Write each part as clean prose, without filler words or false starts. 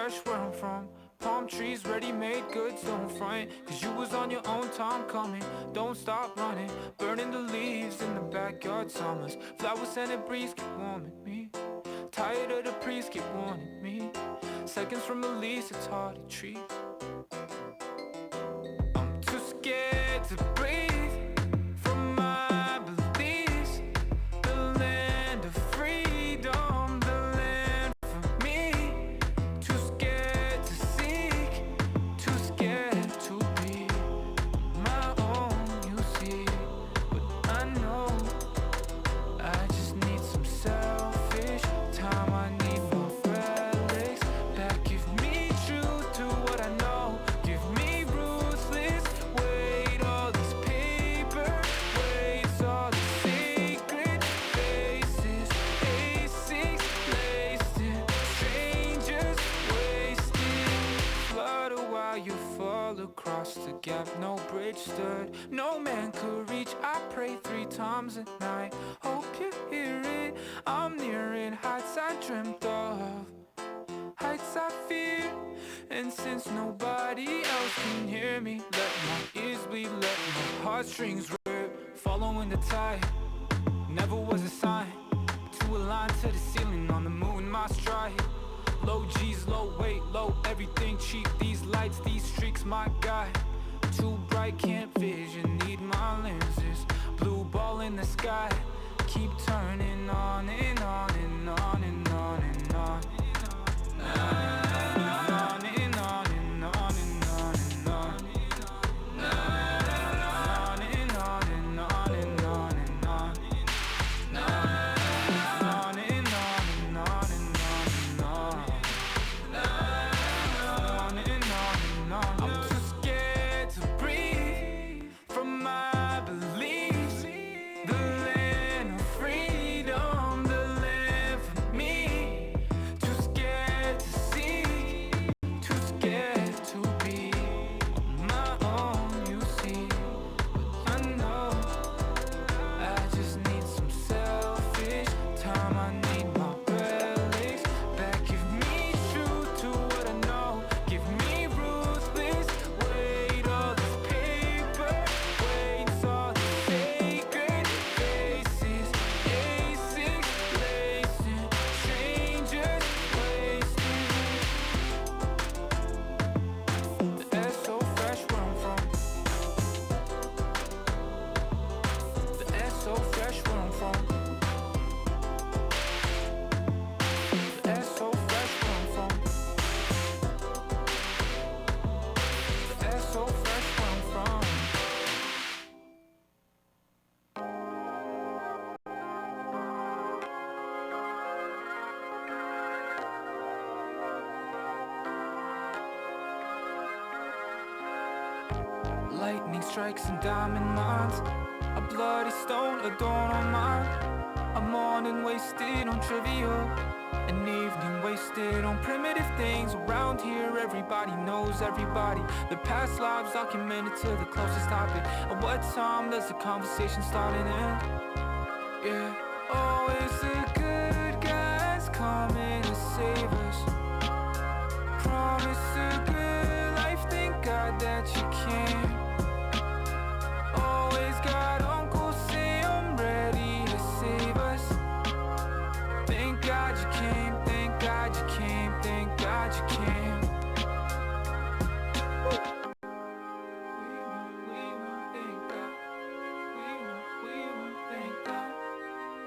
fresh where I'm from. Palm trees, ready-made goods, don't front. Cause you was on your own time coming. Don't stop running, burning the leaves in the backyard summers. Flower scented breeze keep warming me. Tired of the priest keep warning me. Seconds from release, it's hard to treat. I'm too scared to breathe. From my beliefs, the land of freedom, the land for me. Too scared to seek, too scared to be my own, you see. But I know I just need some selfish time. I need more relics that give me truth to what I know. Give me ruthless weight, all these paper weights, all these sacred faces, A6 laced in, strangers wasted. Flood a while you fall across the gap, no bridge stood, no man could reach. I pray 3 times a night, hope you hear it. I'm nearing heights I dreamt of, heights I fear. And since nobody else can hear me, let my ears bleed, let my heartstrings rip. Following the tide, never was a sign to align to the ceiling on the moon, my stride. Low G's, low weight, low everything cheap. These lights, these streaks, my God. Too bright, can't vision, need my lenses. Blue ball in the sky, keep turning on and on and on and on and on. On and on and on and on and on. On and on and on and on and on. On and on and on and on and on. On and on and on. I'm too scared to breathe from my beliefs. The land of freedom, the land for me. Too scared to see, too scared to be my own, you see. But I know I just need some selfish time. I need my relics back. Give me truth to what I know. Give me ruthless weight, all this paper weights, all these sacred faces, A6 lacing, strangers wasted. The air's so fresh where I'm from. The air's so fresh where I'm from. The air's so fresh where I'm from. The air's so fresh where I'm from. Lightning strikes and diamond lines, a bloody stone adorned on mine. A morning wasted on trivial, an evening wasted on primitive things. Around here everybody knows everybody. The past lives documented to the closest topic. At what time does the conversation start and end? Yeah, always the good guys coming to save us. Promise a good life, thank God that you can. Always got Uncle Sam ready to save us. Thank God you came, thank God you came, thank God you came. We want, thank God. We want, thank God.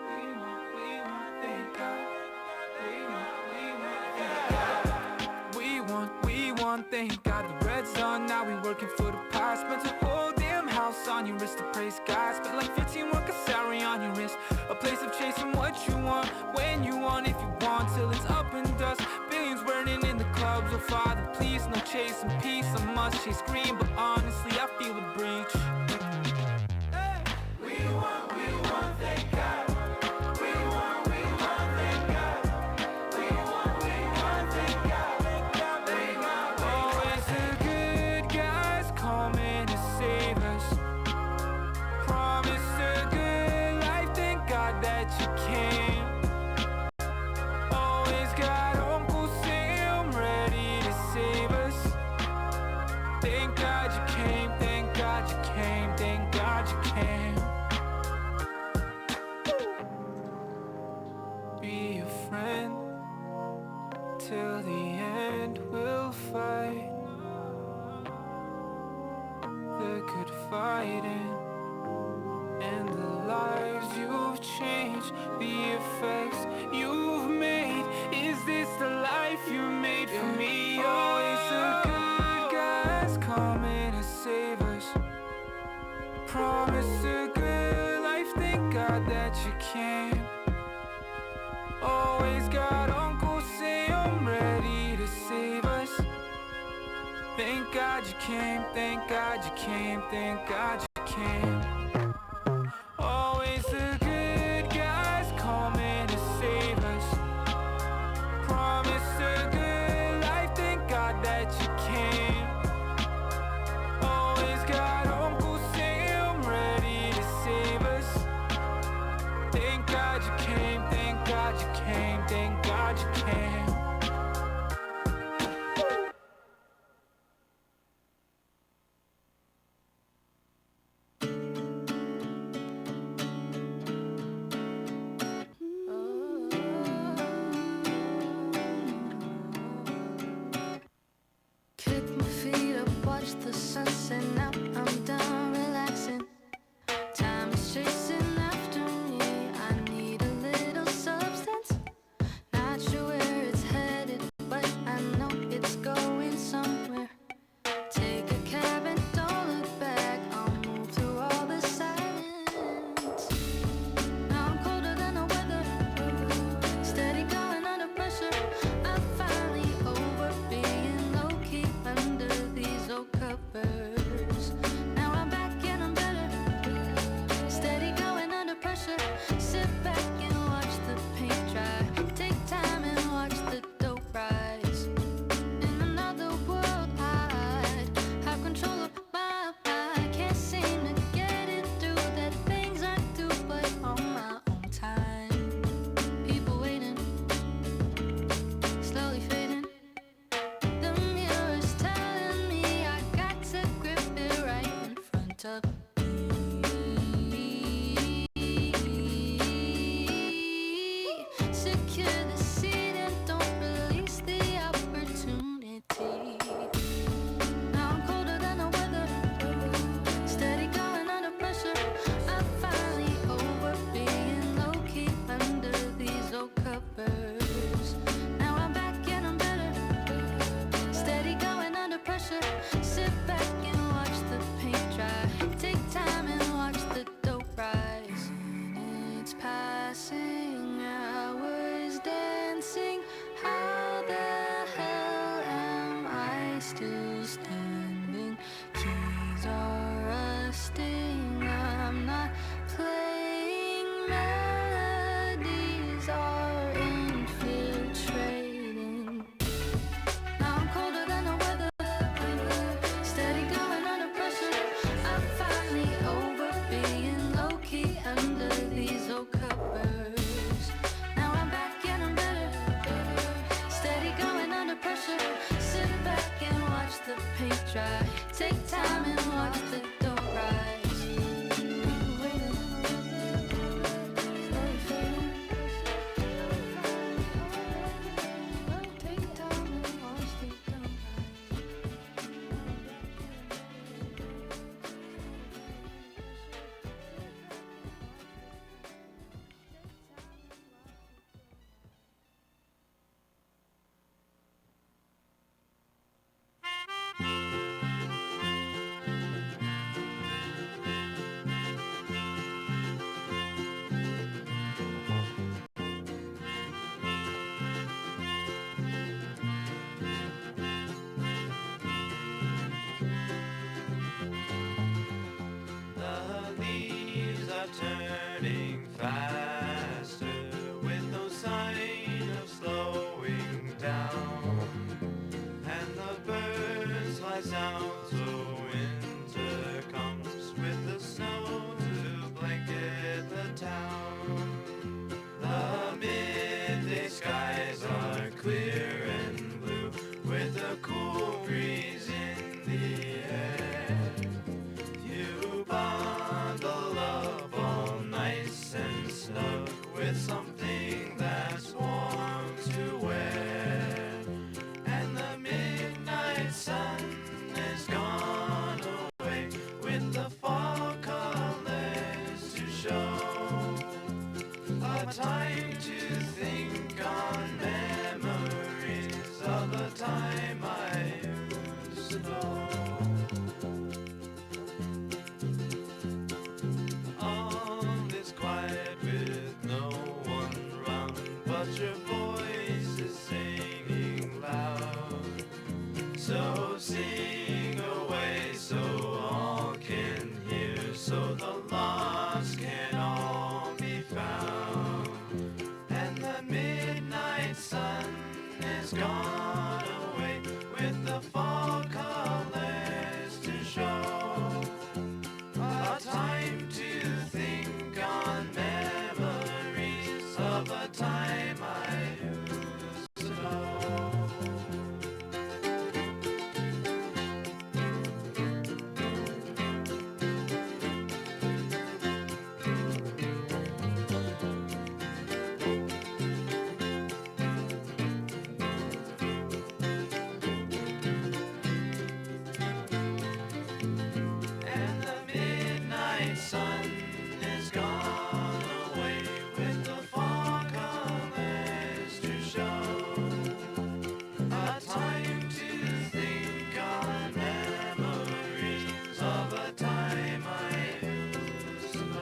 We want, thank God. We want, thank God. The red's done, now we working for the past. Spent a whole damn house on your wrist to praise God. Spent like 15 work a salary on your wrist. A place of chasing what you want, when you want, if you want, till it's up in dust. Billions burning in the clubs, oh Father, please, no chasing peace. I must chase green, but honestly, I feel a breach. We want, thank God. We want, thank God. We want, thank God. Always the good guys coming to save us. Promise a good life, thank God that you came. Always got Uncle Sam ready till the end we'll fight the good fighting. And the lives you've changed, the effects you've made. Is this the life you made for me? Always the good guys coming to save us. Promise a good life, thank God that you came. Always got Uncle say I'm ready to save us. Thank God you came, thank God you came, thank God you came. Always the good guys coming to save us. Promise a good life, thank God that you came. Always got Uncle Sam ready to save us. Thank God you came, thank God you came, thank God you came. Kick my feet up, watch the sunset. Now I'm done relaxing. Time is chasing after me. I need a little substance. Not sure where it's headed, but I know it's going somewhere. Take a cab and don't look back. I'll move through all the silence. Now I'm colder than the weather. Steady going under pressure. I'm finally over being low-key under these old covers. Now I'm back and I'm better. Steady going under pressure. Sit back and watch the paint dry. Take time and watch the dope rise. In another world I'd have control of my mind. Can't seem to get it through that things I do but on my own time. People waiting, slowly fading. The mirror's telling me I got to grip it right in front of me. Secure the seat and don't release the opportunity. Now I'm colder than the weather. Steady going under pressure. I'm finally over being low-key under these old covers. Now I'm back and I'm better. Steady going under pressure. Sit back and watch the paint dry. Take time and watch the dope rise. It's passing hours dancing. How the hell am I still standing? Keys are rusting. I'm not playing. Melodies are infiltrating. Now I'm colder than the weather. Steady going under pressure. I'm finally over being low-key under these old covers. Now I'm back and I'm better. Steady going under pressure. Sit back and watch the paint dry. Take time and watch the dough rise. People waiting, slowly fading. Take time and watch the dough The leaves are turning faster with no sign of slowing down. And the birds fly south, so winter comes with the snow to blanket the town. The midday skies are clear and blue with a cool breeze in the air. You bundle up all nice and snug with something that's warm to wear. the time I used to know. On this quiet with no one round, but your voice is singing loud. So sing away so all can hear, so the lost can all be found. And the midnight sun is gone away with the fall colors to show. A time to think on memories of a time I used to know. And the midnight sun is gone away with the fall colors to show. A time to think on memories of a time I used to know.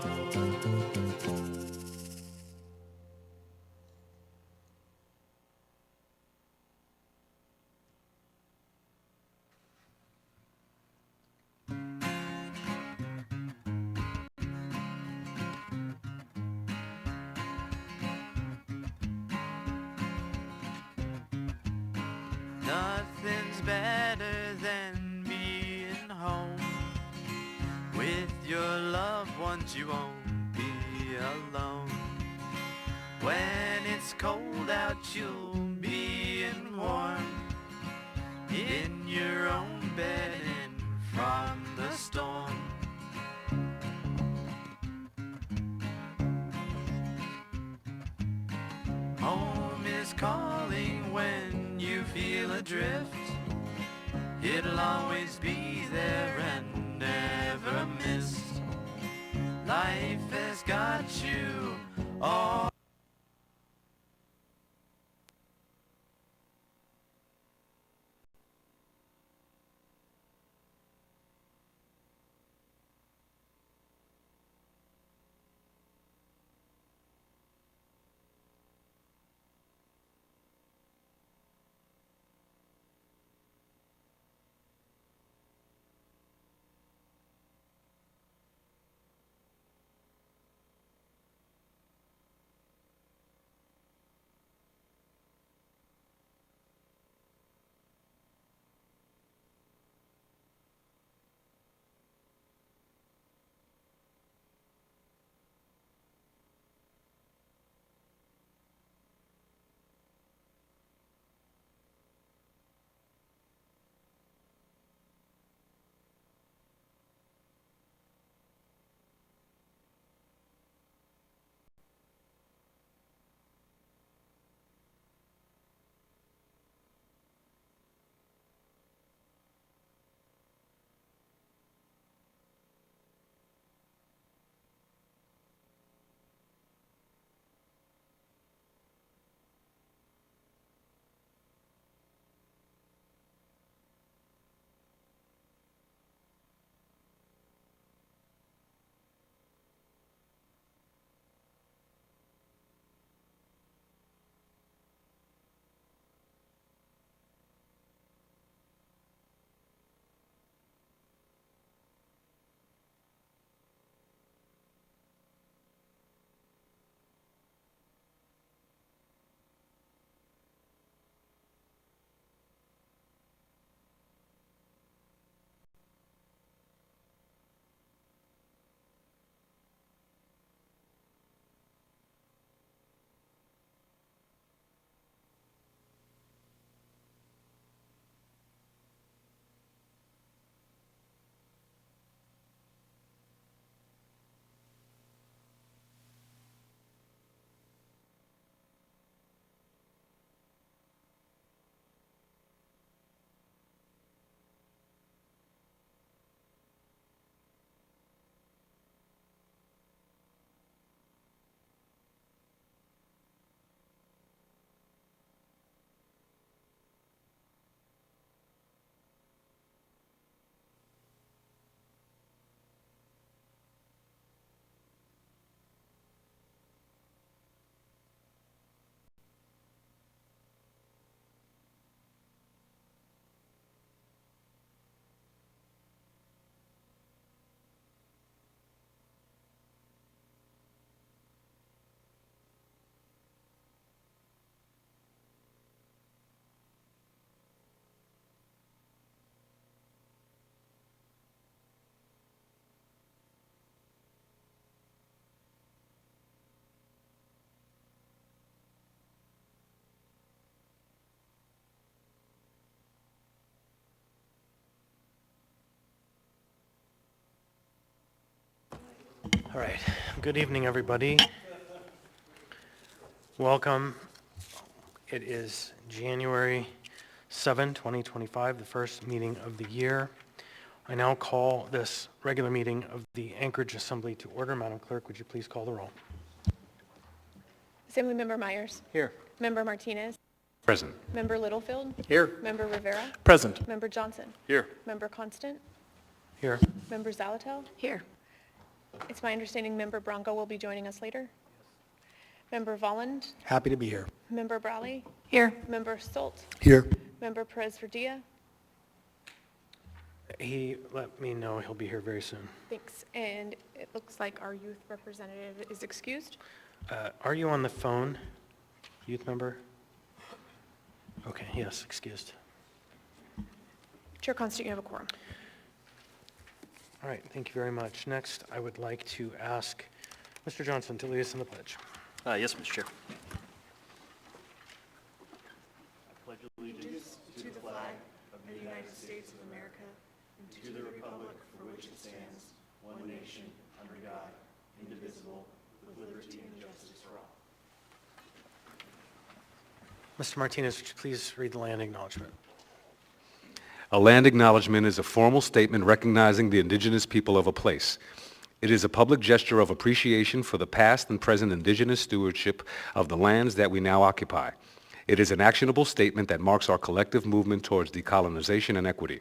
Nothing's better than being home with your loved ones. You won't be alone. When it's cold out, you'll be in warm in your own bed and from the storm. Home is calling when you feel adrift. It'll always be there and never missed. Life has got you all. All right, good evening, everybody. Welcome. It is January 7, 2025, the first meeting of the year. I now call this regular meeting of the Anchorage Assembly to order. Madam Clerk, would you please call the roll? Assemblymember Myers. Here. Member Martinez. Present. Member Littlefield. Here. Member Rivera. Present. Member Johnson. Here. Member Constant. Here. Member Zalatel. Here. It's my understanding Member Bronco will be joining us later. Member Volland. Happy to be here. Member Browley. Here. Member Stolt. Here. Member Perez Verdia. He let me know he'll be here very soon. Thanks. And it looks like our youth representative is excused. Are you on the phone, youth member? Okay, yes, excused. Chair Constant, you have a quorum. All right, thank you very much. Next, I would like to ask Mr. Johnson to lead us in the pledge. Yes, Mr. Chair. To the flag of the United States of America and to the republic for which it stands, one nation, under God, indivisible, with liberty and justice for all. Mr. Martinez, would you please read the land acknowledgement? A land acknowledgement is a formal statement recognizing the indigenous people of a place. It is a public gesture of appreciation for the past and present indigenous stewardship of the lands that we now occupy. It is an actionable statement that marks our collective movement towards decolonization and equity.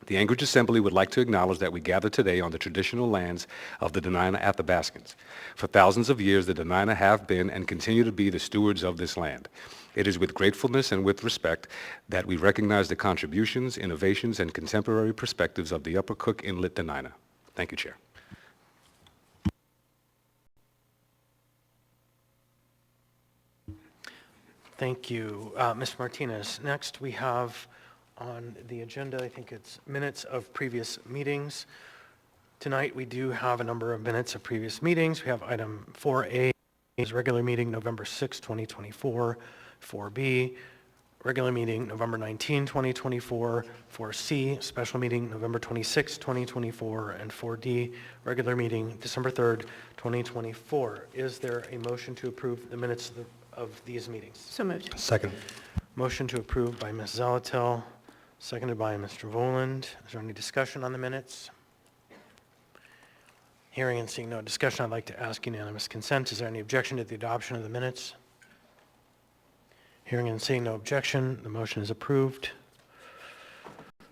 The Anchorage Assembly would like to acknowledge that we gather today on the traditional lands of the Dena'ina Athabascans. For thousands of years, the Dena'ina have been and continue to be the stewards of this land. It is with gratefulness and with respect that we recognize the contributions, innovations, and contemporary perspectives of the Upper Cook Inlet Dena'ina. Thank you, Chair. Thank you, Mr. Martinez. Next, we have on the agenda, I think it's minutes of previous meetings. Tonight, we do have a number of minutes of previous meetings. We have item 4A, is regular meeting November 6, 2024, 4B, regular meeting November 19, 2024, 4C, special meeting November 26, 2024, and 4D, regular meeting December 3rd, 2024. Is there a motion to approve the minutes of these meetings? So moved. Second. Motion to approve by Ms. Zalatel, seconded by Mr. Voland. Is there any discussion on the minutes? Hearing and seeing no discussion, I'd like to ask unanimous consent. Is there any objection to the adoption of the minutes? Hearing and seeing no objection, the motion is approved.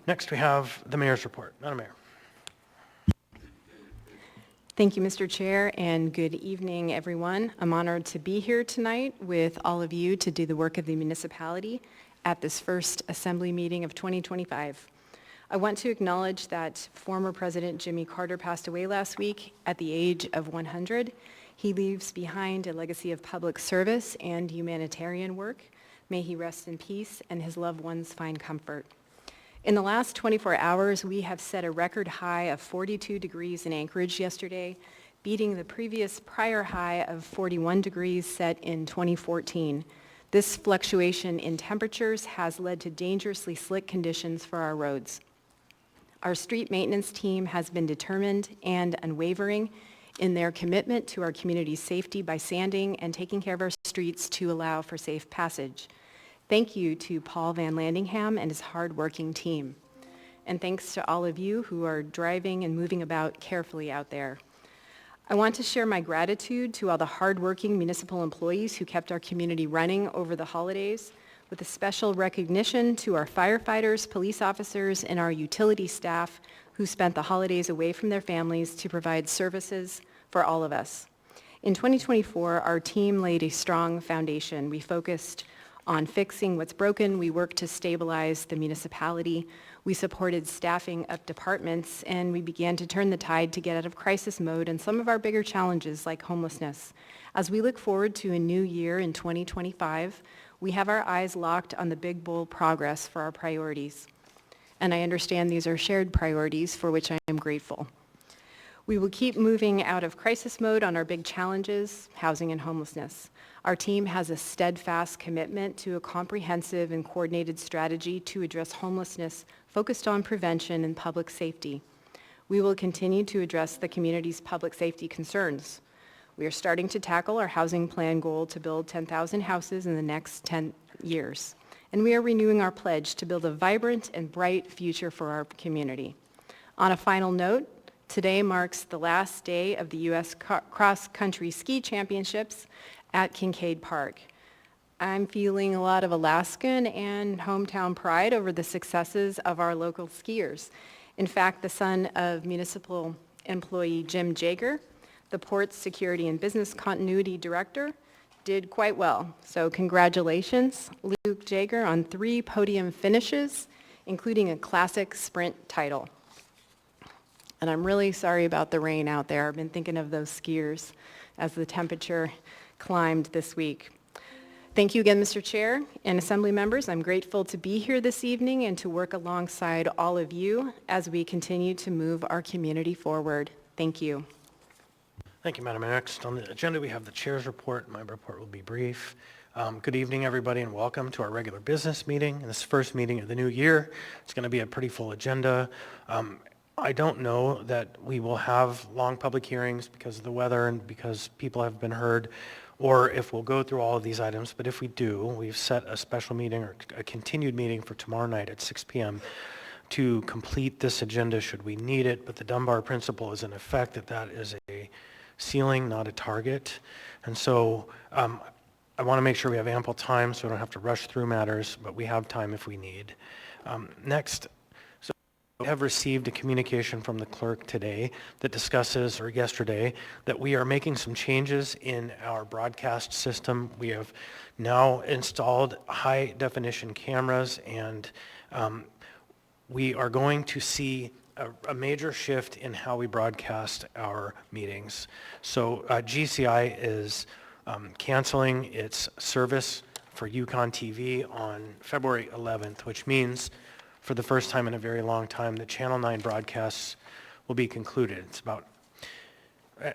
Next, we have the mayor's report. Madam Mayor. Thank you, Mr. Chair, and good evening, everyone. I'm honored to be here tonight with all of you to do the work of the municipality at this first assembly meeting of 2025. I want to acknowledge that former President Jimmy Carter passed away last week at the age of 100. He leaves behind a legacy of public service and humanitarian work. May he rest in peace and his loved ones find comfort. In the last 24 hours, we have set a record high of 42 degrees in Anchorage yesterday, beating the prior high of 41 degrees set in 2014. This fluctuation in temperatures has led to dangerously slick conditions for our roads. Our street maintenance team has been determined and unwavering in their commitment to our community's safety by sanding and taking care of our streets to allow for safe passage. Thank you to Paul Van Landingham and his hard-working team. And thanks to all of you who are driving and moving about carefully out there. I want to share my gratitude to all the hard-working municipal employees who kept our community running over the holidays, with a special recognition to our firefighters, police officers, and our utility staff who spent the holidays away from their families to provide services for all of us. In 2024, our team laid a strong foundation. We focused on fixing what's broken. We worked to stabilize the municipality. We supported staffing up departments, and we began to turn the tide to get out of crisis mode and some of our bigger challenges like homelessness. As we look forward to a new year in 2025, we have our eyes locked on the big, bold progress for our priorities. And I understand these are shared priorities for which I am grateful. We will keep moving out of crisis mode on our big challenges, housing and homelessness. Our team has a steadfast commitment to a comprehensive and coordinated strategy to address homelessness focused on prevention and public safety. we will continue to address the community's public safety concerns. We are starting to tackle our housing plan goal to build 10,000 houses in the next 10 years. And we are renewing our pledge to build a vibrant and bright future for our community. On a final note, today marks the last day of the U.S. Cross-Country Ski Championships at Kincaid Park. I'm feeling a lot of Alaskan and hometown pride over the successes of our local skiers. In fact, the son of municipal employee Jim Jager, the Port's Security and Business Continuity Director, did quite well. So congratulations, Luke Jager, on 3 podium finishes, including a classic sprint title. And I'm really sorry about the rain out there. I've been thinking of those skiers as the temperature climbed this week. Thank you again, Mr. Chair and Assembly members. I'm grateful to be here this evening and to work alongside all of you as we continue to move our community forward. Thank you. Thank you, Madam Mayor. Next on the agenda, we have the chair's report. My report will be brief. Good evening, everybody, and welcome to our regular business meeting. This first meeting of the new year, it's going to be a pretty full agenda. I don't know that we will have long public hearings because of the weather and because people have been heard, or if we'll go through all of these items. But if we do, we've set a special meeting or a continued meeting for tomorrow night at 6 p.m. to complete this agenda should we need it. But the Dunbar principle is in effect that is a ceiling, not a target. And so I want to make sure we have ample time so we don't have to rush through matters, but we have time if we need. Next, so we have received a communication from the clerk today that discusses, or yesterday, that we are making some changes in our broadcast system. We have now installed high definition cameras, and we are going to see a major shift in how we broadcast our meetings. So GCI is canceling its service for Yukon TV on February 11th, which means for the first time in a very long time that Channel 9 broadcasts will be concluded.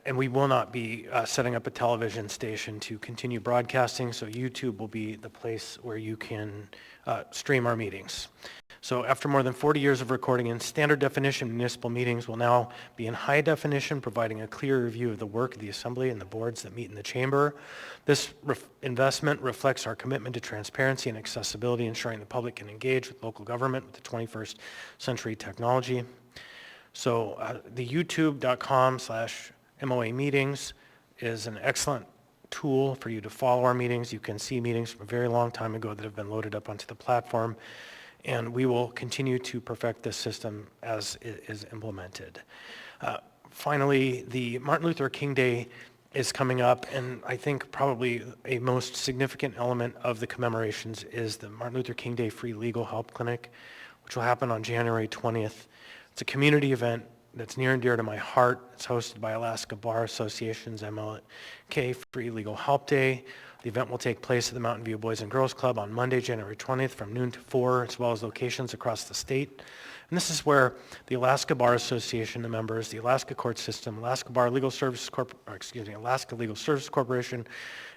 And we will not be setting up a television station to continue broadcasting, so YouTube will be the place where you can stream our meetings. So after more than 40 years of recording in standard definition, municipal meetings will now be in high definition, providing a clear review of the work of the Assembly and the boards that meet in the chamber. This investment reflects our commitment to transparency and accessibility, ensuring the public can engage with local government with the 21st century technology. So the youtube.com/MOA meetings is an excellent tool for you to follow our meetings. You can see meetings from a very long time ago that have been loaded up onto the platform. And we will continue to perfect this system as it is implemented. Finally, the Martin Luther King Day is coming up, and I think probably a most significant element of the commemorations is the Martin Luther King Day Free Legal Help Clinic, which will happen on January 20th. It's a community event that's near and dear to my heart. It's hosted by Alaska Bar Association's MLK Free Legal Help Day. The event will take place at the Mountain View Boys and Girls Club on Monday, January 20th from noon to 4, as well as locations across the state. And this is where the Alaska Bar Association, the members, the Alaska Court System, Alaska Legal Services Corporation,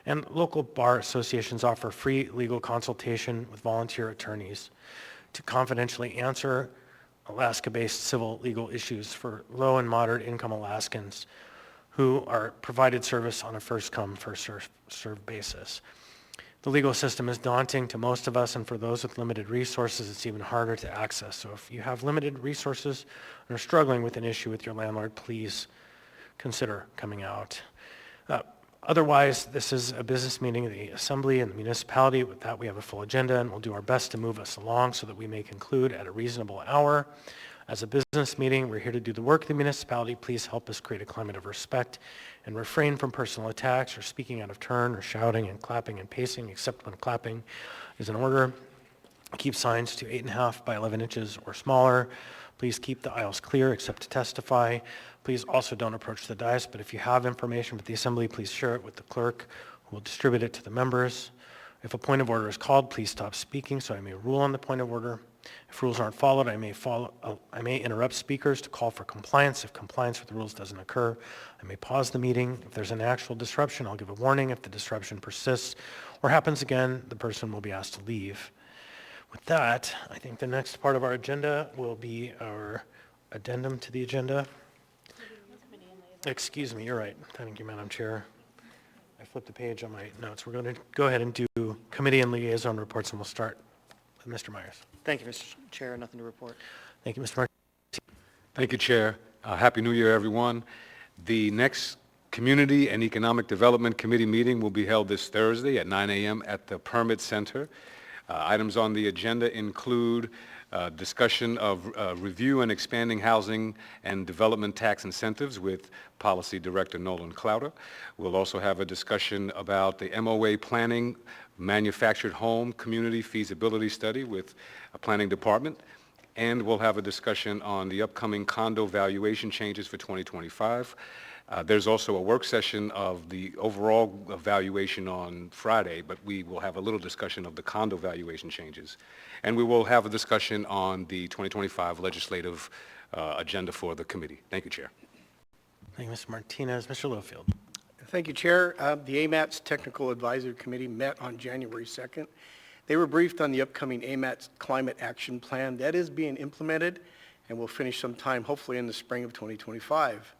and local bar associations offer free legal consultation with volunteer attorneys to confidentially answer Alaska-based civil legal issues for low and moderate income Alaskans who are provided service on a first-come, first-served basis. The legal system is daunting to most of us, and for those with limited resources, it's even harder to access. So if you have limited resources and are struggling with an issue with your landlord, please consider coming out. Otherwise, this is a business meeting of the Assembly and the municipality. With that, we have a full agenda, and we'll do our best to move us along so that we may conclude at a reasonable hour. As a business meeting, we're here to do the work of the municipality. Please help us create a climate of respect and refrain from personal attacks or speaking out of turn or shouting and clapping and pacing, except when clapping is in order. Keep signs to 8.5 by 11 inches or smaller. Please keep the aisles clear except to testify. Please also don't approach the dais, but if you have information with the Assembly, please share it with the clerk, who will distribute it to the members. If a point of order is called, please stop speaking so I may rule on the point of order. If rules aren't followed, I may interrupt speakers to call for compliance. If compliance with the rules doesn't occur, I may pause the meeting. If there's an actual disruption, I'll give a warning. If the disruption persists or happens again, the person will be asked to leave. With that, I think the next part of our agenda will be our addendum to the agenda. Excuse me, you're right. Thank you, Madam Chair. I flipped the page on my notes. We're going to go ahead and do committee and liaison reports, and we'll start with Mr. Myers. Thank you, Mr. Chair. Nothing to report. Thank you, Mr. Martinez. Thank you, Chair. Happy New Year, everyone. The next Community and Economic Development Committee meeting will be held this Thursday at 9 a.m. at the Permit Center. Items on the agenda include discussion of review and expanding housing and development tax incentives with Policy Director Nolan Clowder. We'll also have a discussion about the MOA planning manufactured home community feasibility study with a planning department. And we'll have a discussion on the upcoming condo valuation changes for 2025. There's also a work session of the overall valuation on Friday, but we will have a little discussion of the condo valuation changes. And we will have a discussion on the 2025 legislative agenda for the committee. Thank you, Chair. Thank you, Mr. Martinez. Mr. Littlefield. Thank you, Chair. The AMAT's Technical Advisory Committee met on January 2nd. They were briefed on the upcoming AMAT's Climate Action Plan that is being implemented and will finish sometime, hopefully in the spring of 2025.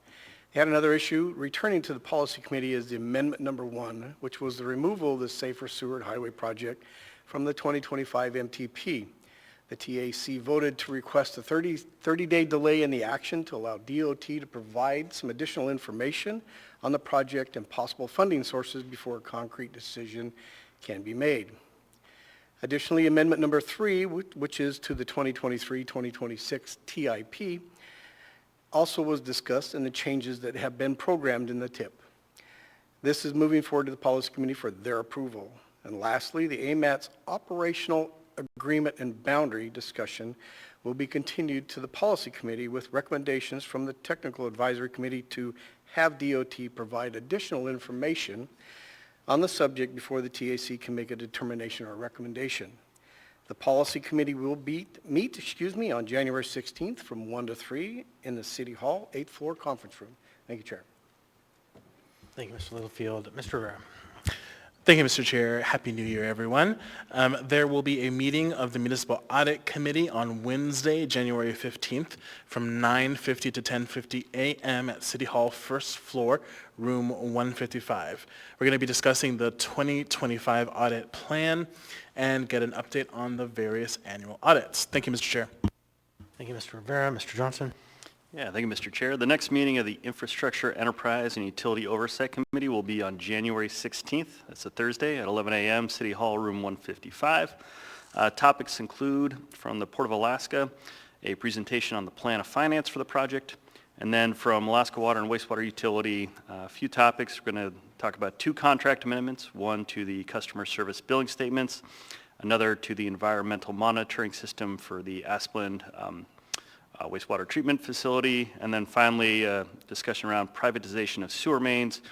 They had another issue. Returning to the Policy Committee is the Amendment Number 1, which was the removal of the Safer Sewer and Highway Project from the 2025 MTP. The TAC voted to request a 30-day delay in the action to allow DOT to provide some additional information on the project and possible funding sources before a concrete decision can be made. Additionally, Amendment Number 3, which is to the 2023-2026 TIP, also was discussed and the changes that have been programmed in the TIP. This is moving forward to the Policy Committee for their approval. And lastly, the AMAT's operational agreement and boundary discussion will be continued to the Policy Committee with recommendations from the Technical Advisory Committee to have DOT provide additional information on the subject before the TAC can make a determination or a recommendation. The Policy Committee will meet on January 16th from 1 to 3 in the City Hall, 8th floor conference room. Thank you, Chair. Thank you, Mr. Littlefield. Mr. Rivera. Thank you, Mr. Chair. Happy New Year, everyone. There will be a meeting of the Municipal Audit Committee on Wednesday, January 15th from 9:50 to 10:50 a.m. at City Hall, first floor, room 155. We're going to be discussing the 2025 audit plan and get an update on the various annual audits. Thank you, Mr. Chair. Thank you, Mr. Rivera. Mr. Johnson. Yeah, thank you, Mr. Chair. The next meeting of the Infrastructure, Enterprise, and Utility Oversight Committee will be on January 16th. That's a Thursday at 11 a.m., City Hall, room 155. Topics include, from the Port of Alaska, a presentation on the plan of finance for the project, and then from Alaska Water and Wastewater Utility, a few topics. We're going to talk about 2 contract amendments, one to the customer service billing statements, another to the environmental monitoring system for the Asplund wastewater treatment facility, and then finally a discussion around privatization of sewer mains,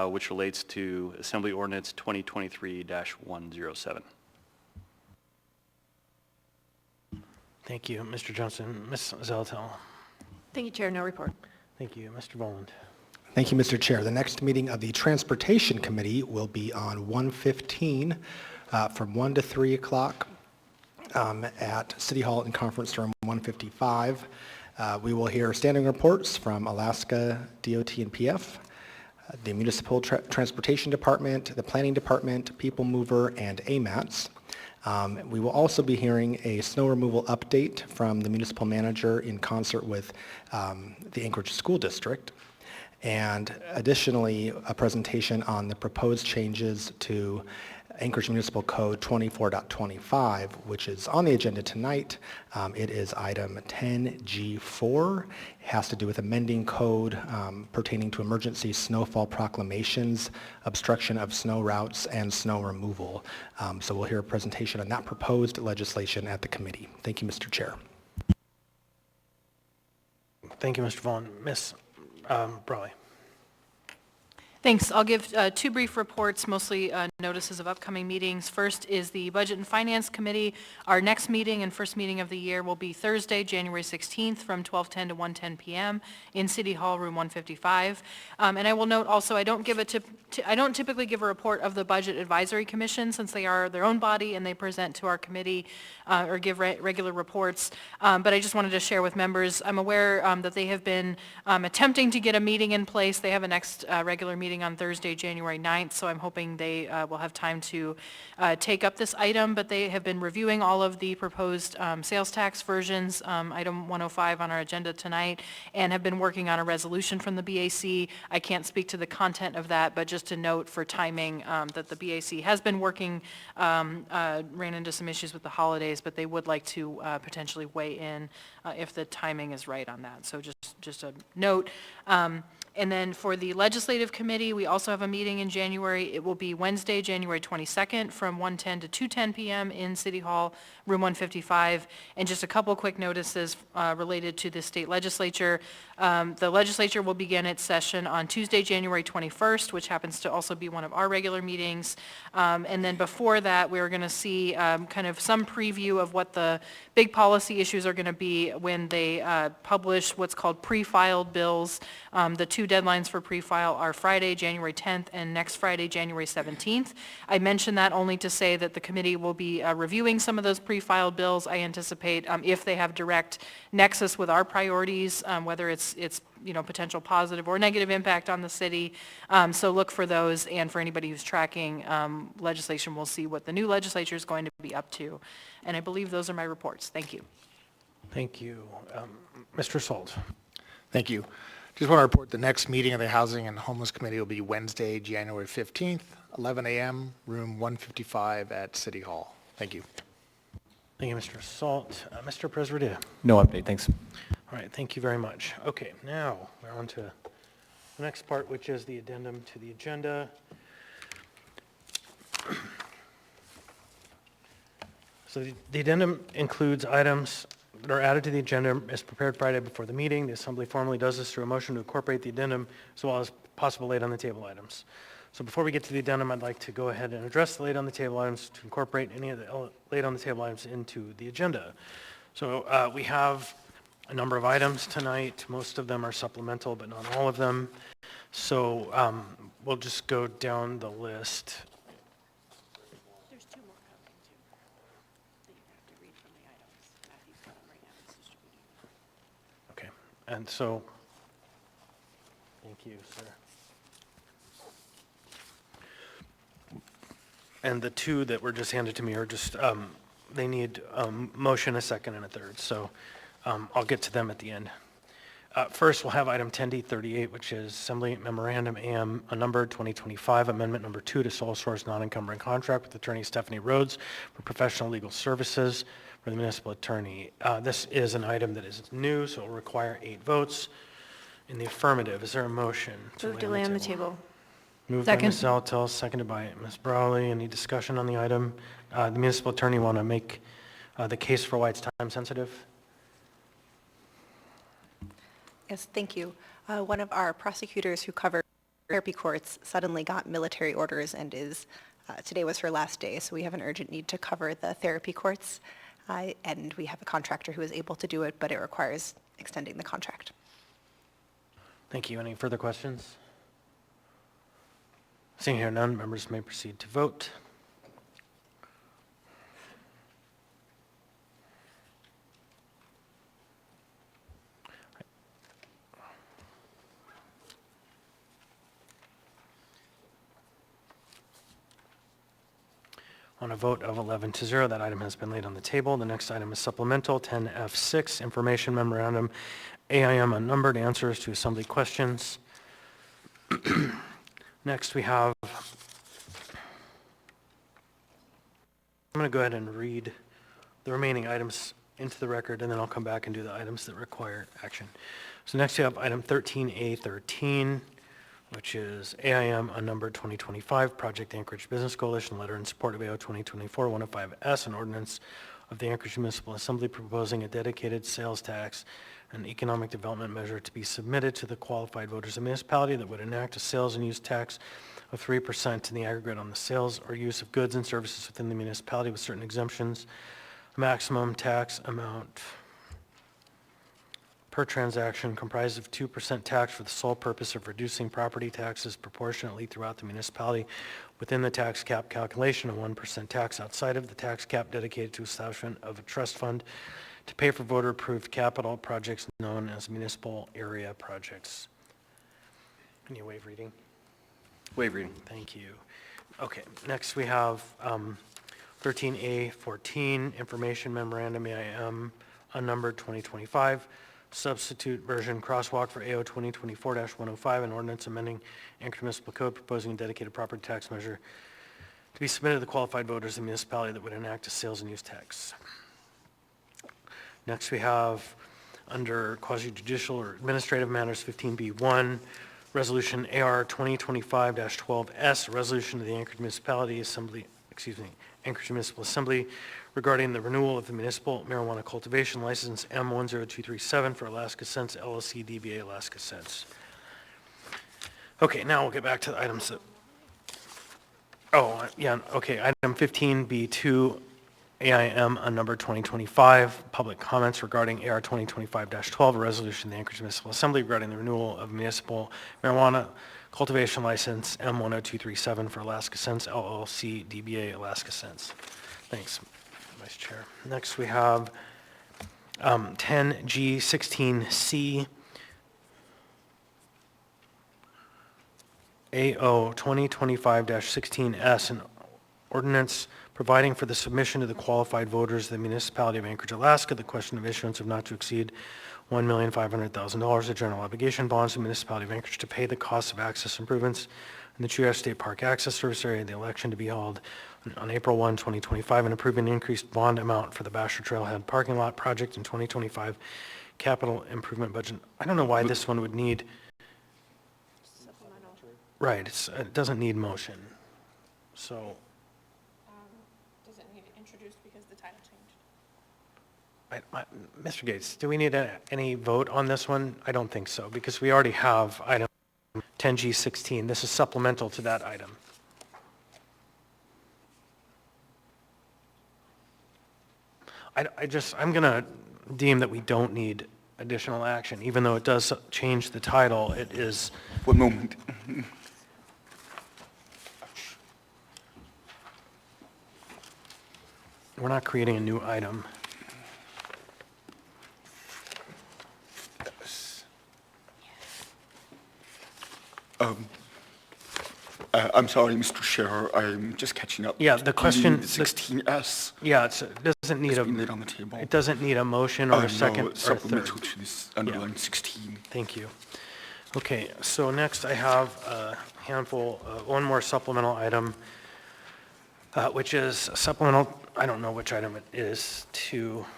which relates to Assembly Ordinance 2023-107. Thank you, Mr. Johnson. Ms. Zalatel. Thank you, Chair. No report. Thank you, Mr. Boland. Thank you, Mr. Chair. The next meeting of the Transportation Committee will be on 1/15 from 1 to 3 o'clock at City Hall in Conference Room 155. We will hear standing reports from Alaska DOT and PF, the Municipal Transportation Department, the Planning Department, People Mover, and AMATS. We will also be hearing a snow removal update from the municipal manager in concert with the Anchorage School District. And additionally, a presentation on the proposed changes to Anchorage Municipal Code 24.25, which is on the agenda tonight. It is item 10G4. It has to do with amending code pertaining to emergency snowfall proclamations, obstruction of snow routes, and snow removal. So we'll hear a presentation on that proposed legislation at the committee. Thank you, Mr. Chair. Thank you, Mr. Vaughn. Ms. Brawley. Thanks. I'll give two brief reports, mostly notices of upcoming meetings. First is the Budget and Finance Committee. Our next meeting and first meeting of the year will be Thursday, January 16th from 12:10 to 1:10 p.m. in City Hall, room 155. And I will note also, I don't typically give a report of the Budget Advisory Commission since they are their own body and they present to our committee or give regular reports. But I just wanted to share with members, I'm aware that they have been attempting to get a meeting in place. They have a next regular meeting on Thursday, January 9th, so I'm hoping they will have time to take up this item, but they have been reviewing all of the proposed sales tax versions, item 105 on our agenda tonight, and have been working on a resolution from the BAC. I can't speak to the content of that, but just a note for timing that the BAC has been working, ran into some issues with the holidays, but they would like to potentially weigh in if the timing is right on that. So just a note. And then for the Legislative Committee, we also have a meeting in January. It will be Wednesday, January 22nd from 1:10 to 2:10 p.m. in City Hall, room 155. And just a couple quick notices related to the state legislature. The legislature will begin its session on Tuesday, January 21st, which happens to also be one of our regular meetings. And then before that, we're going to see kind of some preview of what the big policy issues are going to be when they publish what's called pre-filed bills. The two deadlines for pre-file are Friday, January 10th, and next Friday, January 17th. I mention that only to say that the committee will be reviewing some of those pre-filed bills. I anticipate if they have direct nexus with our priorities, whether it's potential positive or negative impact on the city. So look for those, and for anybody who's tracking legislation, we'll see what the new legislature is going to be up to. And I believe those are my reports. Thank you. Thank you. Mr. Salt. Thank you. Just want to report the next meeting of the Housing and Homeless Committee will be Wednesday, January 15th, 11 a.m., room 155 at City Hall. Thank you. Thank you, Mr. Salt. Mr. Presredier. No update, thanks. All right, thank you very much. Okay, now we're on to the next part, which is the addendum to the agenda. So the addendum includes items that are added to the agenda as prepared Friday before the meeting. The Assembly formally does this through a motion to incorporate the addendum as well as possible laid on the table items. So before we get to the addendum, I'd like to go ahead and address the laid on the table items to incorporate any of the laid on the table items into the agenda. So we have a number of items tonight. Most of them are supplemental, but not all of them. So we'll just go down the list. There's two more coming too, that you have to read from the items. Matthew's got them right now, he's distributing. Okay, and so, thank you, sir. And the two that were just handed to me are just, they need motion, a second, and a third. So I'll get to them at the end. First, we'll have item 10D38, which is Assembly Memorandum AM number 2025, Amendment number 2 to sole source non-encumbering contract with Attorney Stephanie Rhodes for professional legal services for the municipal attorney. This is an item that is new, so it will require 8 votes in the affirmative. Is there a motion? Move to lay on the table. Moved by Ms. Zaltel, seconded by Ms. Brawley. Any discussion on the item? The municipal attorney want to make the case for why it's time sensitive? Yes, thank you. One of our prosecutors who covered therapy courts suddenly got military orders and today was her last day, so we have an urgent need to cover the therapy courts. And we have a contractor who is able to do it, but it requires extending the contract. Thank you. Any further questions? Seeing here none, members may proceed to vote. On a vote of 11-0, that item has been laid on the table. The next item is supplemental 10F6, Information Memorandum, AIM unnumbered answers to Assembly questions. Next we have, I'm going to go ahead and read the remaining items into the record, and then I'll come back and do the items that require action. So next we have item 13A13, which is AIM unnumbered 2025, Project Anchorage Business Coalition, letter in support of AO 2024-105S, an ordinance of the Anchorage Municipal Assembly proposing a dedicated sales tax and economic development measure to be submitted to the qualified voters of the municipality that would enact a sales and use tax of 3% in the aggregate on the sales or use of goods and services within the municipality with certain exemptions. Maximum tax amount per transaction comprised of 2% tax for the sole purpose of reducing property taxes proportionately throughout the municipality within the tax cap calculation, and 1% tax outside of the tax cap dedicated to establishment of a trust fund to pay for voter-approved capital projects known as municipal area projects. Can you waive reading? Waive reading. Thank you. Okay, next we have 13A14, Information Memorandum AIM, unnumbered 2025, substitute version crosswalk for AO 2024-105, an ordinance amending Anchorage Municipal Code proposing a dedicated property tax measure to be submitted to the qualified voters of the municipality that would enact a sales and use tax. Next we have, under quasi-judicial or administrative matters, 15B1, Resolution AR 2025-12S, a resolution of the Anchorage Municipal Assembly regarding the renewal of the municipal marijuana cultivation license M10237 for Alaska Sense LLC DBA Alaska Sense. Okay, now we'll get back to the items that, item 15B2, AIM unnumbered 2025, public comments regarding AR 2025-12, a resolution of the Anchorage Municipal Assembly regarding the renewal of municipal marijuana cultivation license M10237 for Alaska Sense LLC DBA Alaska Sense. Thanks, Vice Chair. Next we have 10G16C AO 2025-16S, an ordinance providing for the submission to the qualified voters of the municipality of Anchorage, Alaska, the question of issuance of not to exceed $1,500,000 of general obligation bonds to the municipality of Anchorage to pay the costs of access improvements in the Cheetah State Park Access Service Area, the election to be held on April 1, 2025, and approving an increased bond amount for the Basher Trailhead parking lot project in 2025 capital improvement budget. I don't know why this one would need, right, it doesn't need motion. So Does it need introduced because the title changed? Mr. Gates, do we need any vote on this one? I don't think so, because we already have item 10G16. This is supplemental to that item. I'm going to deem that we don't need additional action, even though it does change the title. It is. One moment. We're not creating a new item. I'm sorry, Mr. Chair, I'm just catching up. Yeah, the question. 16S. Yeah, it doesn't need been laid on the table. It doesn't need a motion or a second no, or a supplemental third. to this underline 16. Thank you. Okay, so next I have a handful, one more supplemental item, which is supplemental, I don't know which item it is,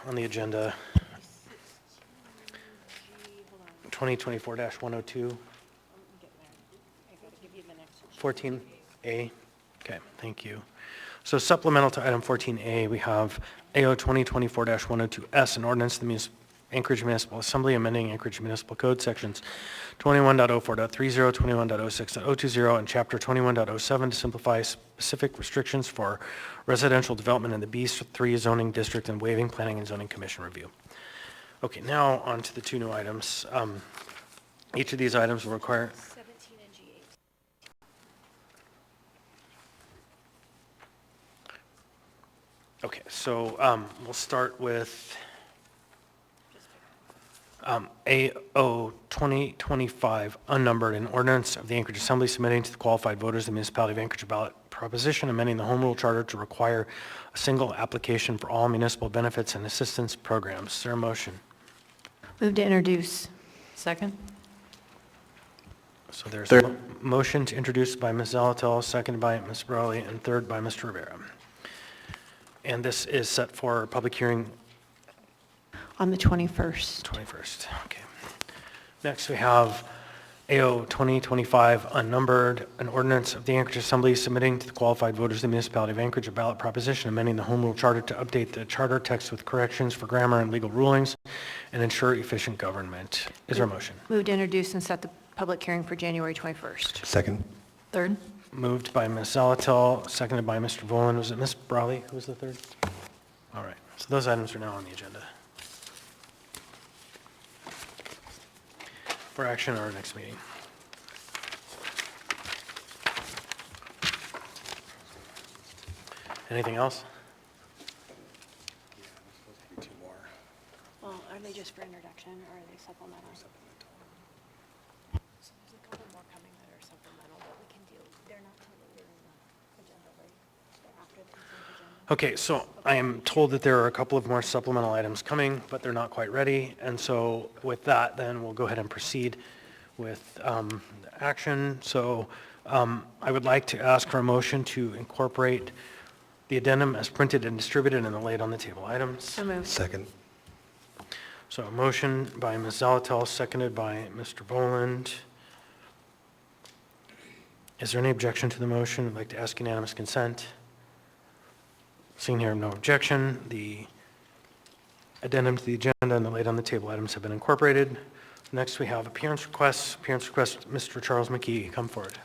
on the agenda. 2024-102. 14A. Okay, thank you. So supplemental to item 14A, we have AO 2024-102S, an ordinance of the Anchorage Municipal Assembly amending Anchorage Municipal Code sections 21.04.30, 21.06.020, and Chapter 21.07 to simplify specific restrictions for residential development in the B3 zoning district and waiving Planning and Zoning Commission review. Okay, now on to the two new items. Each of these items will require. 17 and G8. Okay, so we'll start with AO 2025, unnumbered, an ordinance of the Anchorage Assembly submitting to the qualified voters of the municipality of Anchorage a ballot proposition amending the Home Rule Charter to require a single application for all municipal benefits and assistance programs. Is there a motion? Move to introduce. Second? So there's a motion to introduce by Ms. Zalatel, seconded by Ms. Brawley, and third by Mr. Rivera. And this is set for public hearing On the 21st. 21st. Okay. Next we have AO 2025 unnumbered, an ordinance of the Anchorage Assembly submitting to the qualified voters of the municipality of Anchorage a ballot proposition amending the home rule charter to update the charter text with corrections for grammar and legal rulings and ensure efficient government. Is there a motion? Move to introduce and set the public hearing for January 21st. Second. Third? Moved by Ms. Zalatil, seconded by Mr. Volan. Was it Ms. Brawley who was the third? All right, so those items are now on the agenda for action at our next meeting. Anything else? Well, are they just for introduction or are they supplemental? So there's a couple more coming that are supplemental, but we can deal, they're not included in the agenda, right? They're after the consent agenda. Okay, so I am told that there are a couple of more supplemental items coming, but they're not quite ready. And so with that, then we'll go ahead and proceed with action. So I would like to ask for a motion to incorporate the addendum as printed and distributed and the laid on the table items. So moved. Second. So a motion by Ms. Zalatil, seconded by Mr. Voland. Is there any objection to the motion? I'd like to ask unanimous consent. Seeing here no objection, the addendum to the agenda and the laid on the table items have been incorporated. Next, we have appearance requests. Appearance request, Mr. Charles McKee, come forward.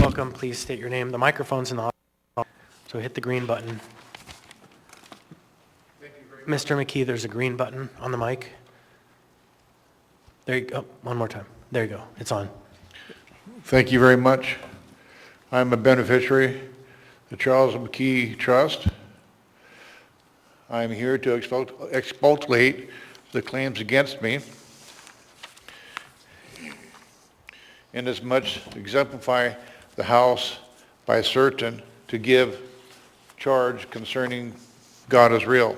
Welcome, please state your name. The microphone's in the hall, so hit the green button. Mr. McKee, there's a green button on the mic. There you go. One more time. There you go. It's on. Thank you very much. I'm a beneficiary, the Charles McKee Trust. I'm here to expulgate the claims against me, inasmuch exemplify the house by certain to give charge concerning God is real.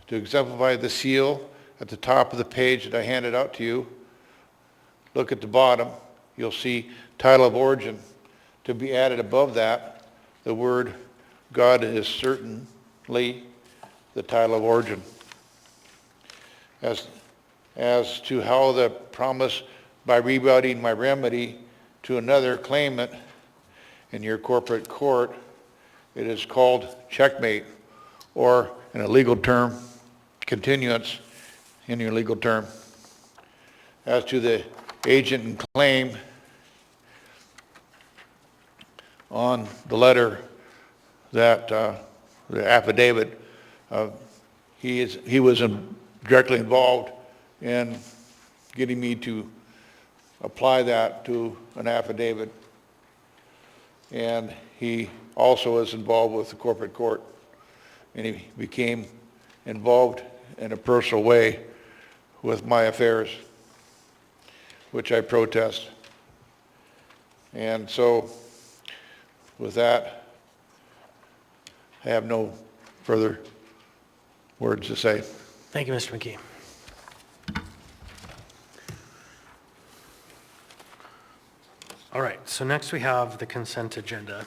To exemplify the seal at the top of the page that I handed out to you, look at the bottom, you'll see title of origin. To be added above that, the word God is certainly the title of origin. As to how the promise by rebutting my remedy to another claimant in your corporate court, it is called checkmate, or in a legal term, continuance in your legal term. As to the agent and claim on the letter that the affidavit, he was directly involved in getting me to apply that to an affidavit, and he also is involved with the corporate court, and he became involved in a personal way with my affairs, which I protest. And so with that, I have no further words to say. Thank you, Mr. McKee. All right, so next we have the consent agenda.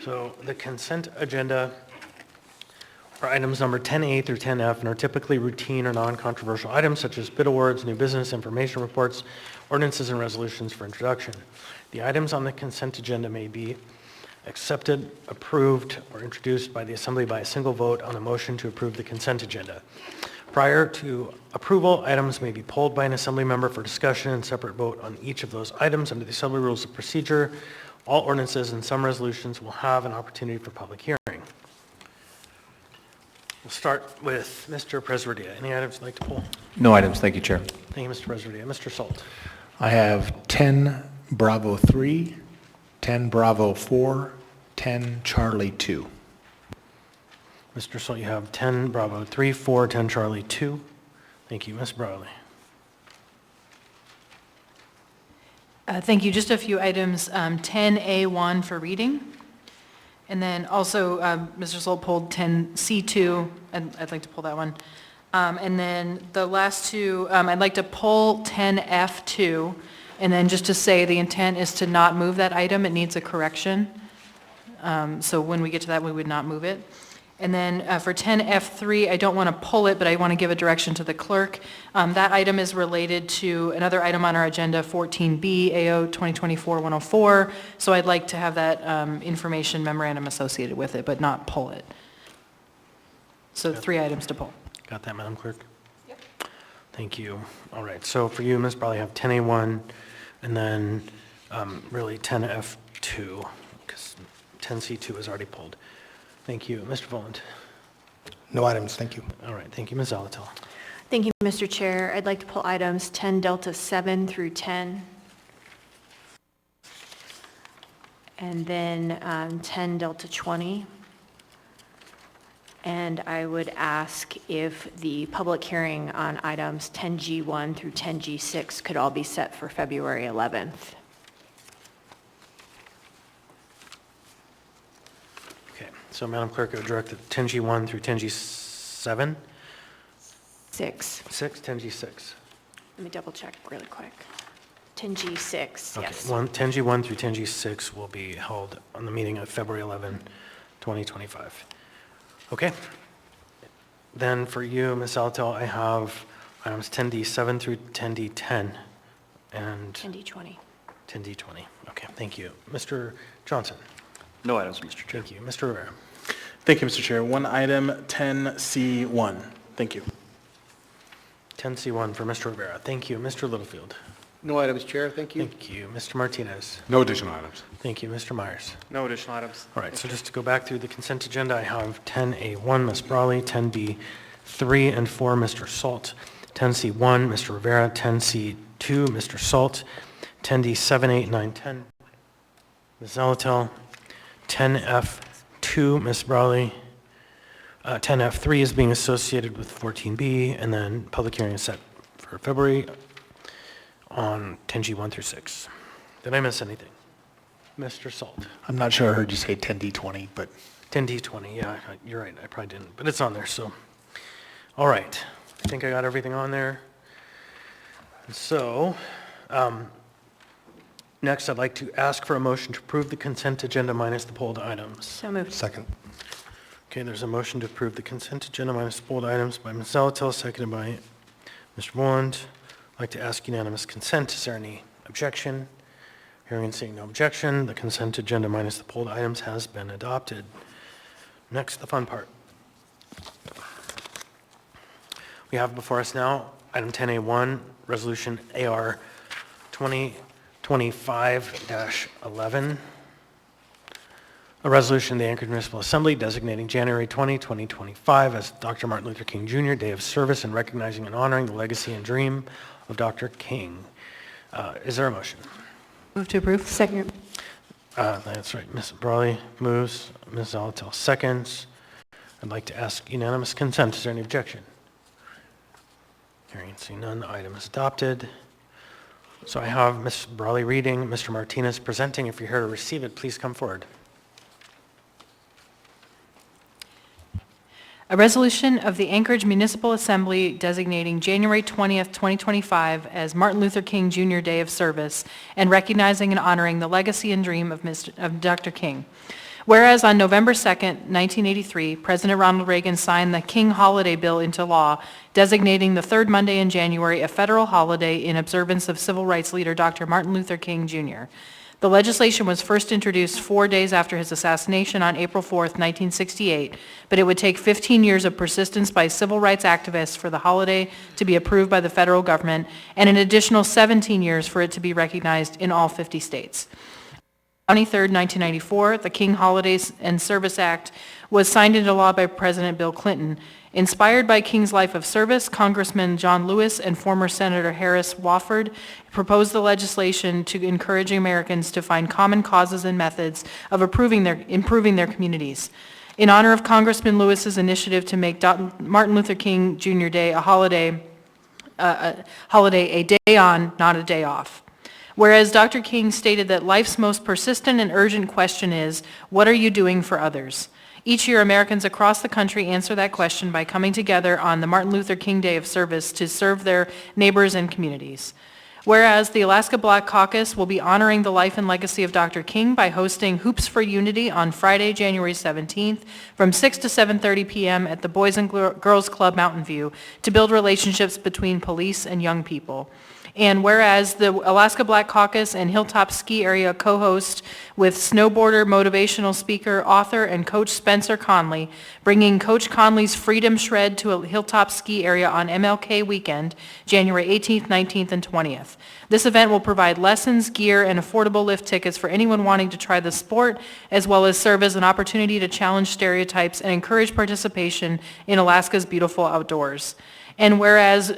So the consent agenda are items number 10A through 10F and are typically routine or non-controversial items such as bid awards, new business, information reports, ordinances, and resolutions for introduction. The items on the consent agenda may be accepted, approved, or introduced by the Assembly by a single vote on a motion to approve the consent agenda. Prior to approval, items may be polled by an Assembly member for discussion and separate vote on each of those items under the Assembly Rules of Procedure. All ordinances and some resolutions will have an opportunity for public hearing. We'll start with Mr. Presverdia. Any items you'd like to pull? No items, thank you, Chair. Thank you, Mr. Presverdia. Mr. Salt. I have 10 Bravo 3, 10 Bravo 4, 10 Charlie 2. Mr. Salt, you have 10 Bravo 3, 4, 10 Charlie 2. Thank you. Ms. Browley. Thank you. Just a few items. 10A1 for reading. And then also, Mr. Soul pulled 10C2, and I'd like to pull that one. And then the last two, I'd like to pull 10F2, and then just to say the intent is to not move that item. It needs a correction. So when we get to that, we would not move it. And then for 10F3, I don't want to pull it, but I want to give a direction to the clerk. That item is related to another item on our agenda, 14B, AO 2024-104. So I'd like to have that information memorandum associated with it, but not pull it. So 3 items to pull. Got that, Madam Clerk? Yep. Thank you. All right, so for you, Ms. Brawley, have 10A1 and then really 10F2, because 10C2 is already pulled. Thank you. Mr. Voland? No items, thank you. All right, thank you. Ms. Zalatel? Thank you, Mr. Chair. I'd like to pull items 10 Delta 7 through 10. And then 10 Delta 20. And I would ask if the public hearing on items 10G1 through 10G6 could all be set for February 11th. Okay, so Madam Clerk, I would direct that 10G1 through 10G7? 6. 10G6. Let me double check really quick. 10G6, Okay, yes. 10G1 through 10G6 will be held on the meeting of February 11, 2025. Okay. Then for you, Ms. Zalatel, I have items 10D7 through 10D10 and 10D20. 10D20. Okay, thank you. Mr. Johnson? No items, Mr. Chair. Thank you. Mr. Rivera? Thank you, Mr. Chair. One item, 10C1. Thank you. 10C1 for Mr. Rivera. Thank you. Mr. Littlefield? No items, Chair, thank you. Thank you. Mr. Martinez? No additional items. Thank you. Mr. Myers? No additional items. All right, so just to go back through the consent agenda, I have 10A1, Ms. Brawley, 10B3 and 4, Mr. Salt, 10C1, Mr. Rivera, 10C2, Mr. Salt, 10D7, 8, 9, 10, Ms. Zalatel, 10F2, Ms. Brawley, 10F3 is being associated with 14B, and then public hearing is set for February on 10G1 through 6. Did I miss anything? Mr. Salt? I'm not sure I heard you say 10D20, but 10D20, yeah, you're right, I probably didn't, but it's on there, so. All right, I think I got everything on there. So, next I'd like to ask for a motion to approve the consent agenda minus the pulled items. So moved. Second. Okay, there's a motion to approve the consent agenda minus the pulled items by Ms. Zalatel, seconded by Mr. Boland. I'd like to ask unanimous consent. Is there any objection? Hearing and seeing no objection, the consent agenda minus the pulled items has been adopted. Next, the fun part. We have before us now item 10A1, resolution AR 2025-11, a resolution of the Anchorage Municipal Assembly designating January 20, 2025 as Dr. Martin Luther King Jr. Day of Service and recognizing and honoring the legacy and dream of Dr. King. Is there a motion? Move to approve. Second. That's right. Ms. Brawley moves. Ms. Zalatel seconds. I'd like to ask unanimous consent. Is there any objection? Hearing and seeing none, the item is adopted. So I have Ms. Brawley reading, Mr. Martinez presenting. If you're here to receive it, please come forward. A resolution of the Anchorage Municipal Assembly designating January 20th, 2025 as Martin Luther King Jr. Day of Service and recognizing and honoring the legacy and dream of Dr. King. Whereas on November 2nd, 1983, President Ronald Reagan signed the King Holiday Bill into law, designating the third Monday in January a federal holiday in observance of civil rights leader Dr. Martin Luther King Jr. The legislation was first introduced 4 days after his assassination on April 4th, 1968, but it would take 15 years of persistence by civil rights activists for the holiday to be approved by the federal government, and an additional 17 years for it to be recognized in all 50 states. On 23rd, 1994, the King Holidays and Service Act was signed into law by President Bill Clinton. Inspired by King's life of service, Congressman John Lewis and former Senator Harris Wofford proposed the legislation to encourage Americans to find common causes and methods of improving their communities. In honor of Congressman Lewis's initiative to make Martin Luther King Jr. Day a holiday, a day on, not a day off. Whereas Dr. King stated that life's most persistent and urgent question is, what are you doing for others? Each year, Americans across the country answer that question by coming together on the Martin Luther King Day of Service to serve their neighbors and communities. Whereas the Alaska Black Caucus will be honoring the life and legacy of Dr. King by hosting Hoops for Unity on Friday, January 17th from 6 to 7:30 p.m. at the Boys and Girls Club Mountain View to build relationships between police and young people. And whereas the Alaska Black Caucus and Hilltop Ski Area co-host with snowboarder, motivational speaker, author, and coach Spencer Conley, bringing Coach Conley's Freedom Shred to a Hilltop Ski Area on MLK weekend, January 18th, 19th, and 20th. This event will provide lessons, gear, and affordable lift tickets for anyone wanting to try the sport, as well as serve as an opportunity to challenge stereotypes and encourage participation in Alaska's beautiful outdoors. And whereas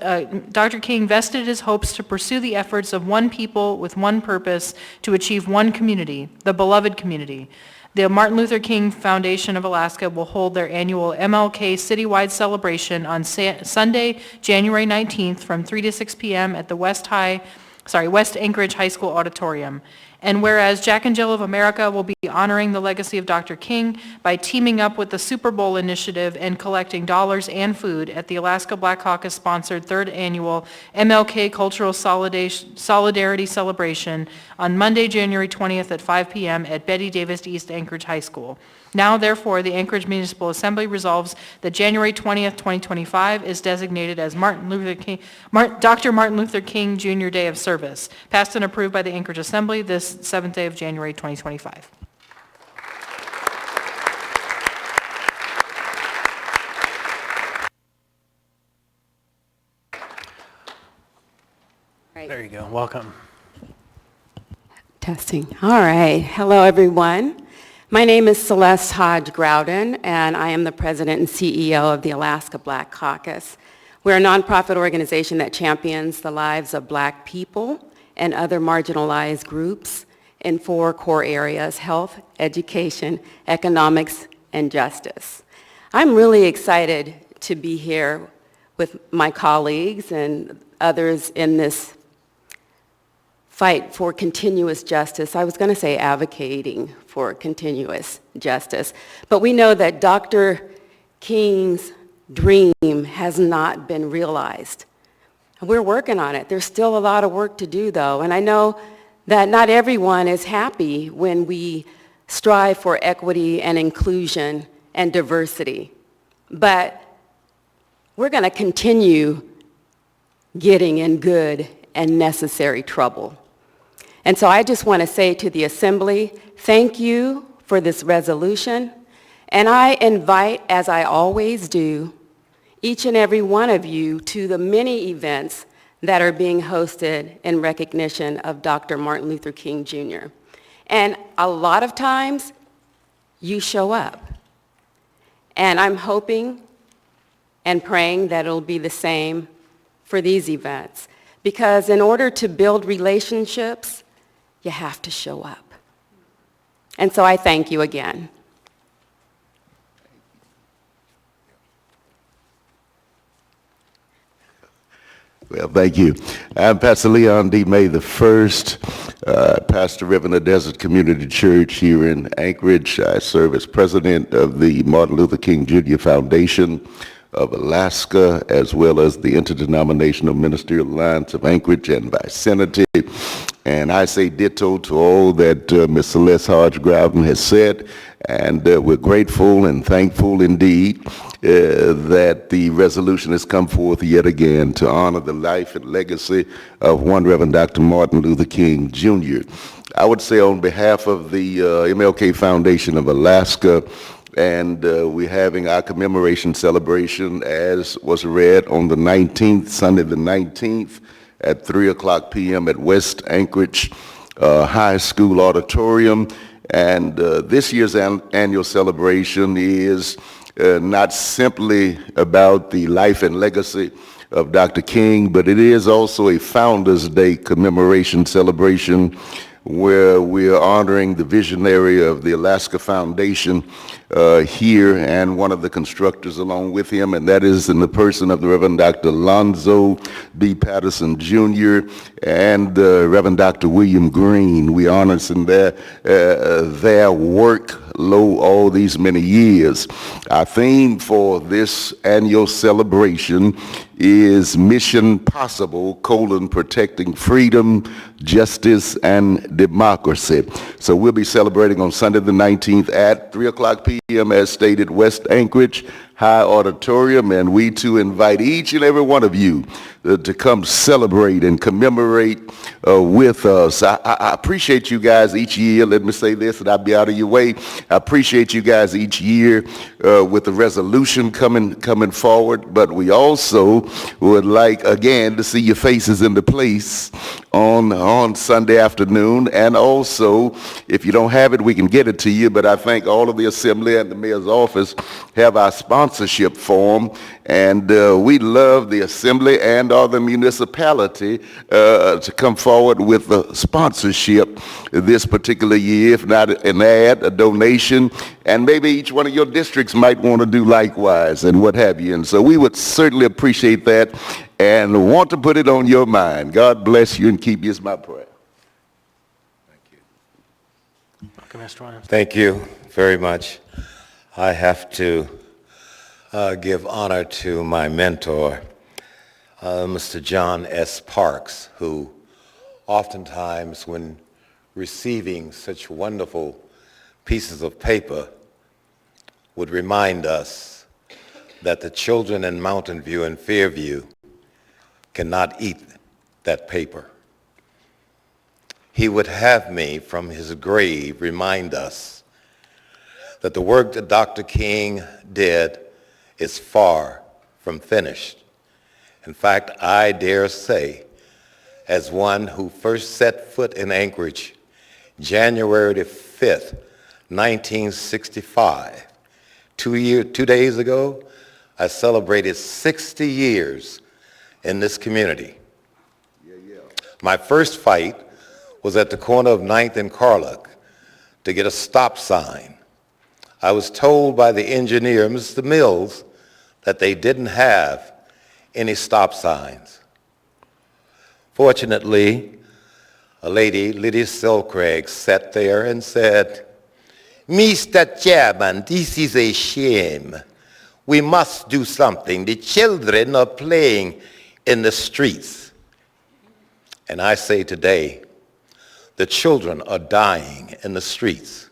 Dr. King vested his hopes to pursue the efforts of one people with one purpose to achieve one community, the beloved community, the Martin Luther King Foundation of Alaska will hold their annual MLK citywide celebration on Sunday, January 19th from 3 to 6 p.m. at the West Anchorage High School Auditorium. And whereas Jack and Jill of America will be honoring the legacy of Dr. King by teaming up with the Super Bowl Initiative and collecting dollars and food at the Alaska Black Caucus-sponsored 3rd Annual MLK Cultural Solidarity Celebration on Monday, January 20th at 5 p.m. at Betty Davis East Anchorage High School. Now, therefore, the Anchorage Municipal Assembly resolves that January 20th, 2025 is designated as Dr. Martin Luther King Jr. Day of Service, passed and approved by the Anchorage Assembly this 7th day of January 2025. There you go. Welcome. Testing. All right. Hello, everyone. My name is Celeste Hodge Groudon, and I am the president and CEO of the Alaska Black Caucus. We're a nonprofit organization that champions the lives of Black people and other marginalized groups in 4 core areas: health, education, economics, and justice. I'm really excited to be here with my colleagues and others in this fight for continuous justice. I was going to say advocating for continuous justice. But we know that Dr. King's dream has not been realized. We're working on it. There's still a lot of work to do, though. And I know that not everyone is happy when we strive for equity and inclusion and diversity. But we're going to continue getting in good and necessary trouble. And so I just want to say to the Assembly, thank you for this resolution. And I invite, as I always do, each and every one of you to the many events that are being hosted in recognition of Dr. Martin Luther King Jr. And a lot of times, you show up. And I'm hoping and praying that it'll be the same for these events. Because in order to build relationships, you have to show up. And so I thank you again. Well, thank you. I'm Pastor Leon D. May the First, pastor of River Desert Community Church here in Anchorage. I serve as president of the Martin Luther King Jr. Foundation of Alaska, as well as the Interdenominational Ministerial Alliance of Anchorage and Vicinity. And I say ditto to all that Ms. Celeste Hodge Groudon has said, and we're grateful and thankful indeed that the resolution has come forth yet again to honor the life and legacy of one Reverend Dr. Martin Luther King Jr. I would say on behalf of the MLK Foundation of Alaska, and we're having our commemoration celebration, as was read, on the 19th, Sunday the 19th, at 3 o'clock p.m. at West Anchorage High School Auditorium. And this year's annual celebration is not simply about the life and legacy of Dr. King, but it is also a Founders Day commemoration celebration where we are honoring the visionary of the Alaska Foundation, here and one of the constructors along with him, and that is in the person of the Reverend Dr. Alonzo B. Patterson Jr. and Reverend Dr. William Green. We honor in their workload all these many years. Our theme for this annual celebration is Mission Possible, protecting freedom, justice, and democracy. So we'll be celebrating on Sunday the 19th at 3 o'clock p.m. as stated, West Anchorage High Auditorium, and we too invite each and every one of you to come celebrate and commemorate with us. I appreciate you guys each year. Let me say this, and I'll be out of your way. I appreciate you guys each year with the resolution coming forward, but we also would like, again, to see your faces in the place on Sunday afternoon, and also, if you don't have it, we can get it to you, but I think all of the Assembly and the Mayor's office have our sponsorship form, and we love the Assembly and or the municipality to come forward with a sponsorship this particular year, if not an ad, a donation, and maybe each one of your districts might want to do likewise and what have you. And so we would certainly appreciate that and want to put it on your mind. God bless you and keep you is my prayer. Thank you very much. I have to give honor to my mentor, Mr. John S. Parks, who oftentimes when receiving such wonderful pieces of paper would remind us that the children in Mountain View and Fairview cannot eat that paper. He would have me from his grave remind us that the work that Dr. King did is far from finished. In fact, I dare say, as one who first set foot in Anchorage, January the 5th, 1965, 2 days ago, I celebrated 60 years in this community. My first fight was at the corner of 9th and Carlock to get a stop sign. I was told by the engineer, Mr. Mills, that they didn't have any stop signs. Fortunately, a lady, Lydia Selcraig, sat there and said, "Mr. Chairman, this is a shame. We must do something. The children are playing in the streets." And I say today, the children are dying in the streets.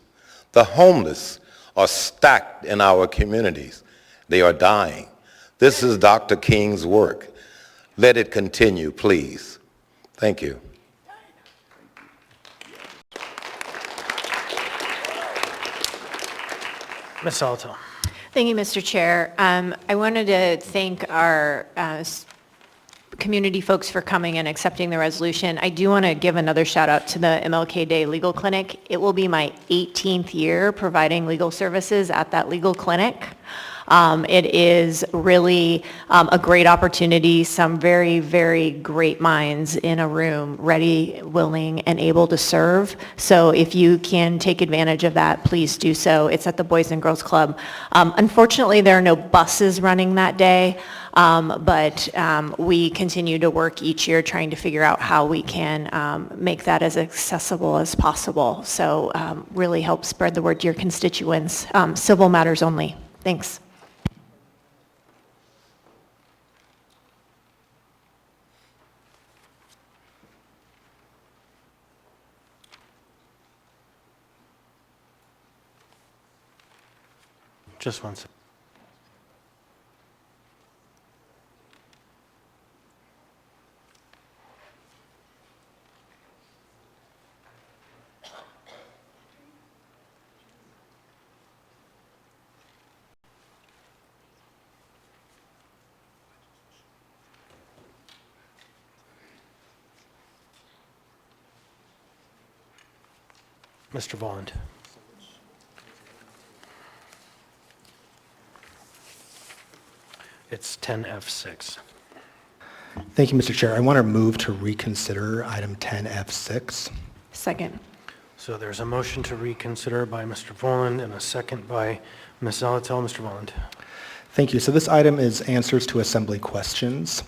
The homeless are stacked in our communities. They are dying. This is Dr. King's work. Let it continue, please. Thank you. Ms. Salto. Thank you, Mr. Chair. I wanted to thank our community folks for coming and accepting the resolution. I do want to give another shout out to the MLK Day Legal Clinic. It will be my 18th year providing legal services at that legal clinic. It is really a great opportunity, some very, very great minds in a room, ready, willing, and able to serve. So if you can take advantage of that, please do so. It's at the Boys and Girls Club. Unfortunately, there are no buses running that day, but we continue to work each year trying to figure out how we can make that as accessible as possible. So really help spread the word to your constituents. Civil matters only. Thanks. Just one second. Mr. Volland. It's 10F6. Thank you, Mr. Chair. I want to move to reconsider item 10F6. Second. So there's a motion to reconsider by Mr. Voland and a second by Ms. Zalatel. Mr. Voland. Thank you. So this item is answers to assembly questions.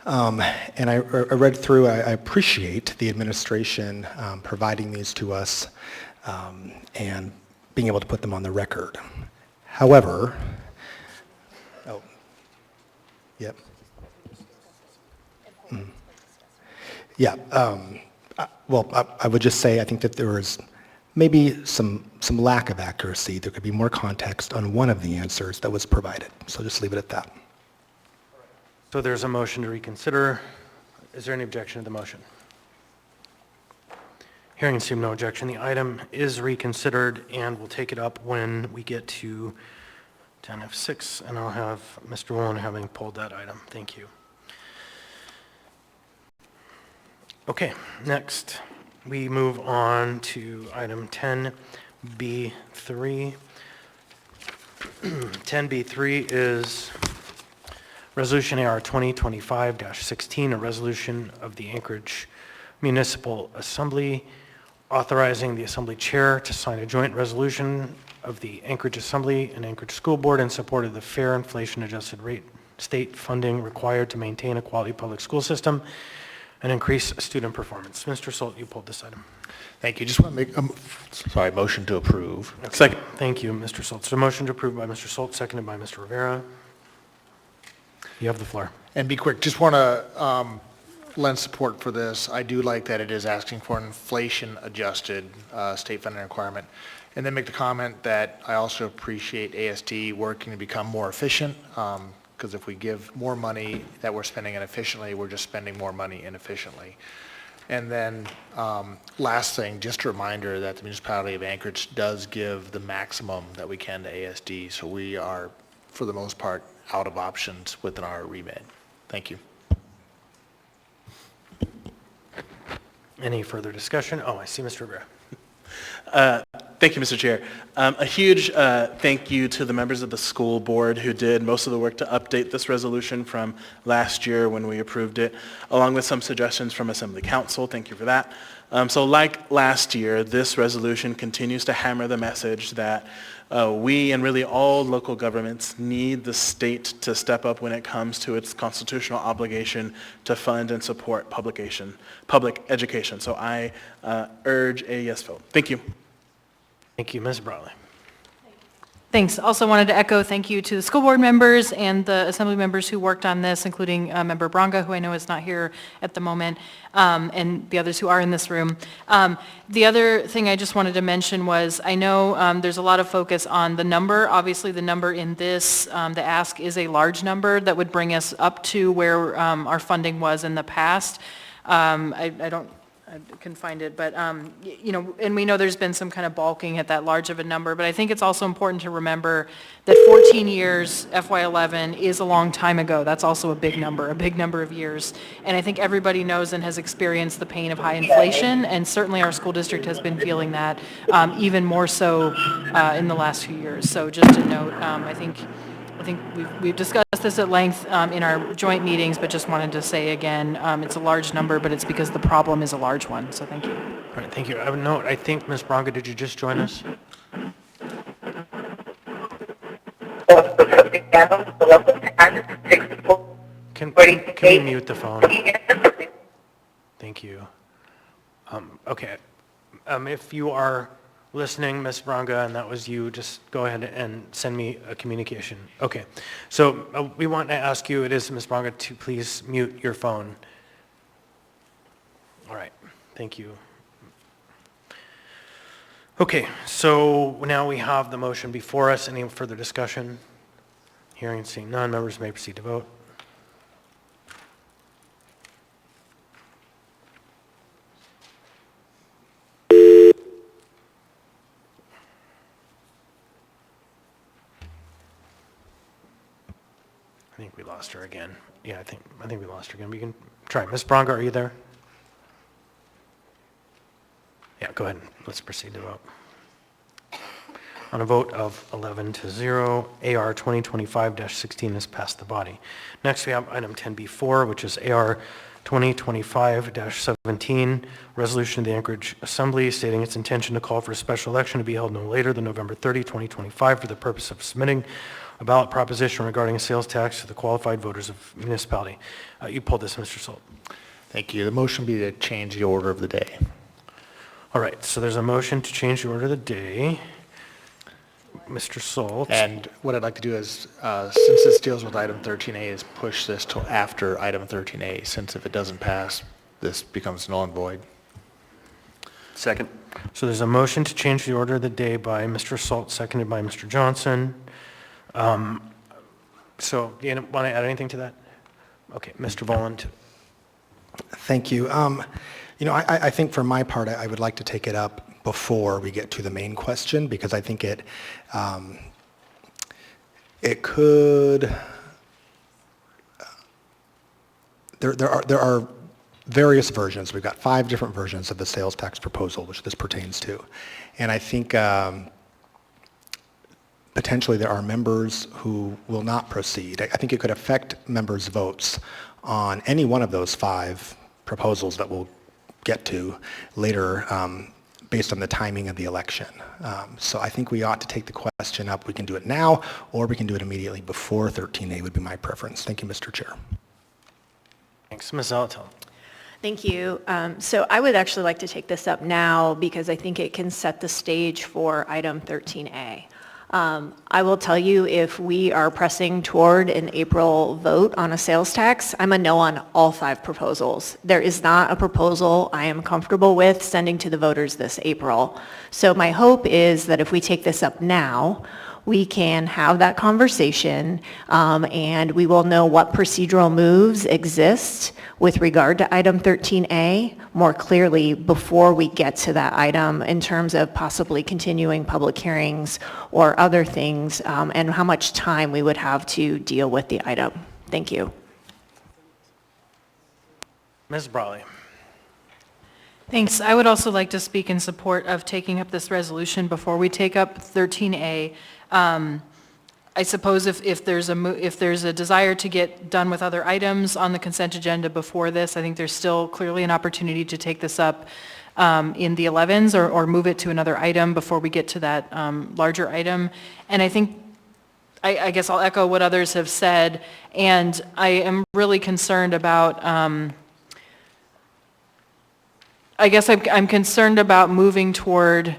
And I read through, I appreciate the administration providing these to us and being able to put them on the record. However, yep. Yeah, I would just say I think that there was maybe some lack of accuracy. There could be more context on one of the answers that was provided. So just leave it at that. So there's a motion to reconsider. Is there any objection to the motion? Hearing and seeing no objection, the item is reconsidered, and we'll take it up when we get to 10F6, and I'll have Mr. Wallin having pulled that item. Thank you. Okay, next we move on to item 10B3. 10B3 is Resolution AR 2025-16, a resolution of the Anchorage Municipal Assembly authorizing the Assembly Chair to sign a joint resolution of the Anchorage Assembly and Anchorage School Board in support of the fair inflation-adjusted rate state funding required to maintain a quality public school system and increase student performance. Mr. Solt, you pulled this item. Thank you. Just want to make, motion to approve. Okay. Second. Thank you, Mr. Solt. So motion to approve by Mr. Solt, seconded by Mr. Rivera. You have the floor. And be quick, just want to lend support for this. I do like that it is asking for an inflation-adjusted state funding requirement. And then make the comment that I also appreciate ASD working to become more efficient, because if we give more money that we're spending inefficiently, we're just spending more money inefficiently. And then last thing, just a reminder that the municipality of Anchorage does give the maximum that we can to ASD, so we are, for the most part, out of options within our remit. Thank you. Any further discussion? Oh, I see Mr. Rivera. Thank you, Mr. Chair. A huge thank you to the members of the school board who did most of the work to update this resolution from last year when we approved it, along with some suggestions from Assembly Council. Thank you for that. So like last year, this resolution continues to hammer the message that we and really all local governments need the state to step up when it comes to its constitutional obligation to fund and support public education. So I urge a yes vote. Thank you. Thank you, Ms. Brawley. Thanks. Also wanted to echo thank you to the school board members and the assembly members who worked on this, including Member Bronga, who I know is not here at the moment, and the others who are in this room. The other thing I just wanted to mention was I know there's a lot of focus on the number. Obviously, the number in this, the ask is a large number that would bring us up to where our funding was in the past. I can find it, but, you know, and we know there's been some kind of balking at that large of a number, but I think it's also important to remember that 14 years, FY11, is a long time ago. That's also a big number of years. And I think everybody knows and has experienced the pain of high inflation, and certainly our school district has been feeling that even more so in the last few years. So just to note, I think we've discussed this at length in our joint meetings, but just wanted to say again, it's a large number, but it's because the problem is a large one. So thank you. All right, thank you. I would note, I think, Ms. Bronca, did you just join us? Can we mute the phone? Thank you. Okay. If you are listening, Ms. Bronga, and that was you, just go ahead and send me a communication. Okay. So we want to ask you, it is Ms. Bronga, to please mute your phone. All right. Thank you. Okay. So now we have the motion before us. Any further discussion? Hearing and seeing none, members may proceed to vote. I think we lost her again. Yeah, I think we lost her again. We can try. Ms. Bronga, are you there? Yeah, go ahead. Let's proceed to vote. On a vote of 11-0, AR 2025-16 has passed the body. Next, we have item 10B4, which is AR 2025-17, resolution of the Anchorage Assembly stating its intention to call for a special election to be held no later than November 30, 2025, for the purpose of submitting a ballot proposition regarding a sales tax to the qualified voters of municipality. You pulled this, Mr. Salt. Thank you. The motion would be to change the order of the day. All right, so there's a motion to change the order of the day. Mr. Salt. And what I'd like to do is, since this deals with item 13A, is push this till after item 13A, since if it doesn't pass, this becomes null and void. Second. So there's a motion to change the order of the day by Mr. Salt, seconded by Mr. Johnson. So do you want to add anything to that? Okay, Mr. Volland. Thank you. I think for my part, I would like to take it up before we get to the main question, because I think it could, there are various versions. We've got 5 different versions of the sales tax proposal, which this pertains to. And I think potentially there are members who will not proceed. I think it could affect members' votes on any one of those 5 proposals that we'll get to later based on the timing of the election. So I think we ought to take the question up. We can do it now, or we can do it immediately before 13A would be my preference. Thank you, Mr. Chair. Thanks. Ms. Zalatel. Thank you. So I would actually like to take this up now because I think it can set the stage for item 13A. I will tell you, if we are pressing toward an April vote on a sales tax, I'm a no on all 5 proposals. There is not a proposal I am comfortable with sending to the voters this April. So my hope is that if we take this up now, we can have that conversation, and we will know what procedural moves exist with regard to item 13A more clearly before we get to that item in terms of possibly continuing public hearings or other things, and how much time we would have to deal with the item. Thank you. Ms. Brawley. Thanks. I would also like to speak in support of taking up this resolution before we take up 13A. I suppose if there's a desire to get done with other items on the consent agenda before this, I think there's still clearly an opportunity to take this up in the 11s or move it to another item before we get to that larger item. And I think, I guess I'll echo what others have said, and I am really concerned about, I guess I'm concerned about moving toward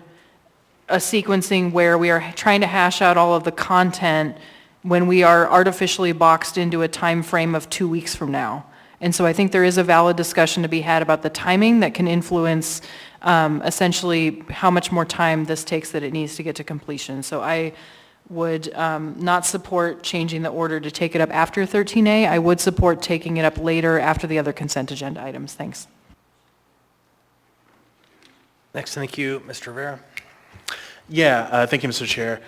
a sequencing where we are trying to hash out all of the content when we are artificially boxed into a time frame of 2 weeks from now. And so I think there is a valid discussion to be had about the timing that can influence essentially how much more time this takes that it needs to get to completion. So I would not support changing the order to take it up after 13A. I would support taking it up later after the other consent agenda items. Thanks. Next, thank you, Mr. Rivera. Yeah, thank you, Mr. Chair.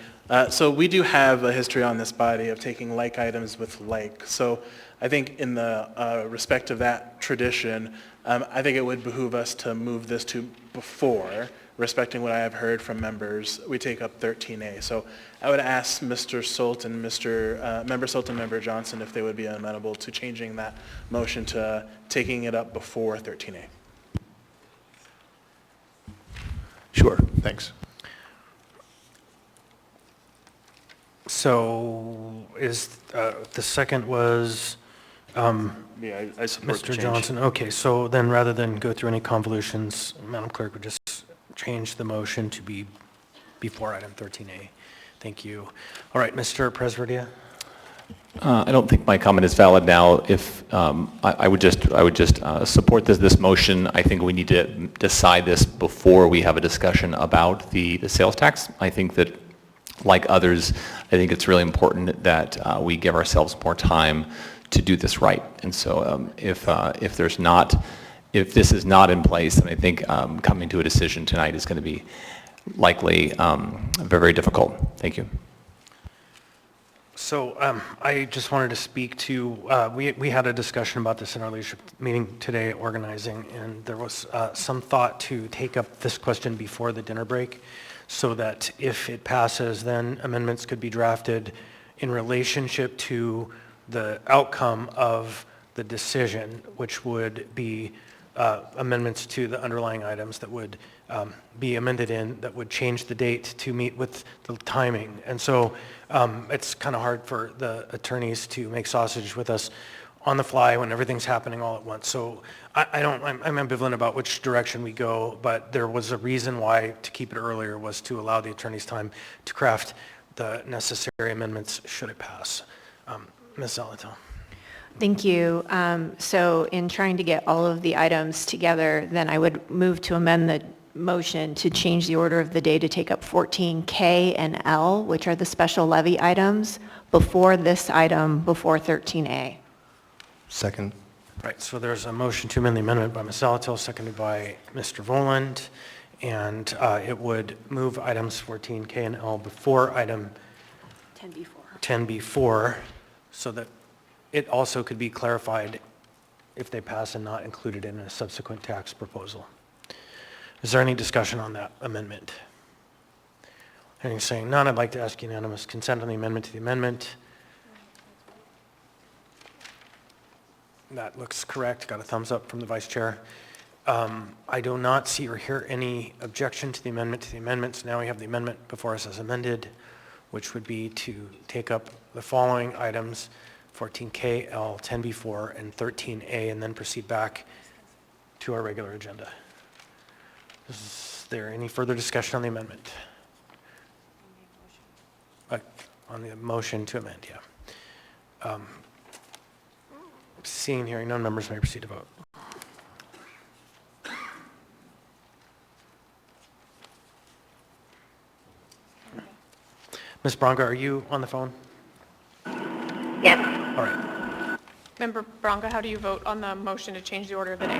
So we do have a history on this body of taking like items with like. So I think in the respect of that tradition, I think it would behoove us to move this to before, respecting what I have heard from members, we take up 13A. So I would ask Mr. Solt and Member Solt and Member Johnson if they would be amenable to changing that motion to taking it up before 13A. Sure, thanks. So is the second was Yeah, I support the Mr. change. Johnson? Okay, so then rather than go through any convolutions, Madam Clerk would just change the motion to be before item 13A. Thank you. All right, Mr. Presverdia? I don't think my comment is valid now. If I would just support this motion. I think we need to decide this before we have a discussion about the sales tax. I think that, like others, I think it's really important that we give ourselves more time to do this right. And so if this is not in place, then I think coming to a decision tonight is going to be likely very, very difficult. Thank you. So I just wanted to speak to, we had a discussion about this in our leadership meeting today at organizing, and there was some thought to take up this question before the dinner break so that if it passes, then amendments could be drafted in relationship to the outcome of the decision, which would be amendments to the underlying items that would be amended that would change the date to meet with the timing. And so it's kind of hard for the attorneys to make sausage with us on the fly when everything's happening all at once. So I'm ambivalent about which direction we go, but there was a reason why to keep it earlier was to allow the attorneys time to craft the necessary amendments should it pass. Ms. Zalito. Thank you. So in trying to get all of the items together, then I would move to amend the motion to change the order of the day to take up 14K and L, which are the special levy items, before this item, before 13A. Second. Right, so there's a motion to amend the amendment by Ms. Zalito, seconded by Mr. Voland, and it would move items 14K and L before item 10B4, so that it also could be clarified if they pass and not included in a subsequent tax proposal. Is there any discussion on that amendment? Hearing saying none, I'd like to ask unanimous consent on the amendment to the amendment. That looks correct. Got a thumbs up from the vice chair. I do not see or hear any objection to the amendment. So now we have the amendment before us as amended, which would be to take up the following items, 14K, L, 10B4, and 13A, and then proceed back to our regular agenda. Is there any further discussion on the amendment? On the motion to amend, yeah. Seeing, hearing none, members may proceed to vote. Ms. Bronca, are you on the phone? Yes. All right. Member Bronca, how do you vote on the motion to change the order of the day?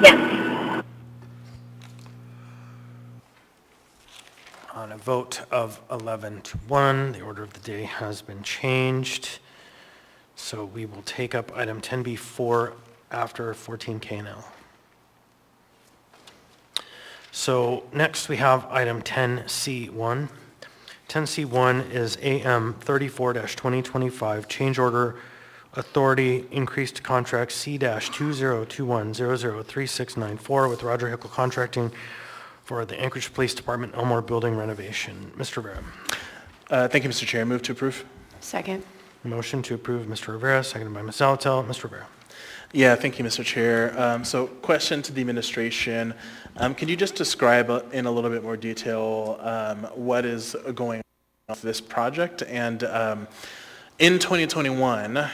Yes. On a vote of 11-1, the order of the day has been changed. So we will take up item 10B4 after 14K and L. So next we have item 10C1. 10C1 is AM 34-2025, change order authority increased contract C-2021003694 with Roger Hickle Contracting for the Anchorage Police Department Elmore Building renovation. Mr. Rivera. Thank you, Mr. Chair. Move to approve. Second. Motion to approve, Mr. Rivera, seconded by Ms. Zalito. Mr. Rivera. Yeah, thank you, Mr. Chair. So question to the administration. Can you just describe in a little bit more detail what is going on with this project? And in 2021,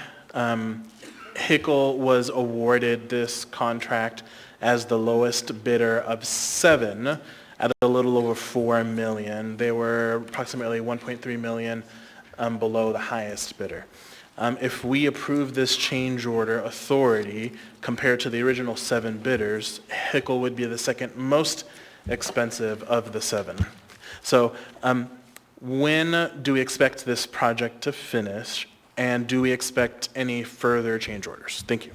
Hickle was awarded this contract as the lowest bidder of 7 at a little over $4 million. They were approximately $1.3 million below the highest bidder. If we approve this change order authority compared to the original 7 bidders, Hickle would be the second most expensive of the 7. So when do we expect this project to finish, and do we expect any further change orders? Thank you.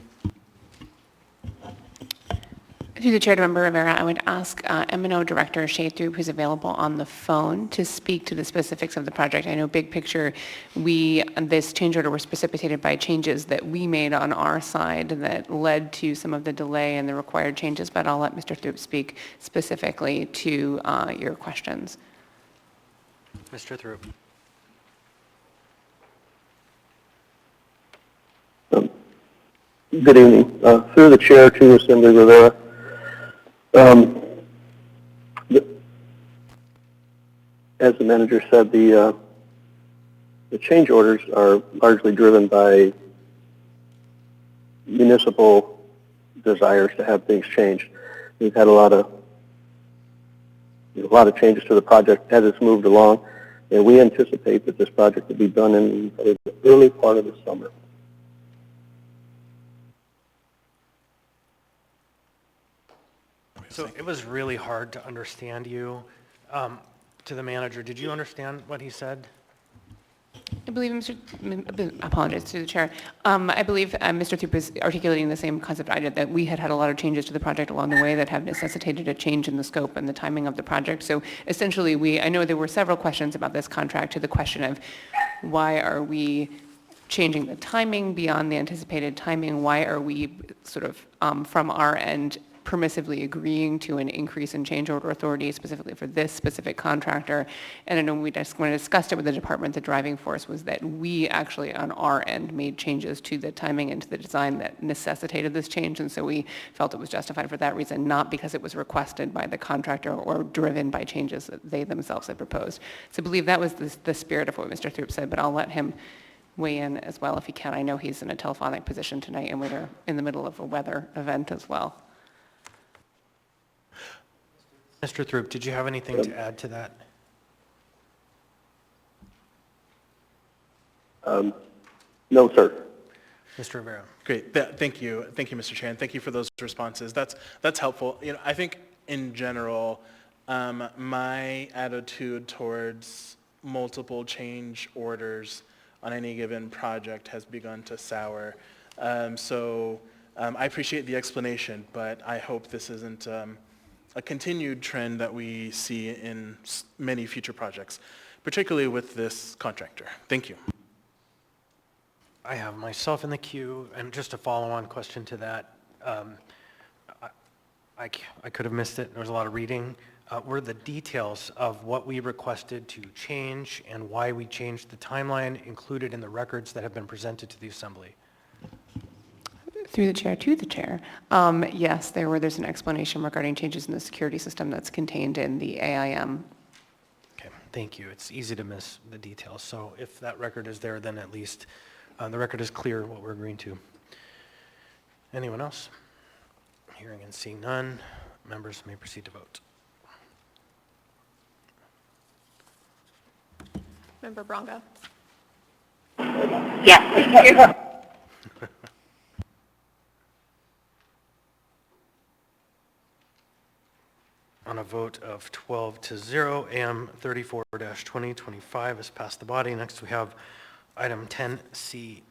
Through the chair to Member Rivera, I would ask M&O Director Shaythroop, who's available on the phone, to speak to the specifics of the project. I know big picture, this change order was precipitated by changes that we made on our side that led to some of the delay and the required changes, but I'll let Mr. Throop speak specifically to your questions. Mr. Throop. Good evening. Through the chair to Assembly Rivera. As the manager said, the change orders are largely driven by municipal desires to have things changed. We've had a lot of changes to the project as it's moved along, and we anticipate that this project will be done in the early part of the summer. So it was really hard to understand you. To the manager, did you understand what he said? I believe, apologize to the chair. I believe Mr. Throop is articulating the same concept I did, that we had had a lot of changes to the project along the way that have necessitated a change in the scope and the timing of the project. So essentially, I know there were several questions about this contract to the question of why are we changing the timing beyond the anticipated timing? Why are we sort of, from our end, permissively agreeing to an increase in change order authority specifically for this specific contractor? And I know when I discussed it with the department, the driving force was that we actually on our end made changes to the timing and to the design that necessitated this change, and so we felt it was justified for that reason, not because it was requested by the contractor or driven by changes that they themselves had proposed. So I believe that was the spirit of what Mr. Throop said, but I'll let him weigh in as well if he can. I know he's in a telephonic position tonight, and we're in the middle of a weather event as well. Mr. Throop, did you have anything to add to that? No, sir. Mr. Rivera. Great. Thank you. Thank you, Mr. Chair, and thank you for those responses. That's helpful. You know, I think in general, my attitude towards multiple change orders on any given project has begun to sour. I appreciate the explanation, but I hope this isn't a continued trend that we see in many future projects, particularly with this contractor. Thank you. I have myself in the queue, and just a follow-on question to that. I could have missed it. There was a lot of reading. Were the details of what we requested to change and why we changed the timeline included in the records that have been presented to the Assembly? Through the chair to the chair. Yes, there's an explanation regarding changes in the security system that's contained in the AIM. Okay, thank you. It's easy to miss the details. So if that record is there, then at least the record is clear what we're agreeing to. Anyone else? Hearing and seeing none, members may proceed to vote. Member Bronga? Yes. On a vote of 12-0, AM 34-2025 has passed the body. Next we have item 10C2.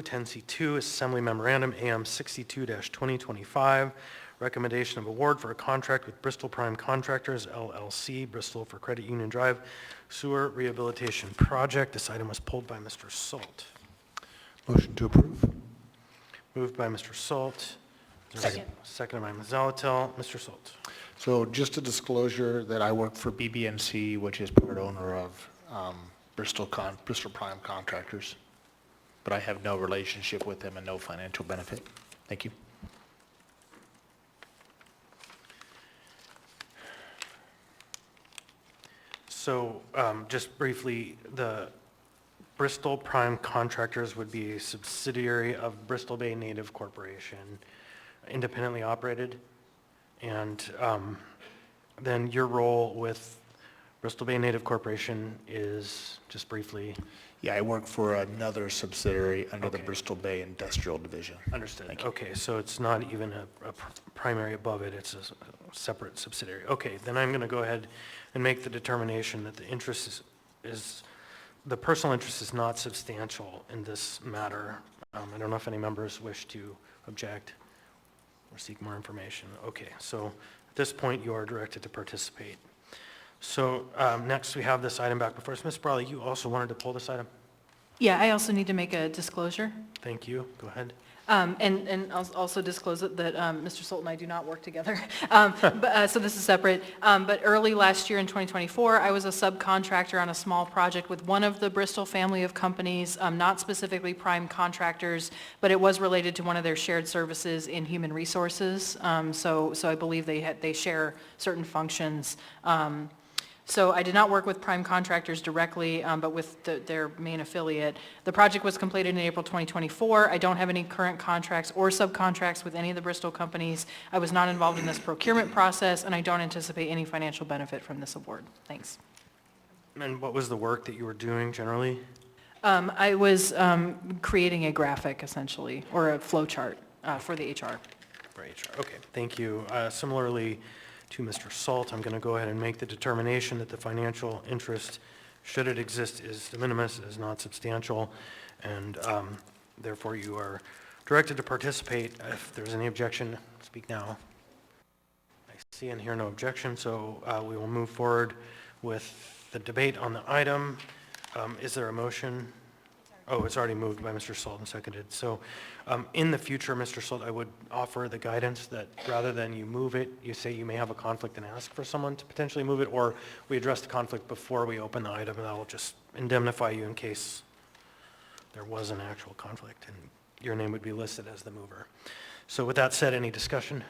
10C2 is Assembly Memorandum AM 62-2025, recommendation of award for a contract with Bristol Prime Contractors, LLC, Bristol for Credit Union Drive Sewer Rehabilitation Project. This item was pulled by Mr. Salt. Motion to approve. Moved by Mr. Salt. Second. Seconded by Ms. Zalatel. Mr. Salt. So just a disclosure that I work for BB&C, which is part owner of Bristol Prime Contractors, but I have no relationship with them and no financial benefit. Thank you. So just briefly, the Bristol Prime Contractors would be a subsidiary of Bristol Bay Native Corporation, independently operated. And then your role with Bristol Bay Native Corporation is, just briefly? Yeah, I work for another subsidiary under the Bristol Bay Industrial Division. Understood. Okay, so it's not even a primary above it, it's a separate subsidiary. Okay, then I'm going to go ahead and make the determination that the interest is the personal interest is not substantial in this matter. I don't know if any members wish to object or seek more information. Okay, so at this point you are directed to participate. So next we have this item back before us. Ms. Brawley, you also wanted to pull this item? Yeah, I also need to make a disclosure. Thank you. Go ahead. And I'll also disclose it that Mr. Solt and I do not work together. So this is separate. But early last year in 2024, I was a subcontractor on a small project with one of the Bristol family of companies, not specifically prime contractors, but it was related to one of their shared services in human resources. So I believe they share certain functions. So I did not work with prime contractors directly, but with their main affiliate. The project was completed in April 2024. I don't have any current contracts or subcontracts with any of the Bristol companies. I was not involved in this procurement process, and I don't anticipate any financial benefit from this award. Thanks. And what was the work that you were doing generally? I was creating a graphic, essentially, or a flow chart for the HR. For HR, okay, thank you. Similarly, to Mr. Salt, I'm going to go ahead and make the determination that the financial interest, should it exist, is de minimis, is not substantial, and therefore you are directed to participate. If there's any objection, speak now. I see and hear no objection, so we will move forward with the debate on the item. Is there a motion? Oh, it's already moved by Mr. Salt and seconded. So in the future, Mr. Salt, I would offer the guidance that rather than you move it, you say you may have a conflict and ask for someone to potentially move it, or we address the conflict before we open the item, and that will just indemnify you in case there was an actual conflict, and your name would be listed as the mover. So with that said, any discussion?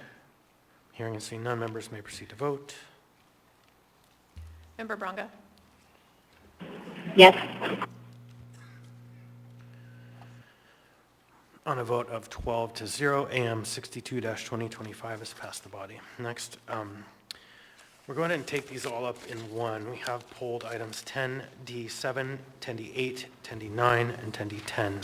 Hearing and seeing none, members may proceed to vote. Member Bronga? Yes. On a vote of 12-0, AM 62-2025 has passed the body. Next, we're going to take these all up in one. We have pulled items 10D7, 10D8, 10D9, and 10D10.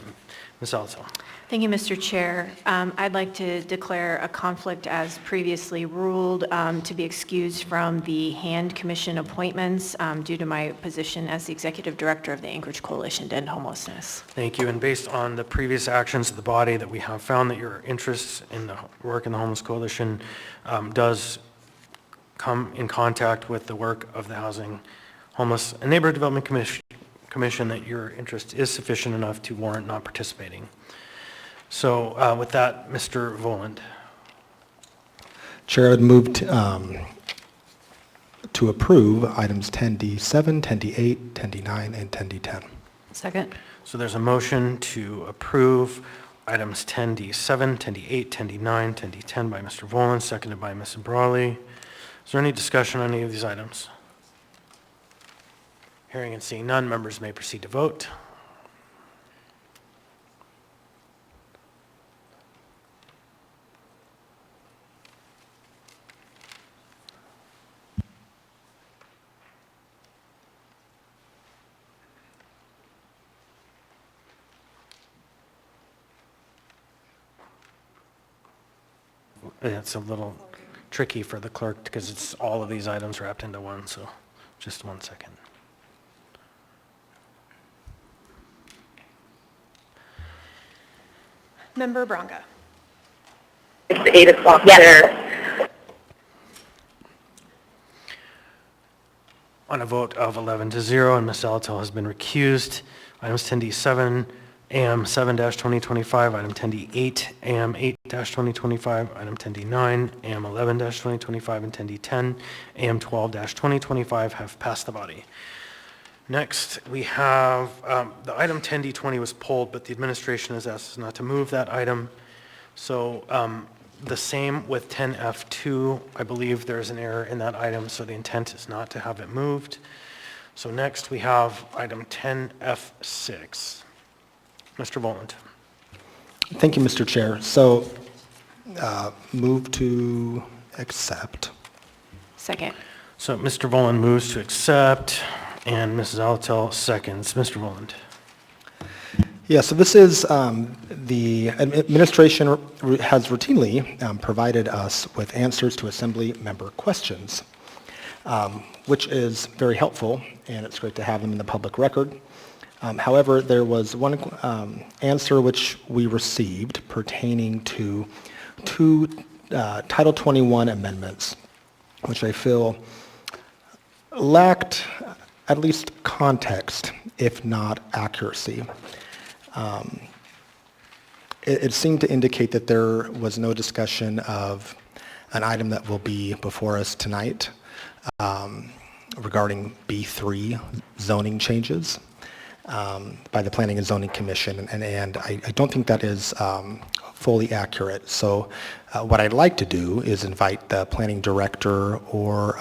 Ms. Alto. Thank you, Mr. Chair. I'd like to declare a conflict as previously ruled to be excused from the Hand Commission appointments due to my position as the Executive Director of the Anchorage Coalition to End Homelessness. Thank you. And based on the previous actions of the body, that we have found that your interest in the work in the Homeless Coalition does come in contact with the work of the Housing, Homeless, and Neighborhood Development Commission, that your interest is sufficient enough to warrant not participating. So with that, Mr. Voland. Chair, I would move to approve items 10D7, 10D8, 10D9, and 10D10. Second. So there's a motion to approve items 10D7, 10D8, 10D9, 10D10 by Mr. Voland, seconded by Ms. Brawley. Is there any discussion on any of these items? Hearing and seeing none, members may proceed to vote. It's a little tricky for the clerk because it's all of these items wrapped into one, so just 1 second. Member Bronga? It's 8 o'clock there. On a vote of 11-0, and Ms. Alatel has been recused, items 10D7, AM 7-2025, item 10D8, AM 8-2025, item 10D9, AM 11-2025, and 10D10, AM 12-2025 have passed the body. Next, we have, the item 10D20 was pulled, but the administration has asked us not to move that item. So the same with 10F2. I believe there is an error in that item, so the intent is not to have it moved. So next, we have item 10F6. Mr. Voland. Thank you, Mr. Chair. So move to accept. Second. So Mr. Voland moves to accept, and Mrs. Alatel seconds. Mr. Voland. Yeah, so this is, the administration has routinely provided us with answers to Assembly member questions, which is very helpful, and it's great to have them in the public record. However, there was one answer which we received pertaining to two Title 21 amendments, which I feel lacked at least context, if not accuracy. It seemed to indicate that there was no discussion of an item that will be before us tonight regarding B3 zoning changes by the Planning and Zoning Commission, and I don't think that is fully accurate. So what I'd like to do is invite the planning director or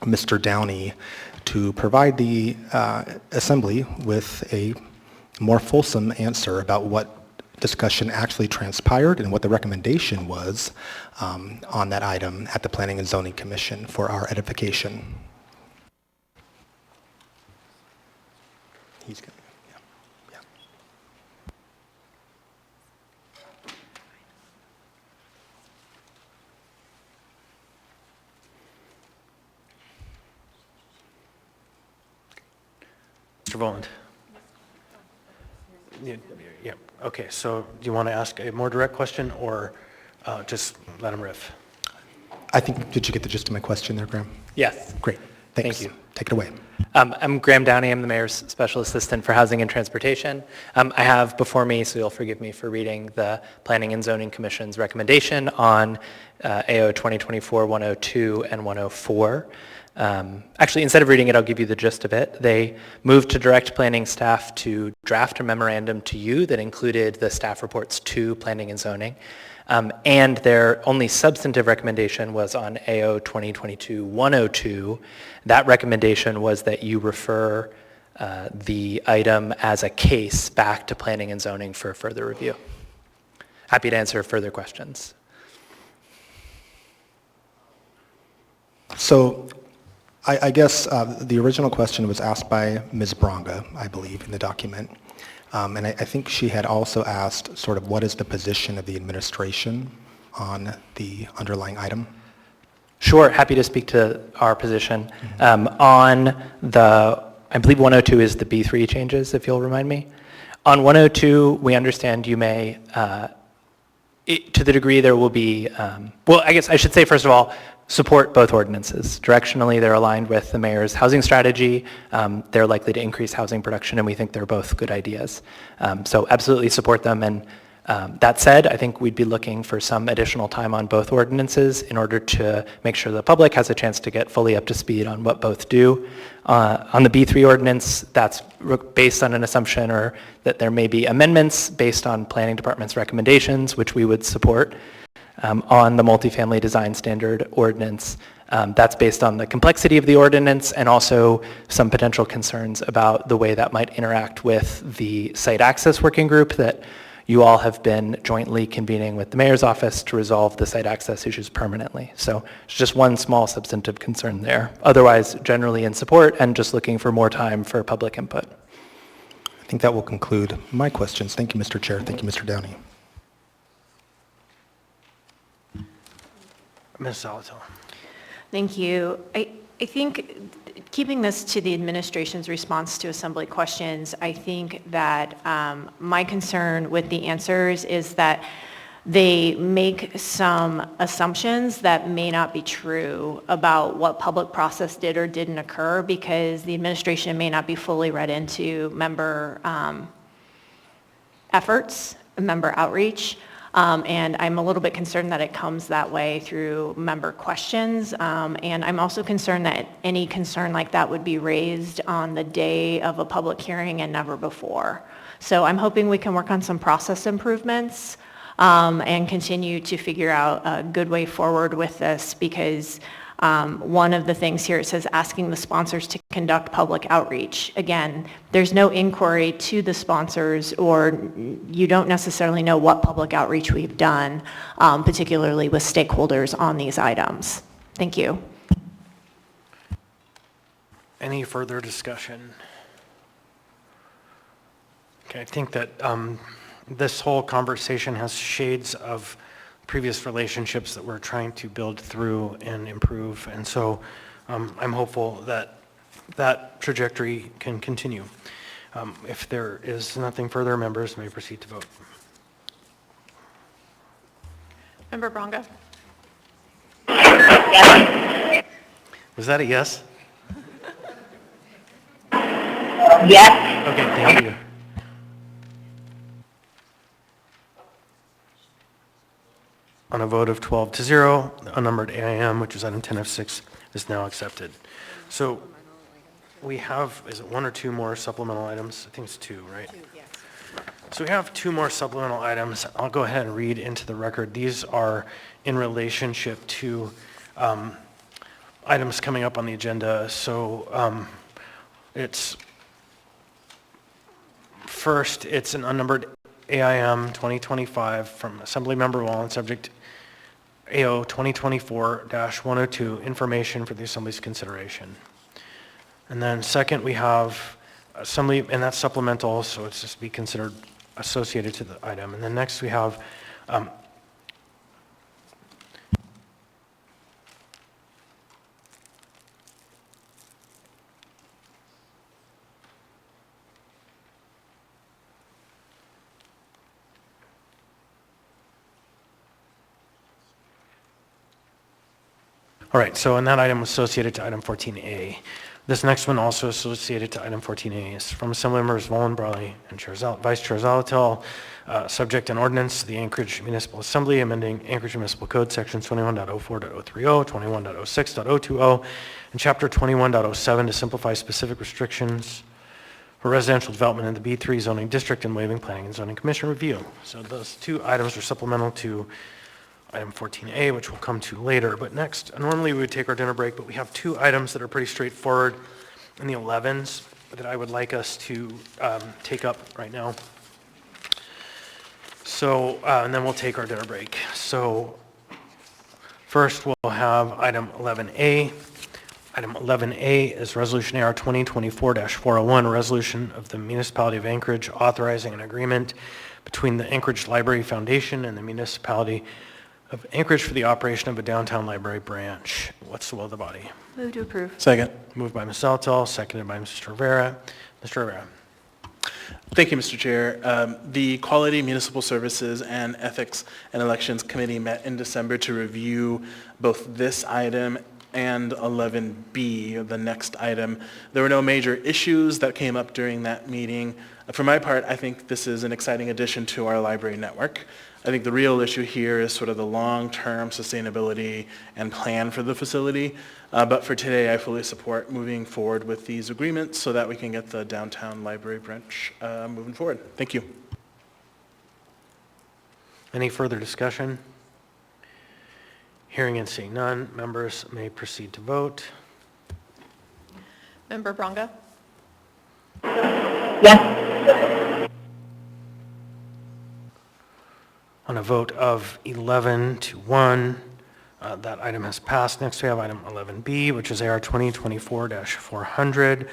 Mr. Downey to provide the Assembly with a more fulsome answer about what discussion actually transpired and what the recommendation was on that item at the Planning and Zoning Commission for our edification. He's going to, yeah. Mr. Voland. Yeah, okay, so do you want to ask a more direct question or just let him riff? I think, did you get the gist of my question there, Graham? Yes. Great. Thanks. Thank you. Take it away. I'm Graham Downey. I'm the Mayor's Special Assistant for Housing and Transportation. I have before me, so you'll forgive me for reading, the Planning and Zoning Commission's recommendation on AO 2024-102 and 104. Actually, instead of reading it, I'll give you the gist of it. They moved to direct planning staff to draft a memorandum to you that included the staff reports to Planning and Zoning. And their only substantive recommendation was on AO 2022-102. That recommendation was that you refer the item as a case back to Planning and Zoning for further review. Happy to answer further questions. So I guess the original question was asked by Ms. Bronga, I believe, in the document. And I think she had also asked sort of what is the position of the administration on the underlying item? Sure, happy to speak to our position. On the, I believe 102 is the B3 changes, if you'll remind me. On 102, we understand you may, to the degree there will be, well, I guess I should say, first of all, support both ordinances. Directionally, they're aligned with the mayor's housing strategy. They're likely to increase housing production, and we think they're both good ideas. So absolutely support them. And that said, I think we'd be looking for some additional time on both ordinances in order to make sure the public has a chance to get fully up to speed on what both do. On the B3 ordinance, that's based on an assumption or that there may be amendments based on planning department's recommendations, which we would support. On the multifamily design standard ordinance, that's based on the complexity of the ordinance and also some potential concerns about the way that might interact with the site access working group that you all have been jointly convening with the mayor's office to resolve the site access issues permanently. So it's just one small substantive concern there. Otherwise, generally in support and just looking for more time for public input. I think that will conclude my questions. Thank you, Mr. Chair. Thank you, Mr. Downey. Ms. Salazar. Thank you. I think keeping this to the administration's response to assembly questions, I think that my concern with the answers is that they make some assumptions that may not be true about what public process did or didn't occur because the administration may not be fully read into member efforts, member outreach. And I'm a little bit concerned that it comes that way through member questions. And I'm also concerned that any concern like that would be raised on the day of a public hearing and never before. So I'm hoping we can work on some process improvements and continue to figure out a good way forward with this because one of the things here, it says asking the sponsors to conduct public outreach. Again, there's no inquiry to the sponsors or you don't necessarily know what public outreach we've done, particularly with stakeholders on these items. Thank you. Any further discussion? Okay, I think that this whole conversation has shades of previous relationships that we're trying to build through and improve. And so I'm hopeful that that trajectory can continue. If there is nothing further, members may proceed to vote. Member Bronga? Was that a yes? Yes. Okay, thank you. On a vote of 12-0, the unnumbered AIM, which is item 10F6, is now accepted. So we have, is it one or two more supplemental items? I think it's two, right? Two, yes. So we have two more supplemental items. I'll go ahead and read into the record. These are in relationship to items coming up on the agenda. So it's first, it's an unnumbered AIM 2025 from Assemblymember Wallen, subject AO 2024-102, information for the Assembly's consideration. And then second, we have Assembly, and that's supplemental, so it's just be considered associated to the item. And then next we have All right, so and that item was associated to item 14A. This next one also associated to item 14A is from Assemblymembers Volin, Brawley, and Vice Chair Zalatil, subject and ordinance to the Anchorage Municipal Assembly amending Anchorage Municipal Code Sections 21.04.030, 21.06.020, and Chapter 21.07 to simplify specific restrictions for residential development in the B3 zoning district and waiving planning and zoning commission review. So those two items are supplemental to item 14A, which we'll come to later. But next, normally we would take our dinner break, but we have two items that are pretty straightforward in the 11s that I would like us to take up right now. So, and then we'll take our dinner break. So first we'll have item 11A. Item 11A is Resolution AR 2024-401, a resolution of the Municipality of Anchorage authorizing an agreement between the Anchorage Library Foundation and the Municipality of Anchorage for the operation of a downtown library branch. What's the will of the body? Move to approve. Second. Moved by Ms. Zalatil, seconded by Mr. Rivera. Mr. Rivera. Thank you, Mr. Chair. The Quality Municipal Services and Ethics and Elections Committee met in December to review both this item and 11B, the next item. There were no major issues that came up during that meeting. For my part, I think this is an exciting addition to our library network. I think the real issue here is sort of the long-term sustainability and plan for the facility. But for today, I fully support moving forward with these agreements so that we can get the downtown library branch moving forward. Thank you. Any further discussion? Hearing and seeing none, members may proceed to vote. Member Bronga? Yes. On a vote of 11-1, that item has passed. Next, we have item 11B, which is AR 2024-400, a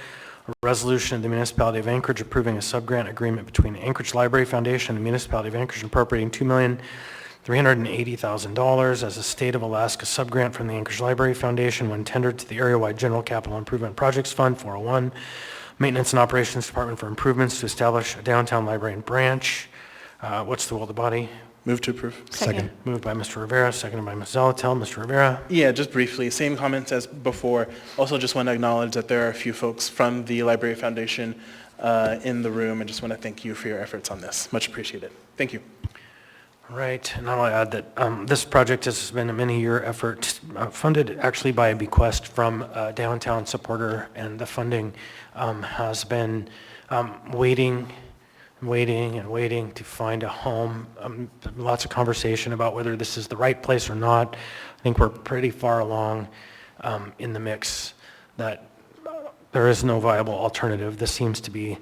resolution of the Municipality of Anchorage approving a subgrant agreement between the Anchorage Library Foundation and the Municipality of Anchorage appropriating $2,380,000 as a State of Alaska subgrant from the Anchorage Library Foundation when tendered to the Area-Wide General Capital Improvement Projects Fund 401, Maintenance and Operations Department for improvements to establish a downtown library and branch. What's the will of the body? Move to approve. Second. Moved by Mr. Rivera, seconded by Ms. Zalatil. Mr. Rivera? Yeah, just briefly, same comments as before. Also just want to acknowledge that there are a few folks from the Library Foundation in the room, and just want to thank you for your efforts on this. Much appreciated. Thank you. All right, and I'll add that this project has been a many-year effort, funded actually by a bequest from a downtown supporter, and the funding has been waiting to find a home. Lots of conversation about whether this is the right place or not. I think we're pretty far along in the mix that there is no viable alternative. This seems to be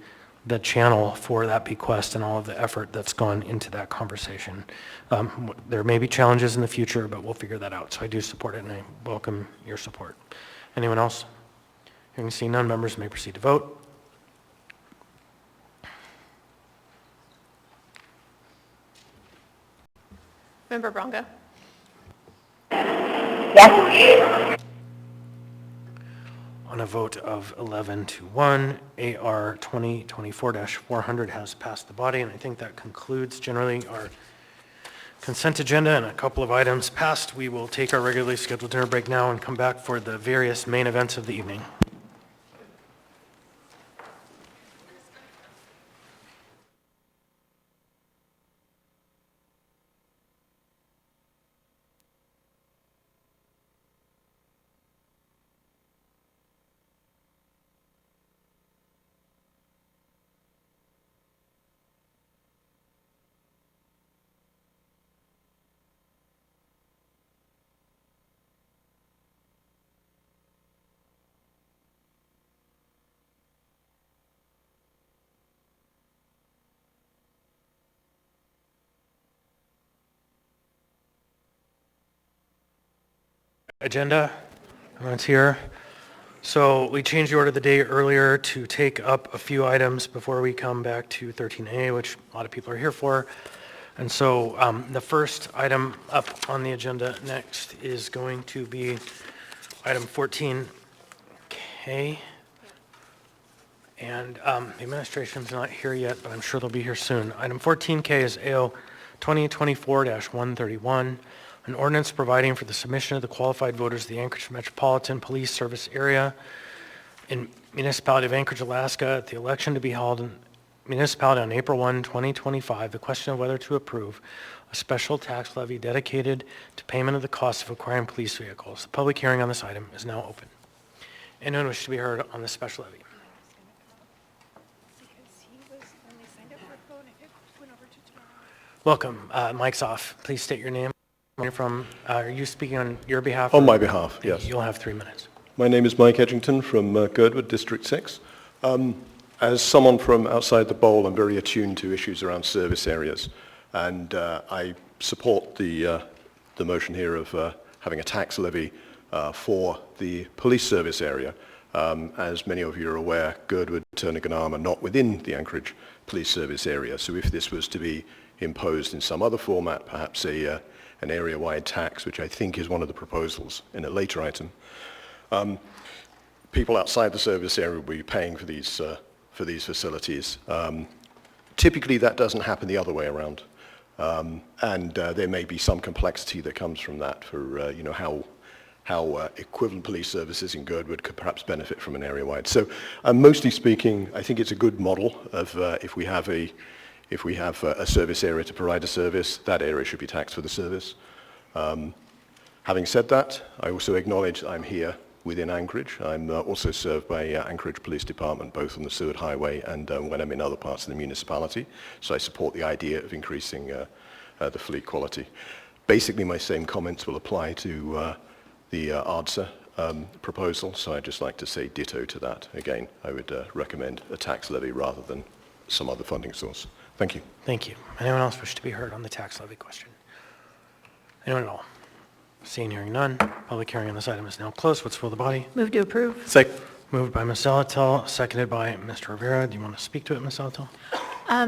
the channel for that bequest and all of the effort that's gone into that conversation. There may be challenges in the future, but we'll figure that out. So I do support it, and I welcome your support. Anyone else? Hearing and seeing none, members may proceed to vote. Member Bronga? Yes. On a vote of 11-1, AR 2024-400 has passed the body, and I think that concludes generally our consent agenda and a couple of items passed. We will take our regularly scheduled dinner break now and come back for the various main events of the evening. Agenda, everyone's here. So we changed the order of the day earlier to take up a few items before we come back to 13A, which a lot of people are here for. And so the first item up on the agenda next is going to be item 14K. And the administration's not here yet, but I'm sure they'll be here soon. Item 14K is AO 2024-131, An ordinance providing for the submission of the qualified voters of the Anchorage Metropolitan Police Service Area in Municipality of Anchorage, Alaska, at the election to be held in municipality on April 1, 2025. The question of whether to approve a special tax levy dedicated to payment of the cost of acquiring police vehicles. The public hearing on this item is now open. Anyone wish to be heard on this special levy? Welcome. Mic's off. Please state your name. Where you're from. Are you speaking on your behalf? On my behalf, yes. You'll have 3 minutes. My name is Mike Edgington from Girdwood, District 6. As someone from outside the bowl, I'm very attuned to issues around service areas, and I support the motion here of having a tax levy for the police service area. As many of you are aware, Girdwood, Turnagain are not within the Anchorage Police Service area, so if this was to be imposed in some other format, perhaps an area-wide tax, which I think is one of the proposals in a later item, people outside the service area will be paying for these facilities. Typically, that doesn't happen the other way around, and there may be some complexity that comes from that for how equivalent police services in Girdwood could perhaps benefit from an area-wide. So, mostly speaking, I think it's a good model of if we have a service area to provide a service, that area should be taxed for the service. Having said that, I also acknowledge I'm here within Anchorage. I'm also served by Anchorage Police Department, both on the Seward Highway and when I'm in other parts of the municipality. So I support the idea of increasing the fleet quality. Basically, my same comments will apply to the ARDSA proposal, so I'd just like to say ditto to that. Again, I would recommend a tax levy rather than some other funding source. Thank you. Thank you. Anyone else wish to be heard on the tax levy question? Anyone at all? Seeing, hearing none, public hearing on this item is now closed. What's for the body? Move to approve. Second. Moved by Ms. Zalatel, seconded by Mr. Rivera. Do you want to speak to it, Ms. Zalatel?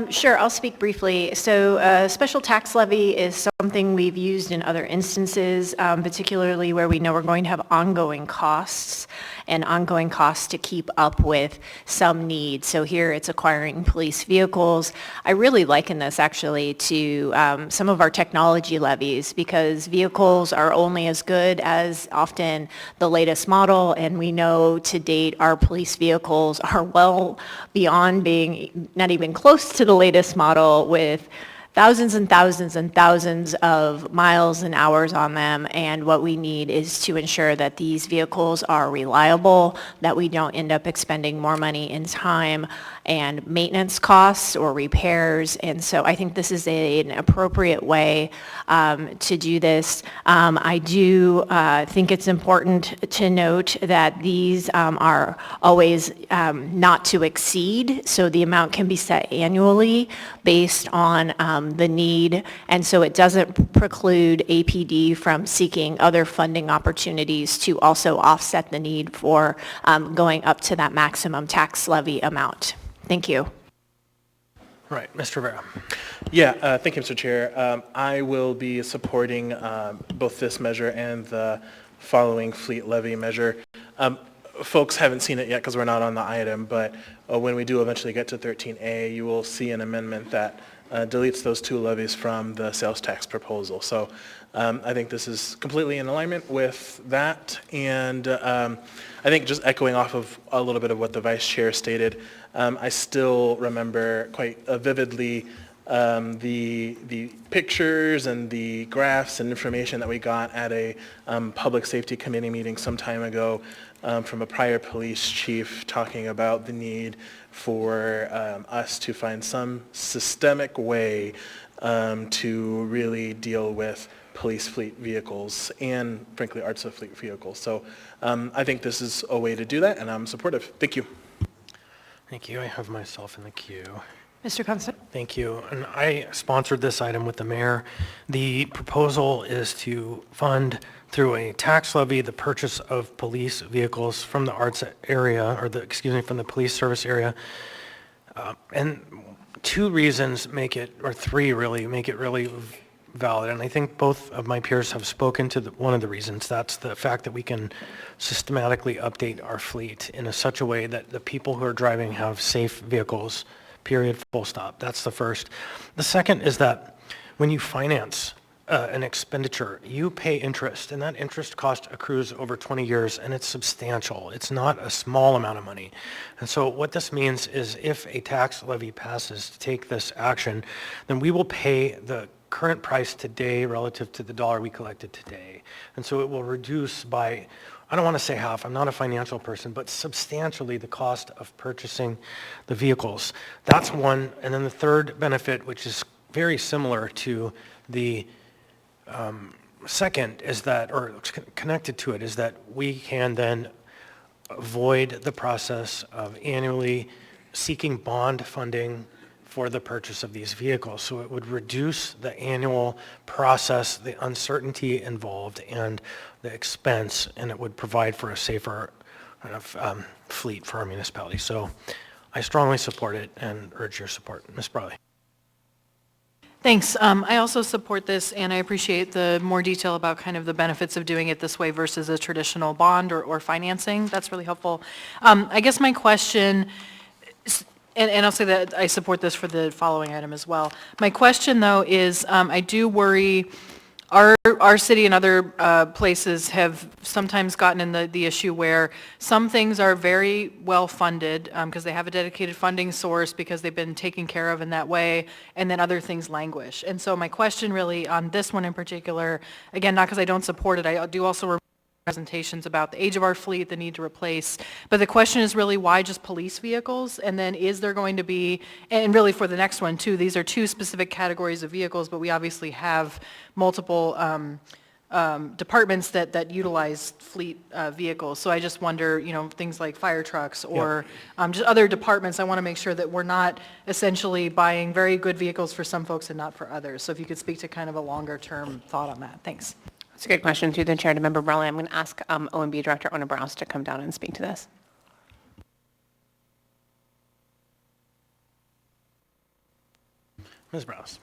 Sure, I'll speak briefly. So special tax levy is something we've used in other instances, particularly where we know we're going to have ongoing costs to keep up with some needs. So here it's acquiring police vehicles. I really liken this actually to some of our technology levies, because vehicles are only as good as often the latest model, and we know to date our police vehicles are well beyond being not even close to the latest model, with thousands and thousands and thousands of miles and hours on them, and what we need is to ensure that these vehicles are reliable, that we don't end up expending more money in time and maintenance costs or repairs. And so I think this is an appropriate way to do this. I do think it's important to note that these are always not to exceed, so the amount can be set annually based on the need, and so it doesn't preclude APD from seeking other funding opportunities to also offset the need for going up to that maximum tax levy amount. Thank you. Right, Mr. Rivera. Yeah, thank you, Mr. Chair. I will be supporting both this measure and the following fleet levy measure. Folks haven't seen it yet because we're not on the item, but when we do eventually get to 13A, you will see an amendment that deletes those two levies from the sales tax proposal. So I think this is completely in alignment with that, and I think just echoing off of a little bit of what the Vice Chair stated, I still remember quite vividly the pictures and the graphs and information that we got at a Public Safety Committee meeting some time ago from a prior police chief talking about the need for us to find some systemic way to really deal with police fleet vehicles and, frankly, ARTSA fleet vehicles. So I think this is a way to do that, and I'm supportive. Thank you. Thank you. I have myself in the queue. Mr. Constant. Thank you. And I sponsored this item with the mayor. The proposal is to fund through a tax levy the purchase of police vehicles from the ARTSA area, or from the police service area. And two reasons make it, or three really, make it really valid. And I think both of my peers have spoken to one of the reasons. That's the fact that we can systematically update our fleet in such a way that the people who are driving have safe vehicles, period, full stop. That's the first. The second is that when you finance an expenditure. You pay interest, and that interest cost accrues over 20 years, and it's substantial. It's not a small amount of money. And so what this means is if a tax levy passes to take this action, then we will pay the current price today relative to the dollar we collected today. And so it will reduce by, I don't want to say half, I'm not a financial person, but substantially the cost of purchasing the vehicles. That's one. And then the third benefit, which is very similar to the second, is that, or connected to it, is that we can then avoid the process of annually seeking bond funding for the purchase of these vehicles. So it would reduce the annual process, the uncertainty involved, and the expense, and it would provide for a safer kind of fleet for our municipality. So I strongly support it and urge your support. Ms. Brawley. Thanks. I also support this, and I appreciate the more detail about kind of the benefits of doing it this way versus a traditional bond or financing. That's really helpful. I guess my question, and I'll say that I support this for the following item as well. My question, though, is I do worry our city and other places have sometimes gotten in the issue where some things are very well funded because they have a dedicated funding source because they've been taken care of in that way, and then other things languish. And so my question really on this one in particular, again, not because I don't support it, I do also presentations about the age of our fleet, the need to replace. But the question is really why just police vehicles? And then is there going to be, and really for the next one too, these are two specific categories of vehicles, but we obviously have multiple departments that utilize fleet vehicles. So I just wonder, things like fire trucks or just other departments, I want to make sure that we're not essentially buying very good vehicles for some folks and not for others. So if you could speak to kind of a longer term thought on that. Thanks. That's a good question through the chair to Member Brawley. I'm going to ask OMB Director Ona Browse to come down and speak to this. Ms. Browse.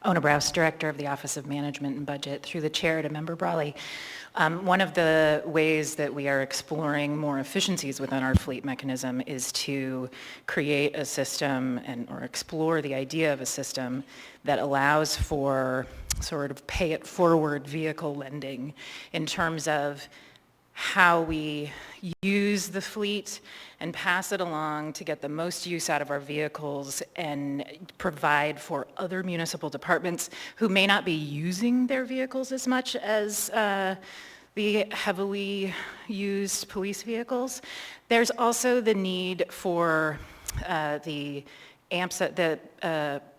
Ona Browse, Director of the Office of Management and Budget. Through the chair to Member Brawley. One of the ways that we are exploring more efficiencies within our fleet mechanism is to create a system or explore the idea of a system that allows for sort of pay it forward vehicle lending in terms of how we use the fleet and pass it along to get the most use out of our vehicles and provide for other municipal departments who may not be using their vehicles as much as the heavily used police vehicles. There's also the need for the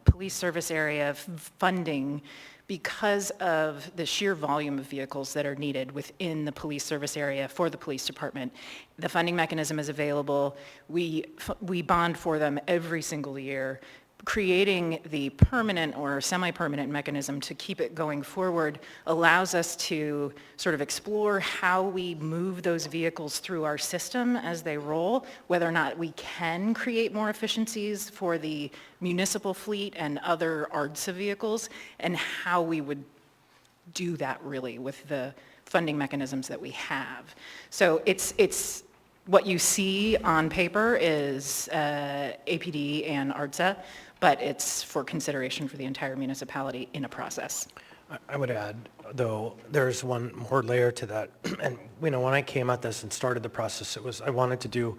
police service area funding because of the sheer volume of vehicles that are needed within the police service area for the police department. The funding mechanism is available. We bond for them every single year. Creating the permanent or semi-permanent mechanism to keep it going forward allows us to sort of explore how we move those vehicles through our system as they roll, whether or not we can create more efficiencies for the municipal fleet and other ARDSA vehicles, and how we would do that really with the funding mechanisms that we have. So it's what you see on paper is APD and ARDSA, but it's for consideration for the entire municipality in a process. I would add, though, there's one more layer to that. And, when I came at this and started the process, I wanted to do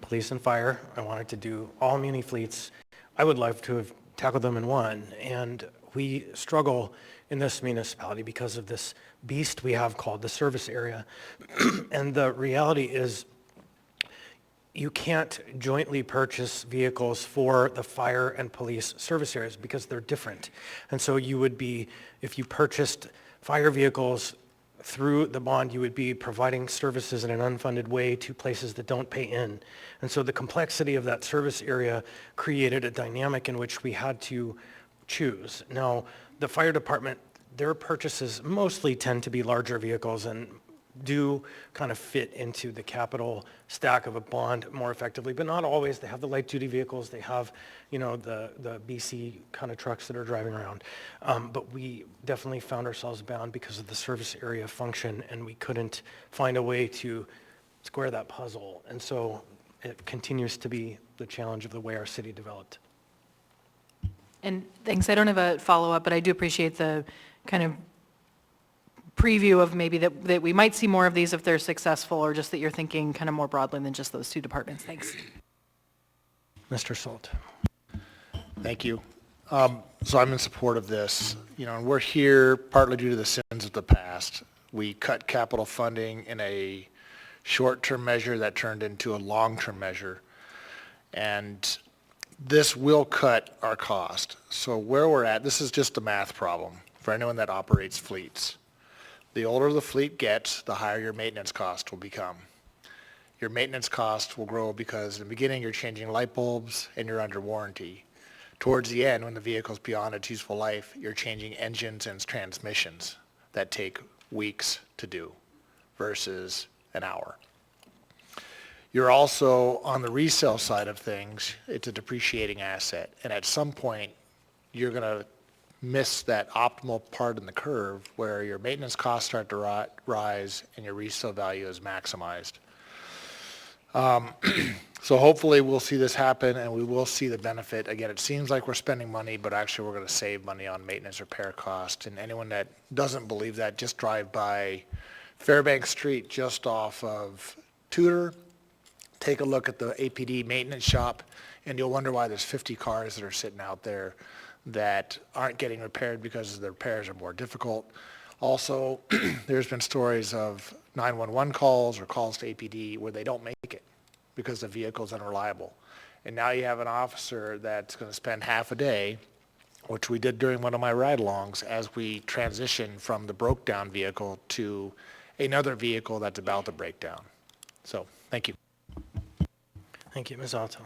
police and fire. I wanted to do all muni fleets. I would love to have tackled them in one. And we struggle in this municipality because of this beast we have called the service area. And the reality is, you can't jointly purchase vehicles for the fire and police service areas because they're different. And so you would be, if you purchased fire vehicles through the bond, you would be providing services in an unfunded way to places that don't pay in. And so the complexity of that service area created a dynamic in which we had to choose. Now, the fire department, their purchases mostly tend to be larger vehicles and do kind of fit into the capital stack of a bond more effectively, but not always. They have the light duty vehicles, they have, the BC kind of trucks that are driving around. But we definitely found ourselves bound because of the service area function, and we couldn't find a way to square that puzzle. And so it continues to be the challenge of the way our city developed. And thanks, I don't have a follow-up, but I do appreciate the kind of preview of maybe that we might see more of these if they're successful, or just that you're thinking kind of more broadly than just those two departments. Thanks. Mr. Salt. Thank you. So I'm in support of this, and we're here partly due to the sins of the past. We cut capital funding in a short-term measure that turned into a long-term measure, and this will cut our cost. So where we're at, this is just a math problem for anyone that operates fleets. The older the fleet gets, the higher your maintenance cost will become. Your maintenance cost will grow because in the beginning you're changing light bulbs and you're under warranty. Towards the end, when the vehicle's beyond its useful life, you're changing engines and transmissions that take weeks to do versus an hour. You're also, on the resale side of things, it's a depreciating asset. And at some point, you're going to miss that optimal part in the curve where your maintenance costs start to rise and your resale value is maximized. So hopefully we'll see this happen and we will see the benefit. Again, it seems like we're spending money, but actually we're going to save money on maintenance repair costs. And anyone that doesn't believe that, just drive by Fairbanks Street just off of Tudor. Take a look at the APD maintenance shop, and you'll wonder why there's 50 cars that are sitting out there that aren't getting repaired because the repairs are more difficult. Also, there's been stories of 911 calls or calls to APD where they don't make it because the vehicle's unreliable. And now you have an officer that's going to spend half a day, which we did during one of my ride-alongs, as we transition from the broke-down vehicle to another vehicle that's about to break down. So, thank you. Thank you, Ms. Alto.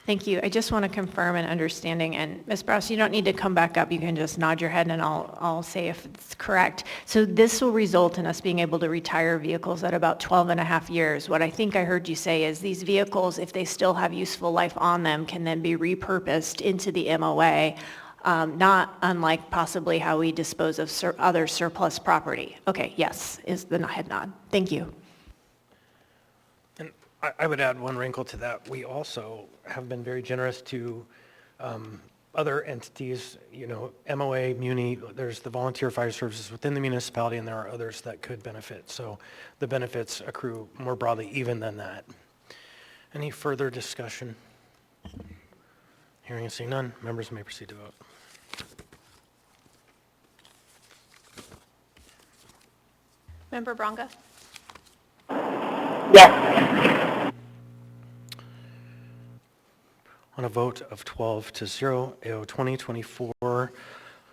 Thank you. I just want to confirm an understanding, and Ms. Brous, you don't need to come back up. You can just nod your head and I'll say if it's correct. So this will result in us being able to retire vehicles at about 12 and a half years. What I think I heard you say is these vehicles, if they still have useful life on them, can then be repurposed into the MOA, not unlike possibly how we dispose of other surplus property. Okay, yes, is the head nod. Thank you. I would add one wrinkle to that. We also have been very generous to other entities, MOA, Muni, there's the volunteer fire services within the municipality, and there are others that could benefit. So the benefits accrue more broadly even than that. Any further discussion? Hearing and seeing none, members may proceed to vote. Member Bronga? Yes. On a vote of 12-0, AO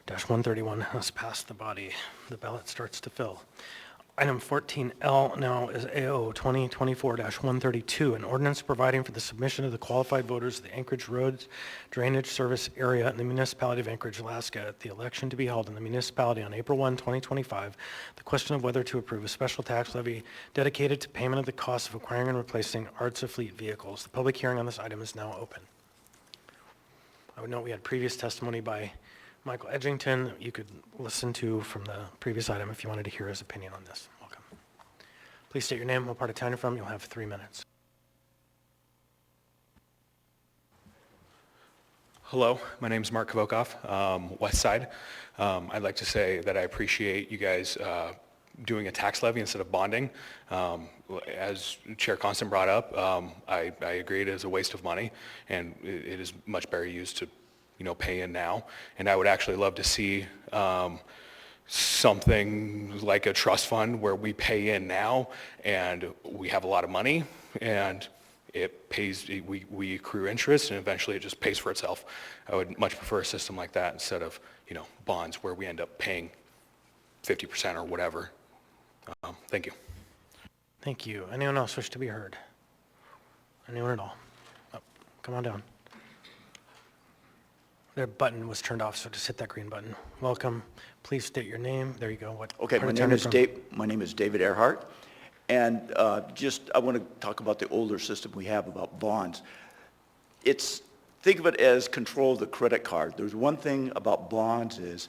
2024-131 has passed the body. The ballot starts to fill. Item 14L now is AO 2024-132, an ordinance providing for the submission of the qualified voters of the Anchorage Roads Drainage Service Area in the municipality of Anchorage, Alaska, at the election to be held in the municipality on April 1, 2025. The question of whether to approve a special tax levy dedicated to payment of the cost of acquiring and replacing ARTSA fleet vehicles. The public hearing on this item is now open. I would note we had previous testimony by Michael Edgington, you could listen to from the previous item if you wanted to hear his opinion on this. Welcome. Please state your name, what part of town you're from. You'll have 3 minutes. Hello, my name is Mark Kvokoff, West Side. I'd like to say that I appreciate you guys doing a tax levy instead of bonding. As Chair Constant brought up, I agree it is a waste of money, and it is much better used to pay in now. And I would actually love to see something like a trust fund where we pay in now and we have a lot of money and it pays, we accrue interest and eventually it just pays for itself. I would much prefer a system like that instead of, bonds where we end up paying 50% or whatever. Thank you. Thank you. Anyone else wish to be heard? Anyone at all? Oh, come on down. Their button was turned off, so just hit that green button. Welcome. Please state your name. There you go. Okay, my name is David Earhart, and I want to talk about the older system we have about bonds. Think of it as control of the credit card. There's one thing about bonds is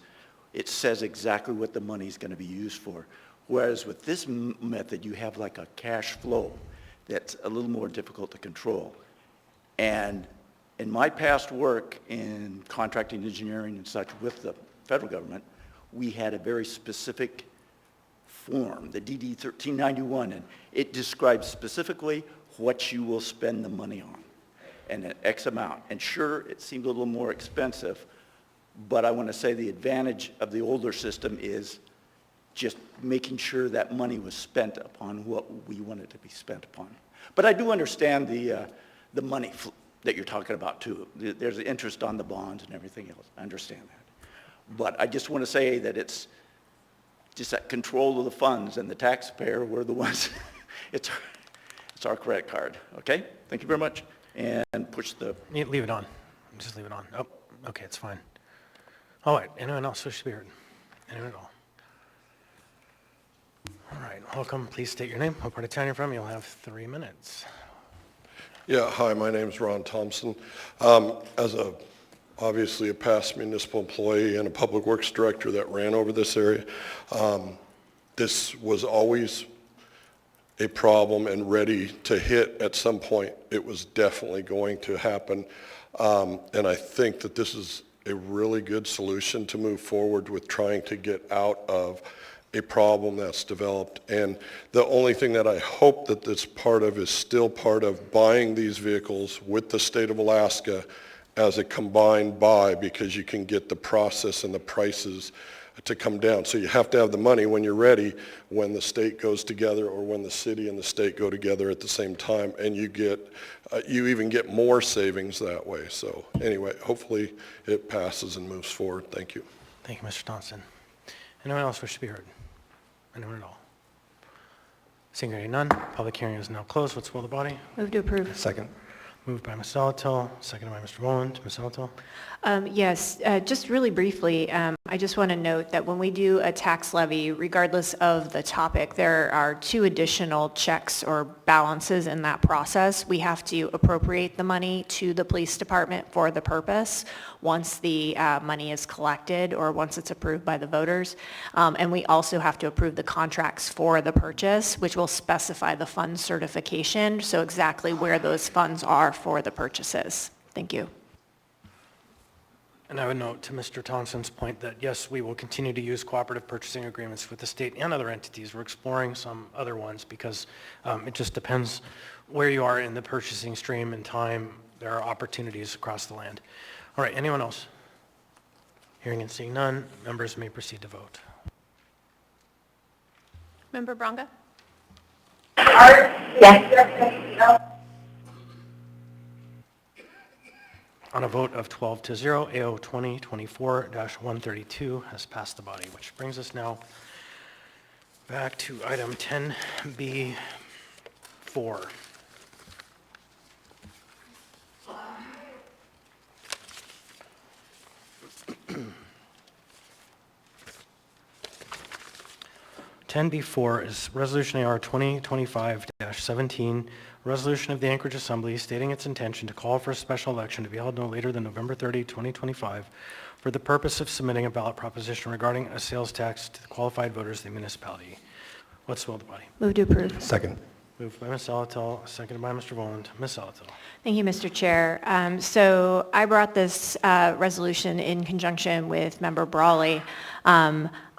it says exactly what the money is going to be used for. Whereas with this method, you have like a cash flow that's a little more difficult to control. And In my past work in contracting engineering and such with the federal government, we had a very specific form, the DD 1391, and it describes specifically what you will spend the money on and an X amount. And sure, it seemed a little more expensive, but I want to say the advantage of the older system is just making sure that money was spent upon what we wanted to be spent upon. But I do understand the money that you're talking about too. There's the interest on the bonds and everything else. I understand that. But I just want to say that it's just that control of the funds, and the taxpayer, we're the ones, it's our credit card, okay? Thank you very much. And push the... Leave it on. Just leave it on. Oh, okay, it's fine. All right, anyone else wish to be heard? Anyone at all? All right, welcome. Please state your name, what part of town you're from. You'll have 3 minutes. Yeah, hi, my name's Ron Thompson. As obviously a past municipal employee and a public works director that ran over this area, this was always a problem and ready to hit at some point. It was definitely going to happen. And I think that this is a really good solution to move forward with trying to get out of a problem that's developed. And the only thing that I hope that this part of is still part of buying these vehicles with the state of Alaska as a combined buy, because you can get the process and the prices to come down. So you have to have the money when you're ready, when the state goes together or when the city and the state go together at the same time, and you get, you even get more savings that way. So anyway, hopefully it passes and moves forward. Thank you. Thank you, Mr. Thompson. Anyone else wish to be heard? Anyone at all? Seeing none, public hearing is now closed. What's the will of the body? Move to approve. Second. Moved by Ms. Salatil, seconded by Mr. Boland. Ms. Salatil? Yes, just really briefly, I just want to note that when we do a tax levy, regardless of the topic, there are 2 additional checks or balances in that process. We have to appropriate the money to the police department for the purpose once the money is collected or once it's approved by the voters. And we also have to approve the contracts for the purchase, which will specify the fund certification, so exactly where those funds are for the purchases. Thank you. And I would note to Mr. Thompson's point that, yes, we will continue to use cooperative purchasing agreements with the state and other entities. We're exploring some other ones because it just depends where you are in the purchasing stream and time. There are opportunities across the land. All right, anyone else? Hearing and seeing none, members may proceed to vote. Member Bronga? Yes. On a vote of 12-0, AO 2024-132 has passed the body, which brings us now back to item 10B4. (10B4) is Resolution AR 2025-17, resolution of the Anchorage Assembly stating its intention to call for a special election to be held no later than November 30, 2025, for the purpose of submitting a ballot proposition regarding a sales tax to the qualified voters of the municipality. What's the will of the body? Move to approve. Second. Moved by Ms. Salatil, seconded by Mr. Boland. Ms. Salatil. Thank you, Mr. Chair. So I brought this resolution in conjunction with Member Brawley.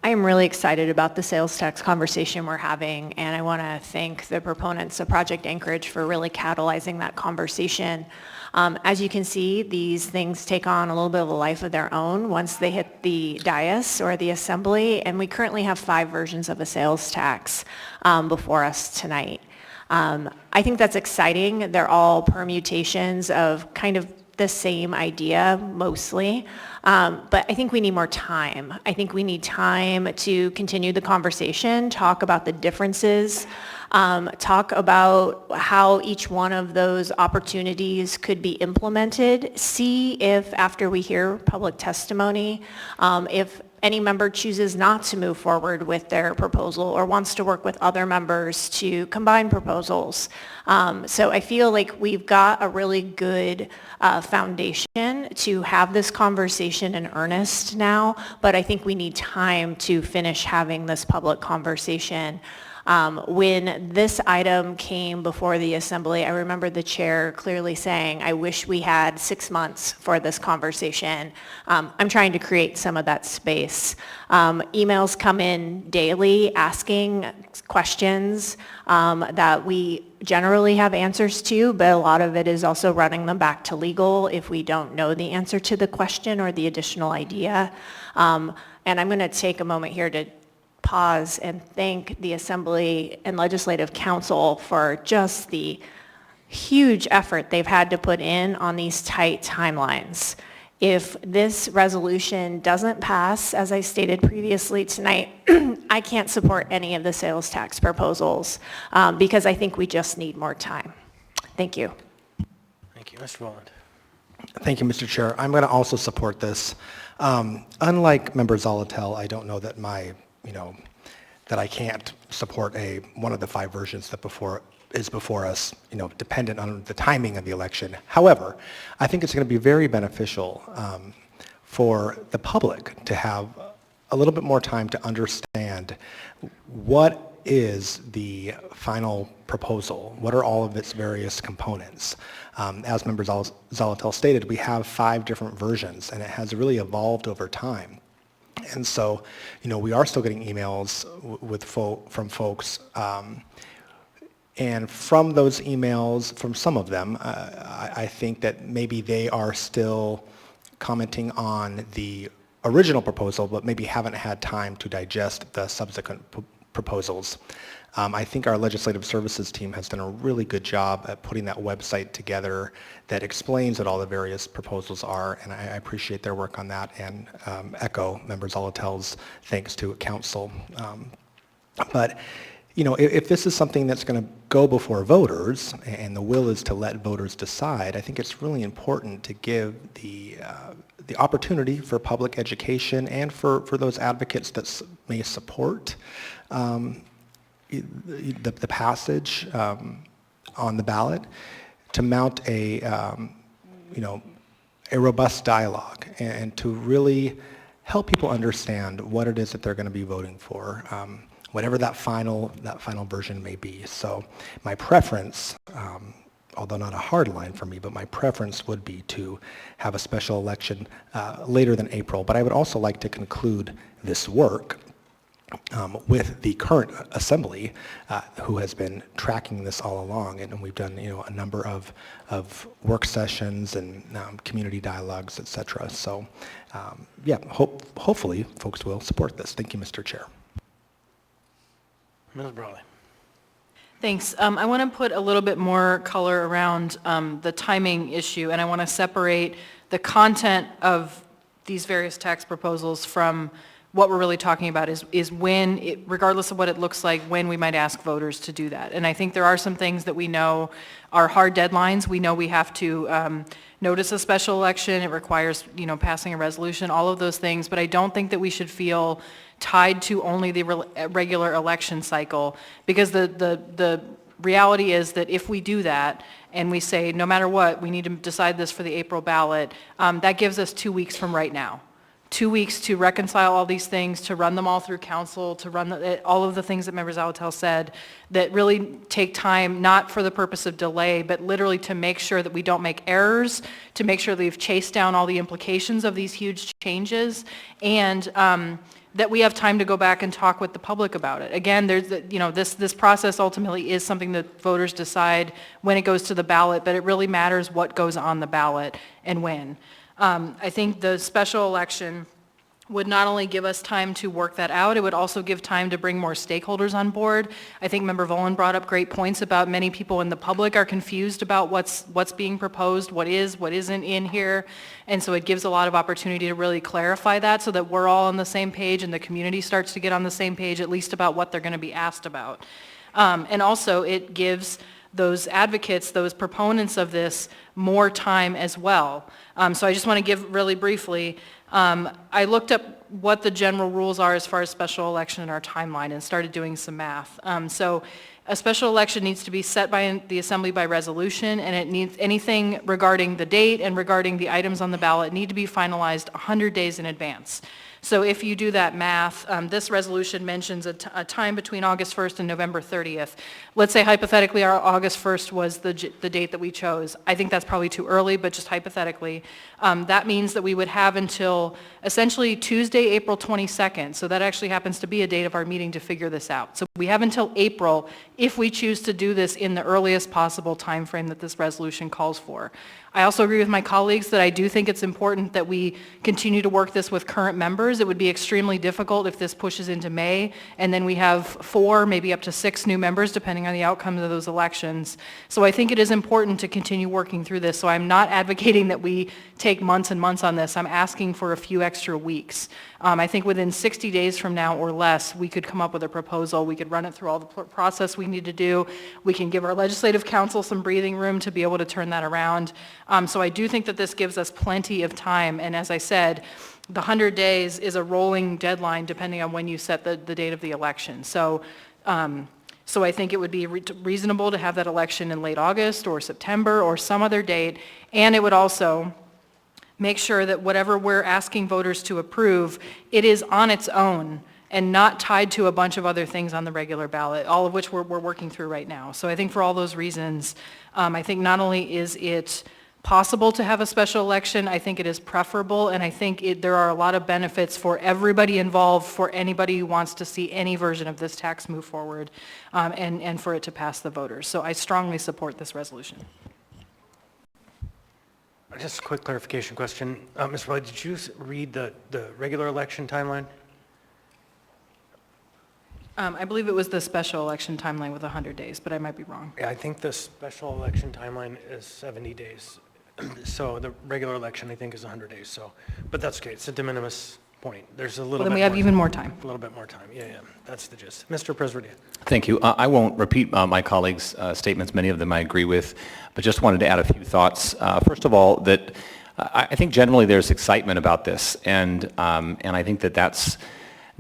I am really excited about the sales tax conversation we're having, and I want to thank the proponents of Project Anchorage for really catalyzing that conversation. As you can see, these things take on a little bit of a life of their own once they hit the dais or the assembly, and we currently have 5 versions of a sales tax before us tonight. I think that's exciting. They're all permutations of kind of the same idea, mostly. But I think we need more time. I think we need time to continue the conversation, talk about the differences, talk about how each one of those opportunities could be implemented, see if after we hear public testimony, if any member chooses not to move forward with their proposal or wants to work with other members to combine proposals. So I feel like we've got a really good foundation to have this conversation in earnest now, but I think we need time to finish having this public conversation. When this item came before the Assembly, I remember the chair clearly saying, I wish we had 6 months for this conversation. I'm trying to create some of that space. Emails come in daily asking questions that we generally have answers to, but a lot of it is also running them back to legal if we don't know the answer to the question or the additional idea. And I'm going to take a moment here to pause and thank the Assembly and Legislative Council for just the huge effort they've had to put in on these tight timelines. If this resolution doesn't pass, as I stated previously tonight, I can't support any of the sales tax proposals because I think we just need more time. Thank you. Thank you. Mr. Volland. Thank you, Mr. Chair. I'm going to also support this. Unlike Member Zolotel, I don't know that that I can't support one of the 5 versions that is before us, dependent on the timing of the election. However, I think it's going to be very beneficial for the public to have a little bit more time to understand what is the final proposal, what are all of its various components. As Member Zolotel stated, we have 5 different versions, and it has really evolved over time. And so, we are still getting emails from folks, and from those emails, from some of them, I think that maybe they are still commenting on the original proposal, but maybe haven't had time to digest the subsequent proposals. I think our legislative services team has done a really good job at putting that website together that explains what all the various proposals are, and I appreciate their work on that, and echo Member Zolotel's thanks to council. But if this is something that's going to go before voters, and the will is to let voters decide, I think it's really important to give the opportunity for public education and for those advocates that may support the passage on the ballot to mount a robust dialogue and to really help people understand what it is that they're going to be voting for, whatever that final version may be. So my preference, although not a hard line for me, but my preference would be to have a special election later than April. But I would also like to conclude this work with the current Assembly, who has been tracking this all along, and we've done a number of work sessions and community dialogues, et cetera. So hopefully folks will support this. Thank you, Mr. Chair. Ms. Brawley. Thanks. I want to put a little bit more color around the timing issue, and I want to separate the content of these various tax proposals from what we're really talking about is when, regardless of what it looks like, when we might ask voters to do that. And I think there are some things that we know are hard deadlines. We know we have to notice a special election. It requires, passing a resolution, all of those things. But I don't think that we should feel tied to only the regular election cycle, because the reality is that if we do that and we say, no matter what, we need to decide this for the April ballot, that gives us 2 weeks from right now. 2 weeks to reconcile all these things, to run them all through council, to run all of the things that Member Zolotel said that really take time, not for the purpose of delay, but literally to make sure that we don't make errors, to make sure that we've chased down all the implications of these huge changes, and that we have time to go back and talk with the public about it. Again, there's this process ultimately is something that voters decide when it goes to the ballot, but it really matters what goes on the ballot and when. I think the special election would not only give us time to work that out, it would also give time to bring more stakeholders on board. I think Member Volland brought up great points about many people in the public are confused about what's being proposed, what isn't in here, and so it gives a lot of opportunity to really clarify that so that we're all on the same page and the community starts to get on the same page, at least about what they're going to be asked about. And also it gives those advocates, those proponents of this, more time as well. So I just want to give really briefly, I looked up what the general rules are as far as special election in our timeline and started doing some math. So a special election needs to be set by the Assembly by resolution, and it needs anything regarding the date and regarding the items on the ballot need to be finalized 100 days in advance. So if you do that math, this resolution mentions a time between August 1st and November 30th. Let's say hypothetically our August 1st was the date that we chose. I think that's probably too early, but just hypothetically. That means that we would have until essentially Tuesday, April 22nd. So that actually happens to be a date of our meeting to figure this out. So we have until April if we choose to do this in the earliest possible time frame that this resolution calls for. I also agree with my colleagues that I do think it's important that we continue to work this with current members. It would be extremely difficult if this pushes into May, and then we have 4, maybe up to 6 new members, depending on the outcomes of those elections. So I think it is important to continue working through this. So I'm not advocating that we take months and months on this. I'm asking for a few extra weeks. I think within 60 days from now or less, we could come up with a proposal. We could run it through all the process we need to do. We can give our legislative council some breathing room to be able to turn that around. So I do think that this gives us plenty of time. And as I said, the 100 days is a rolling deadline depending on when you set the date of the election. So I think it would be reasonable to have that election in late August or September or some other date. And it would also make sure that whatever we're asking voters to approve, it is on its own and not tied to a bunch of other things on the regular ballot, all of which we're working through right now. So I think for all those reasons, I think not only is it possible to have a special election, I think it is preferable, and I think there are a lot of benefits for everybody involved, for anybody who wants to see any version of this tax move forward, and for it to pass the voters. So I strongly support this resolution. Just a quick clarification question. Ms. Riley, did you read the regular election timeline? I believe it was the special election timeline with 100 days, but I might be wrong. Yeah, I think the special election timeline is 70 days. So the regular election, I think, is 100 days. So, but that's okay. It's a de minimis point. There's a little bit Well, then we have even more time. A little bit more time. Yeah. That's the gist. Mr. Presverdia. Thank you. I won't repeat my colleagues' statements. Many of them I agree with, but just wanted to add a few thoughts. First of all, that I think generally there's excitement about this, and I think that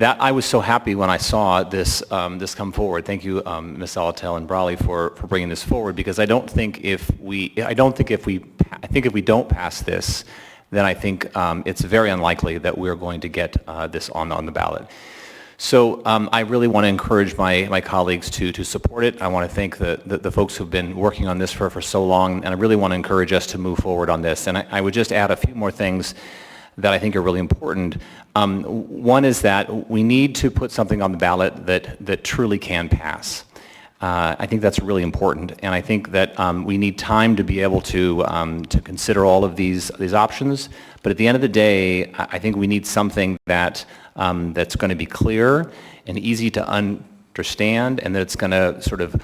I was so happy when I saw this come forward. Thank you, Ms. Salatel and Brawley, for bringing this forward, because I think if we don't pass this, then I think it's very unlikely that we're going to get this on the ballot. So I really want to encourage my colleagues to support it. I want to thank the folks who've been working on this for so long, and I really want to encourage us to move forward on this. And I would just add a few more things that I think are really important. One is that we need to put something on the ballot that truly can pass. I think that's really important, and I think that we need time to be able to consider all of these options. But at the end of the day, I think we need something that's going to be clear and easy to understand, and that it's going to sort of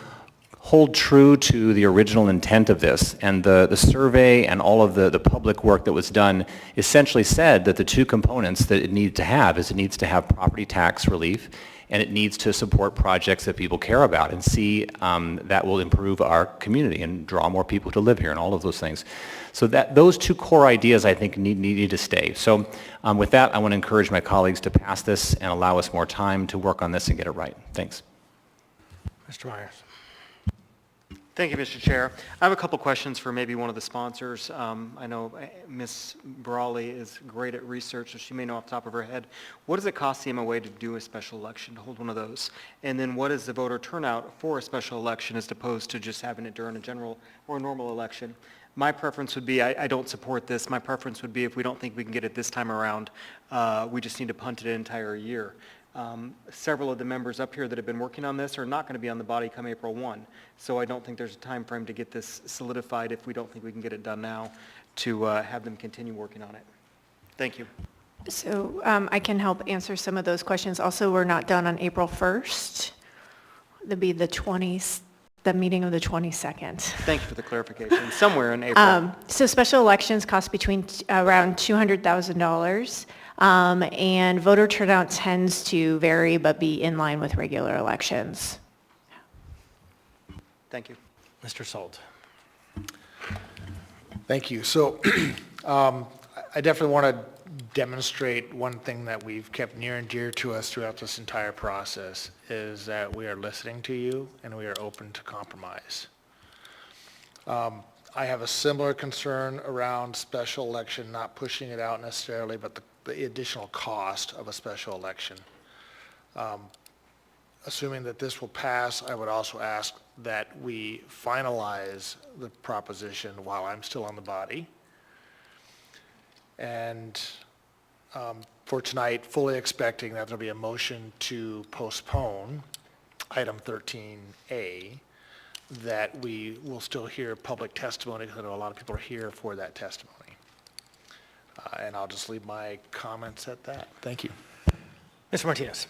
hold true to the original intent of this. And the survey and all of the public work that was done essentially said that the two components that it needs to have is it needs to have property tax relief, and it needs to support projects that people care about and see that will improve our community and draw more people to live here and all of those things. So those two core ideas, I think, need to stay. So with that, I want to encourage my colleagues to pass this and allow us more time to work on this and get it right. Thanks. Mr. Myers. Thank you, Mr. Chair. I have a couple questions for maybe one of the sponsors. I know Ms. Brawley is great at research, so she may know off the top of her head. What does it cost the MOA to do a special election, to hold one of those? And then what is the voter turnout for a special election as opposed to just having it during a general or a normal election? My preference would be, I don't support this. My preference would be if we don't think we can get it this time around, we just need to punt it an entire year. Several of the members up here that have been working on this are not going to be on the body come April 1. So I don't think there's a time frame to get this solidified if we don't think we can get it done now to have them continue working on it. Thank you. So I can help answer some of those questions. Also, we're not done on April 1st. There'll be the meeting of the 22nd. Thank you for the clarification. Somewhere in April. So special elections cost between around $200,000. And voter turnout tends to vary but be in line with regular elections. Thank you. Mr. Salt. Thank you. So I definitely want to demonstrate one thing that we've kept near and dear to us throughout this entire process is that we are listening to you and we are open to compromise. I have a similar concern around special election, not pushing it out necessarily, but the the additional cost of a special election. Assuming that this will pass, I would also ask that we finalize the proposition while I'm still on the body. And for tonight, fully expecting that there'll be a motion to postpone item 13A, that we will still hear public testimony, because I know a lot of people are here for that testimony. And I'll just leave my comments at that. Thank you. Mr. Martinez.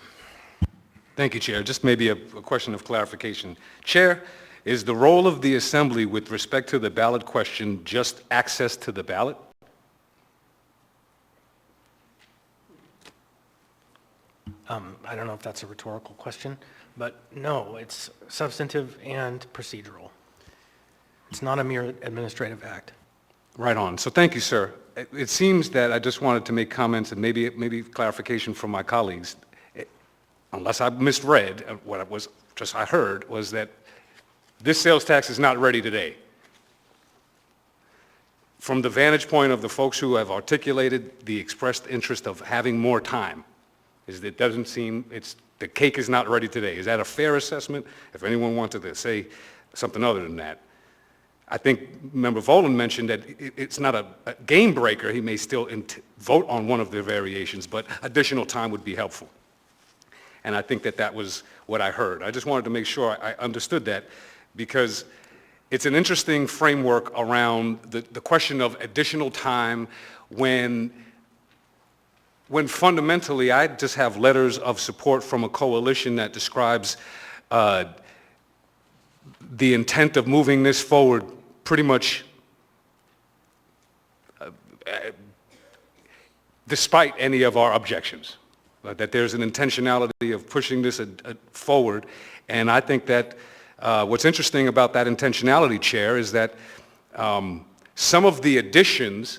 Thank you, Chair. Just maybe a question of clarification. Chair, is the role of the Assembly with respect to the ballot question just access to the ballot? I don't know if that's a rhetorical question, but no, it's substantive and procedural. It's not a mere administrative act. Right on. So thank you, sir. It seems that I just wanted to make comments and maybe clarification from my colleagues. Unless I misread what I heard was that this sales tax is not ready today. From the vantage point of the folks who have articulated the expressed interest of having more time, it doesn't seem, the cake is not ready today. Is that a fair assessment? If anyone wanted to say something other than that. I think Member Volan mentioned that it's not a game breaker. He may still vote on one of the variations, but additional time would be helpful. And I think that was what I heard. I just wanted to make sure I understood that, because it's an interesting framework around the question of additional time when fundamentally I just have letters of support from a coalition that describes the intent of moving this forward pretty much despite any of our objections. That there's an intentionality of pushing this forward. And I think that what's interesting about that intentionality, Chair, is that some of the additions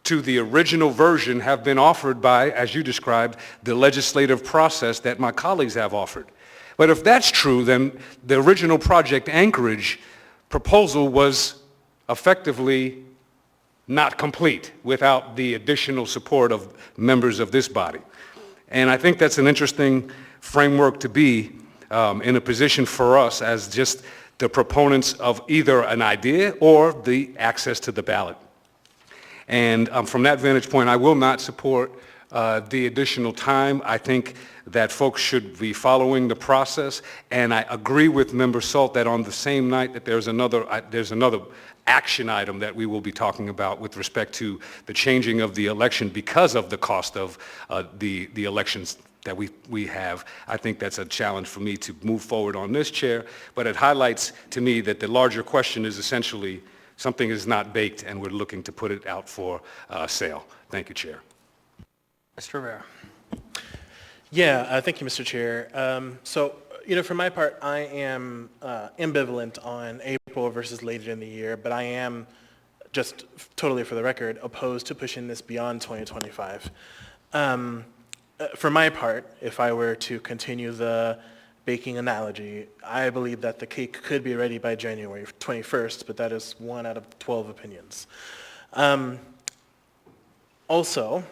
to the original version have been offered by, as you described, the legislative process that my colleagues have offered. But if that's true, then the original Project Anchorage proposal was effectively not complete without the additional support of members of this body. And I think that's an interesting framework to be in a position for us as just the proponents of either an idea or the access to the ballot. And from that vantage point, I will not support the additional time. I think that folks should be following the process, and I agree with Member Salt that on the same night that there's another action item that we will be talking about with respect to the changing of the election because of the cost of the elections that we have. I think that's a challenge for me to move forward on this, Chair, but it highlights to me that the larger question is essentially something is not baked and we're looking to put it out for sale. Thank you, Chair. Mr. Rivera. Yeah, thank you, Mr. Chair. For my part, I am ambivalent on April versus later in the year, but I am, just totally for the record, opposed to pushing this beyond 2025. For my part, if I were to continue the baking analogy, I believe that the cake could be ready by January 21st, but that is 1 out of 12 opinions. Also,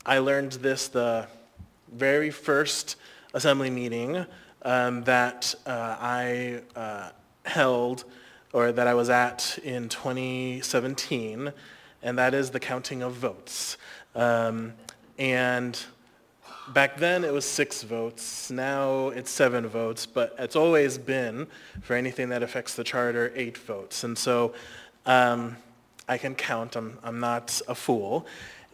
I learned this the very first assembly meeting that I held, or that I was at in 2017, and that is the counting of votes. And back then it was 6 votes, now it's 7 votes, but it's always been, for anything that affects the charter, 8 votes. And so I can count, I'm not a fool.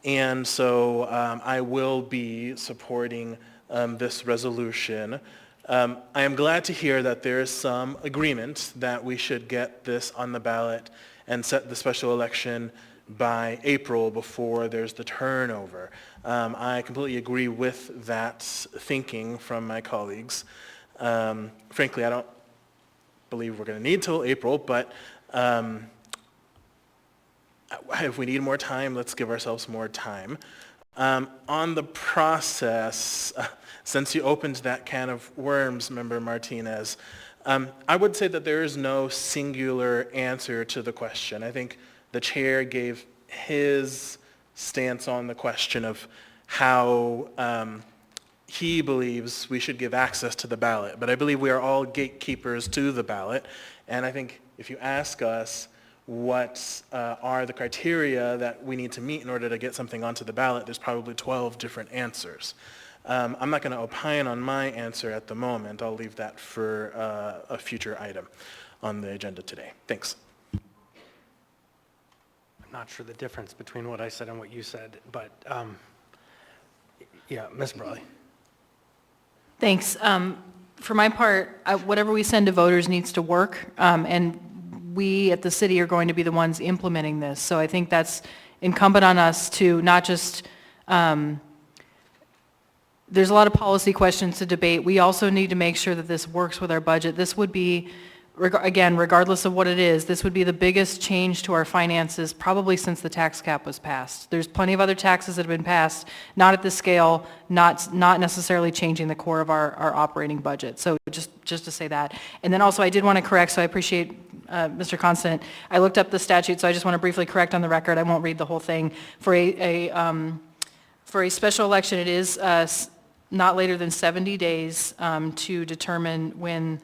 And so I will be supporting this resolution. I am glad to hear that there is some agreement that we should get this on the ballot and set the special election by April before there's the turnover. I completely agree with that thinking from my colleagues. Frankly, I don't believe we're going to need till April, but if we need more time, let's give ourselves more time. On the process, since you opened that can of worms, Member Martinez, I would say that there is no singular answer to the question. I think the chair gave his stance on the question of how he believes we should give access to the ballot. But I believe we are all gatekeepers to the ballot. And I think if you ask us what are the criteria that we need to meet in order to get something onto the ballot, there's probably 12 different answers. I'm not going to opine on my answer at the moment. I'll leave that for a future item on the agenda today. Thanks. I'm not sure the difference between what I said and what you said, but yeah, Ms. Brawley. Thanks. For my part, whatever we send to voters needs to work, and we at the city are going to be the ones implementing this. So I think that's incumbent on us to not just, there's a lot of policy questions to debate. We also need to make sure that this works with our budget. This would be, again, regardless of what it is, this would be the biggest change to our finances probably since the tax cap was passed. There's plenty of other taxes that have been passed, not at this scale, not necessarily changing the core of our operating budget. So just to say that. And then also I did want to correct, so I appreciate Mr. Constant. I looked up the statute, so I just want to briefly correct on the record. I won't read the whole thing. For a special election, it is not later than 70 days to determine when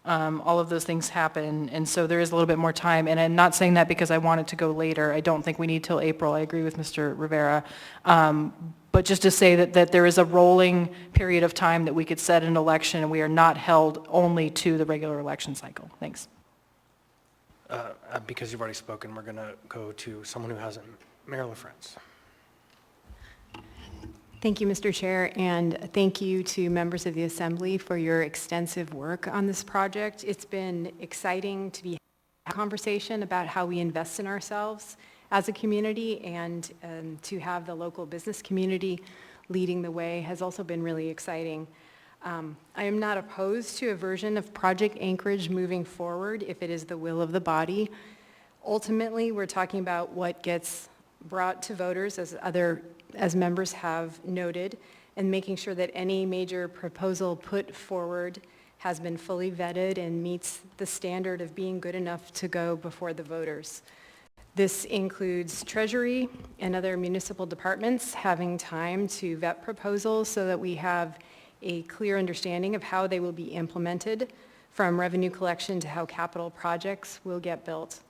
all of those things happen, and so there is a little bit more time. And I'm not saying that because I want it to go later. I don't think we need till April. I agree with Mr. Rivera. But just to say that there is a rolling period of time that we could set an election, and we are not held only to the regular election cycle. Thanks. Because you've already spoken, we're going to go to someone who hasn't. Mayor LaFrance. Thank you, Mr. Chair, and thank you to members of the Assembly for your extensive work on this project. It's been exciting to be having a conversation about how we invest in ourselves as a community, and to have the local business community leading the way has also been really exciting. I am not opposed to a version of Project Anchorage moving forward if it is the will of the body. Ultimately, we're talking about what gets brought to voters, as members have noted, and making sure that any major proposal put forward has been fully vetted and meets the standard of being good enough to go before the voters. This includes Treasury and other municipal departments having time to vet proposals so that we have a clear understanding of how they will be implemented, from revenue collection to how capital projects will get built.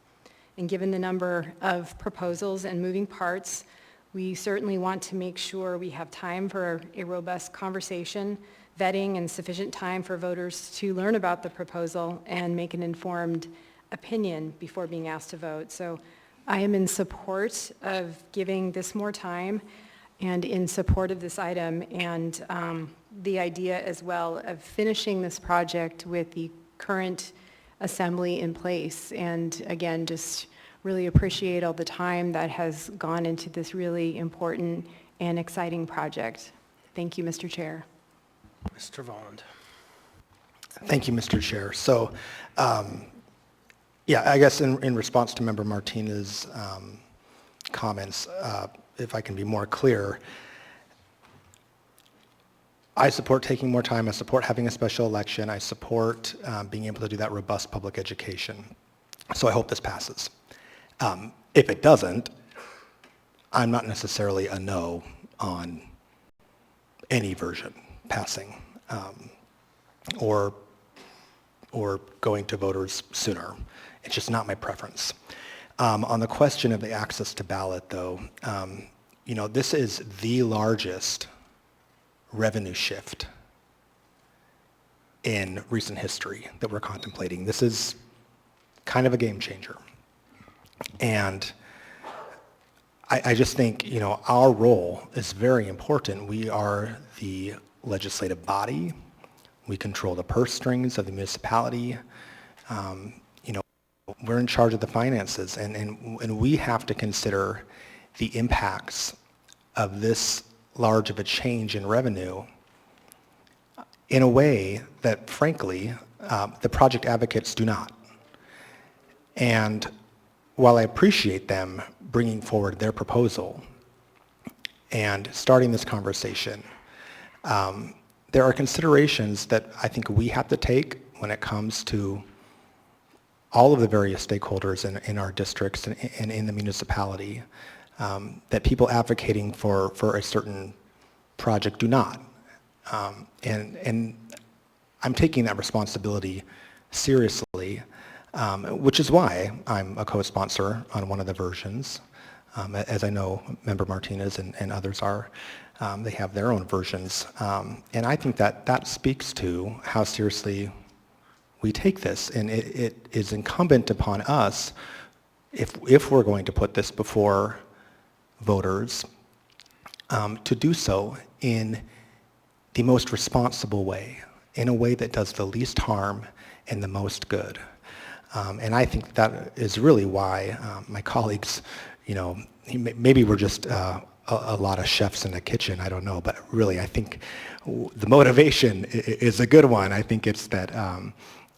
And given the number of proposals and moving parts, we certainly want to make sure we have time for a robust conversation, vetting, and sufficient time for voters to learn about the proposal and make an informed opinion before being asked to vote. So I am in support of giving this more time and in support of this item, and the idea as well of finishing this project with the current assembly in place. And again, just really appreciate all the time that has gone into this really important and exciting project. Thank you, Mr. Chair. Mr. Volland. Thank you, Mr. Chair. So, yeah, I guess in response to Member Martinez's comments, if I can be more clear, I support taking more time. I support having a special election. I support being able to do that robust public education. So I hope this passes. If it doesn't, I'm not necessarily a no on any version passing or going to voters sooner. It's just not my preference. On the question of the access to ballot, though, this is the largest revenue shift in recent history that we're contemplating. This is kind of a game changer. And I just think, our role is very important. We are the legislative body. We control the purse strings of the municipality. We're in charge of the finances, and we have to consider the impacts of this large of a change in revenue in a way that, frankly, the project advocates do not. And while I appreciate them bringing forward their proposal and starting this conversation, there are considerations that I think we have to take when it comes to all of the various stakeholders in our districts and in the municipality, that people advocating for a certain project do not. And I'm taking that responsibility seriously, which is why I'm a co-sponsor on one of the versions. As I know Member Martinez and others are, they have their own versions. And I think that speaks to how seriously we take this. And it is incumbent upon us, if we're going to put this before voters, to do so in the most responsible way, in a way that does the least harm and the most good. And I think that is really why my colleagues, maybe we're just a lot of chefs in the kitchen, I don't know, but really I think the motivation is a good one. I think it's that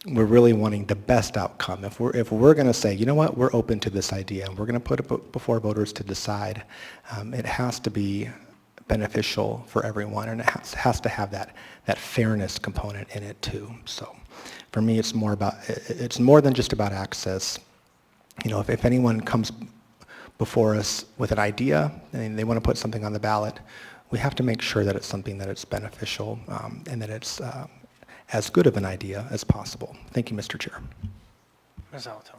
we're really wanting the best outcome. If we're going to say, you know what, we're open to this idea and we're going to put it before voters to decide, it has to be beneficial for everyone, and it has to have that fairness component in it too. So for me, it's more than just about access. If anyone comes before us with an idea and they want to put something on the ballot, we have to make sure that it's something that it's beneficial and that it's as good of an idea as possible. Thank you, Mr. Chair. Ms. Alato.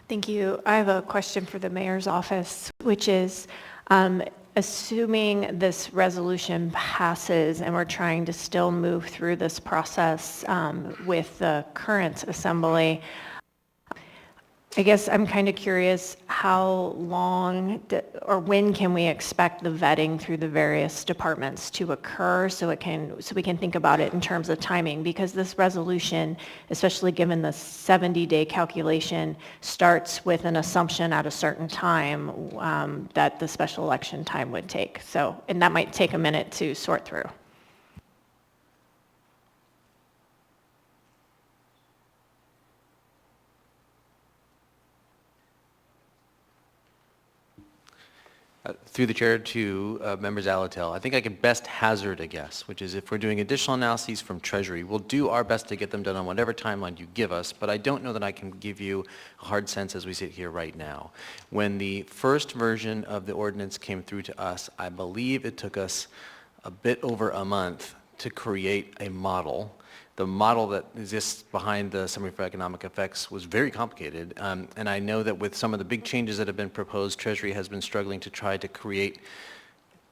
Thank you. I have a question for the mayor's office, which is, assuming this resolution passes and we're trying to still move through this process with the current assembly, I guess I'm kind of curious how long or when can we expect the vetting through the various departments to occur so we can think about it in terms of timing, because this resolution, especially given the 70-day calculation, starts with an assumption at a certain time that the special election time would take. And that might take a minute to sort through. Through the chair to members Alatel, I think I can best hazard a guess, which is if we're doing additional analyses from Treasury, we'll do our best to get them done on whatever timeline you give us, but I don't know that I can give you a hard sense as we sit here right now. When the first version of the ordinance came through to us, I believe it took us a bit over a month to create a model. The model that exists behind the Summary for Economic Effects was very complicated, and I know that with some of the big changes that have been proposed, Treasury has been struggling to try to create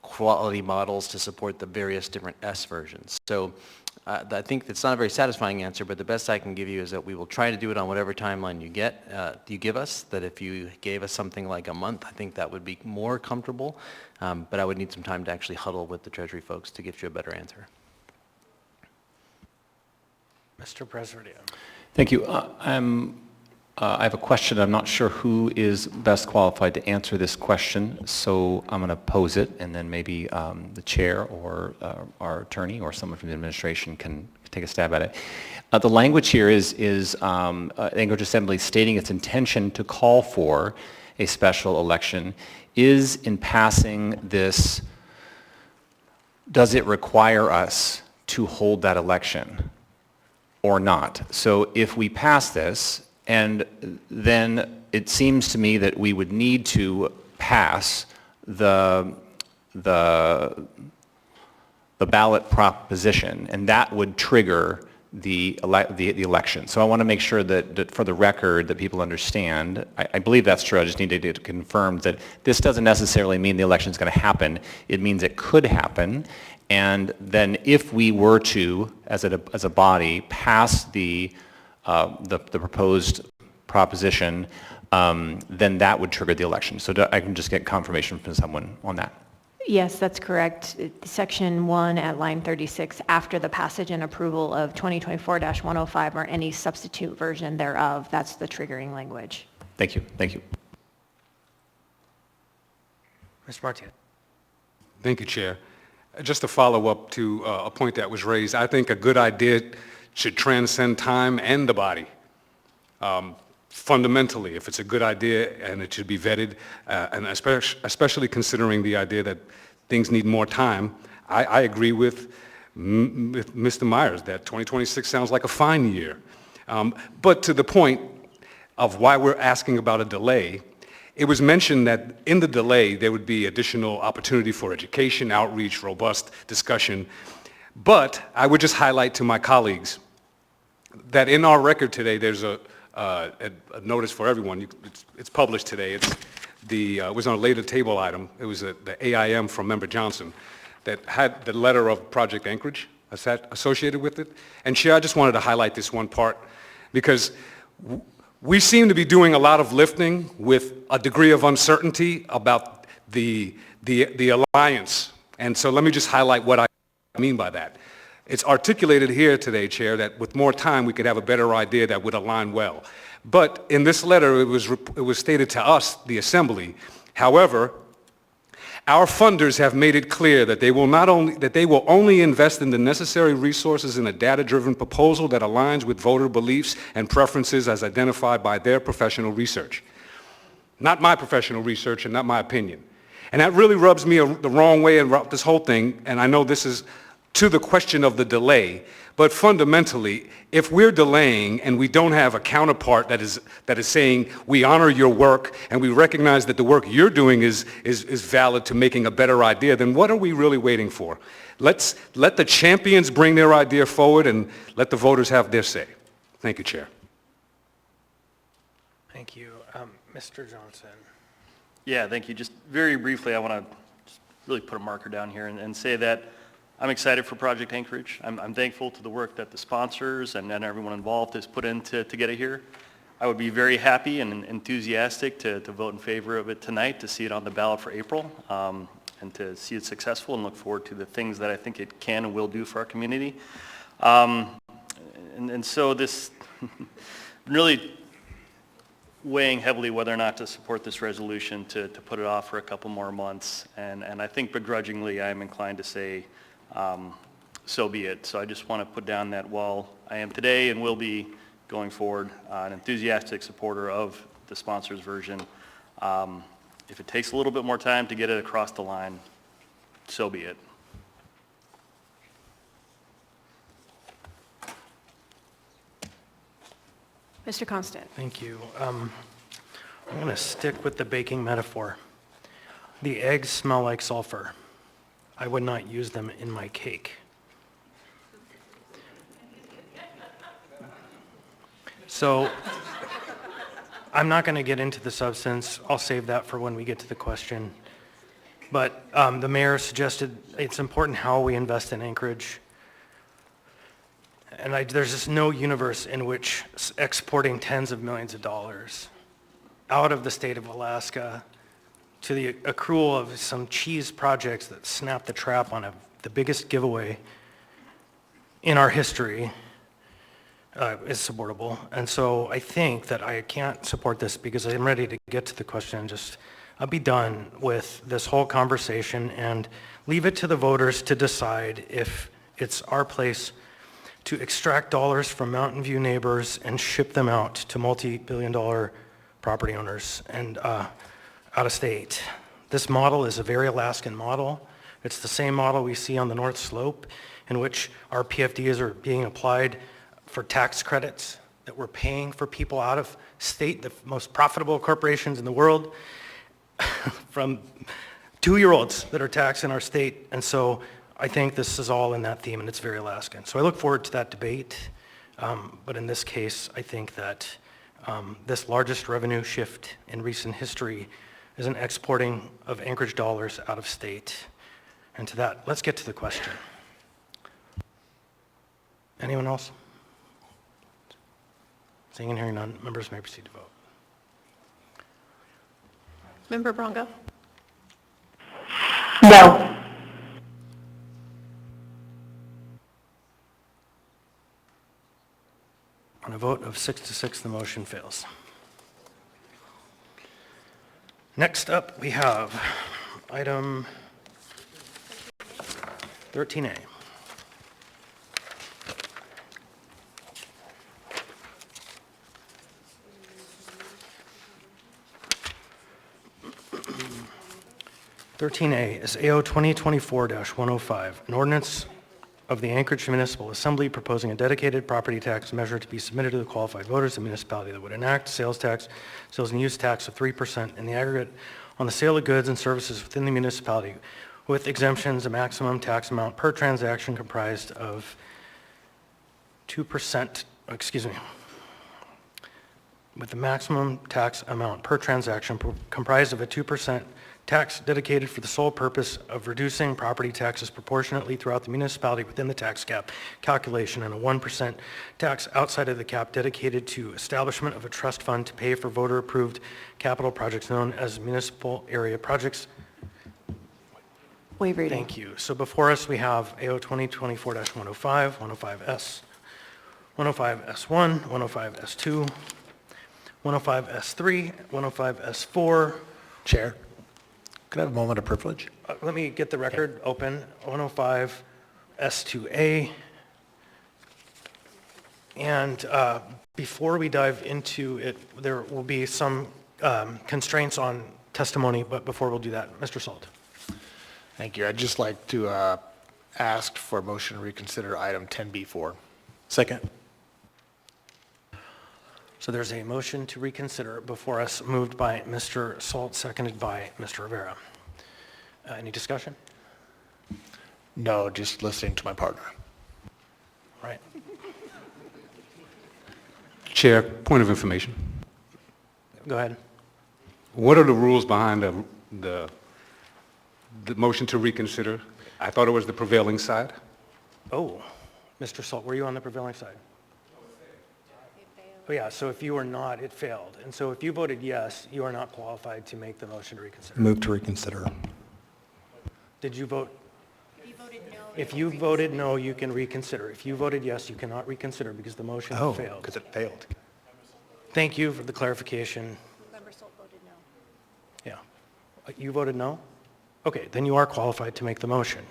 quality models to support the various different S versions. So I think it's not a very satisfying answer, but the best I can give you is that we will try to do it on whatever timeline you give us. That if you gave us something like a month, I think that would be more comfortable, but I would need some time to actually huddle with the Treasury folks to give you a better answer. Mr. Presidio. Thank you. I have a question. I'm not sure who is best qualified to answer this question, so I'm going to pose it, and then maybe the chair or our attorney or someone from the administration can take a stab at it. The language here is Anchorage Assembly stating its intention to call for a special election. Is in passing this, does it require us to hold that election or not? So if we pass this, and then it seems to me that we would need to pass the ballot proposition, and that would trigger the election. So I want to make sure that for the record that people understand, I believe that's true, I just need to confirm that this doesn't necessarily mean the election is going to happen. It means it could happen, and then if we were to, as a body, pass the proposed proposition, then that would trigger the election. So I can just get confirmation from someone on that. Yes, that's correct. Section 1 at line 36, after the passage and approval of 2024-105 or any substitute version thereof, that's the triggering language. Thank you. Thank you. Mr. Martinez. Thank you, Chair. Just to follow up to a point that was raised, I think a good idea should transcend time and the body. Fundamentally, if it's a good idea and it should be vetted, and especially considering the idea that things need more time, I agree with Mr. Myers that 2026 sounds like a fine year. But to the point of why we're asking about a delay, it was mentioned that in the delay, there would be additional opportunity for education, outreach, robust discussion. But I would just highlight to my colleagues that in our record today, there's a notice for everyone. It's published today. It was on a later table item. It was the AIM from Member Johnson that had the letter of Project Anchorage associated with it. And Chair, I just wanted to highlight this one part because we seem to be doing a lot of lifting with a degree of uncertainty about the alliance. And so let me just highlight what I mean by that. It's articulated here today, Chair, that with more time we could have a better idea that would align well. But in this letter, it was stated to us, the Assembly, however, our funders have made it clear that they will only invest in the necessary resources in a data-driven proposal that aligns with voter beliefs and preferences as identified by their professional research. Not my professional research and not my opinion. And that really rubs me the wrong way about this whole thing, and I know this is to the question of the delay, but fundamentally, if we're delaying and we don't have a counterpart that is saying we honor your work and we recognize that the work you're doing is valid to making a better idea, then what are we really waiting for? Let the champions bring their idea forward and let the voters have their say. Thank you, Chair. Thank you. Mr. Johnson. Yeah, thank you. Just very briefly, I want to really put a marker down here and say that I'm excited for Project Anchorage. I'm thankful to the work that the sponsors and everyone involved has put in to get it here. I would be very happy and enthusiastic to vote in favor of it tonight, to see it on the ballot for April, and to see it successful, and look forward to the things that I think it can and will do for our community. And so this, really weighing heavily whether or not to support this resolution, to put it off for a couple more months, and I think begrudgingly I'm inclined to say, so be it. So I just want to put down that while I am today and will be going forward an enthusiastic supporter of the sponsor's version, if it takes a little bit more time to get it across the line, so be it. Mr. Constant. Thank you. I'm going to stick with the baking metaphor. The eggs smell like sulfur. I would not use them in my cake. So I'm not going to get into the substance. I'll save that for when we get to the question. But the mayor suggested it's important how we invest in Anchorage. And there's just no universe in which exporting tens of millions of dollars out of the state of Alaska to the accrual of some cheese projects that snapped the trap on the biggest giveaway in our history is supportable. And so I think that I can't support this because I'm ready to get to the question and just I'll be done with this whole conversation and leave it to the voters to decide if it's our place to extract dollars from Mountain View neighbors and ship them out to multi-billion-dollar property owners and out of state. This model is a very Alaskan model. It's the same model we see on the North Slope, in which our PFDs are being applied for tax credits that we're paying for people out of state, the most profitable corporations in the world, from 2-year-olds that are taxed in our state. And so I think this is all in that theme, and it's very Alaskan. So I look forward to that debate. But in this case, I think that this largest revenue shift in recent history is an exporting of Anchorage dollars out of state. And to that, let's get to the question. Anyone else? Seeing and hearing none, members may proceed to vote. Member Bronco? No. On a vote of 6-6, the motion fails. Next up, we have item 13A. (13A) is AO 2024-105, an ordinance of the Anchorage Municipal Assembly proposing a dedicated property tax measure to be submitted to the qualified voters of the municipality that would enact sales and use tax of 3% in the aggregate on the sale of goods and services within the municipality, with exemptions, a maximum tax amount per transaction comprised of 2%, with the maximum tax amount per transaction comprised of a 2% tax dedicated for the sole purpose of reducing property taxes proportionately throughout the municipality within the tax cap calculation, and a 1% tax outside of the cap dedicated to establishment of a trust fund to pay for voter-approved capital projects known as municipal area projects. Waive reading. Thank you. So before us, we have AO 2024-105, 105S, 105S1, 105S2, 105S3, 105S4. Chair, could I have a moment of privilege? Let me get the record open. 105S2A. And before we dive into it, there will be some constraints on testimony, but before we'll do that, Mr. Salt. Thank you. I'd just like to ask for a motion to reconsider item 10B4. Second. So there's a motion to reconsider before us, moved by Mr. Salt, seconded by Mr. Rivera. Any discussion? No, just listening to my partner. Right. Chair, point of information. Go ahead. What are the rules behind the motion to reconsider? I thought it was the prevailing side. Oh, Mr. Salt, were you on the prevailing side? Oh, yeah, so if you were not, it failed. And so if you voted yes, you are not qualified to make the motion to reconsider. Move to reconsider. Did you vote? If you voted no, you can reconsider. If you voted yes, you cannot reconsider because the motion failed. Because it failed. Thank you for the clarification. Member Salt voted no. Yeah. You voted no? Okay, then you are qualified to make the motion.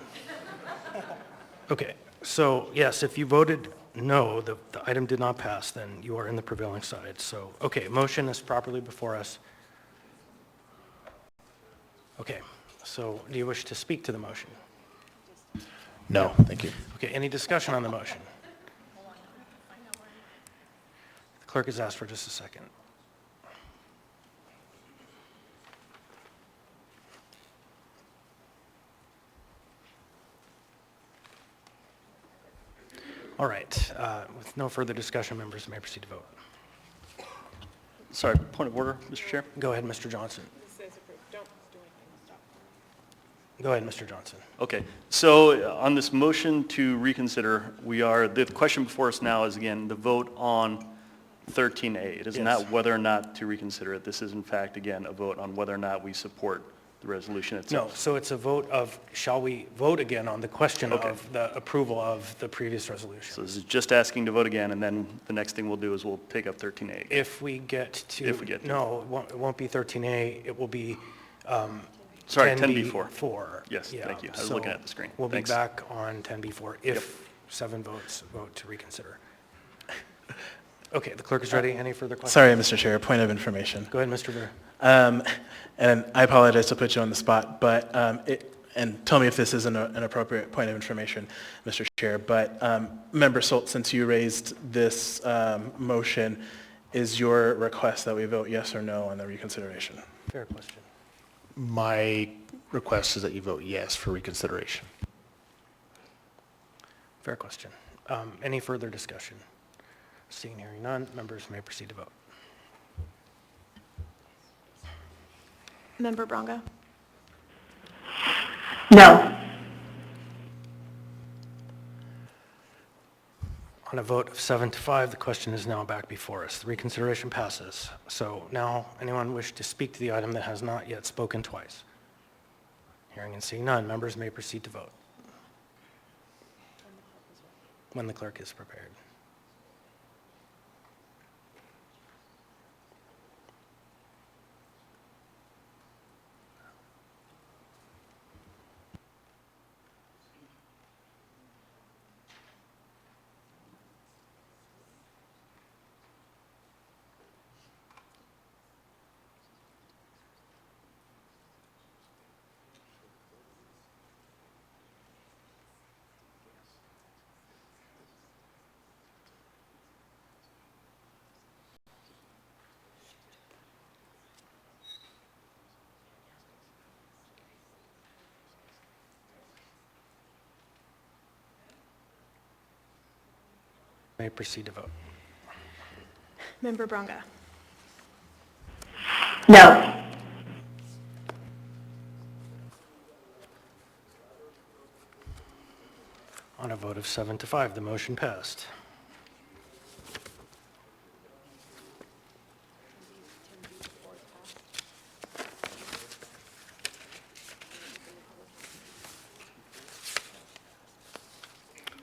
Okay, so yes, if you voted no, the item did not pass, then you are in the prevailing side. So, okay, motion is properly before us. Okay, so do you wish to speak to the motion? No, thank you. Okay, any discussion on the motion? The clerk has asked for just a second. All right, with no further discussion, members may proceed to vote. Sorry, point of order, Mr. Chair. Go ahead, Mr. Johnson. Go ahead, Mr. Johnson. Okay, so on this motion to reconsider, the question before us now is, again, the vote on 13A. It is not whether or not to reconsider it. This is, in fact, again, a vote on whether or not we support the resolution itself. No, so it's a vote of, shall we vote again on the question of the approval of the previous resolution? So this is just asking to vote again, and then the next thing we'll do is we'll take up 13A. If we get to... If we get to... No, it won't be 13A, it will be Sorry, 10B4. 10B4. Yes, Yeah, thank you. I was so looking at the screen. We'll Thanks. be back on 10B4 if 7 votes vote to reconsider. Okay, the clerk is ready. Any further questions? Sorry, Mr. Chair, point of information. Go ahead, Mr. Ver. And I apologize to put you on the spot, but, and tell me if this isn't an appropriate point of information, Mr. Chair, but Member Salt, since you raised this motion, is your request that we vote yes or no on the reconsideration? Fair question. My request is that you vote yes for reconsideration. Fair question. Any further discussion? Seeing and hearing none, members may proceed to vote. Member Bronga? No. On a vote of 7-5, the question is now back before us. The reconsideration passes. So now, anyone wish to speak to the item that has not yet spoken twice? Hearing and seeing none, members may proceed to vote when the clerk is prepared. May proceed to vote. Member Bronga. No. On a vote of 7 to 5, the motion passed.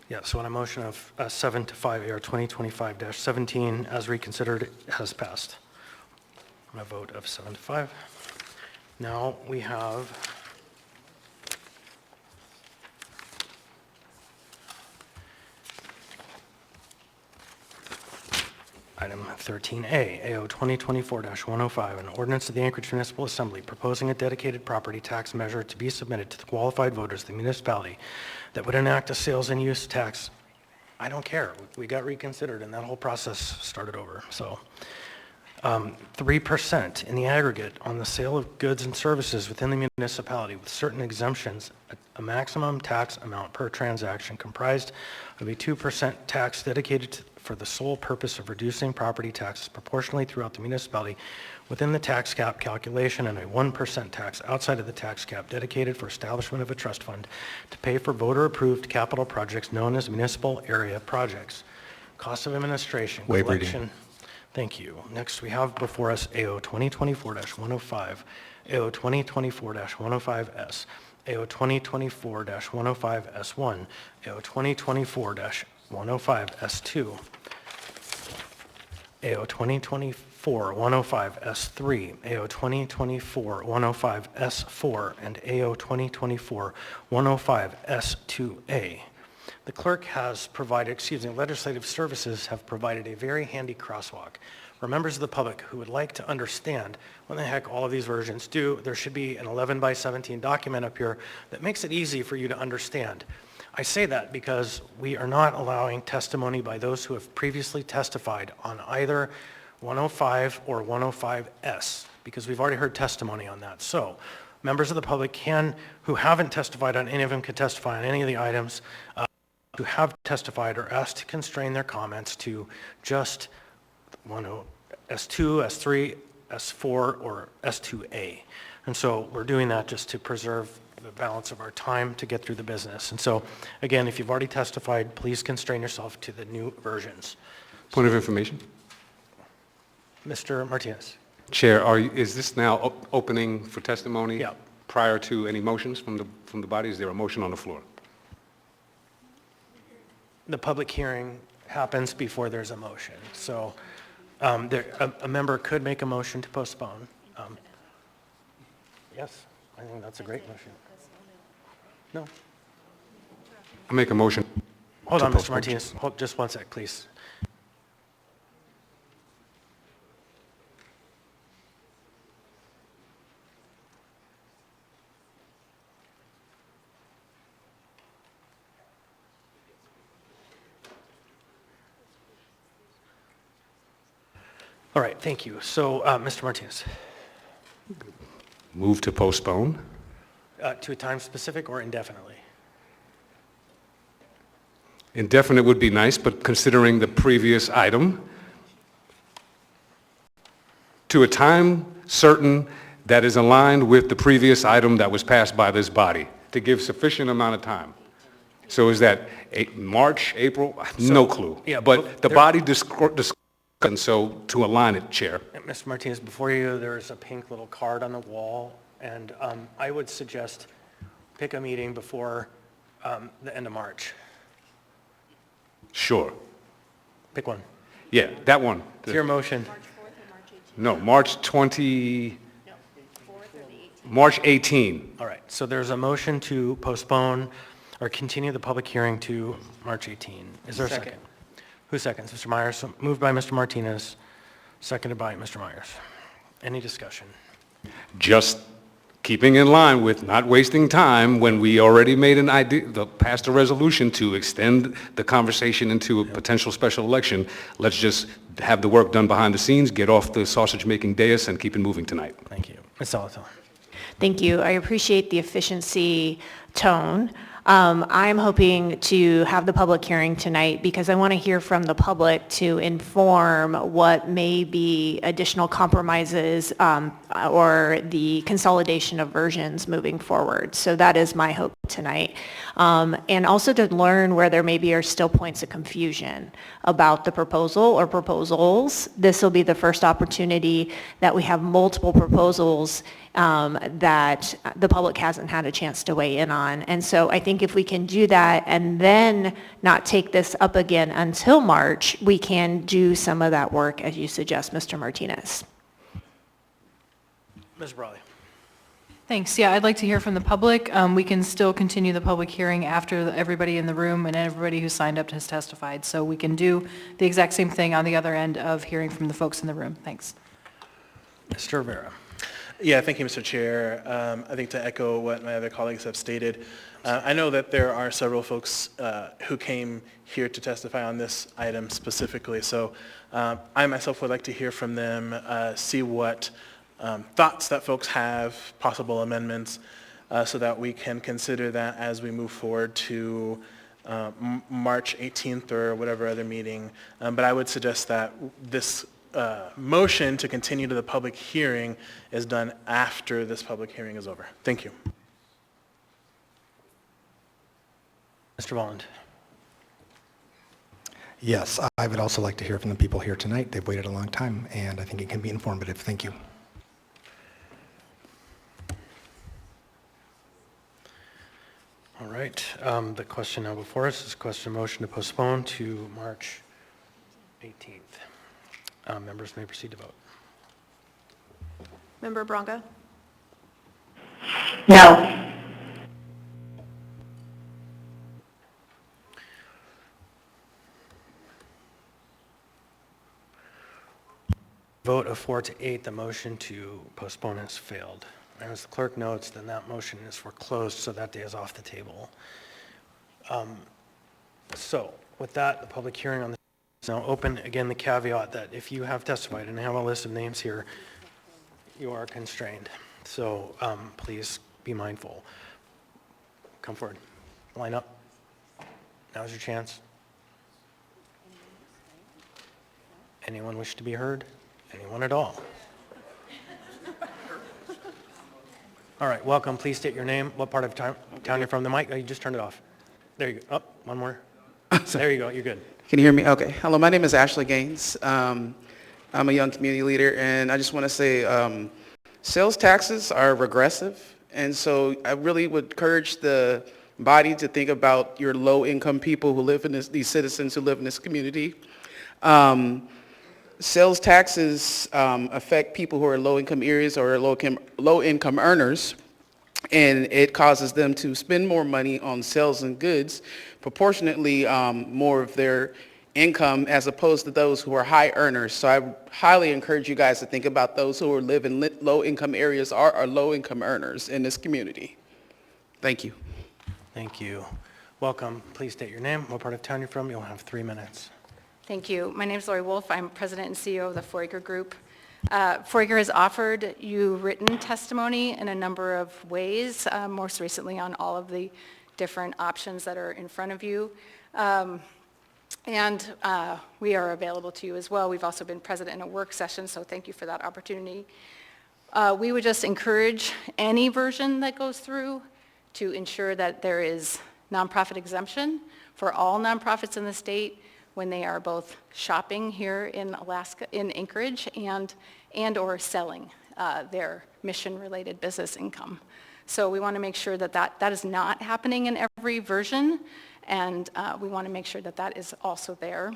Yeah, so on a motion of 7 to 5, AR 2025-17, as reconsidered, has passed. On a vote of 7 to 5. Now we have item 13A, AO 2024-105, an ordinance of the Anchorage Municipal Assembly proposing a dedicated property tax measure to be submitted to the qualified voters of the municipality that would enact a sales and use tax. I don't care. We got reconsidered and that whole process started over. So 3% in the aggregate on the sale of goods and services within the municipality with certain exemptions, a maximum tax amount per transaction comprised of a 2% tax dedicated for the sole purpose of reducing property taxes proportionally throughout the municipality within the tax cap calculation, and a 1% tax outside of the tax cap dedicated for establishment of a trust fund to pay for voter-approved capital projects known as municipal area projects. Cost of administration, Waive collection. reading. Thank you. Next, we have before us AO 2024-105, AO 2024-105S, AO 2024-105S1, AO 2024-105S2, AO 2024-105S3, AO 2024-105S4, and AO 2024-105S2A. The clerk has provided, legislative services have provided a very handy crosswalk. For members of the public who would like to understand what the heck all of these versions do, there should be an 11 by 17 document up here that makes it easy for you to understand. I say that because we are not allowing testimony by those who have previously testified on either 105 or 105S, because we've already heard testimony on that. So members of the public who haven't testified on any of them, can testify on any of the items, who have testified are asked to constrain their comments to just S2, S3, S4, or S2A. And so we're doing that just to preserve the balance of our time to get through the business. And so, again, if you've already testified, please constrain yourself to the new versions. Point of information. Mr. Martinez. Chair, is this now opening for testimony? Yeah. Prior to any motions from the body? Is there a motion on the floor? The public hearing happens before there's a motion. So a member could make a motion to postpone. Yes, I think that's a great motion. No. I make a motion. Hold to on, Mr. postpone. Martinez. Hold just one sec, please. All right, thank you. So, Mr. Martinez, Move to postpone. to a time specific or indefinitely? Indefinite would be nice, but considering the previous item, to a time certain that is aligned with the previous item that was passed by this body, to give sufficient amount of time. So is that March, April? No clue. Yeah, but the body and so to align it, Chair. Mr. Martinez, before you, there's a pink little card on the wall, and I would suggest pick a meeting before the end of March. Sure. Pick one. Yeah, that one. It's your motion. No, March 18. All right, so there's a motion to postpone or continue the public hearing to March 18. Is there a second? Who seconds? Mr. Myers. So moved by Mr. Martinez, seconded by Mr. Myers. Any discussion? Just keeping in line with not wasting time when we already made passed a resolution to extend the conversation into a potential special election. Let's just have the work done behind the scenes, get off the sausage-making dais, and keep it moving tonight. Thank you. Ms. Salaton. Thank you. I appreciate the efficiency tone. I'm hoping to have the public hearing tonight because I want to hear from the public to inform what may be additional compromises or the consolidation of versions moving forward. So that is my hope tonight. And also to learn where there maybe are still points of confusion about the proposal or proposals. This will be the first opportunity that we have multiple proposals that the public hasn't had a chance to weigh in on. And so I think if we can do that and then not take this up again until March, we can do some of that work as you suggest, Mr. Martinez. Ms. Brawley. Thanks. Yeah, I'd like to hear from the public. We can still continue the public hearing after everybody in the room and everybody who signed up has testified. So we can do the exact same thing on the other end of hearing from the folks in the room. Thanks. Mr. Rivera. Yeah, thank you, Mr. Chair. I think to echo what my other colleagues have stated, I know that there are several folks who came here to testify on this item specifically. So I myself would like to hear from them, see what thoughts that folks have, possible amendments, so that we can consider that as we move forward to March 18th or whatever other meeting. But I would suggest that this motion to continue to the public hearing is done after this public hearing is over. Thank you. Mr. Volland. Yes, I would also like to hear from the people here tonight. They've waited a long time, and I think it can be informative. Thank you. All right. The question now before us is a question motion to postpone to March 18th. Members may proceed to vote. Member Bronca? No. Vote of 4 to 8, the motion to postpone has failed. And as the clerk notes, then that motion is foreclosed, so that day is off the table. So with that, the public hearing on this is now open. Again, the caveat that if you have testified and have a list of names here, you are constrained. So please be mindful. Come forward. Line up. Now's your chance. Anyone wish to be heard? Anyone at all? All right, welcome. Please state your name, what part of town you're from. The mic, you just turned it off. There you go. Oh, one more. There you go, you're good. Can you hear me? Okay. Hello, my name is Ashley Gaines. I'm a young community leader, and I just want to say sales taxes are regressive, and so I really would encourage the body to think about your low-income people who live in this, these citizens who live in this community. Sales taxes affect people who are in low-income areas or low-income earners, and it causes them to spend more money on sales and goods, proportionately more of their income as opposed to those who are high earners. So I highly encourage you guys to think about those who live in low-income areas or are low-income earners in this community. Thank you. Thank you. Welcome. Please state your name, what part of town you're from. You'll have 3 minutes. Thank you. My name is Lori Wolf. I'm president and CEO of the Foraker Group. Foraker has offered you written testimony in a number of ways, most recently on all of the different options that are in front of you. And we are available to you as well. We've also been present in a work session, so thank you for that opportunity. We would just encourage any version that goes through to ensure that there is nonprofit exemption for all nonprofits in the state when they are both shopping here in Alaska, in Anchorage, and or selling their mission-related business income. So we want to make sure that that is not happening in every version, and we want to make sure that that is also there.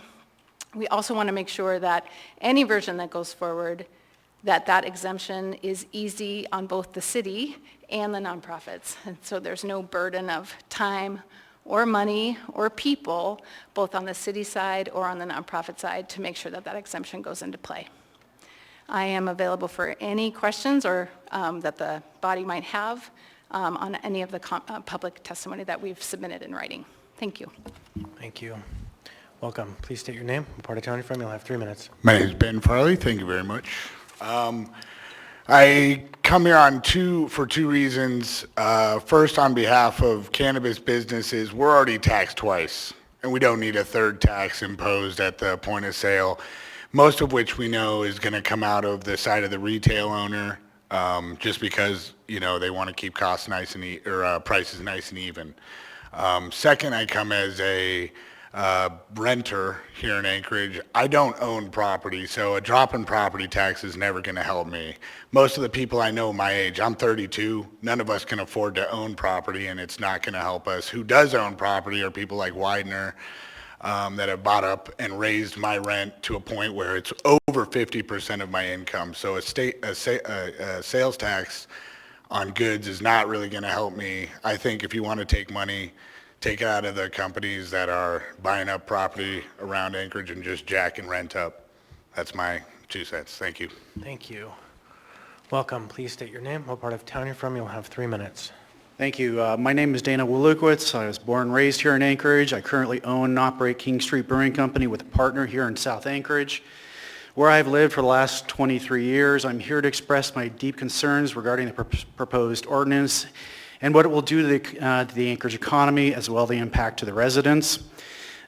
We also want to make sure that any version that goes forward, that exemption is easy on both the city and the nonprofits. And so there's no burden of time or money or people, both on the city side or on the nonprofit side, to make sure that exemption goes into play. I am available for any questions or that the body might have on any of the public testimony that we've submitted in writing. Thank you. Thank you. Welcome. Please state your name, what part of town you're from. You'll have 3 minutes. My name is Ben Farley. Thank you very much. I come here for two reasons. First, on behalf of cannabis businesses, we're already taxed twice, and we don't need a third tax imposed at the point of sale, most of which we know is going to come out of the side of the retail owner, just because, you know, they want to keep costs nice and prices nice and even. Second, I come as a renter here in Anchorage. I don't own property, so a drop in property tax is never going to help me. Most of the people I know my age, I'm 32, none of us can afford to own property, and it's not going to help us. Who does own property are people like Widener that have bought up and raised my rent to a point where it's over 50% of my income. So a sales tax on goods is not really going to help me. I think if you want to take money, take it out of the companies that are buying up property around Anchorage and just jack and rent up. That's my 2 cents. Thank you. Thank you. Welcome. Please state your name, what part of town you're from. You'll have 3 minutes. Thank you. My name is Dana Wolukowitz. I was born and raised here in Anchorage. I currently own and operate King Street Brewing Company with a partner here in South Anchorage, where I've lived for the last 23 years. I'm here to express my deep concerns regarding the proposed ordinance and what it will do to the Anchorage economy, as well as the impact to the residents.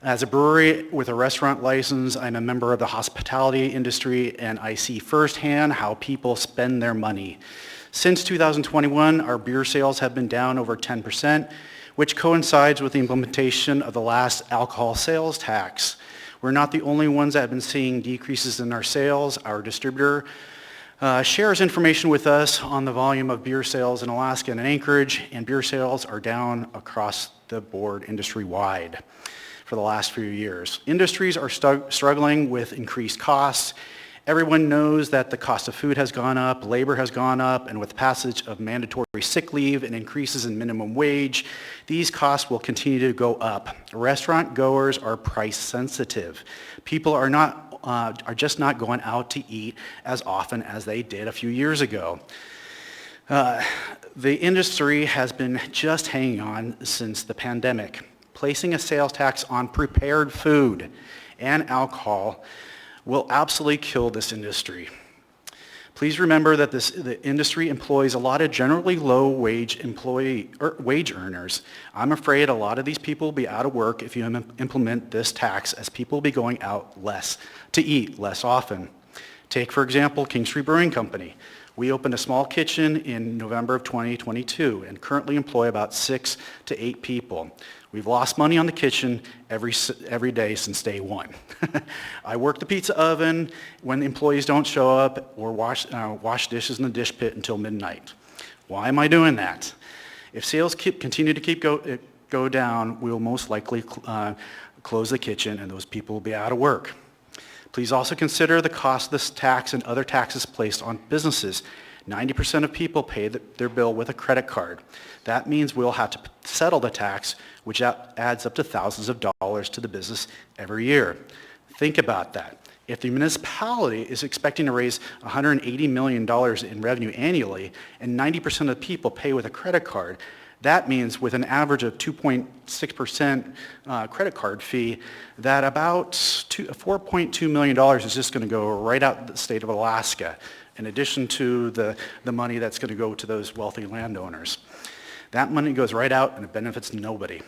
As a brewery with a restaurant license, I'm a member of the hospitality industry, and I see firsthand how people spend their money. Since 2021, our beer sales have been down over 10%, which coincides with the implementation of the last alcohol sales tax. We're not the only ones that have been seeing decreases in our sales. Our distributor shares information with us on the volume of beer sales in Alaska and in Anchorage, and beer sales are down across the board industry-wide for the last few years. Industries are struggling with increased costs. Everyone knows that the cost of food has gone up, labor has gone up, and with the passage of mandatory sick leave and increases in minimum wage, these costs will continue to go up. Restaurant goers are price sensitive. People are just not going out to eat as often as they did a few years ago. The industry has been just hanging on since the pandemic. Placing a sales tax on prepared food and alcohol will absolutely kill this industry. Please remember that the industry employs a lot of generally low-wage wage earners. I'm afraid a lot of these people will be out of work if you implement this tax, as people will be going out less to eat less often. Take, for example, King Street Brewing Company. We opened a small kitchen in November of 2022 and currently employ about 6 to 8 people. We've lost money on the kitchen every day since day one. I work the pizza oven when the employees don't show up, or wash dishes in the dish pit until midnight. Why am I doing that? If sales continue to go down, we will most likely close the kitchen and those people will be out of work. Please also consider the cost of this tax and other taxes placed on businesses. 90% of people pay their bill with a credit card. That means we'll have to settle the tax, which adds up to thousands of dollars to the business every year. Think about that. If the municipality is expecting to raise $180 million in revenue annually, and 90% of people pay with a credit card, that means with an average of 2.6% credit card fee, that about $4.2 million is just going to go right out the state of Alaska, in addition to the money that's going to go to those wealthy landowners. That money goes right out and it benefits nobody.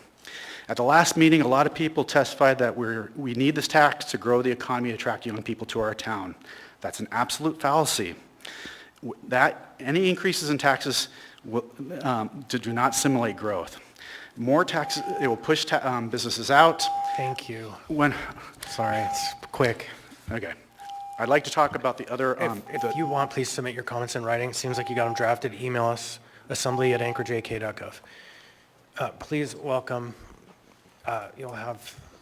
At the last meeting, a lot of people testified that we need this tax to grow the economy and attract young people to our town. That's an absolute fallacy. Any increases in taxes do not simulate growth. More taxes, it will push businesses out. Thank you. Sorry, it's quick. Okay. I'd like to talk about the other... If you want, please submit your comments in writing. It seems like you got them drafted. Email us, assembly@anchorageak.gov. Please welcome,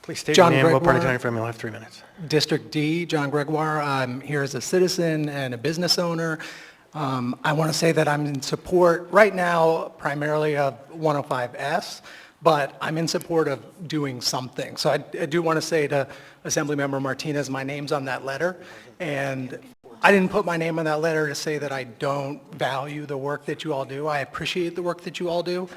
please state your name, what part of town you're from. You'll have 3 minutes. District D, John Gregoire. I'm here as a citizen and a business owner. I want to say that I'm in support right now primarily of 105S, but I'm in support of doing something. So I do want to say to Assemblymember Martinez, my name's on that letter, and I didn't put my name on that letter to say that I don't value the work that you all do. I appreciate the work that you all do.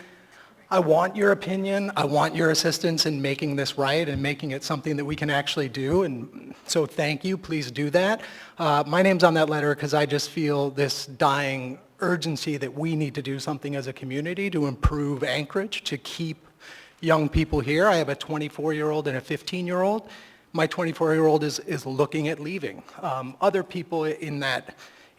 I want your opinion. I want your assistance in making this right and making it something that we can actually do. And so thank you. Please do that. My name's on that letter because I just feel this dying urgency that we need to do something as a community to improve Anchorage, to keep young people here. I have a 24-year-old and a 15-year-old. My 24-year-old is looking at leaving. Other people in that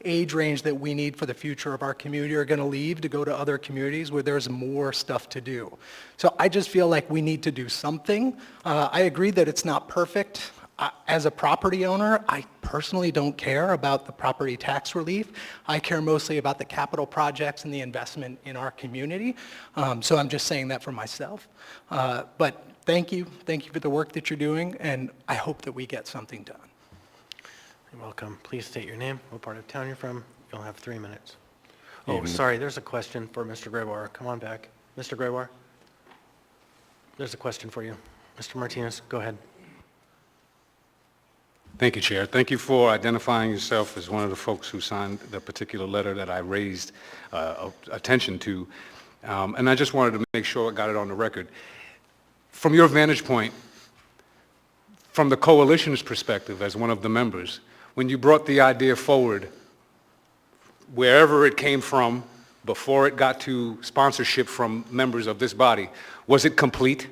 age range that we need for the future of our community are going to leave to go to other communities where there's more stuff to do. So I just feel like we need to do something. I agree that it's not perfect. As a property owner, I personally don't care about the property tax relief. I care mostly about the capital projects and the investment in our community. So I'm just saying that for myself. But thank you. Thank you for the work that you're doing, and I hope that we get something done. You're welcome. Please state your name, what part of town you're from. You'll have 3 minutes. Oh, sorry, there's a question for Mr. Gregoire. Come on back. Mr. Gregoire, there's a question for you. Mr. Martinez, go ahead. Thank you, Chair. Thank you for identifying yourself as one of the folks who signed the particular letter that I raised attention to. And I just wanted to make sure I got it on the record. From your vantage point, from the coalition's perspective as one of the members, when you brought the idea forward, wherever it came from, before it got to sponsorship from members of this body, was it complete?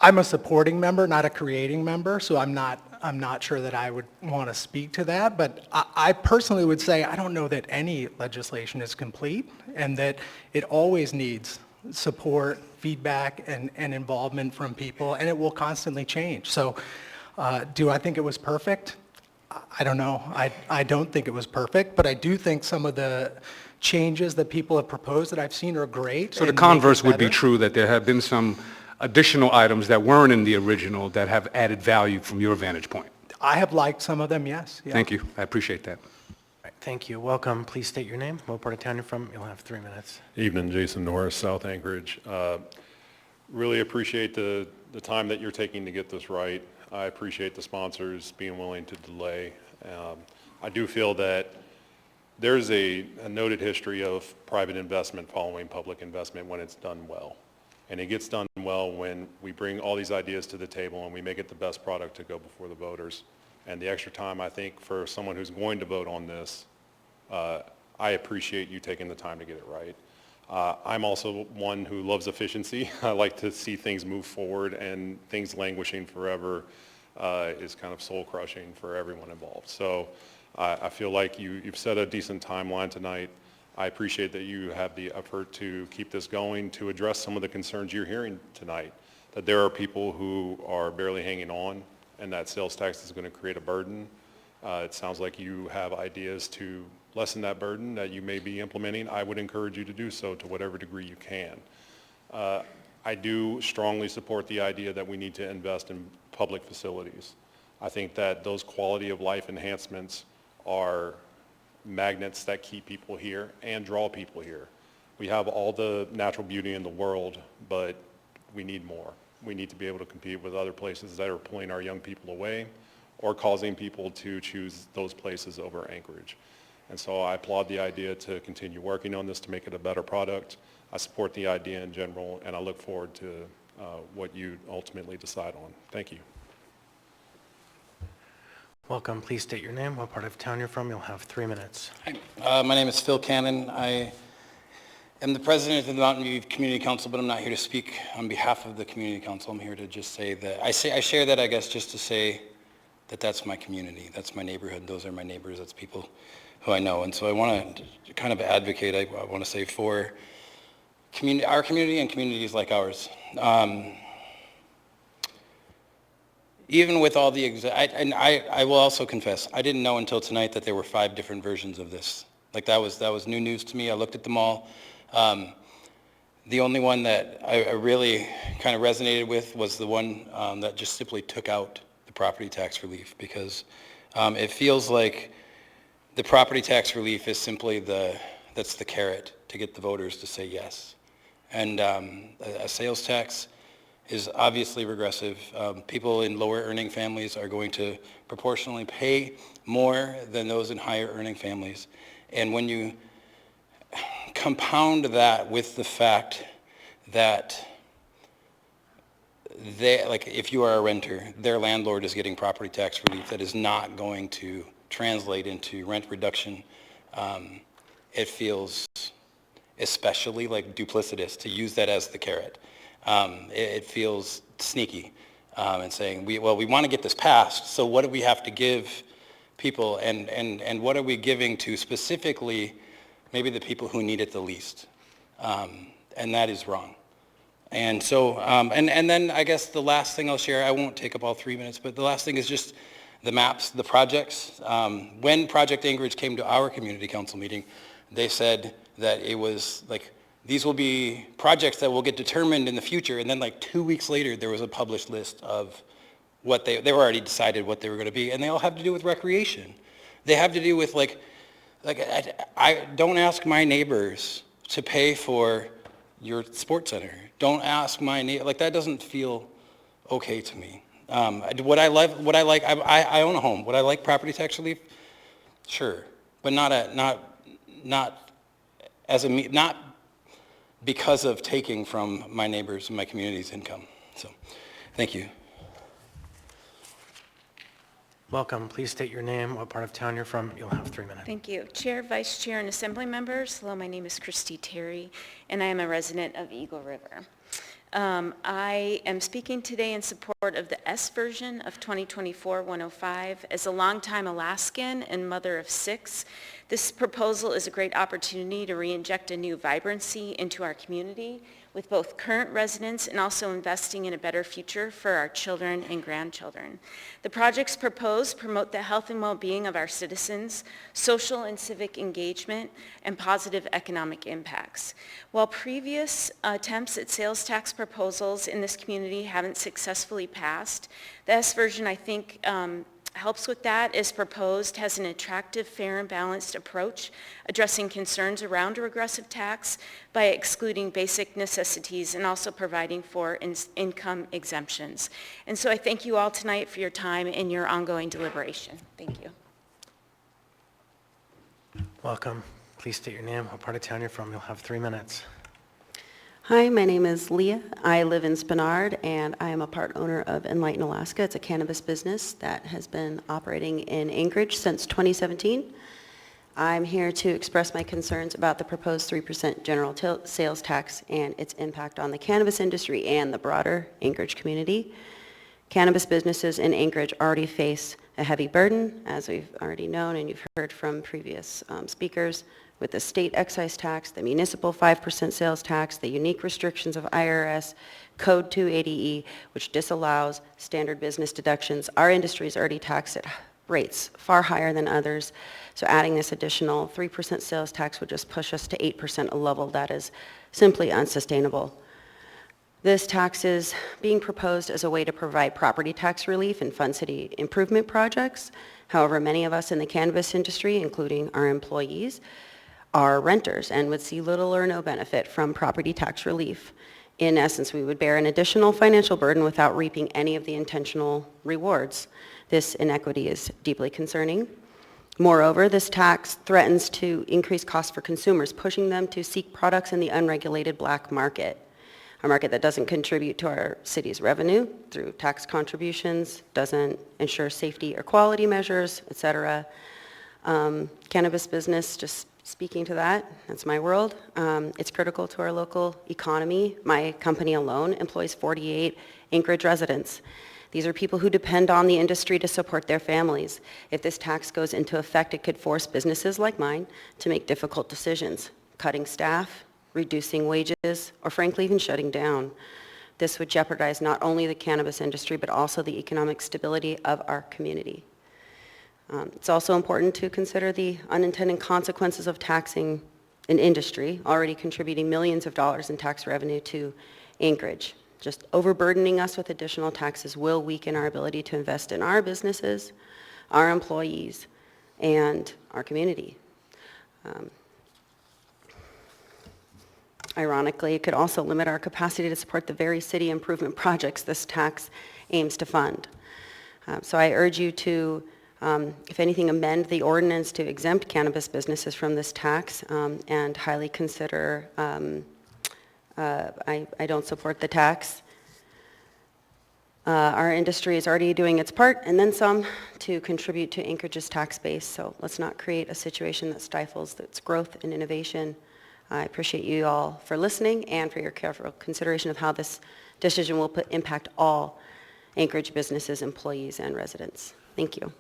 I'm a supporting member, not a creating member, so I'm not sure that I would want to speak to that, but I personally would say I don't know that any legislation is complete and that it always needs support, feedback, and involvement from people, and it will constantly change. So do I think it was perfect? I don't know. I don't think it was perfect, but I do think some of the changes that people have proposed that I've seen are great. So the converse would be true, that there have been some additional items that weren't in the original that have added value from your vantage point. I have liked some of them, yes. Yeah. Thank you. I appreciate that. Thank you. Welcome. Please state your name, what part of town you're from. You'll have 3 minutes. Evening, Jason Norris, South Anchorage. Really appreciate the time that you're taking to get this right. I appreciate the sponsors being willing to delay. I do feel that there's a noted history of private investment following public investment when it's done well. And it gets done well when we bring all these ideas to the table and we make it the best product to go before the voters. And the extra time, I think, for someone who's going to vote on this, I appreciate you taking the time to get it right. I'm also one who loves efficiency. I like to see things move forward, and things languishing forever is kind of soul-crushing for everyone involved. So I feel like you've set a decent timeline tonight. I appreciate that you have the effort to keep this going, to address some of the concerns you're hearing tonight, that there are people who are barely hanging on, and that sales tax is going to create a burden. It sounds like you have ideas to lessen that burden that you may be implementing. I would encourage you to do so to whatever degree you can. I do strongly support the idea that we need to invest in public facilities. I think that those quality of life enhancements are magnets that keep people here and draw people here. We have all the natural beauty in the world, but we need more. We need to be able to compete with other places that are pulling our young people away or causing people to choose those places over Anchorage. And so I applaud the idea to continue working on this to make it a better product. I support the idea in general, and I look forward to what you ultimately decide on. Thank you. Welcome. Please state your name, what part of town you're from. You'll have 3 minutes. Hi. My name is Phil Cannon. I am the president of the Mountain View Community Council, but I'm not here to speak on behalf of the Community Council. I'm here to just say that, I share that, I guess, just to say that that's my community. That's my neighborhood. Those are my neighbors. That's people who I know. And so I want to kind of advocate, I want to say, for our community and communities like ours. Even with all the, I will also confess, I didn't know until tonight that there were 5 different versions of this. Like that was new news to me. I looked at them all. The only one that I really kind of resonated with was the one that just simply took out the property tax relief, because it feels like the property tax relief is simply that's the carrot to get the voters to say yes. And a sales tax is obviously regressive. People in lower earning families are going to proportionally pay more than those in higher earning families. And when you compound that with the fact that they, like, if you are a renter, their landlord is getting property tax relief that is not going to translate into rent reduction. It feels especially like duplicitous to use that as the carrot. It feels sneaky and saying, we want to get this passed, so what do we have to give people, and what are we giving to specifically maybe the people who need it the least? And that is wrong. And so, and then I guess the last thing I'll share, I won't take up all 3 minutes, but the last thing is just the maps, the projects. When Project Anchorage came to our community council meeting, they said that it was like, these will be projects that will get determined in the future, and then like 2 weeks later, there was a published list of what they were already decided what they were going to be, and they all have to do with recreation. They have to do with like I don't ask my neighbors to pay for your sports center. Don't ask my neighbor, like that doesn't feel okay to me. Would I like, I own a home. Would I like property tax relief? Sure, but not because of taking from my neighbors and my community's income. So, thank you. Welcome. Please state your name, what part of town you're from. You'll have 3 minutes. Thank you. Chair, Vice Chair, and Assembly members. Hello, my name is Christy Terry, and I am a resident of Eagle River. I am speaking today in support of the S version of 2024-105. As a longtime Alaskan and mother of 6, this proposal is a great opportunity to re-inject a new vibrancy into our community with both current residents and also investing in a better future for our children and grandchildren. The projects proposed promote the health and well-being of our citizens, social and civic engagement, and positive economic impacts. While previous attempts at sales tax proposals in this community haven't successfully passed, the S version, I think, helps with that, as proposed, has an attractive, fair, and balanced approach addressing concerns around a regressive tax by excluding basic necessities and also providing for income exemptions. And so I thank you all tonight for your time and your ongoing deliberation. Thank you. Welcome. Please state your name, what part of town you're from. You'll have 3 minutes. Hi, my name is Leah. I live in Spenard, and I am a part owner of Enlighten Alaska. It's a cannabis business that has been operating in Anchorage since 2017. I'm here to express my concerns about the proposed 3% general sales tax and its impact on the cannabis industry and the broader Anchorage community. Cannabis businesses in Anchorage already face a heavy burden, as we've already known and you've heard from previous speakers, with the state excise tax, the municipal 5% sales tax, the unique restrictions of IRS, Code 280E, which disallows standard business deductions. Our industry is already taxed at rates far higher than others, so adding this additional 3% sales tax would just push us to 8%, a level that is simply unsustainable. This tax is being proposed as a way to provide property tax relief and fund city improvement projects. However, many of us in the cannabis industry, including our employees, are renters and would see little or no benefit from property tax relief. In essence, we would bear an additional financial burden without reaping any of the intentional rewards. This inequity is deeply concerning. Moreover, this tax threatens to increase costs for consumers, pushing them to seek products in the unregulated black market, a market that doesn't contribute to our city's revenue through tax contributions, doesn't ensure safety or quality measures, etc. Cannabis business, just speaking to that, that's my world. It's critical to our local economy. My company alone employs 48 Anchorage residents. These are people who depend on the industry to support their families. If this tax goes into effect, it could force businesses like mine to make difficult decisions, cutting staff, reducing wages, or frankly even shutting down. This would jeopardize not only the cannabis industry, but also the economic stability of our community. It's also important to consider the unintended consequences of taxing an industry already contributing millions of dollars in tax revenue to Anchorage. Just overburdening us with additional taxes will weaken our ability to invest in our businesses, our employees, and our community. Ironically, it could also limit our capacity to support the very city improvement projects this tax aims to fund. So I urge you to If anything, amend the ordinance to exempt cannabis businesses from this tax, and highly consider, I don't support the tax. Our industry is already doing its part, and then some, to contribute to Anchorage's tax base, so let's not create a situation that stifles its growth and innovation. I appreciate you all for listening and for your careful consideration of how this decision will impact all Anchorage businesses, employees, and residents. Thank you.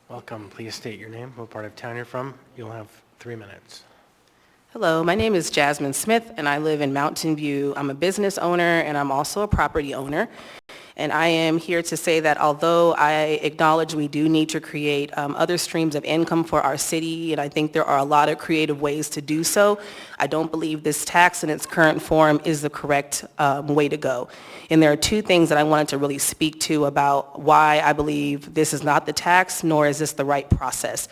Welcome. Please state your name, what part of town you're from. You'll have 3 minutes. Hello, my name is Jasmine Smith, and I live in Mountain View. I'm a business owner, and I'm also a property owner. And I am here to say that although I acknowledge we do need to create other streams of income for our city, and I think there are a lot of creative ways to do so, I don't believe this tax in its current form is the correct way to go. And there are 2 things that I wanted to really speak to about why I believe this is not the tax, nor is this the right process.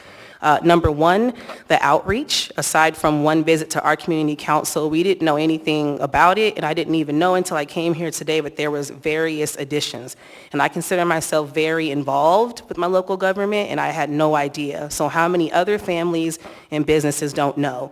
Number 1, the outreach. Aside from 1 visit to our community council, we didn't know anything about it, and I didn't even know until I came here today, but there was various additions. And I consider myself very involved with my local government, and I had no idea. So how many other families and businesses don't know?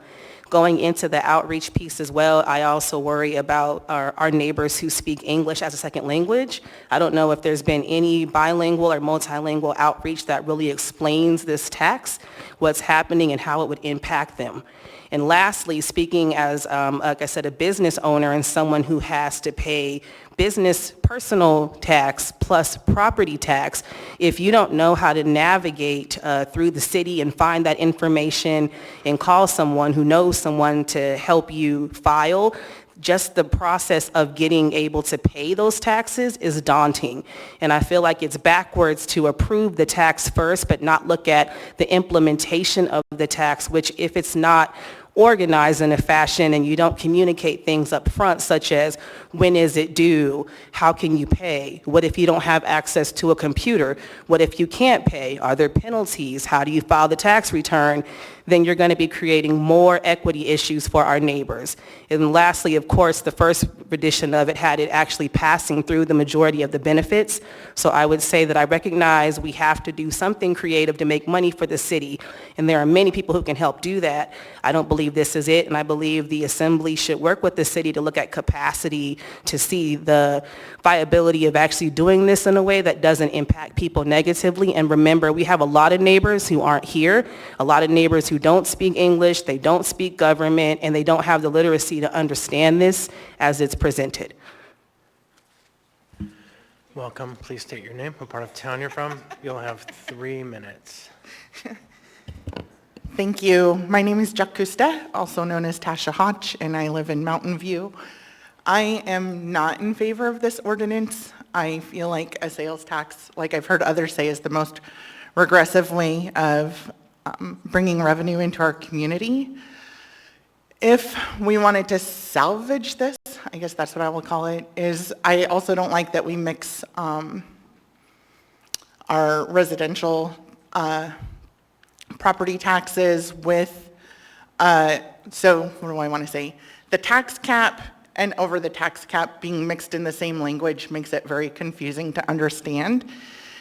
Going into the outreach piece as well, I also worry about our neighbors who speak English as a second language. I don't know if there's been any bilingual or multilingual outreach that really explains this tax, what's happening and how it would impact them. And lastly, speaking as, like I said, a business owner and someone who has to pay business personal tax plus property tax, if you don't know how to navigate through the city and find that information and call someone who knows someone to help you file, just the process of getting able to pay those taxes is daunting. And I feel like it's backwards to approve the tax first, but not look at the implementation of the tax, which if it's not organized in a fashion and you don't communicate things up front, such as when is it due, how can you pay, what if you don't have access to a computer, what if you can't pay, are there penalties, how do you file the tax return, then you're going to be creating more equity issues for our neighbors. And lastly, of course, the first edition of it had it actually passing through the majority of the benefits. So I would say that I recognize we have to do something creative to make money for the city, and there are many people who can help do that. I don't believe this is it, and I believe the Assembly should work with the city to look at capacity to see the viability of actually doing this in a way that doesn't impact people negatively. And remember, we have a lot of neighbors who aren't here, a lot of neighbors who don't speak English, they don't speak government, and they don't have the literacy to understand this as it's presented. Welcome. Please state your name, what part of town you're from. You'll have 3 minutes. Thank you. My name is Jacusta, also known as Tasha Hodge, and I live in Mountain View. I am not in favor of this ordinance. I feel like a sales tax, like I've heard others say, is the most regressive way of bringing revenue into our community. If we wanted to salvage this, I guess that's what I will call it, is I also don't like that we mix our residential property taxes with, so what do I want to say? The tax cap and over the tax cap being mixed in the same language makes it very confusing to understand.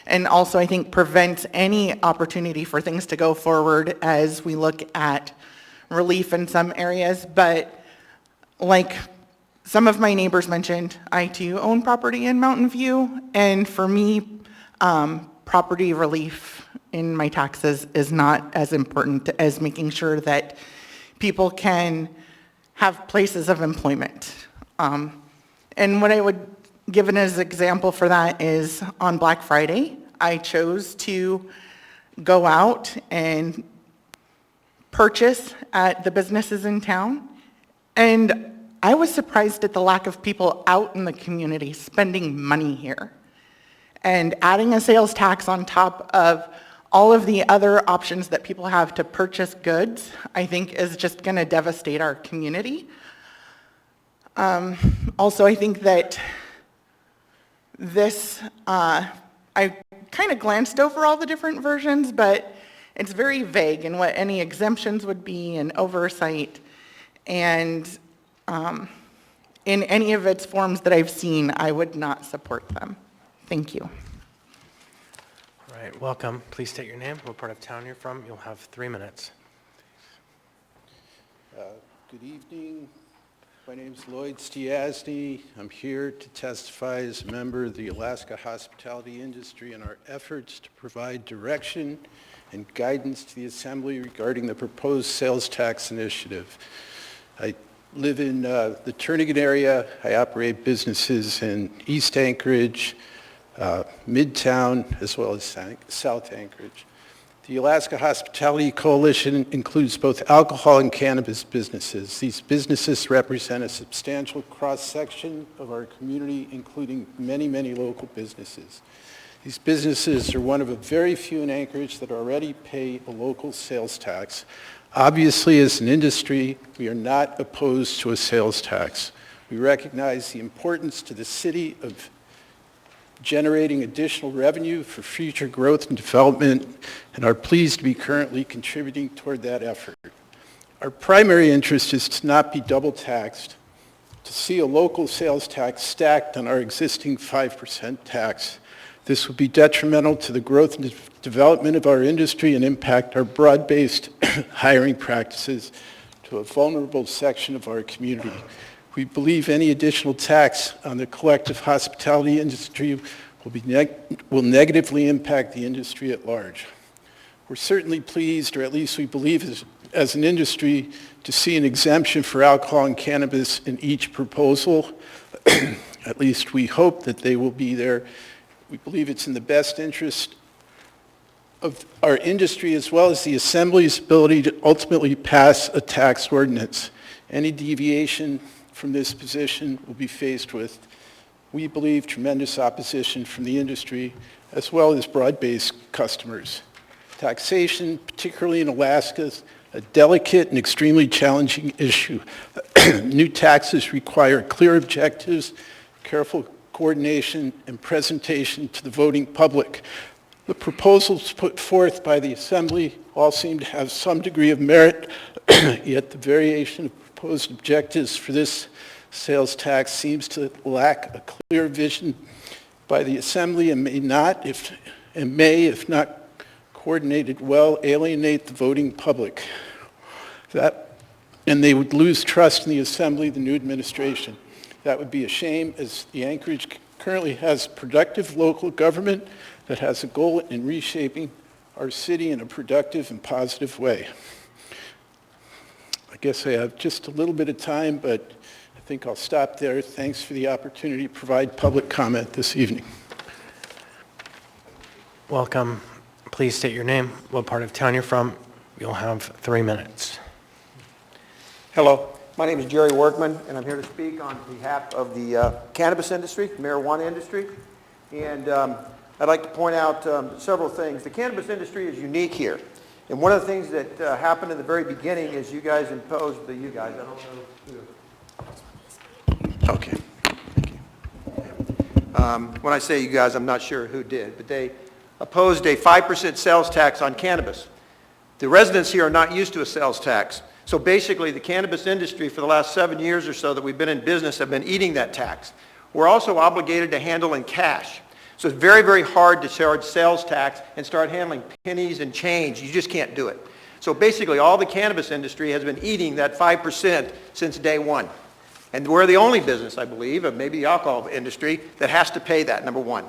And also I think prevents any opportunity for things to go forward as we look at relief in some areas. But like some of my neighbors mentioned, I too own property in Mountain View. And for me, property relief in my taxes is not as important as making sure that people can have places of employment. And what I would give as an example for that is on Black Friday, I chose to go out and purchase at the businesses in town. And I was surprised at the lack of people out in the community spending money here. And adding a sales tax on top of all of the other options that people have to purchase goods, I think is just going to devastate our community. Also, I think that this, I kind of glanced over all the different versions, but it's very vague in what any exemptions would be and oversight. And in any of its forms that I've seen, I would not support them. Thank you. All right, welcome. Please state your name, what part of town you're from. You'll have 3 minutes. Good evening. My name is Lloyd Stiasny. I'm here to testify as a member of the Alaska hospitality industry in our efforts to provide direction and guidance to the Assembly regarding the proposed sales tax initiative. I live in the Turnagain area. I operate businesses in East Anchorage, Midtown, as well as South Anchorage. The Alaska Hospitality Coalition includes both alcohol and cannabis businesses. These businesses represent a substantial cross-section of our community, including many, many local businesses. These businesses are one of a very few in Anchorage that already pay a local sales tax. Obviously, as an industry, we are not opposed to a sales tax. We recognize the importance to the city of generating additional revenue for future growth and development, and are pleased to be currently contributing toward that effort. Our primary interest is to not be double taxed, to see a local sales tax stacked on our existing 5% tax. This would be detrimental to the growth and development of our industry and impact our broad-based hiring practices to a vulnerable section of our community. We believe any additional tax on the collective hospitality industry will negatively impact the industry at large. We're certainly pleased, or at least we believe as an industry, to see an exemption for alcohol and cannabis in each proposal. At least we hope that they will be there. We believe it's in the best interest of our industry as well as the Assembly's ability to ultimately pass a tax ordinance. Any deviation from this position will be faced with, we believe, tremendous opposition from the industry as well as broad-based customers. Taxation, particularly in Alaska, is a delicate and extremely challenging issue. New taxes require clear objectives, careful coordination, and presentation to the voting public. The proposals put forth by the Assembly all seem to have some degree of merit, yet the variation of proposed objectives for this sales tax seems to lack a clear vision by the Assembly and may, if not coordinated well, alienate the voting public. And they would lose trust in the Assembly, the new administration. That would be a shame, as the Anchorage currently has productive local government that has a goal in reshaping our city in a productive and positive way. I guess I have just a little bit of time, but I think I'll stop there. Thanks for the opportunity to provide public comment this evening. Welcome. Please state your name, what part of town you're from. You'll have 3 minutes. Hello, my name is Jerry Workman, and I'm here to speak on behalf of the cannabis industry, marijuana industry. And I'd like to point out several things. The cannabis industry is unique here. And one of the things that happened in the very beginning is you guys imposed, I don't know who. Okay, thank you. When I say you guys, I'm not sure who did, but they opposed a 5% sales tax on cannabis. The residents here are not used to a sales tax. So basically, the cannabis industry for the last 7 years or so that we've been in business have been eating that tax. We're also obligated to handle in cash. So it's very, very hard to charge sales tax and start handling pennies and change. You just can't do it. So basically, all the cannabis industry has been eating that 5% since day one. And we're the only business, I believe, of maybe the alcohol industry, that has to pay that, number one.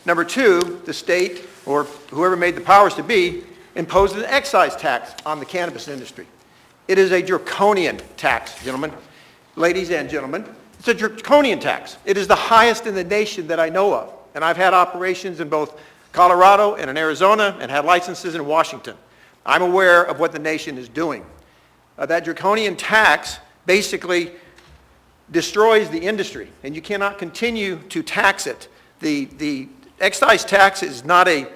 Number two, the state, or whoever made the powers to be, imposed an excise tax on the cannabis industry. It is a draconian tax, gentlemen, ladies and gentlemen. It's a draconian tax. It is the highest in the nation that I know of. And I've had operations in both Colorado and in Arizona and had licenses in Washington. I'm aware of what the nation is doing. That draconian tax basically destroys the industry, and you cannot continue to tax it. The excise tax is not a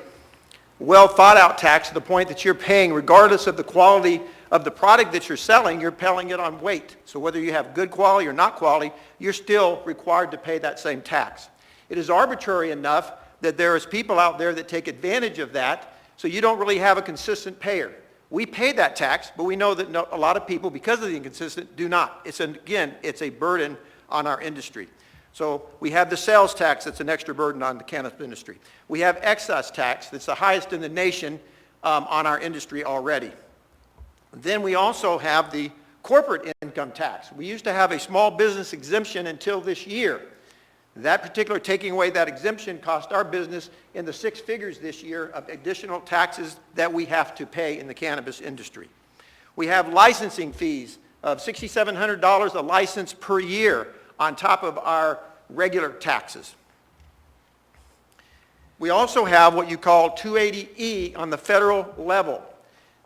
well thought out tax to the point that you're paying, regardless of the quality of the product that you're selling, you're paying it on weight. So whether you have good quality or not quality, you're still required to pay that same tax. It is arbitrary enough that there is people out there that take advantage of that, so you don't really have a consistent payer. We pay that tax, but we know that a lot of people, because of the inconsistent, do not. Again, it's a burden on our industry. So we have the sales tax that's an extra burden on the cannabis industry. We have excise tax that's the highest in the nation on our industry already. Then we also have the corporate income tax. We used to have a small business exemption until this year. That particular taking away that exemption cost our business in the six figures this year of additional taxes that we have to pay in the cannabis industry. We have licensing fees of $6,700 a license per year on top of our regular taxes. We also have what you call 280E on the federal level.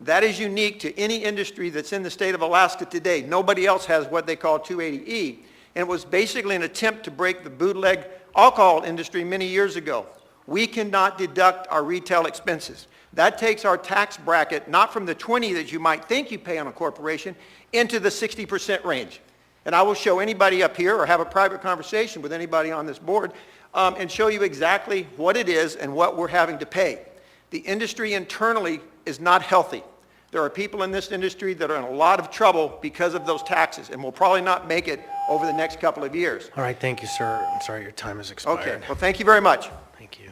That is unique to any industry that's in the state of Alaska today. Nobody else has what they call 280E. And it was basically an attempt to break the bootleg alcohol industry many years ago. We cannot deduct our retail expenses. That takes our tax bracket, not from the 20 that you might think you pay on a corporation, into the 60% range. And I will show anybody up here or have a private conversation with anybody on this board and show you exactly what it is and what we're having to pay. The industry internally is not healthy. There are people in this industry that are in a lot of trouble because of those taxes and will probably not make it over the next couple of years. All right, thank you, sir. I'm sorry your time has expired. Okay, well, thank you very much. Thank you.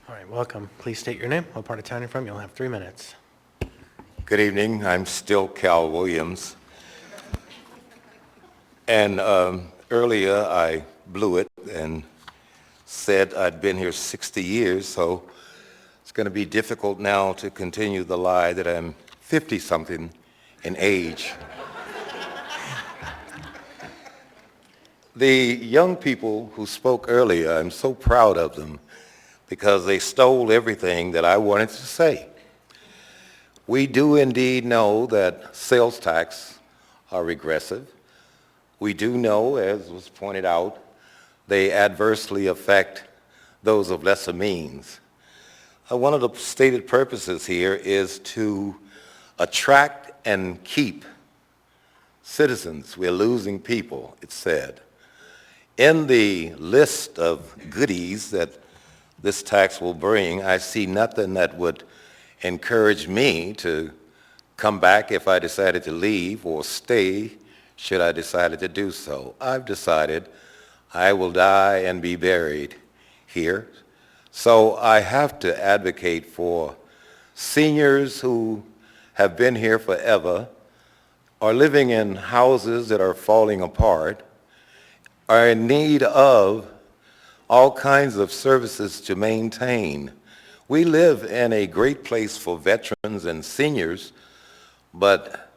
All right, welcome. Please state your name, what part of town you're from. You'll have 3 minutes. Good evening. I'm still Cal Williams. And earlier I blew it and said I'd been here 60 years, so it's going to be difficult now to continue the lie that I'm 50-something in age. The young people who spoke earlier, I'm so proud of them because they stole everything that I wanted to say. We do indeed know that sales tax are regressive. We do know, as was pointed out, they adversely affect those of lesser means. One of the stated purposes here is to attract and keep citizens. We're losing people, it's said. In the list of goodies that this tax will bring, I see nothing that would encourage me to come back if I decided to leave or stay should I decide to do so. I've decided I will die and be buried here. So I have to advocate for seniors who have been here forever, are living in houses that are falling apart, are in need of all kinds of services to maintain. We live in a great place for veterans and seniors, but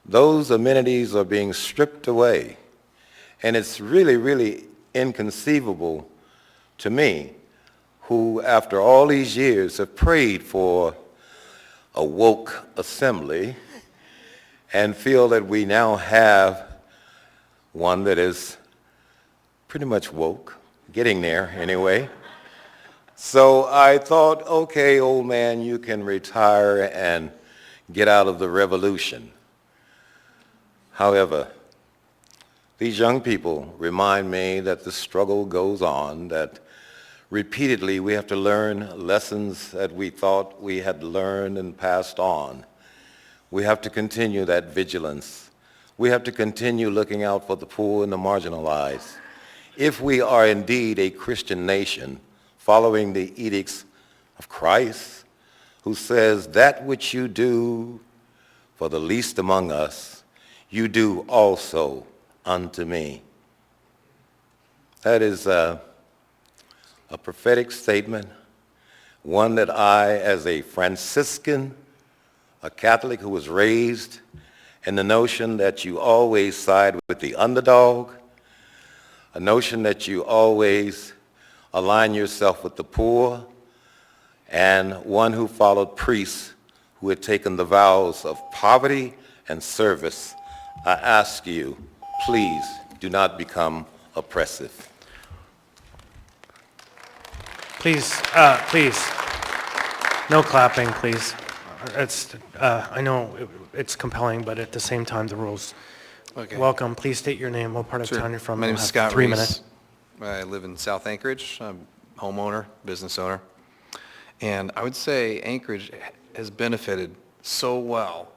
those amenities are being stripped away. And it's really, really inconceivable to me, who after all these years have prayed for a woke assembly and feel that we now have one that is pretty much woke, getting there anyway. So I thought, okay, old man, you can retire and get out of the revolution. However, these young people remind me that the struggle goes on, that repeatedly we have to learn lessons that we thought we had learned and passed on. We have to continue that vigilance. We have to continue looking out for the poor and the marginalized. If we are indeed a Christian nation, following the edicts of Christ, who says, that which you do for the least among us, you do also unto me. That is a prophetic statement, one that I, as a Franciscan, a Catholic who was raised in the notion that you always side with the underdog, a notion that you always align yourself with the poor, and one who followed priests who had taken the vows of poverty and service, I ask you, please do not become oppressive. Please, no clapping, please. I know it's compelling, but at the same time, the rules. Okay. Welcome. Please state your name, what part of town you're from. My name You'll is have Scott 3 Reese. minutes. I live in South Anchorage. I'm a homeowner, business owner. And I would say Anchorage has benefited so well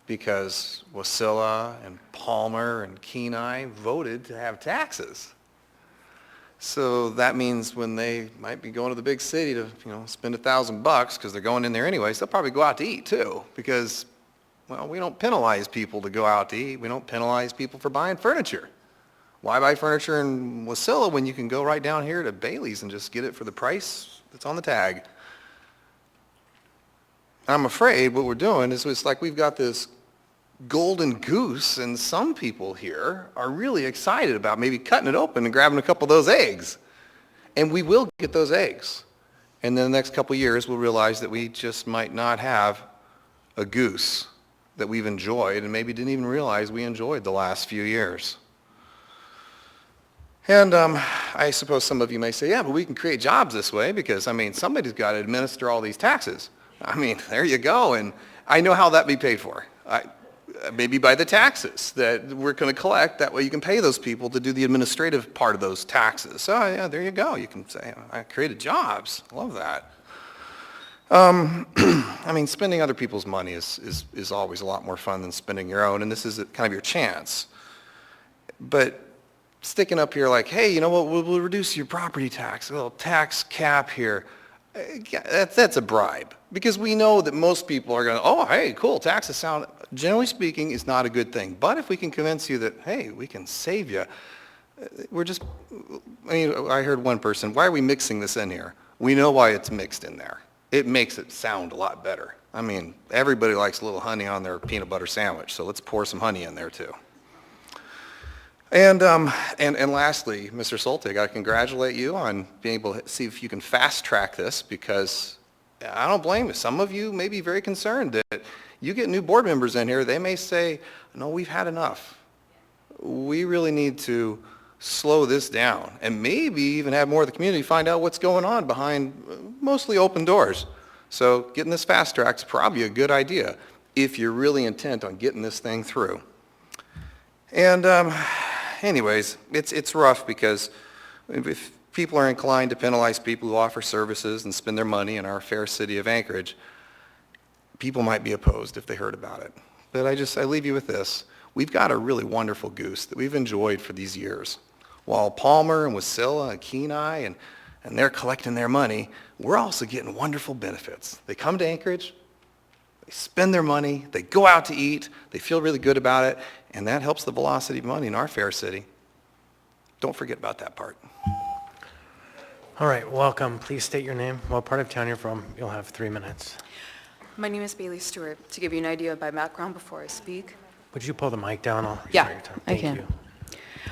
because Wasilla and Palmer and Kenai voted to have taxes. So that means when they might be going to the big city to, spend $1,000 because they're going in there anyways, they'll probably go out to eat too, because, well, we don't penalize people to go out to eat. We don't penalize people for buying furniture. Why buy furniture in Wasilla when you can go right down here to Bailey's and just get it for the price that's on the tag? I'm afraid what we're doing is it's like we've got this golden goose, and some people here are really excited about maybe cutting it open and grabbing a couple of those eggs. And we will get those eggs. And then the next couple of years, we'll realize that we just might not have a goose that we've enjoyed and maybe didn't even realize we enjoyed the last few years. And I suppose some of you may say, yeah, but we can create jobs this way because, somebody's got to administer all these taxes. There you go. And I know how that be paid for. Maybe by the taxes that we're going to collect. That way you can pay those people to do the administrative part of those taxes. So yeah, there you go. You can say, I created jobs. I love that. Spending other people's money is always a lot more fun than spending your own, and this is kind of your chance. But sticking up here like, hey, you know what, we'll reduce your property tax, a little tax cap here, that's a bribe. Because we know that most people are going, oh, hey, cool, taxes sound, generally speaking, is not a good thing. But if we can convince you that, hey, we can save you, I heard one person, why are we mixing this in here? We know why it's mixed in there. It makes it sound a lot better. Everybody likes a little honey on their peanut butter sandwich, so let's pour some honey in there too. And lastly, Mr. Soltig, I congratulate you on being able to see if you can fast track this, because I don't blame you. Some of you may be very concerned that you get new board members in here, they may say, no, we've had enough. We really need to slow this down and maybe even have more of the community find out what's going on behind mostly open doors. So getting this fast track is probably a good idea if you're really intent on getting this thing through. And anyways, it's rough because if people are inclined to penalize people who offer services and spend their money in our fair city of Anchorage, people might be opposed if they heard about it. But I leave you with this. We've got a really wonderful goose that we've enjoyed for these years. While Palmer and Wasilla and Kenai and they're collecting their money, we're also getting wonderful benefits. They come to Anchorage, they spend their money, they go out to eat, they feel really good about it, and that helps the velocity of money in our fair city. Don't forget about that part. All right, welcome. Please state your name, what part of town you're from. You'll have 3 minutes. My name is Bailey Stewart. To give you an idea of my background before I speak. Would you pull the mic down? I'll Yeah, start your time. I Thank can. you.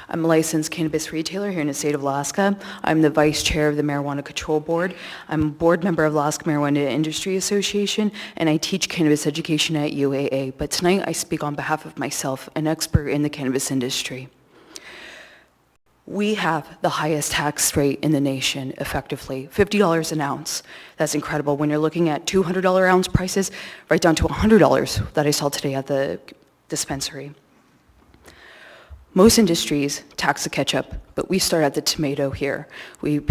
I'm a licensed cannabis retailer here in the state of Alaska. I'm the vice chair of the Marijuana Control Board. I'm a board member of Alaska Marijuana Industry Association, and I teach cannabis education at UAA. But tonight I speak on behalf of myself, an expert in the cannabis industry. We have the highest tax rate in the nation, effectively, $50 an ounce. That's incredible. When you're looking at $200 ounce prices, right down to $100 that I saw today at the dispensary. Most industries tax the ketchup, but we start at the tomato here. We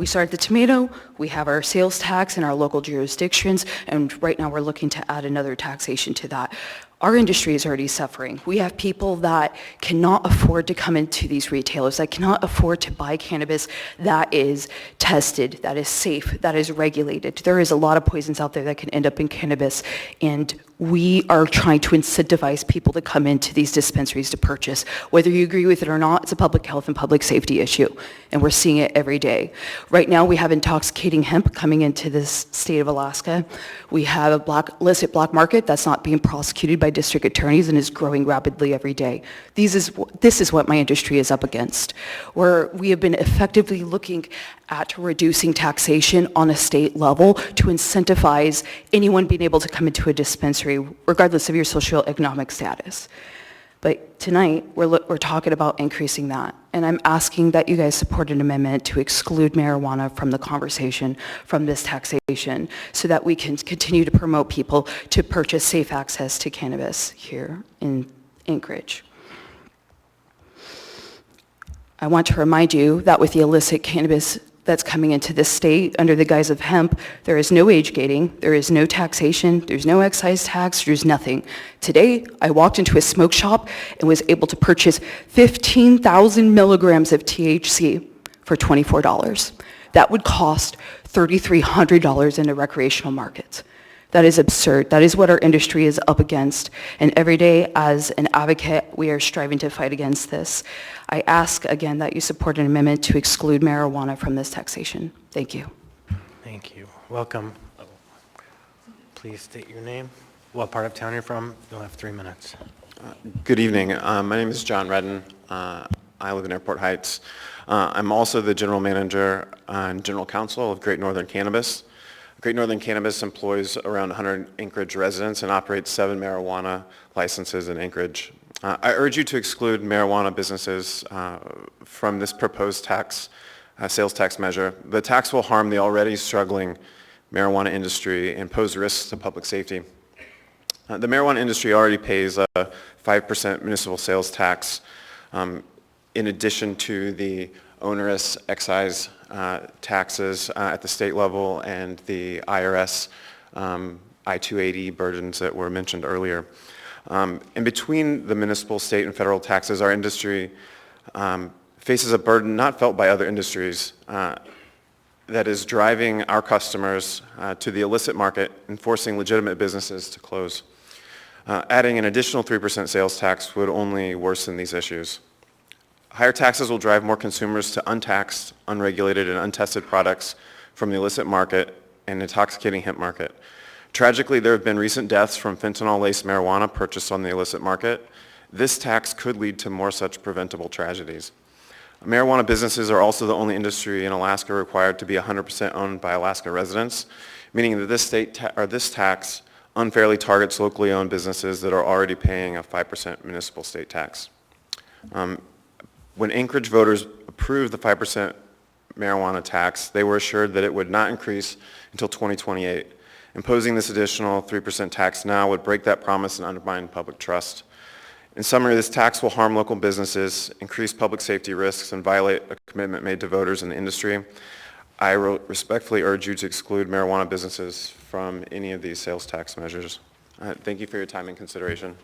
start at the tomato, we have our sales tax in our local jurisdictions, and right now we're looking to add another taxation to that. Our industry is already suffering. We have people that cannot afford to come into these retailers, that cannot afford to buy cannabis that is tested, that is safe, that is regulated. There is a lot of poisons out there that can end up in cannabis, and we are trying to incentivize people to come into these dispensaries to purchase. Whether you agree with it or not, it's a public health and public safety issue, and we're seeing it every day. Right now, we have intoxicating hemp coming into this state of Alaska. We have a illicit black market that's not being prosecuted by district attorneys and is growing rapidly every day. This is what my industry is up against, where we have been effectively looking at reducing taxation on a state level to incentivize anyone being able to come into a dispensary, regardless of your socioeconomic status. But tonight, we're talking about increasing that. And I'm asking that you guys support an amendment to exclude marijuana from the conversation, from this taxation, so that we can continue to promote people to purchase safe access to cannabis here in Anchorage. I want to remind you that with the illicit cannabis that's coming into this state under the guise of hemp. There is no age gating, there is no taxation, there's no excise tax, there's nothing. Today, I walked into a smoke shop and was able to purchase 15,000 milligrams of THC for $24. That would cost $3,300 in the recreational markets. That is absurd. That is what our industry is up against. And every day, as an advocate, we are striving to fight against this. I ask again that you support an amendment to exclude marijuana from this taxation. Thank you. Thank you. Welcome. Please state your name, what part of town you're from. You'll have 3 minutes. Good evening. My name is John Redden. I live in Airport Heights. I'm also the general manager and general counsel of Great Northern Cannabis. Great Northern Cannabis employs around 100 Anchorage residents and operates 7 marijuana licenses in Anchorage. I urge you to exclude marijuana businesses from this proposed sales tax measure. The tax will harm the already struggling marijuana industry and pose risks to public safety. The marijuana industry already pays a 5% municipal sales tax in addition to the onerous excise taxes at the state level and the IRS I-280 burdens that were mentioned earlier. In between the municipal, state, and federal taxes, our industry faces a burden not felt by other industries that is driving our customers to the illicit market and forcing legitimate businesses to close. Adding an additional 3% sales tax would only worsen these issues. Higher taxes will drive more consumers to untaxed, unregulated, and untested products from the illicit market and intoxicating hemp market. Tragically, there have been recent deaths from fentanyl-laced marijuana purchased on the illicit market. This tax could lead to more such preventable tragedies. Marijuana businesses are also the only industry in Alaska required to be 100% owned by Alaska residents, meaning that this tax unfairly targets locally owned businesses that are already paying a 5% municipal state tax. When Anchorage voters approved the 5% marijuana tax, they were assured that it would not increase until 2028. Imposing this additional 3% tax now would break that promise and undermine public trust. In summary, this tax will harm local businesses, increase public safety risks, and violate a commitment made to voters in the industry. I respectfully urge you to exclude marijuana businesses from any of these sales tax measures. Thank you for your time and consideration.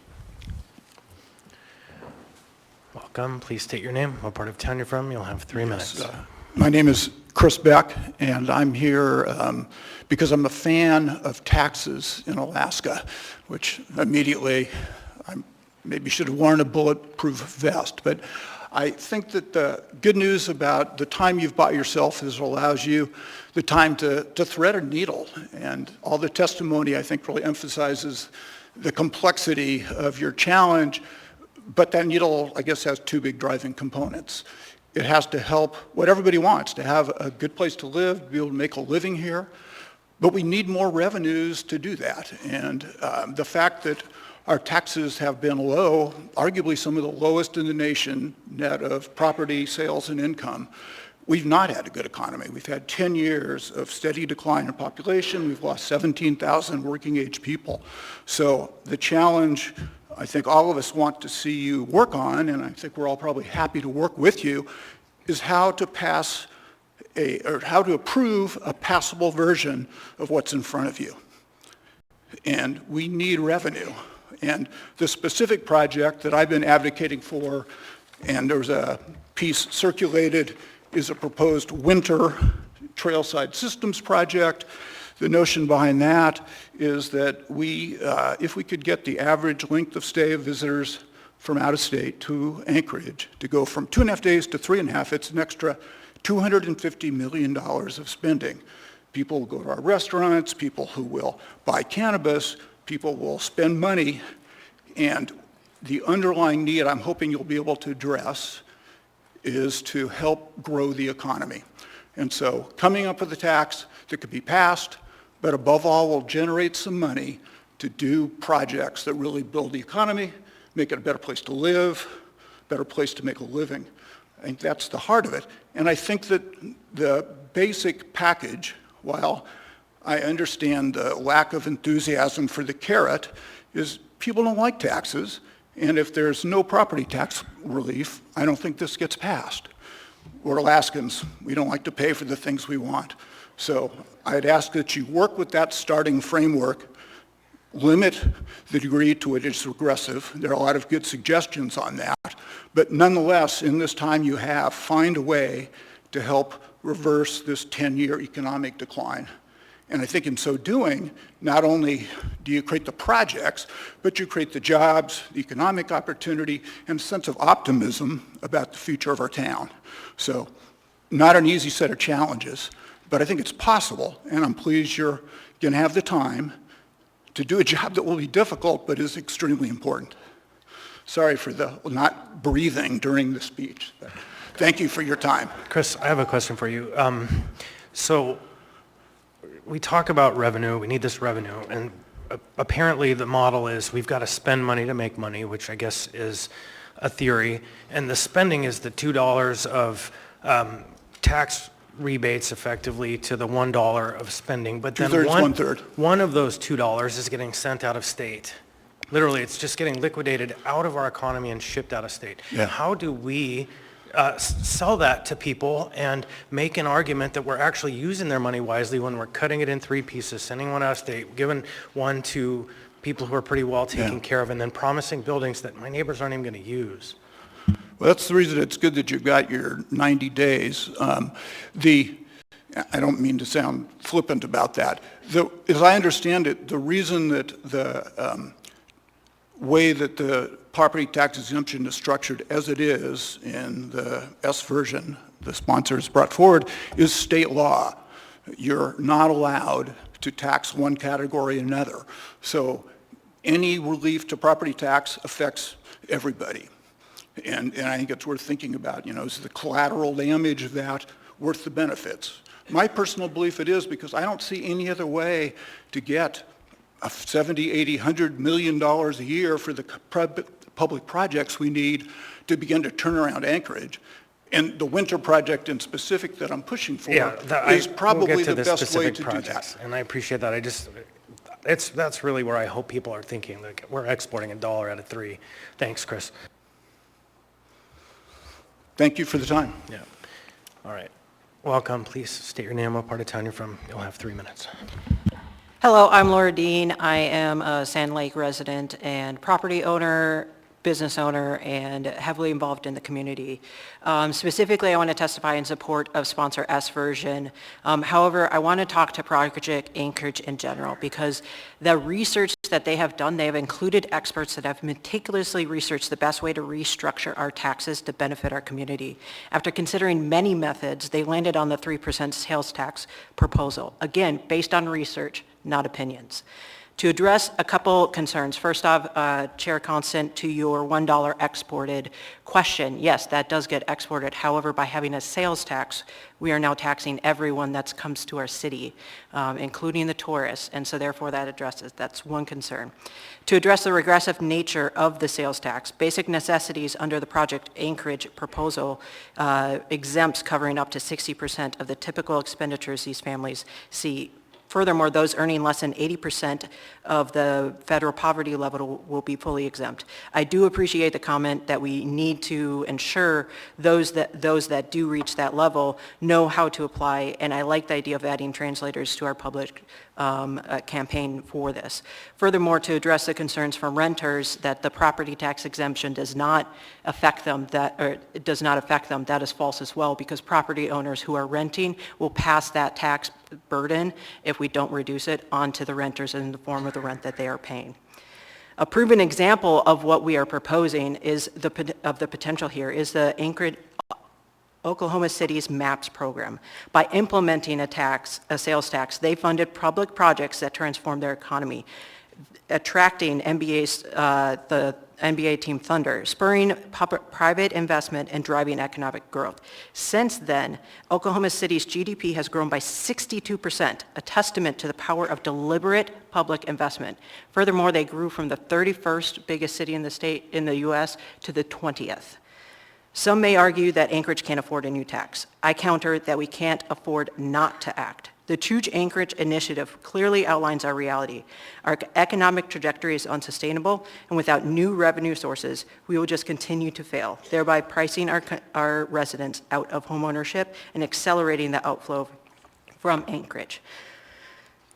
Welcome. Please state your name, what part of town you're from. You'll have 3 minutes. My name is Chris Beck, and I'm here because I'm a fan of taxes in Alaska, which immediately I maybe should have worn a bulletproof vest. But I think that the good news about the time you've bought yourself is it allows you the time to thread a needle. And all the testimony, I think, really emphasizes the complexity of your challenge. But that needle, I guess, has 2 big driving components. It has to help what everybody wants, to have a good place to live, be able to make a living here. But we need more revenues to do that. And the fact that our taxes have been low, arguably some of the lowest in the nation, net of property sales and income, we've not had a good economy. We've had 10 years of steady decline in population. We've lost 17,000 working age people. So the challenge I think all of us want to see you work on, and I think we're all probably happy to work with you, is how to how to approve a passable version of what's in front of you. And we need revenue. And the specific project that I've been advocating for, and there's a piece circulated, is a proposed winter trailside systems project. The notion behind that is that if we could get the average length of stay of visitors from out of state to Anchorage to go from 2.5 days to 3.5, it's an extra $250 million of spending. People will go to our restaurants, people who will buy cannabis, people will spend money, and the underlying need I'm hoping you'll be able to address is to help grow the economy. And so coming up with a tax that could be passed, but above all will generate some money to do projects that really build the economy, make it a better place to live, better place to make a living. I think that's the heart of it. And I think that the basic package, while I understand the lack of enthusiasm for the carrot, is people don't like taxes, and if there's no property tax relief, I don't think this gets passed. we're Alaskans. We don't like to pay for the things we want. So I'd ask that you work with that starting framework, limit the degree to which it's regressive. There are a lot of good suggestions on that. But nonetheless, in this time you have, find a way to help reverse this 10-year economic decline. And I think in so doing, not only do you create the projects, but you create the jobs, the economic opportunity, and a sense of optimism about the future of our town. So not an easy set of challenges, but I think it's possible, and I'm pleased you're going to have the time to do a job that will be difficult, but is extremely important. Sorry for the not breathing during the speech. But thank you for your time. Chris, I have a question for you. So we talk about revenue, we need this revenue, and apparently the model is we've got to spend money to make money, which I guess is a theory, and the spending is the $2 of tax rebates effectively to the $1 of spending, but then one of those $2 is getting sent out of state. Literally, it's just getting liquidated out of our economy and shipped out of state. Yeah. How do we sell that to people and make an argument that we're actually using their money wisely when we're cutting it in 3 pieces, sending one out of state, giving one to people who are pretty well taken care of, and then promising buildings that my neighbors aren't even going to use? Well, that's the reason it's good that you've got your 90 days. I don't mean to sound flippant about that. As I understand it, the reason that the way that the property tax exemption is structured as it is in the S version the sponsors brought forward is state law. You're not allowed to tax one category or another. So any relief to property tax affects everybody. And I think it's worth thinking about, is the collateral damage of that worth the benefits? My personal belief it is, because I don't see any other way to get $70, $80, $100 million a year for the public projects we need to begin to turn around Anchorage. And the winter project in specific that I'm pushing for is probably the best way to do that. And I appreciate that. That's really where I hope people are thinking, like we're exporting $1 out of 3. Thanks, Chris. Thank you for the time. Yeah. All right. Welcome. Please state your name, what part of town you're from. You'll have 3 minutes. Hello, I'm Laura Dean. I am a Sand Lake resident and property owner, business owner, and heavily involved in the community. Specifically, I want to testify in support of sponsor S version. However, I want to talk to Project Anchorage in general because the research that they have done, they have included experts that have meticulously researched the best way to restructure our taxes to benefit our community. After considering many methods, they landed on the 3% sales tax proposal. Again, based on research, not opinions. To address a couple concerns, first off, Chair Constant, to your $1 exported question, yes, that does get exported. However, by having a sales tax, we are now taxing everyone that comes to our city, including the tourists, and so therefore that's one concern. To address the regressive nature of the sales tax, basic necessities under the Project Anchorage proposal exempts covering up to 60% of the typical expenditures these families see. Furthermore, those earning less than 80% of the federal poverty level will be fully exempt. I do appreciate the comment that we need to ensure those that do reach that level know how to apply, and I like the idea of adding translators to our public campaign for this. Furthermore, to address the concerns from renters that the property tax exemption does not affect them, that is false as well, because property owners who are renting will pass that tax burden, if we don't reduce it, onto the renters in the form of the rent that they are paying. A proven example of what we are proposing is the potential here is the Anchorage, Oklahoma City's MAPS program. By implementing a sales tax, they funded public projects that transform their economy, attracting the NBA team Thunder, spurring private investment and driving economic growth. Since then, Oklahoma City's GDP has grown by 62%, a testament to the power of deliberate public investment. Furthermore, they grew from the 31st biggest city in the U.S. to the 20th. Some may argue that Anchorage can't afford a new tax. I counter that we can't afford not to act. The Choose Anchorage initiative clearly outlines our reality. Our economic trajectory is unsustainable, and without new revenue sources, we will just continue to fail, thereby pricing our residents out of homeownership and accelerating the outflow from Anchorage.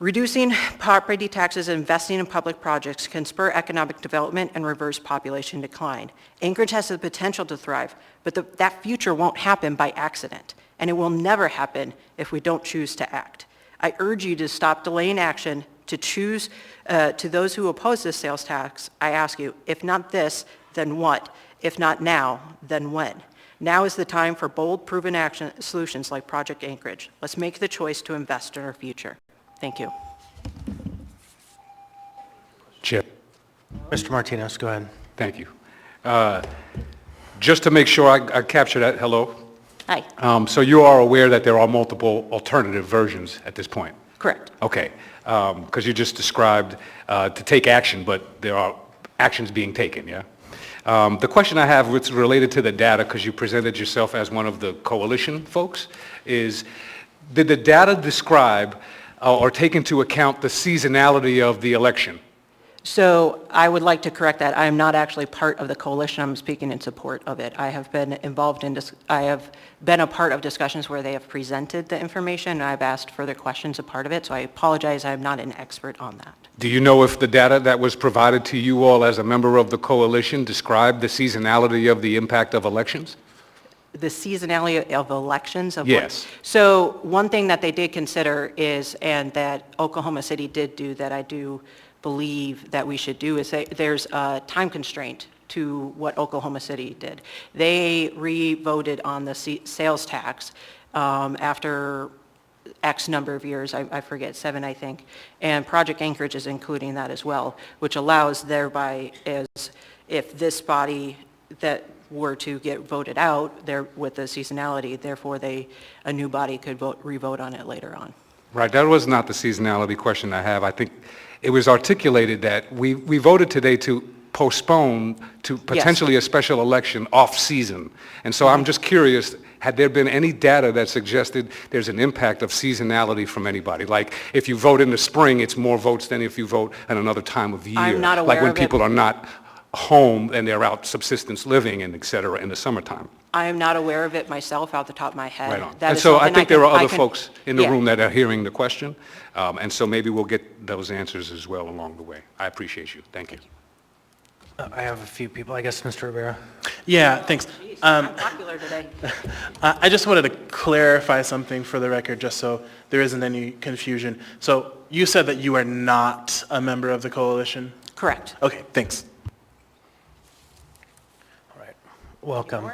Reducing property taxes and investing in public projects can spur economic development and reverse population decline. Anchorage has the potential to thrive, but that future won't happen by accident, and it will never happen if we don't choose to act. I urge you to stop delaying action, to choose, to those who oppose this sales tax, I ask you, if not this, then what? If not now, then when? Now is the time for bold, proven action solutions like Project Anchorage. Let's make the choice to invest in our future. Thank you. Chip. Mr. Martinez, go ahead. Thank you. Just to make sure I capture that, hello? Hi. So you are aware that there are multiple alternative versions at this point? Correct. Okay, because you just described to take action, but there are actions being taken, yeah? The question I have, which is related to the data, because you presented yourself as one of the coalition folks, is did the data describe or take into account the seasonality of the election? So I would like to correct that. I am not actually part of the coalition. I'm speaking in support of it. I have been involved in, I have been a part of discussions where they have presented the information, and I've asked further questions a part of it, so I apologize. I'm not an expert on that. Do you know if the data that was provided to you all as a member of the coalition described the seasonality of the impact of elections? The seasonality of elections? Yes. So one thing that they did consider is, and that Oklahoma City did do, that I do believe that we should do, is there's a time constraint to what Oklahoma City did. They re-voted on the sales tax after X number of years, I forget, 7 I think, and Project Anchorage is including that as well, which allows thereby, as if this body that were to get voted out there with the seasonality, therefore a new body could re-vote on it later on. Right, that was not the seasonality question I have. I think it was articulated that we voted today to postpone to potentially a special election off-season. And so I'm just curious, had there been any data that suggested there's an impact of seasonality from anybody? Like if you vote in the spring, it's more votes than if you vote at another time of year. I'm not aware like when of it. people are not home and they're out subsistence living and et cetera in the summertime. I am not aware of it myself off the top of my head. Right on. That And is so I something think there are other can- folks in the yeah. room that are hearing the question, and so maybe we'll get those answers as well along the way. I appreciate you. Thank you. I have a few people, I guess, Mr. Rivera. Yeah, thanks. I'm popular today. I just wanted to clarify something for the record, just so there isn't any confusion. So you said that you are not a member of the coalition? Correct. Okay, thanks. All right, welcome.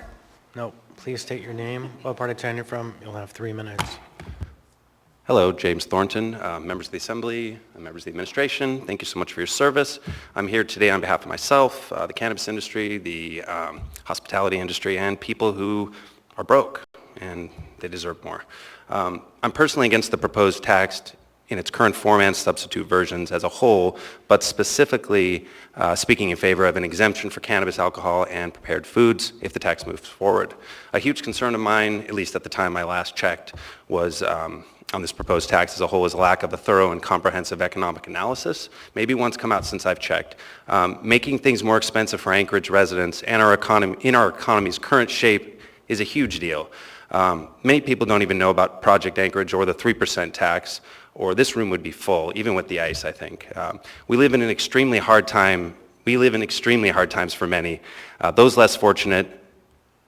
No, please state your name, what part of town you're from. You'll have 3 minutes. Hello, James Thornton, members of the Assembly, members of the administration. Thank you so much for your service. I'm here today on behalf of myself, the cannabis industry, the hospitality industry, and people who are broke, and they deserve more. I'm personally against the proposed tax in its current form and substitute versions as a whole, but specifically speaking in favor of an exemption for cannabis, alcohol, and prepared foods if the tax moves forward. A huge concern of mine, at least at the time I last checked, was on this proposed tax as a whole is lack of a thorough and comprehensive economic analysis. Maybe one's come out since I've checked. Making things more expensive for Anchorage residents and our economy, in our economy's current shape is a huge deal. Many people don't even know about Project Anchorage or the 3% tax, or this room would be full, even with the ice, I think. We live in extremely hard times for many. Those less fortunate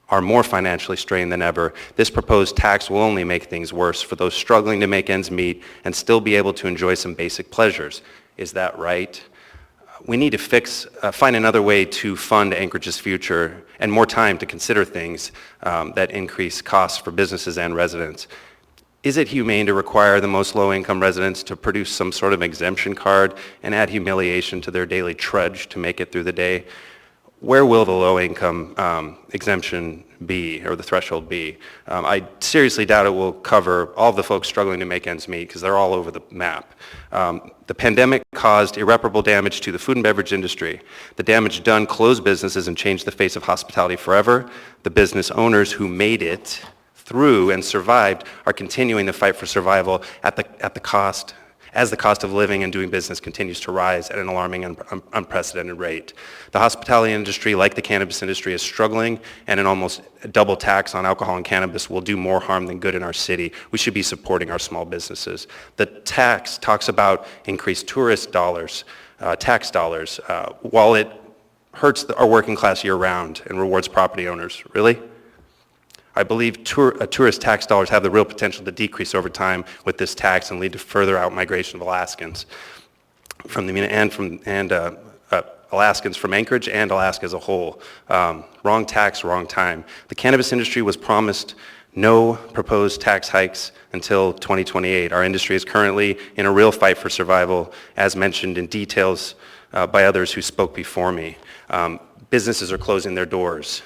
are more financially strained than ever. This proposed tax will only make things worse for those struggling to make ends meet and still be able to enjoy some basic pleasures. Is that right? We need to find another way to fund Anchorage's future and more time to consider things that increase costs for businesses and residents. Is it humane to require the most low-income residents to produce some sort of exemption card and add humiliation to their daily trudge to make it through the day? Where will the low-income exemption be, or the threshold be? I seriously doubt it will cover all of the folks struggling to make ends meet because they're all over the map. The pandemic caused irreparable damage to the food and beverage industry. The damage done closed businesses and changed the face of hospitality forever. The business owners who made it through and survived are continuing the fight for survival at the cost, as the cost of living and doing business continues to rise at an alarming and unprecedented rate. The hospitality industry, like the cannabis industry, is struggling, and an almost double tax on alcohol and cannabis will do more harm than good in our city. We should be supporting our small businesses. The tax talks about increased tourist dollars, tax dollars, while it hurts our working class year-round and rewards property owners. Really? I believe tourist tax dollars have the real potential to decrease over time with this tax and lead to further out-migration of Alaskans Alaskans from Anchorage and Alaska as a whole. Wrong tax, wrong time. The cannabis industry was promised no proposed tax hikes until 2028. Our industry is currently in a real fight for survival, as mentioned in details by others who spoke before me. Businesses are closing their doors.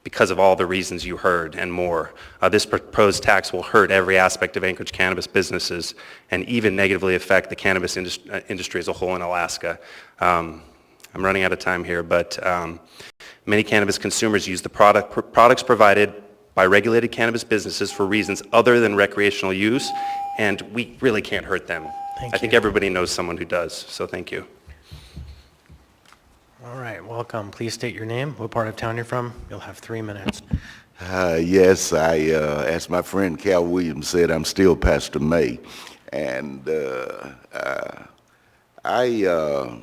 Because of all the reasons you heard and more. This proposed tax will hurt every aspect of Anchorage cannabis businesses and even negatively affect the cannabis industry as a whole in Alaska. I'm running out of time here, but many cannabis consumers use the products provided by regulated cannabis businesses for reasons other than recreational use, and we really can't hurt them. I think everybody knows someone who does, so thank you. All right, welcome. Please state your name, what part of town you're from. You'll have 3 minutes. Yes, as my friend Cal Williams said, I'm still Pastor May. And I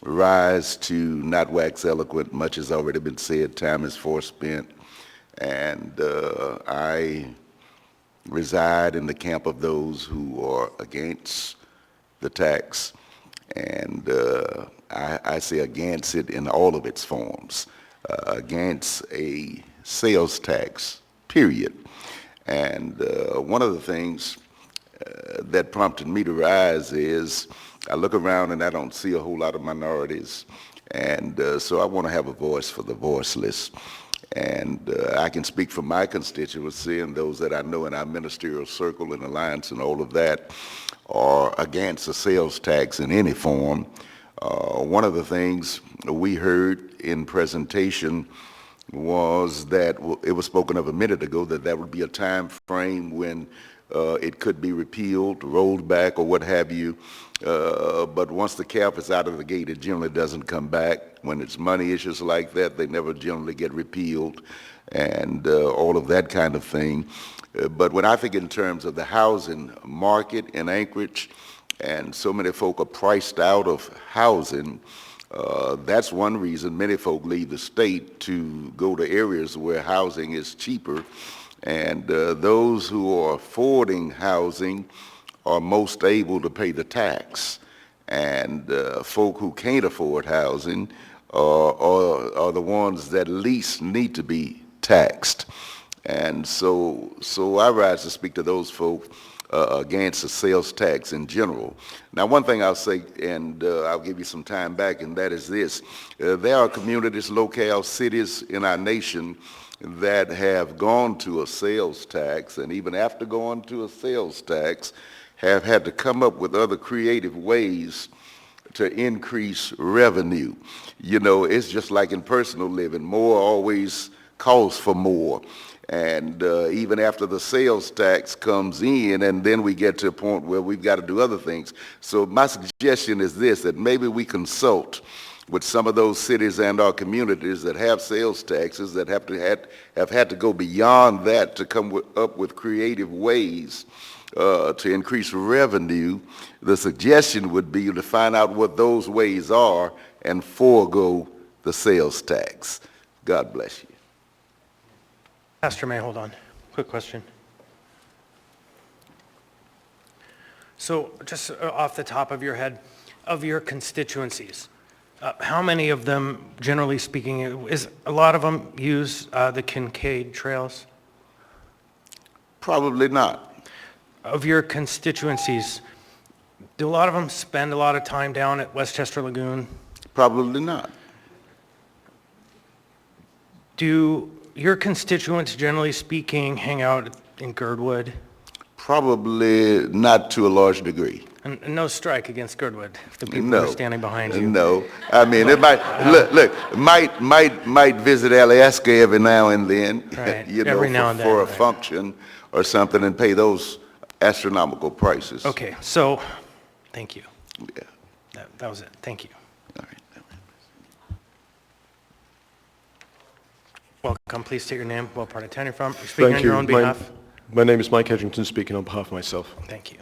rise to not wax eloquent. Much has already been said. Time is forespent. And I reside in the camp of those who are against the tax. And I say against it in all of its forms, against a sales tax, period. And one of the things that prompted me to rise is I look around and I don't see a whole lot of minorities. And so I want to have a voice for the voiceless. And I can speak for my constituency and those that I know in our ministerial circle and alliance and all of that are against a sales tax in any form. One of the things we heard in presentation was that it was spoken of a minute ago that there would be a time frame when it could be repealed, rolled back, or what have you. But once the cap is out of the gate, it generally doesn't come back. When it's money issues like that, they never generally get repealed and all of that kind of thing. But when I think in terms of the housing market in Anchorage, and so many folk are priced out of housing, that's one reason many folk leave the state to go to areas where housing is cheaper. And those who are affording housing are most able to pay the tax. And folk who can't afford housing are the ones that least need to be taxed. And so I rise to speak to those folk against the sales tax in general. Now, one thing I'll say, and I'll give you some time back, and that is this. There are communities, locales, cities in our nation that have gone to a sales tax, and even after going to a sales tax, have had to come up with other creative ways to increase revenue. You know, it's just like in personal living. More always calls for more. And even after the sales tax comes in, and then we get to a point where we've got to do other things. So my suggestion is this, that maybe we consult with some of those cities and our communities that have sales taxes that have had to go beyond that to come up with creative ways to increase revenue. The suggestion would be to find out what those ways are and forego the sales tax. God bless you. Pastor May, hold on. Quick question. So just off the top of your head, of your constituencies, how many of them, generally speaking, is a lot of them use the Kincaid trails? Probably not. Of your constituencies, do a lot of them spend a lot of time down at Westchester Lagoon? Probably not. Do your constituents, generally speaking, hang out in Girdwood? Probably not to a large degree. And no strike against Girdwood, if the people No. are standing behind you. No. I mean, it might, look, might visit Alaska every now and then, Right, you know, every now and then, for a right. function or something and pay those astronomical prices. Okay, so, thank you. Yeah. That was it, thank you. All right. Welcome, please state your name, what part of town you're from. You're speaking Thank on you. your own behalf. My name is Mike Edgington, speaking on behalf of myself. Thank you.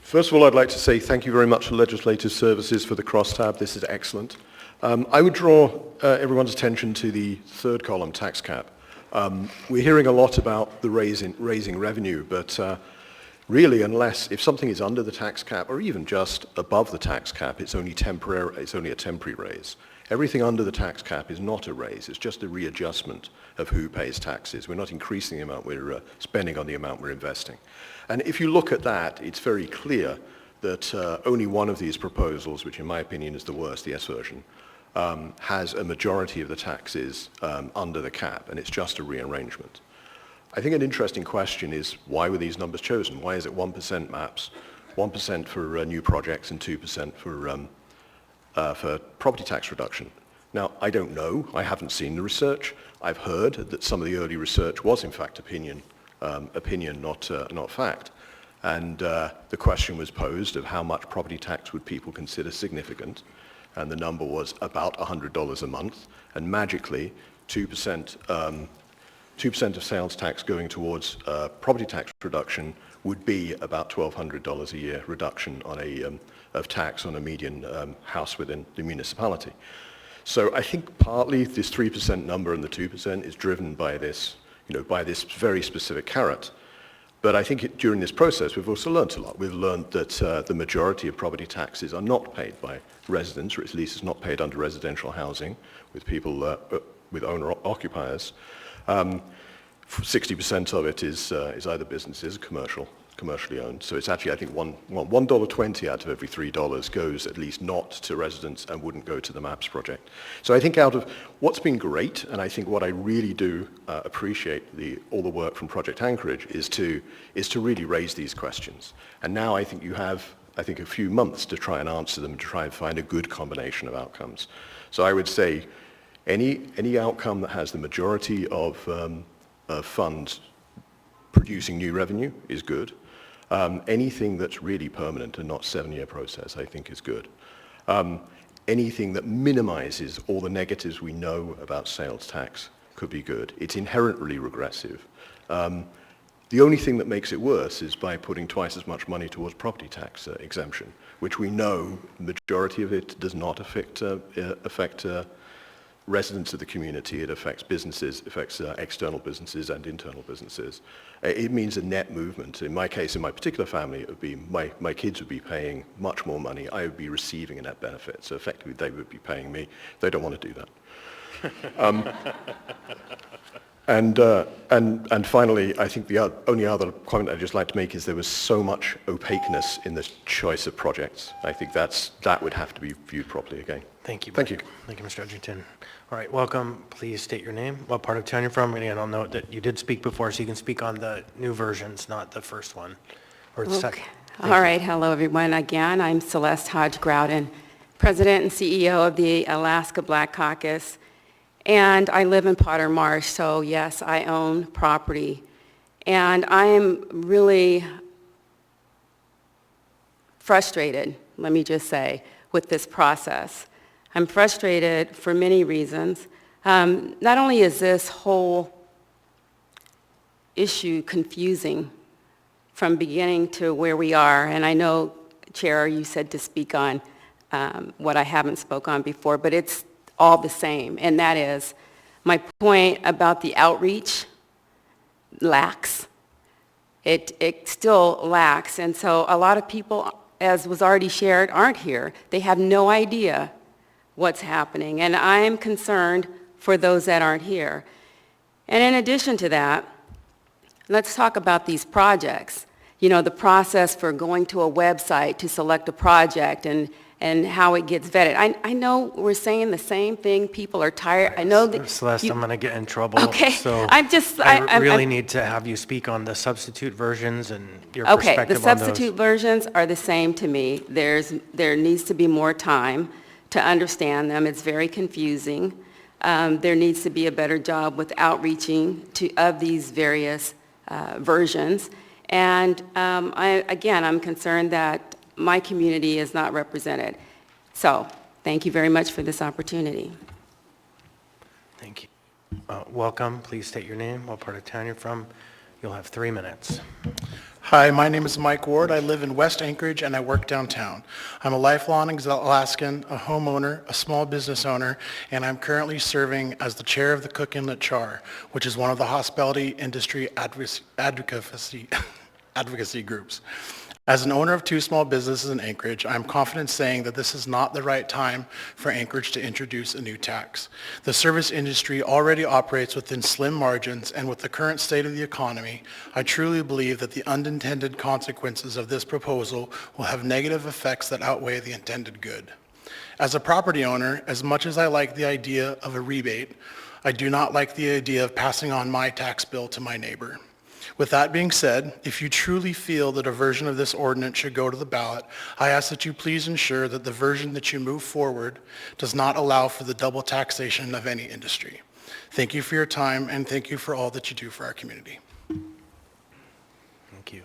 First of all, I'd like to say thank you very much to Legislative Services for the crosstab. This is excellent. I would draw everyone's attention to the third column, tax cap. We're hearing a lot about the raising revenue, but really, if something is under the tax cap or even just above the tax cap, it's only a temporary raise. Everything under the tax cap is not a raise, it's just a readjustment of who pays taxes. We're not increasing the amount we're spending on the amount we're investing. And if you look at that, it's very clear that only one of these proposals, which in my opinion is the worst, the S version, has a majority of the taxes under the cap, and it's just a rearrangement. I think an interesting question is, why were these numbers chosen? Why is it 1% maps, 1% for new projects, and 2% for property tax reduction? Now, I don't know. I haven't seen the research. I've heard that some of the early research was, in fact, opinion, not fact. And the question was posed of how much property tax would people consider significant, and the number was about $100 a month, and magically 2% of sales tax going towards property tax reduction would be about $1,200 a year reduction on of tax on a median house within the municipality. So I think partly this 3% number and the 2% is driven by this, by this very specific carrot. But I think during this process, we've also learned a lot. We've learned that the majority of property taxes are not paid by residents, or at least it's not paid under residential housing with people, with owner-occupiers. 60% of it is either businesses, commercially owned. So it's actually, I think, $1.20 out of every $3 goes at least not to residents and wouldn't go to the MAPS project. So I think out of what's been great, and I think what I really do appreciate all the work from Project Anchorage is to really raise these questions. And now I think you have, a few months to try and answer them, to try and find a good combination of outcomes. So I would say any outcome that has the majority of funds producing new revenue is good. Anything that's really permanent and not 7-year process, I think, is good. Anything that minimizes all the negatives we know about sales tax could be good. It's inherently regressive. The only thing that makes it worse is by putting twice as much money towards property tax exemption, which we know the majority of it does not affect residents of the community. It affects businesses, affects external businesses and internal businesses. It means a net movement. In my case, in my particular family, it would be my kids would be paying much more money. I would be receiving a net benefit. So effectively, they would be paying me. They don't want to do that. And finally, I think the only other comment I'd just like to make is there was so much opaqueness in the choice of projects. I think that would have to be viewed properly again. Thank you. Thank you. Thank you, Mr. Edgington. All right, welcome. Please state your name, what part of town you're from, and again, I'll note that you did speak before, so you can speak on the new versions, not the first one, or the second. All right, hello everyone. Again, I'm Celeste Hodge Groudon, President and CEO of the Alaska Black Caucus, and I live in Potter Marsh, so yes, I own property. And I am really frustrated, let me just say, with this process. I'm frustrated for many reasons. Not only is this whole issue confusing from beginning to where we are, and I know, Chair, you said to speak on what I haven't spoke on before, but it's all the same, and that is my point about the outreach lacks. It still lacks, and so a lot of people, as was already shared, aren't here. They have no idea what's happening, and I'm concerned for those that aren't here. And in addition to that, let's talk about these projects. The process for going to a website to select a project and and how it gets vetted. I know we're saying the same thing. People are tired. I know that. Celeste, I'm going to get in trouble. Okay. So I really need to have you speak on the substitute versions and your Okay, perspective the on those. substitute versions are the same to me. There needs to be more time to understand them. It's very confusing. There needs to be a better job with outreaching of these various versions. And I'm concerned that my community is not represented. So, thank you very much for this opportunity. Thank you. Welcome. Please state your name, what part of town you're from. You'll have 3 minutes. Hi, my name is Mike Ward. I live in West Anchorage and I work downtown. I'm a lifelong Alaskan, a homeowner, a small business owner, and I'm currently serving as the chair of the Cook Inlet Char, which is one of the hospitality industry advocacy groups. As an owner of 2 small businesses in Anchorage, I'm confident saying that this is not the right time for Anchorage to introduce a new tax. The service industry already operates within slim margins, and with the current state of the economy, I truly believe that the unintended consequences of this proposal will have negative effects that outweigh the intended good. As a property owner, as much as I like the idea of a rebate, I do not like the idea of passing on my tax bill to my neighbor. With that being said, if you truly feel that a version of this ordinance should go to the ballot, I ask that you please ensure that the version that you move forward does not allow for the double taxation of any industry. Thank you for your time, and thank you for all that you do for our community. Thank you.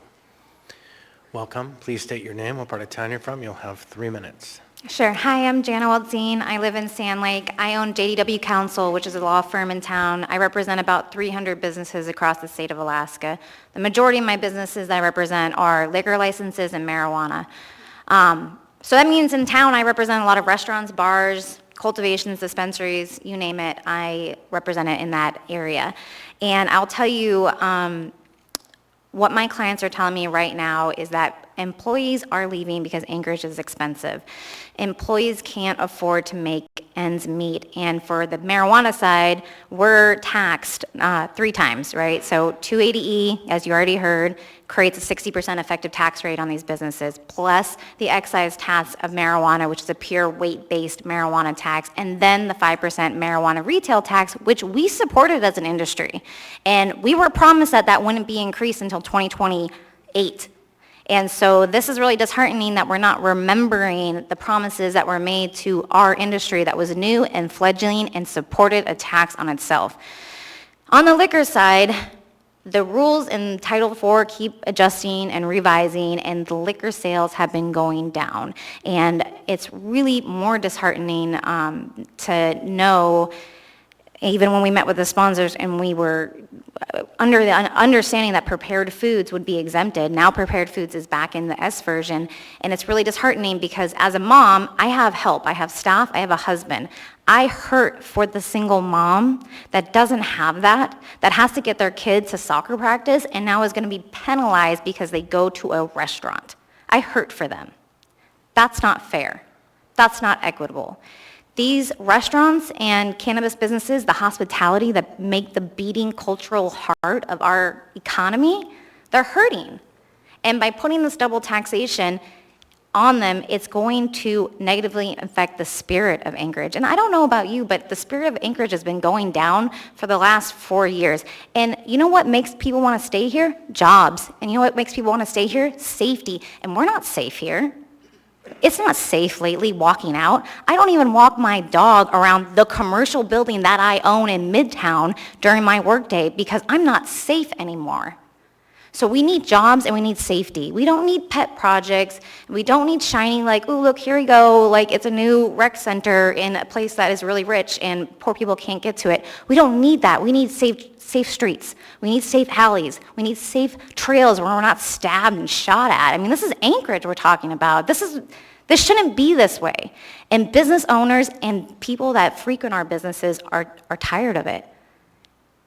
Welcome. Please state your name, what part of town you're from. You'll have 3 minutes. Sure. Hi, I'm Jana Waldzine. I live in Sand Lake. I own JDW Counsel, which is a law firm in town. I represent about 300 businesses across the state of Alaska. The majority of my businesses I represent are liquor licenses and marijuana. So that means in town I represent a lot of restaurants, bars, cultivations, dispensaries, you name it. I represent it in that area. And I'll tell you, what my clients are telling me right now is that employees are leaving because Anchorage is expensive. Employees can't afford to make ends meet. And for the marijuana side, we're taxed 3 times, right? So 280E, as you already heard, creates a 60% effective tax rate on these businesses, plus the excise tax of marijuana, which is a pure weight-based marijuana tax, and then the 5% marijuana retail tax, which we supported as an industry. And we were promised that that wouldn't be increased until 2028. And so this is really disheartening that we're not remembering the promises that were made to our industry that was new and fledgling and supported a tax on itself. On the liquor side, the rules in Title IV keep adjusting and revising, and the liquor sales have been going down. And it's really more disheartening to know, even when we met with the sponsors and we were under the understanding that prepared foods would be exempted, now prepared foods is back in the S version, and it's really disheartening because as a mom, I have help, I have staff, I have a husband. I hurt for the single mom that doesn't have that has to get their kids to soccer practice and now is going to be penalized because they go to a restaurant. I hurt for them. That's not fair. That's not equitable. These restaurants and cannabis businesses, the hospitality that make the beating cultural heart of our economy, they're hurting. And by putting this double taxation on them, it's going to negatively affect the spirit of Anchorage. And I don't know about you, but the spirit of Anchorage has been going down for the last 4 years. And you know what makes people want to stay here? Jobs. And you know what makes people want to stay here? Safety. And we're not safe here. It's not safe lately walking out. I don't even walk my dog around the commercial building that I own in Midtown during my workday because I'm not safe anymore. So we need jobs and we need safety. We don't need pet projects. We don't need shining like, oh, look, here we go, like it's a new rec center in a place that is really rich and poor people can't get to it. We don't need that. We need safe streets. We need safe alleys. We need safe trails where we're not stabbed and shot at. I mean, this is Anchorage we're talking about. This shouldn't be this way. And business owners and people that frequent our businesses are tired of it.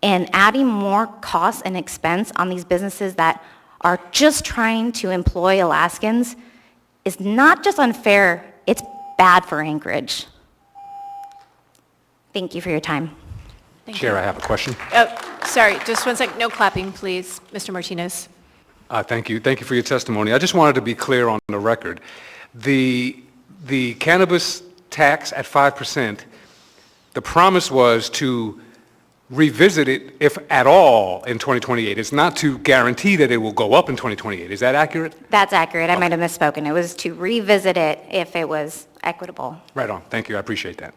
And adding more costs and expense on these businesses that are just trying to employ Alaskans is not just unfair, it's bad for Anchorage. Thank you for your time. Chair, I have a question. Sorry, just 1 second. No clapping, please. Mr. Martinez. Thank you. Thank you for your testimony. I just wanted to be clear on the record. The the cannabis tax at 5%, the promise was to revisit it, if at all, in 2028. It's not to guarantee that it will go up in 2028. Is that accurate? That's accurate. I might have misspoken. It was to revisit it if it was equitable. Right on. Thank you. I appreciate that.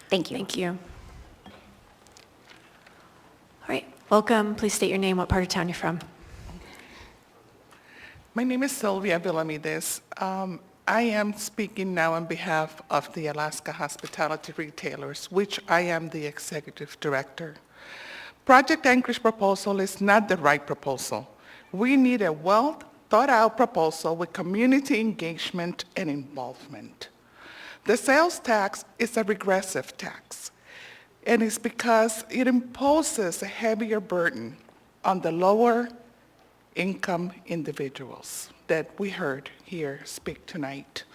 Thank you. Thank you. All right, welcome. Please state your name, what part of town you're from. My name is Sylvia Villamides. I am speaking now on behalf of the Alaska Hospitality Retailers, which I am the executive director. Project Anchorage proposal is not the right proposal. We need a well thought out proposal with community engagement and involvement. The sales tax is a regressive tax, and it's because it imposes a heavier burden on the lower income individuals that we heard here speak tonight.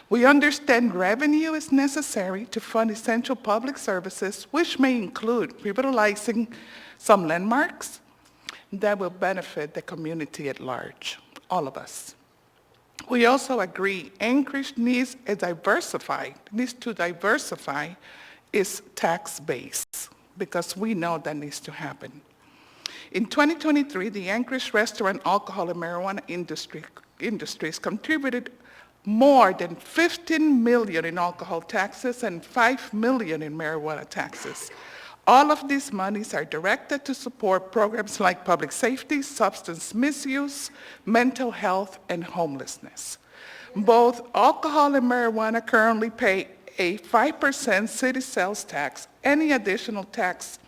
We understand revenue is necessary to fund essential public services, which may include revitalizing some landmarks that will benefit the community at large, all of us. We also agree Anchorage needs to diversify its tax base, because we know that needs to happen. In 2023, the Anchorage restaurant, alcohol, and marijuana industries contributed more than $15 million in alcohol taxes and $5 million in marijuana taxes. All of these monies are directed to support programs like public safety, substance misuse, mental health, and homelessness. Both alcohol and marijuana currently pay a 5% city sales tax. Any additional tax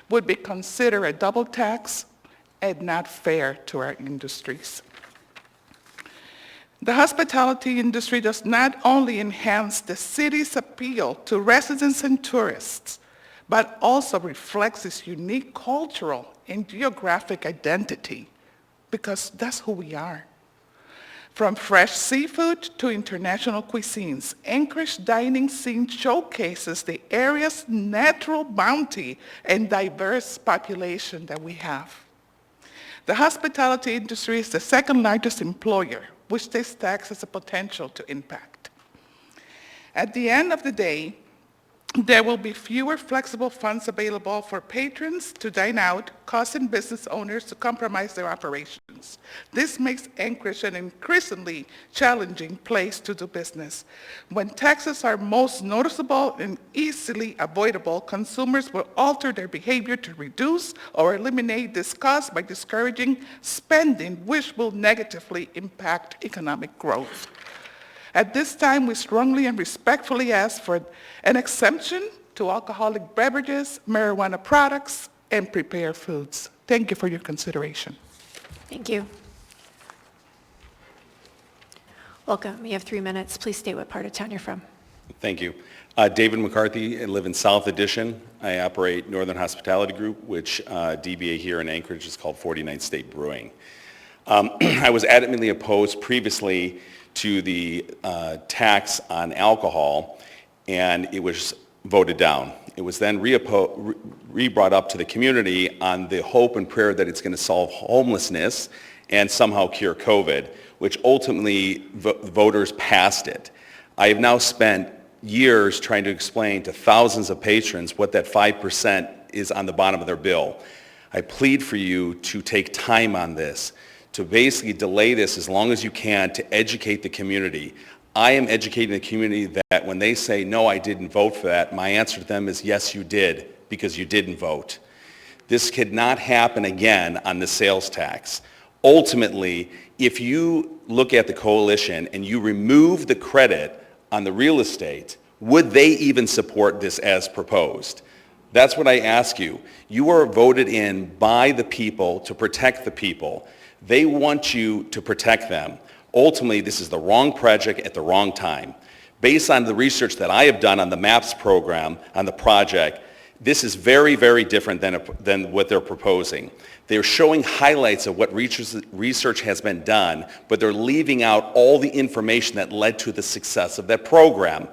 would be considered a double tax and not fair to our industries. The hospitality industry does not only enhance the city's appeal to residents and tourists, but also reflects its unique cultural and geographic identity, because that's who we are. From fresh seafood to international cuisines, Anchorage dining scene showcases the area's natural bounty and diverse population that we have. The hospitality industry is the second largest employer, which this tax has the potential to impact. At the end of the day, there will be fewer flexible funds available for patrons to dine out, causing business owners to compromise their operations. This makes Anchorage an increasingly challenging place to do business. When taxes are most noticeable and easily avoidable, consumers will alter their behavior to reduce or eliminate this cost by discouraging spending, which will negatively impact economic growth. At this time, we strongly and respectfully ask for an exemption to alcoholic beverages, marijuana products, and prepared foods. Thank you for your consideration. Thank you. Welcome. You have 3 minutes. Please state what part of town you're from. Thank you. David McCarthy. I live in South Addition. I operate Northern Hospitality Group, which DBA here in Anchorage is called 49th State Brewing. I was adamantly opposed previously to the tax on alcohol, and it was voted down. It was then re-brought up to the community on the hope and prayer that it's going to solve homelessness and somehow cure COVID, which ultimately voters passed it. I have now spent years trying to explain to thousands of patrons what that 5% is on the bottom of their bill. I plead for you to take time on this, to basically delay this as long as you can to educate the community. I am educating the community that when they say, no, I didn't vote for that, my answer to them is, yes, you did, because you didn't vote. This could not happen again on the sales tax. Ultimately, if you look at the coalition and you remove the credit on the real estate, would they even support this as proposed? That's what I ask you. You are voted in by the people to protect the people. They want you to protect them. Ultimately, this is the wrong project at the wrong time. Based on the research that I have done on the MAPS program, on the project, this is very, very different than what they're proposing. They're showing highlights of what research has been done, but they're leaving out all the information that led to the success of that program.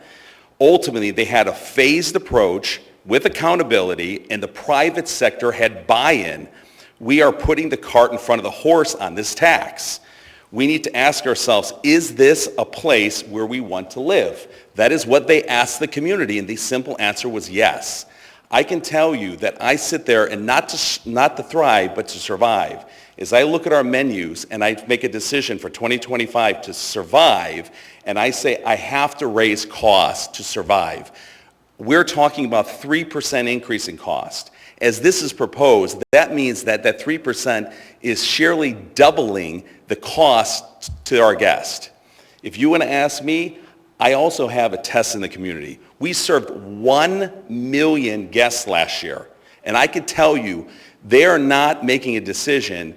Ultimately, they had a phased approach with accountability, and the private sector had buy-in. We are putting the cart in front of the horse on this tax. We need to ask ourselves, is this a place where we want to live? That is what they asked the community, and the simple answer was yes. I can tell you that I sit there and not to thrive, but to survive. As I look at our menus and I make a decision for 2025 to survive, and I say I have to raise costs to survive, we're talking about 3% increase in cost. As this is proposed, that means that 3% is sheerly doubling the cost to our guest. If you want to ask me, I also have a test in the community. We served 1 million guests last year, and I can tell you they are not making a decision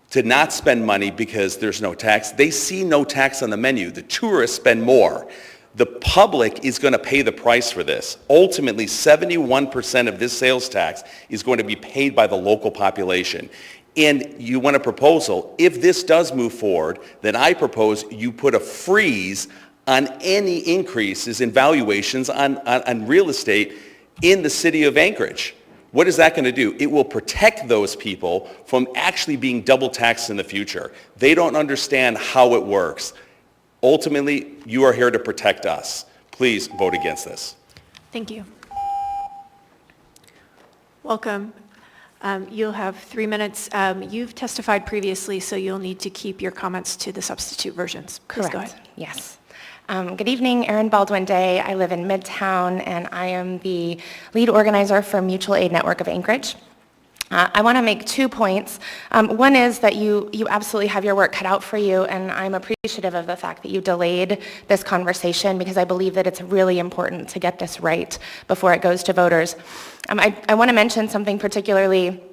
to not spend money because there's no tax. They see no tax on the menu. The tourists spend more. The public is going to pay the price for this. Ultimately, 71% of this sales tax is going to be paid by the local population. And you want a proposal. If this does move forward, then I propose you put a freeze on any increases in valuations on real estate in the city of Anchorage. What is that going to do? It will protect those people from actually being double taxed in the future. They don't understand how it works. Ultimately, you are here to protect us. Please vote against this. Thank you. Welcome. You'll have 3 minutes. You've testified previously, so you'll need to keep your comments to the substitute versions. Please go ahead. Yes. Good evening, Erin Baldwin Day. I live in Midtown, and I am the lead organizer for Mutual Aid Network of Anchorage. I want to make 2 points. One is that you absolutely have your work cut out for you, and I'm appreciative of the fact that you delayed this conversation because I believe that it's really important to get this right before it goes to voters. I want to mention something particularly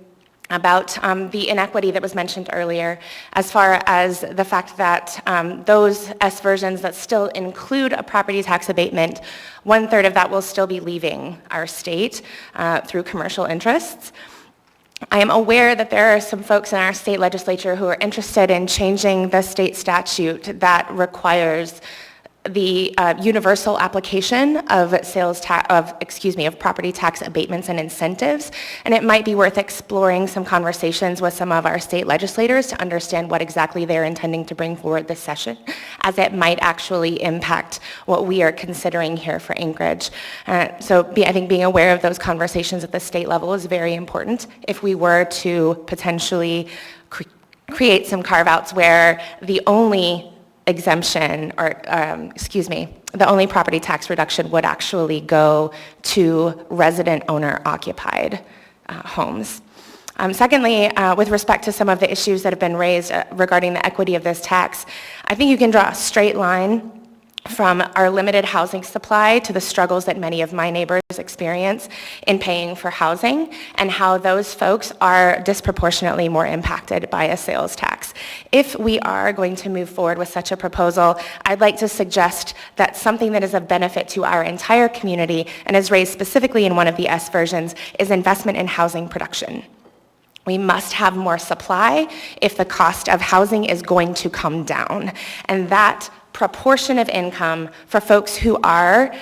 about the inequity that was mentioned earlier as far as the fact that those S versions that still include a property tax abatement, 1/3 of that will still be leaving our state through commercial interests. I am aware that there are some folks in our state legislature who are interested in changing the state statute that requires the universal application of property tax abatements and incentives, and it might be worth exploring some conversations with some of our state legislators to understand what exactly they're intending to bring forward this session, as it might actually impact what we are considering here for Anchorage. I think being aware of those conversations at the state level is very important if we were to potentially create some carve-outs where the only exemption the only property tax reduction would actually go to resident owner occupied homes. Secondly, with respect to some of the issues that have been raised regarding the equity of this tax, I think you can draw a straight line from our limited housing supply to the struggles that many of my neighbors experience in paying for housing and how those folks are disproportionately more impacted by a sales tax. If we are going to move forward with such a proposal, I'd like to suggest that something that is of benefit to our entire community and is raised specifically in one of the S versions is investment in housing production. We must have more supply if the cost of housing is going to come down, and that proportion of income for folks who are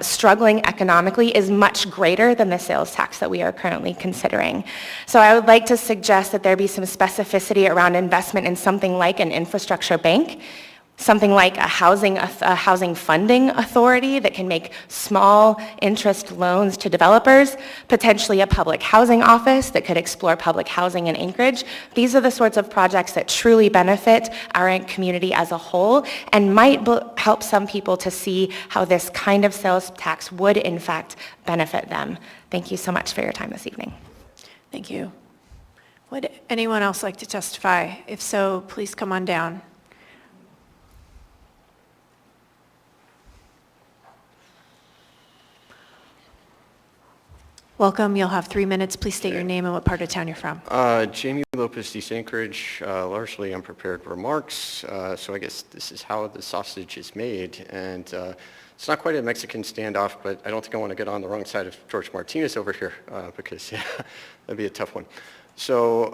struggling economically is much greater than the sales tax that we are currently considering. So I would like to suggest that there be some specificity around investment in something like an infrastructure bank, something like a housing funding authority that can make small interest loans to developers, potentially a public housing office that could explore public housing in Anchorage. These are the sorts of projects that truly benefit our community as a whole and might help some people to see how this kind of sales tax would in fact benefit them. Thank you so much for your time this evening. Thank you. Would anyone else like to testify? If so, please come on down. Welcome. You'll have 3 minutes. Please state your name and what part of town you're from. Jamie Lopez, East Anchorage, largely unprepared remarks. So I guess this is how the sausage is made. And it's not quite a Mexican standoff, but I don't think I want to get on the wrong side of George Martinez over here because that'd be a tough one. So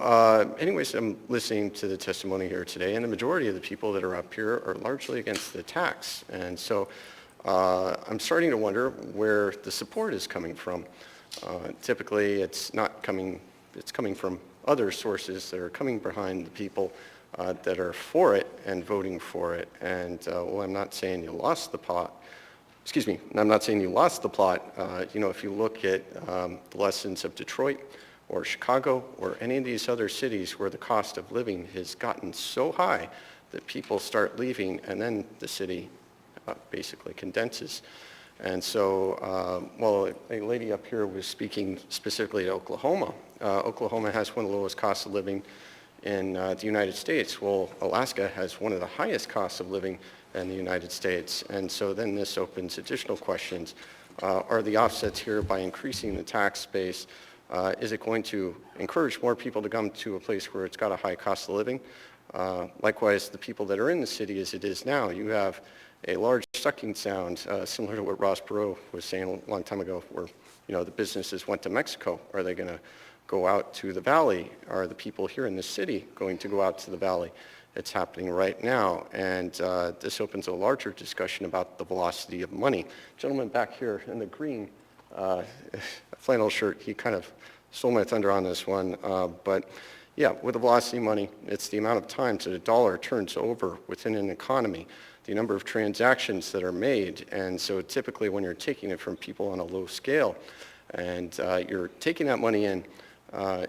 anyways, I'm listening to the testimony here today, and the majority of the people that are up here are largely against the tax. And so I'm starting to wonder where the support is coming from. Typically, it's coming from other sources that are coming behind the people that are for it and voting for it. And well, I'm not saying you lost the plot. Excuse me, I'm not saying you lost the plot. If you look at the lessons of Detroit or Chicago or any of these other cities where the cost of living has gotten so high that people start leaving and then the city basically condenses. And so, well, a lady up here was speaking specifically to Oklahoma. Oklahoma has one of the lowest costs of living in the United States. Well, Alaska has one of the highest costs of living in the United States. And so then this opens additional questions. Are the offsets here by increasing the tax base? Is it going to encourage more people to come to a place where it's got a high cost of living? Likewise, the people that are in the city as it is now, you have a large sucking sound, similar to what Ross Perot was saying a long time ago, where the businesses went to Mexico. Are they going to go out to the valley? Are the people here in the city going to go out to the valley? It's happening right now, and this opens a larger discussion about the velocity of money. Gentleman back here in the green flannel shirt, he kind of stole my thunder on this one, but yeah, with the velocity of money, it's the amount of times that a dollar turns over within an economy, the number of transactions that are made, and so typically when you're taking it from people on a low scale, and you're taking that money in,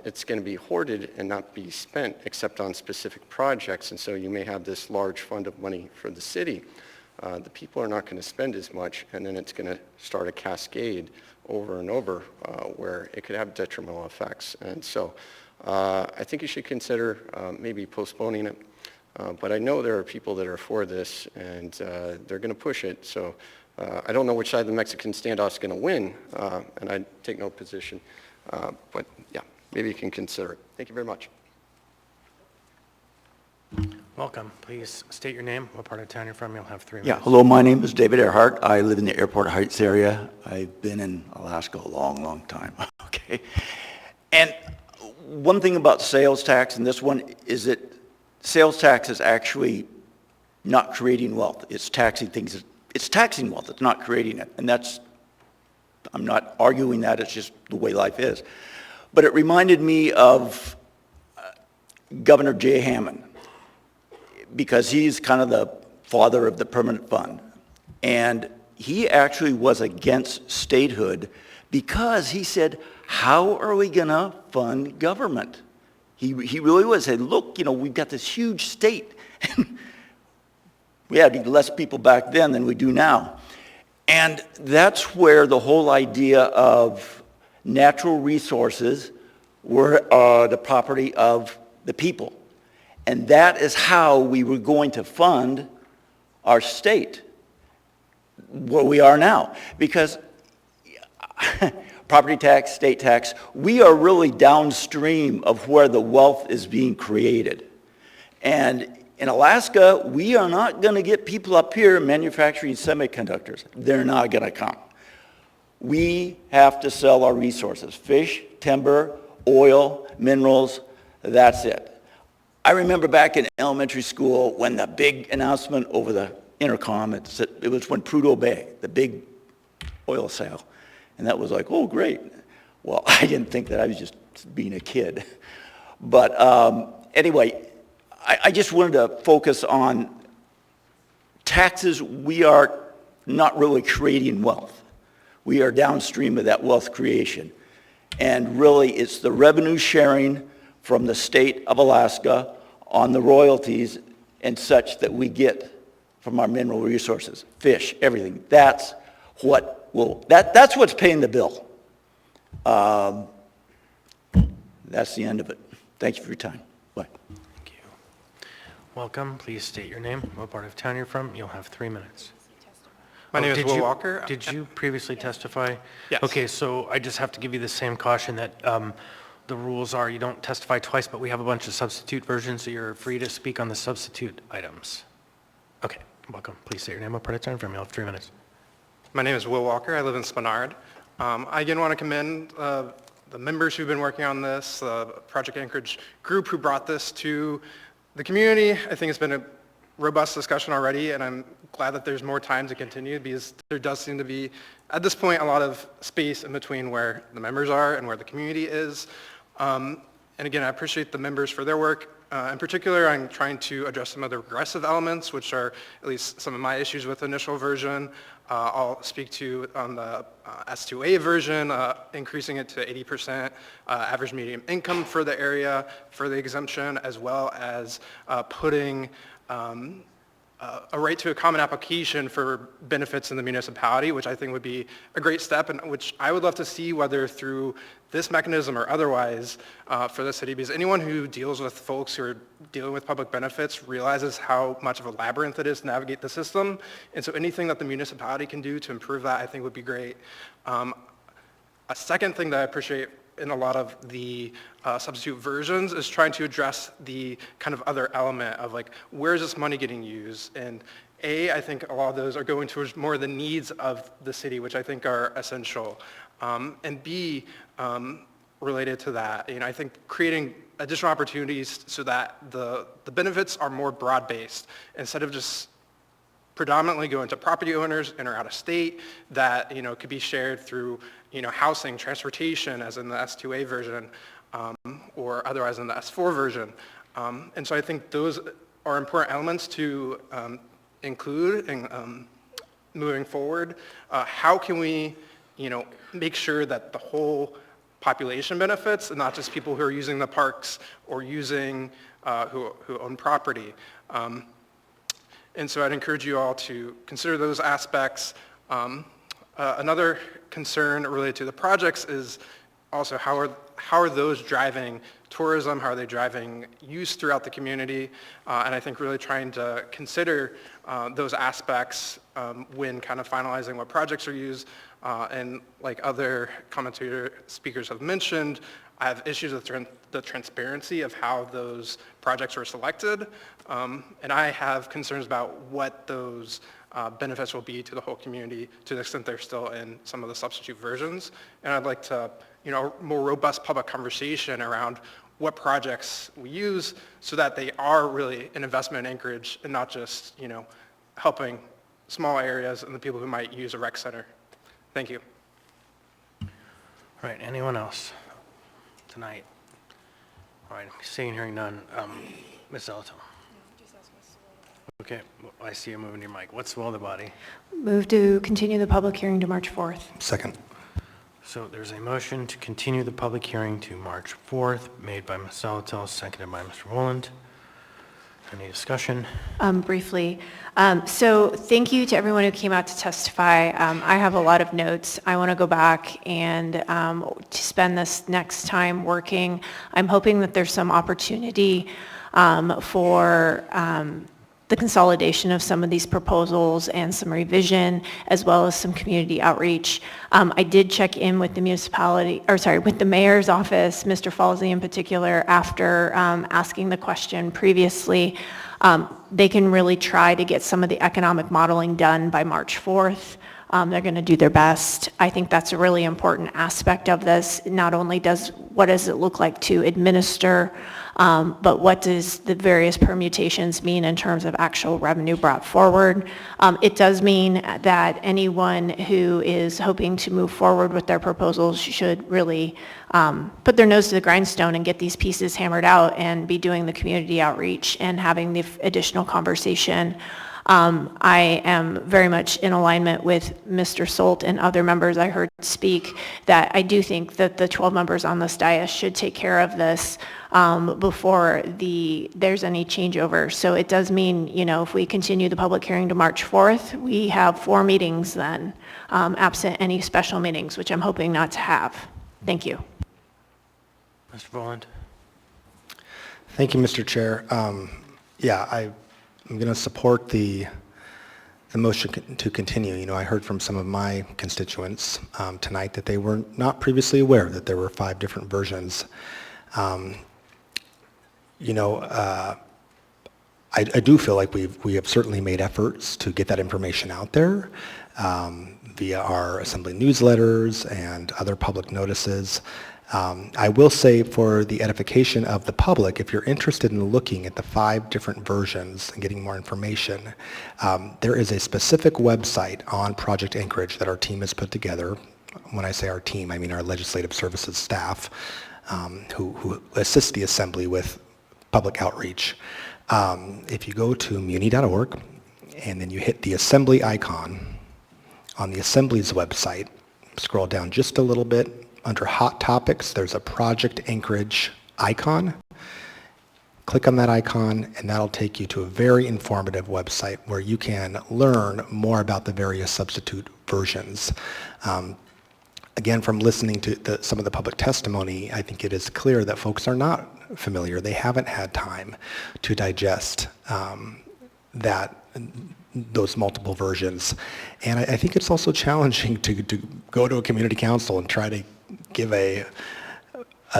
it's going to be hoarded and not be spent except on specific projects, and so you may have this large fund of money for the city. The people are not going to spend as much, and then it's going to start a cascade over and over where it could have detrimental effects. And so I think you should consider maybe postponing it. But I know there are people that are for this, and they're going to push it. So I don't know which side the Mexican standoff is going to win, and I take no position. But yeah, maybe you can consider it. Thank you very much. Welcome. Please state your name, what part of town you're from. You'll have 3 minutes. Yeah, hello, my name is David Earhart. I live in the Airport Heights area. I've been in Alaska a long, long time, okay? And one thing about sales tax, and this one, is that sales tax is actually not creating wealth. It's taxing things. It's taxing wealth. It's not creating it. And that's, I'm not arguing that. It's just the way life is. But it reminded me of Governor Jay Hammond, because he's kind of the father of the permanent fund. And he actually was against statehood because he said, how are we going to fund government? He really was saying, look, we've got this huge state. We had less people back then than we do now. And that's where the whole idea of natural resources were the property of the people. And that is how we were going to fund our state, where we are now. Because property tax, state tax, we are really downstream of where the wealth is being created. And in Alaska, we are not going to get people up here manufacturing semiconductors. They're not going to come. We have to sell our resources: fish, timber, oil, minerals. That's it. I remember back in elementary school when the big announcement over the intercom, it was when Prudhoe Bay, the big oil sale. And that was like, oh, great. Well, I didn't think that. I was just being a kid. But anyway, I just wanted to focus on taxes. We are not really creating wealth. We are downstream of that wealth creation. And really, it's the revenue sharing from the state of Alaska on the royalties and such that we get from our mineral resources, fish, everything. That's what that's what's paying the bill. That's the end of it. Thank you for your time. Bye. Thank you. Welcome. Please state your name, what part of town you're from. You'll have 3 minutes. My name is Will Walker. Did you previously testify? Yes. Okay, so I just have to give you the same caution that the rules are you don't testify twice, but we have a bunch of substitute versions, so you're free to speak on the substitute items. Okay, welcome. Please state your name, what part of town from. You'll have 3 minutes. My name is Will Walker. I live in Spenard. I again want to commend the members who've been working on this, the Project Anchorage group who brought this to the community. I think it's been a robust discussion already, and I'm glad that there's more time to continue because there does seem to be, at this point, a lot of space in between where the members are and where the community is. And again, I appreciate the members for their work. In particular, I'm trying to address some of the regressive elements, which are at least some of my issues with the initial version. I'll speak to on the S2A version, increasing it to 80% average median income for the area for the exemption, as well as putting a right to a common application for benefits in the municipality, which I think would be a great step, and which I would love to see, whether through this mechanism or otherwise, for the city, because anyone who deals with folks who are dealing with public benefits realizes how much of a labyrinth it is to navigate the system, and so anything that the municipality can do to improve that, I think would be great. A second thing that I appreciate in a lot of the substitute versions is trying to address the kind of other element of like, where is this money getting used? And I think a lot of those are going towards more the needs of the city, which I think are essential. And B, related to that, I think creating additional opportunities so that the benefits are more broad-based instead of just predominantly going to property owners in or out of state, that could be shared through housing, transportation, as in the S2A version, or otherwise in the S4 version. And so I think those are important elements to include in moving forward. How can we make sure that the whole population benefits, and not just people who are using the parks or using who own property? And so I'd encourage you all to consider those aspects. Another concern related to the projects is also how are those driving tourism, how are they driving use throughout the community, and I think really trying to consider those aspects when kind of finalizing what projects are used, and like other commentator speakers have mentioned, I have issues with the transparency of how those projects were selected, and I have concerns about what those benefits will be to the whole community to the extent they're still in some of the substitute versions. And I'd like to, more robust public conversation around what projects we use so that they are really an investment in Anchorage and not just, helping small areas and the people who might use a rec center. Thank you. All right, anyone else tonight? All right, seeing and hearing none. Ms. Zelato. Okay, I see you moving your mic. What's the will of the body? Move to continue the public hearing to March 4th. Second. So there's a motion to continue the public hearing to March 4th, made by Ms. Zelato, seconded by Mr. Rowland. Any discussion? Briefly. So thank you to everyone who came out to testify. I have a lot of notes. I want to go back and to spend this next time working. I'm hoping that there's some opportunity for the consolidation of some of these proposals and some revision, as well as some community outreach. I did check in with the with the mayor's office, Mr. Falsey in particular, after asking the question previously. They can really try to get some of the economic modeling done by March 4th. They're going to do their best. I think that's a really important aspect of this. Not only what does it look like to administer, but what does the various permutations mean in terms of actual revenue brought forward. It does mean that anyone who is hoping to move forward with their proposals should really put their nose to the grindstone and get these pieces hammered out and be doing the community outreach and having the additional conversation. I am very much in alignment with Mr. Solt and other members I heard speak that I do think that the 12 members on this dais should take care of this before there's any changeover. So it does mean, if we continue the public hearing to March 4th, we have 4 meetings then, absent any special meetings, which I'm hoping not to have. Thank you. Mr. Rowland. Thank you, Mr. Chair. I'm going to support the motion to continue. I heard from some of my constituents tonight that they were not previously aware that there were 5 different versions. I do feel like we have certainly made efforts to get that information out there via our assembly newsletters and other public notices. I will say, for the edification of the public, if you're interested in looking at the 5 different versions and getting more information, there is a specific website on Project Anchorage that our team has put together. When I say our team, I mean our legislative services staff, who assist the assembly with public outreach. If you go to muni.org and then you hit the Assembly icon on the Assembly's website, scroll down just a little bit, under Hot Topics, there's a Project Anchorage icon. Click on that icon and that'll take you to a very informative website where you can learn more about the various substitute versions. Again, from listening to some of the public testimony, I think it is clear that folks are not familiar. They haven't had time to digest those multiple versions. And I think it's also challenging to go to a community council and try to give a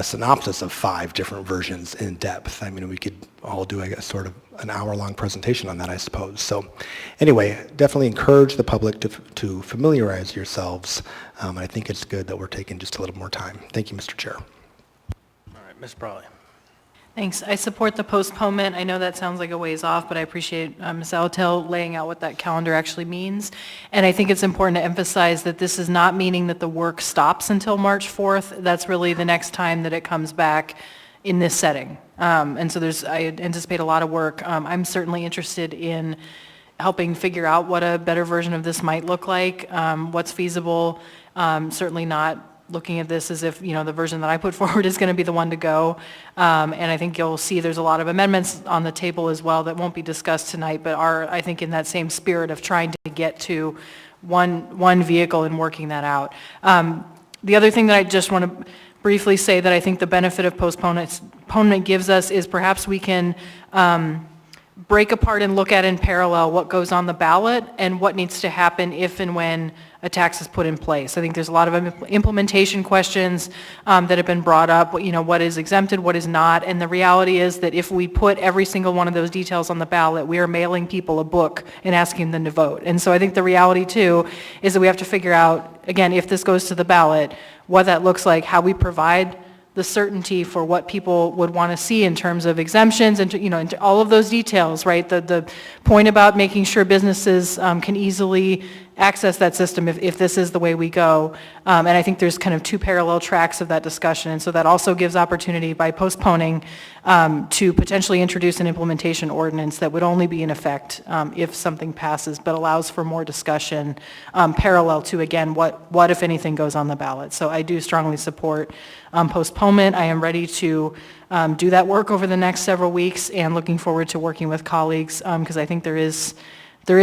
synopsis of 5 different versions in depth. I mean, we could all do a sort of an hour-long presentation on that, I suppose. So anyway, definitely encourage the public to familiarize yourselves. And I think it's good that we're taking just a little more time. Thank you, Mr. Chair. All right, Ms. Brawley. Thanks. I support the postponement. I know that sounds like a ways off, but I appreciate Ms. Alatel laying out what that calendar actually means. And I think it's important to emphasize that this is not meaning that the work stops until March 4th. That's really the next time that it comes back in this setting. And so I anticipate a lot of work. I'm certainly interested in helping figure out what a better version of this might look like, what's feasible, certainly not looking at this as if, the version that I put forward is going to be the one to go. And I think you'll see there's a lot of amendments on the table as well that won't be discussed tonight, but are, I think, in that same spirit of trying to get to one vehicle and working that out. The other thing that I just want to briefly say that I think the benefit of postponement gives us is perhaps we can break apart and look at in parallel what goes on the ballot and what needs to happen if and when a tax is put in place. I think there's a lot of implementation questions that have been brought up, what is exempted, what is not, and the reality is that if we put every single one of those details on the ballot, we are mailing people a book and asking them to vote. And so I think the reality too is that we have to figure out, again, if this goes to the ballot, what that looks like, how we provide the certainty for what people would want to see in terms of exemptions and, into all of those details, right? The point about making sure businesses can easily access that system if this is the way we go. And I think there's kind of 2 parallel tracks of that discussion. And so that also gives opportunity by postponing to potentially introduce an implementation ordinance that would only be in effect if something passes, but allows for more discussion parallel to, again, what if anything goes on the ballot. So I do strongly support postponement. I am ready to do that work over the next several weeks and looking forward to working with colleagues because I think there is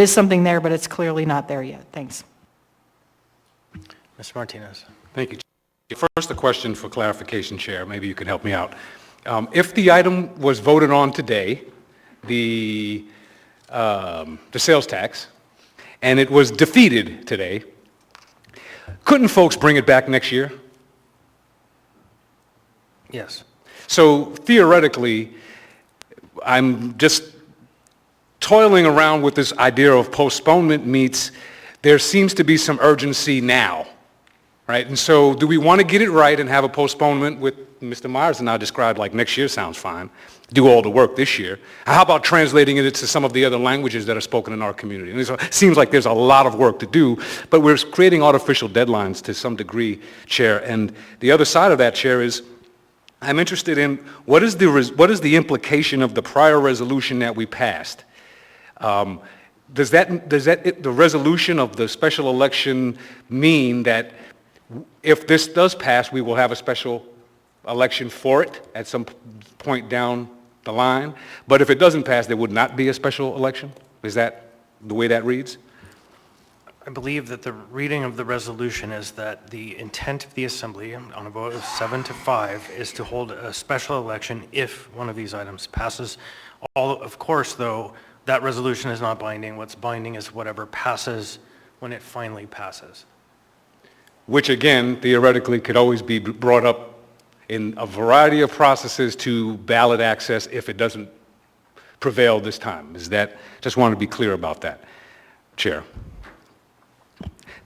something there, but it's clearly not there yet. Thanks. Mr. Martinez. Thank you. First, a question for clarification, Chair. Maybe you can help me out. If the item was voted on today, the sales tax, and it was defeated today, couldn't folks bring it back next year? Yes. So theoretically, I'm just toiling around with this idea of postponement meets there seems to be some urgency now, right? And so do we want to get it right and have a postponement with Mr. Myers and I described like next year sounds fine, do all the work this year. How about translating it into some of the other languages that are spoken in our community? And it seems like there's a lot of work to do, but we're creating artificial deadlines to some degree, Chair. And the other side of that, Chair, is I'm interested in what is the implication of the prior resolution that we passed? Does the resolution of the special election mean that if this does pass, we will have a special election for it at some point down the line? But if it doesn't pass, there would not be a special election? Is that the way that reads? I believe that the reading of the resolution is that the intent of the Assembly on a vote of 7-5 is to hold a special election if one of these items passes. Of course, though, that resolution is not binding. What's binding is whatever passes when it finally passes. Which, again, theoretically could always be brought up in a variety of processes to ballot access if it doesn't prevail this time. Just want to be clear about that, Chair.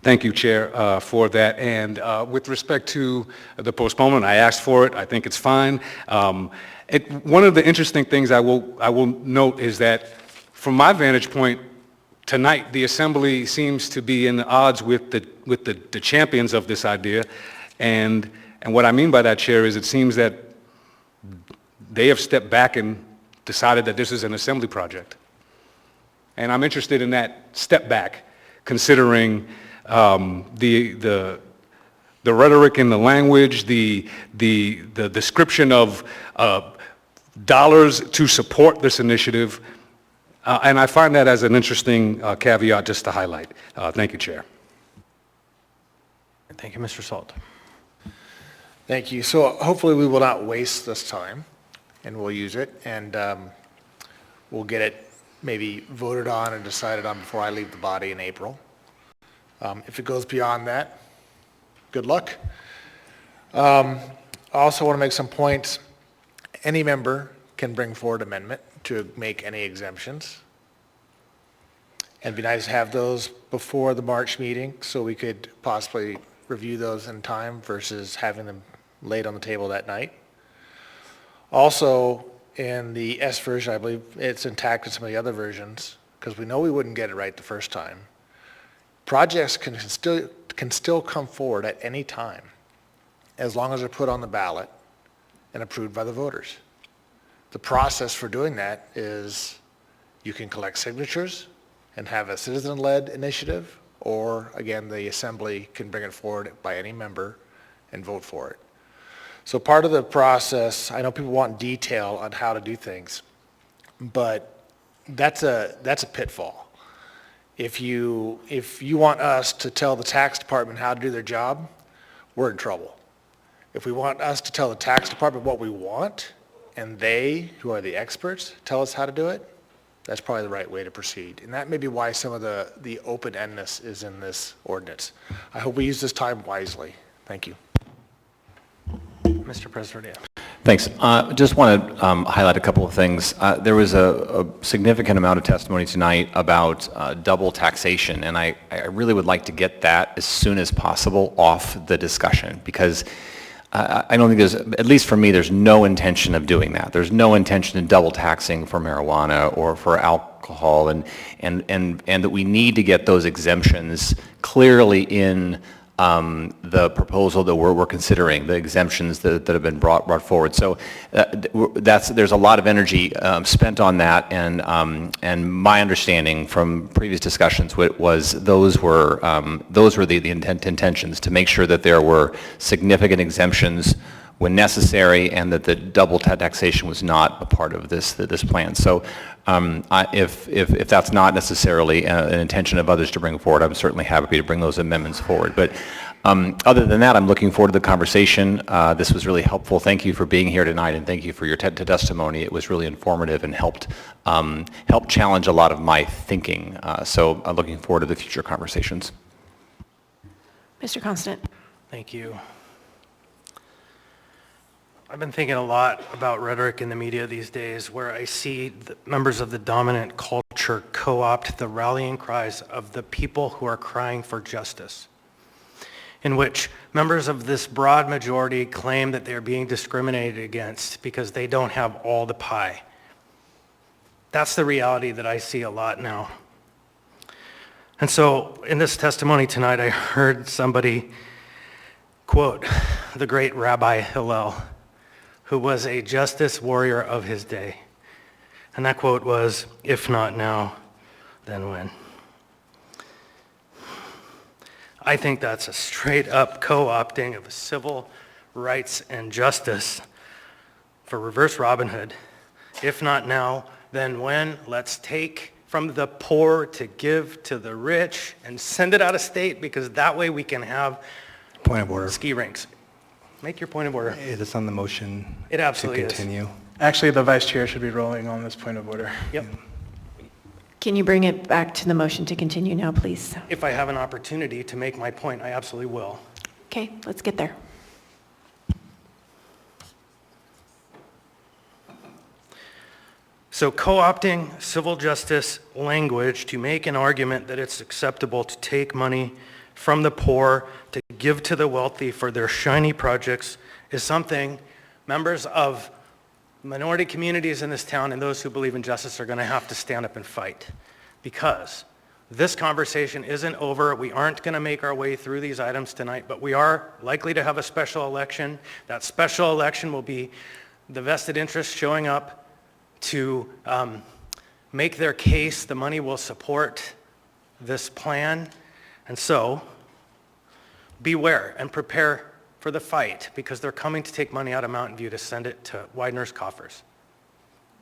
Thank you, Chair, for that. And with respect to the postponement, I asked for it. I think it's fine. One of the interesting things I will note is that from my vantage point, tonight the Assembly seems to be in odds with the champions of this idea. And what I mean by that, Chair, is it seems that they have stepped back and decided that this is an assembly project. And I'm interested in that step back, considering the rhetoric in the language, the description of dollars to support this initiative, and I find that as an interesting caveat just to highlight. Thank you, Chair. Thank you, Mr. Salt. Thank you. So hopefully we will not waste this time, and we'll use it, and we'll get it maybe voted on and decided on before I leave the body in April. If it goes beyond that, good luck. I also want to make some points. Any member can bring forward amendment to make any exemptions. And it'd be nice to have those before the March meeting so we could possibly review those in time versus having them laid on the table that night. Also, in the S version, I believe it's intact in some of the other versions, because we know we wouldn't get it right the first time. Projects can still come forward at any time, as long as they're put on the ballot and approved by the voters. The process for doing that is you can collect signatures and have a citizen-led initiative, or again, the assembly can bring it forward by any member and vote for it. So part of the process, I know people want detail on how to do things, but that's a pitfall. If you want us to tell the tax department how to do their job, we're in trouble. If we want us to tell the tax department what we want, and they, who are the experts, tell us how to do it, that's probably the right way to proceed. And that may be why some of the open-endedness is in this ordinance. I hope we use this time wisely. Thank you. Mr. President. Thanks. Just want to highlight a couple of things. There was a significant amount of testimony tonight about double taxation, and I really would like to get that as soon as possible off the discussion, because I don't think there's, at least for me, there's no intention of doing that. There's no intention of double taxing for marijuana or for alcohol, and that we need to get those exemptions clearly in the proposal that we're considering, the exemptions that have been brought forward. So there's a lot of energy spent on that, and my understanding from previous discussions was those were the intentions, to make sure that there were significant exemptions when necessary, and that the double taxation was not a part of this plan. So if that's not necessarily an intention of others to bring forward, I'm certainly happy to bring those amendments forward. But other than that, I'm looking forward to the conversation. This was really helpful. Thank you for being here tonight, and thank you for your testimony. It was really informative and helped challenge a lot of my thinking. So I'm looking forward to the future conversations. Mr. Constant. Thank you. I've been thinking a lot about rhetoric in the media these days, where I see the members of the dominant culture co-opt the rallying cries of the people who are crying for justice, in which members of this broad majority claim that they are being discriminated against because they don't have all the pie. That's the reality that I see a lot now. And so in this testimony tonight, I heard somebody quote the great Rabbi Hillel, who was a justice warrior of his day. And that quote was, "If not now, then when?" I think that's a straight up co-opting of civil rights and justice for reverse Robin Hood. If not now, then when? Let's take from the poor to give to the rich and send it out of state, because that way we can have Point of order. ski rinks. Make your point of order. Is this on the motion? It absolutely to continue? is. Actually, the vice chair should be rolling on this point of order. Yep. Can you bring it back to the motion to continue now, please? If I have an opportunity to make my point, I absolutely will. Okay, let's get there. So co-opting civil justice language to make an argument that it's acceptable to take money from the poor to give to the wealthy for their shiny projects is something members of minority communities in this town and those who believe in justice are going to have to stand up and fight, because this conversation isn't over. We aren't going to make our way through these items tonight, but we are likely to have a special election. That special election will be the vested interest showing up to make their case. The money will support this plan. And so beware and prepare for the fight, because they're coming to take money out of Mountain View to send it to Widener's coffers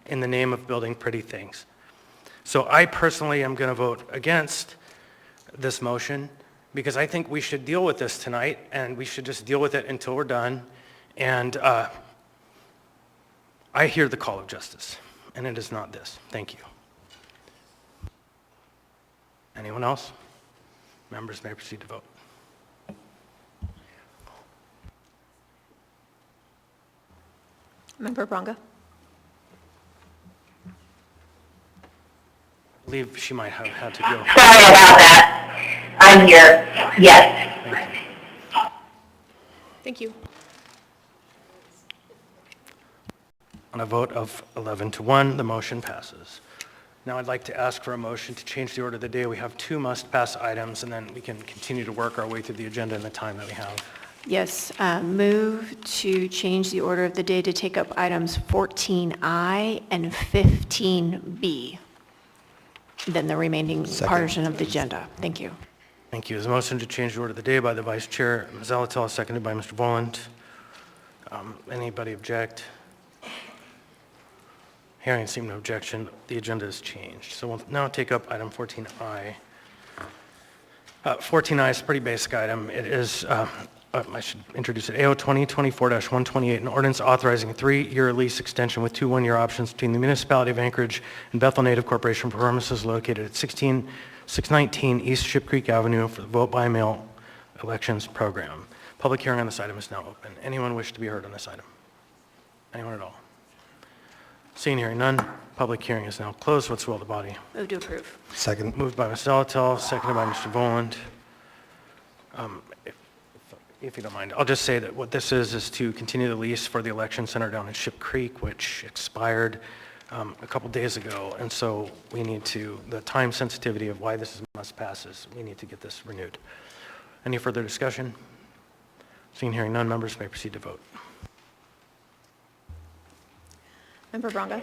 in the name of building pretty things. So I personally am going to vote against this motion, because I think we should deal with this tonight, and we should just deal with it until we're done. And I hear the call of justice, and it is not this. Thank you. Anyone else? Members may proceed to vote. Member Bronga? I believe she might have had to go. Sorry about that. I'm here. Yes. Thank you. On a vote of 11-1, the motion passes. Now I'd like to ask for a motion to change the order of the day. We have 2 must-pass items, and then we can continue to work our way through the agenda in the time that we have. Yes, move to change the order of the day to take up items 14I and 15B, then the remaining portion of the agenda. Thank you. Thank you. There's a motion to change the order of the day by the Vice Chair, Ms. Alatel, seconded by Mr. Voland. Anybody object? Hearing seeing no objection, the agenda is changed. So we'll now take up item 14I. 14I is a pretty basic item. It is, I should introduce it, AO 2024-128, an ordinance authorizing a 3-year lease extension with 2 one-year options between the Municipality of Anchorage and Bethel Native Corporation for premises located at 619 East Ship Creek Avenue for the vote by mail elections program. Public hearing on this item is now open. Anyone wish to be heard on this item? Anyone at all? Seeing hearing none, public hearing is now closed. What's the will of the body? Move to approve. Second. Moved by Ms. Alatel, seconded by Mr. Voland. If you don't mind, I'll just say that what this is to continue the lease for the election center down in Ship Creek, which expired a couple days ago. And so we need to, the time sensitivity of why this is must pass is we need to get this renewed. Any further discussion? Seeing hearing none, members may proceed to vote. Member Bronga?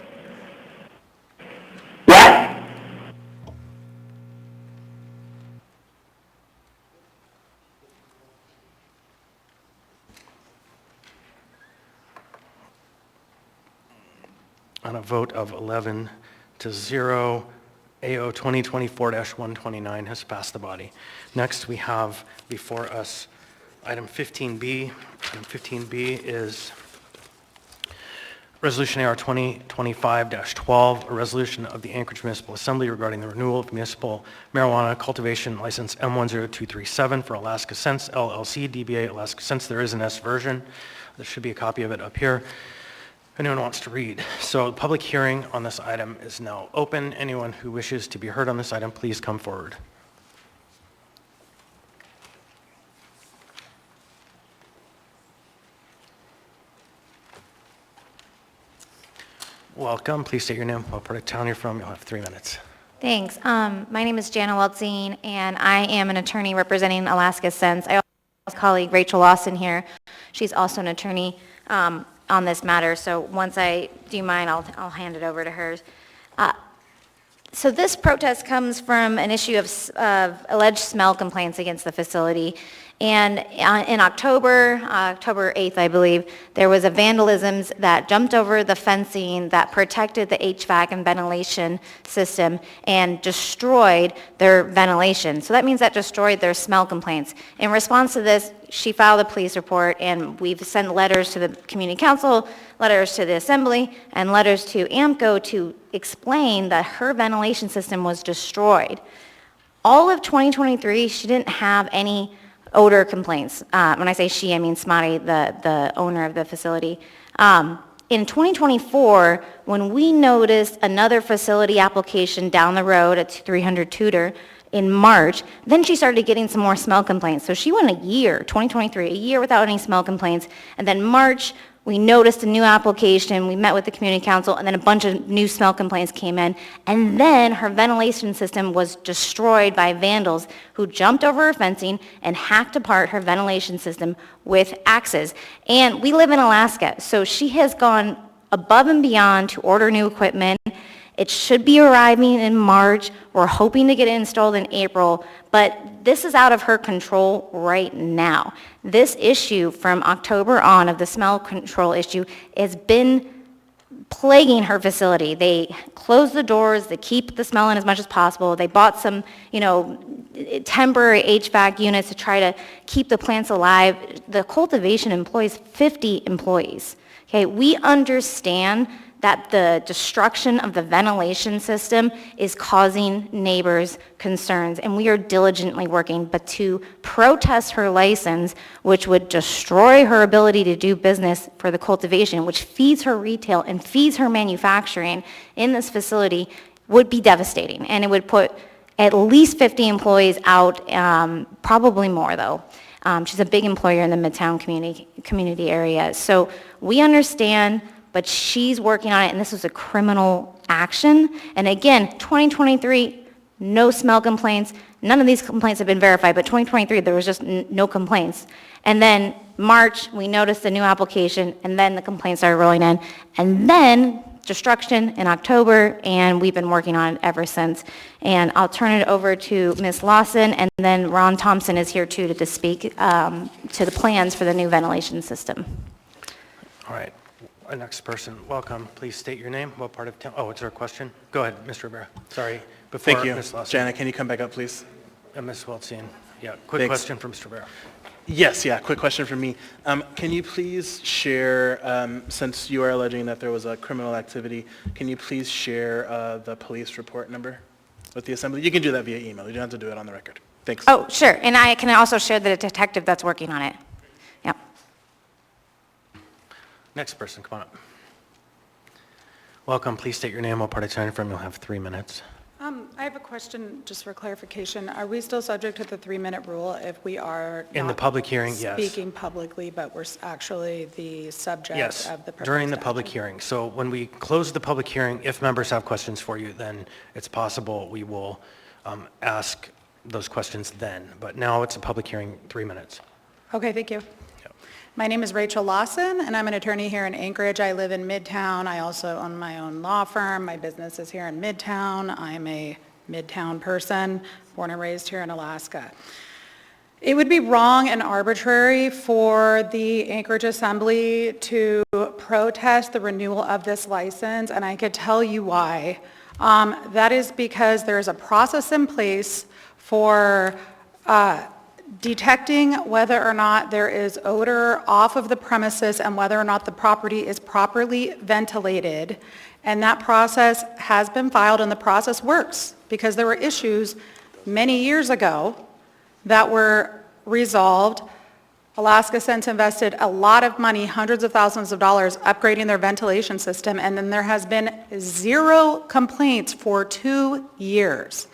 Yes. On a vote of 11-0, AO 2024-129 has passed the body. Next, we have before us item 15B. Item 15B is Resolution AR 2025-12, a resolution of the Anchorage Municipal Assembly regarding the renewal of municipal marijuana cultivation license M10237 for Alaska Sense LLC, DBA Alaska Sense. There is an S version. There should be a copy of it up here. If anyone wants to read. So the public hearing on this item is now open. Anyone who wishes to be heard on this item, please come forward. Welcome. Please state your name, what part of town you're from. You'll have 3 minutes. Thanks. My name is Jana Weltzine, and I am an attorney representing Alaska Sense. I also have my colleague Rachel Lawson here. She's also an attorney on this matter, so once I do mine, I'll hand it over to her. So this protest comes from an issue of alleged smell complaints against the facility. And in October 8th, I believe, there was a vandalism that jumped over the fencing that protected the HVAC and ventilation system and destroyed their ventilation. So that means that destroyed their smell complaints. In response to this, she filed a police report, and we've sent letters to the community council, letters to the assembly, and letters to AMCO to explain that her ventilation system was destroyed. All of 2023, she didn't have any odor complaints. When I say she, I mean Smotty, the owner of the facility. In 2024, when we noticed another facility application down the road at 300 Tudor in March, then she started getting some more smell complaints. So she went a year, 2023, a year without any smell complaints. And then March, we noticed a new application, we met with the community council, and then a bunch of new smell complaints came in. And then her ventilation system was destroyed by vandals who jumped over her fencing and hacked apart her ventilation system with axes. And we live in Alaska, so she has gone above and beyond to order new equipment. It should be arriving in March. We're hoping to get it installed in April, but this is out of her control right now. This issue from October on of the smell control issue has been plaguing her facility. They close the doors, they keep the smell in as much as possible. They bought some, temporary HVAC units to try to keep the plants alive. The cultivation employs 50 employees. Okay, we understand that the destruction of the ventilation system is causing neighbors concerns, and we are diligently working, but to protest her license, which would destroy her ability to do business for the cultivation, which feeds her retail and feeds her manufacturing in this facility, would be devastating, and it would put at least 50 employees out, probably more though. She's a big employer in the Midtown community area, so we understand, but she's working on it, and this was a criminal action. And again, 2023, no smell complaints. None of these complaints have been verified, but 2023, there was just no complaints. And then March, we noticed the new application, and then the complaints started rolling in. And then destruction in October, and we've been working on it ever since. And I'll turn it over to Ms. Lawson, and then Ron Thompson is here too to speak to the plans for the new ventilation system. All right. Our next person, welcome. Please state your name. What part of town? Oh, is there a question? Go ahead, Mr. Rivera. Sorry. Before Thank you. Ms. Lawson. Janet, can you come back up, please? Ms. Weltzine. Yeah, quick Thanks. question from Mr. Rivera. Yes, quick question from me. Can you please share, since you are alleging that there was a criminal activity, can you please share the police report number with the assembly? You can do that via email. You don't have to do it on the record. Thanks. Oh, sure, and I can also share the detective that's working on it. Yeah. Next person, come on up. Welcome. Please state your name, what part of town you're from. You'll have 3 minutes. I have a question just for clarification. Are we still subject to the 3-minute rule if we are In the not public hearing, yes. speaking publicly, but we're actually the subject Yes, of the proposed during the action? public hearing. So when we close the public hearing, if members have questions for you, then it's possible we will ask those questions then. But now it's a public hearing, 3 minutes. Okay, thank you. My name is Rachel Lawson, and I'm an attorney here in Anchorage. I live in Midtown. I also own my own law firm. My business is here in Midtown. I'm a Midtown person, born and raised here in Alaska. It would be wrong and arbitrary for the Anchorage Assembly to protest the renewal of this license, and I could tell you why. That is because there's a process in place for detecting whether or not there is odor off of the premises and whether or not the property is properly ventilated. And that process has been filed, and the process works because there were issues many years ago that were resolved. Alaska Sense invested a lot of money, hundreds of thousands of dollars, upgrading their ventilation system, and then there has been 0 complaints for 2 years.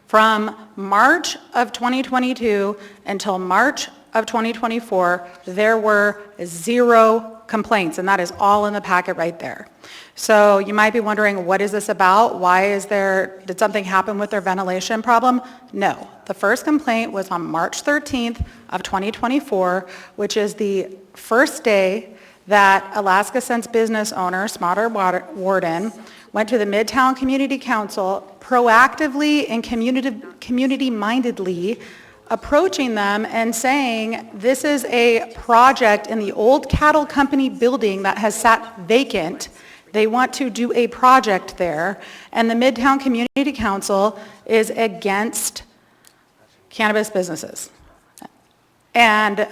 From March of 2022 until March of 2024, there were 0 complaints, and that is all in the packet right there. So you might be wondering, what is this about? Did something happen with their ventilation problem? No. The first complaint was on March 13th of 2024, which is the first day that Alaska Sense business owner, Smarter Warden, went to the Midtown Community Council proactively and community-mindedly approaching them and saying, this is a project in the old cattle company building that has sat vacant. They want to do a project there, and the Midtown Community Council is against cannabis businesses. And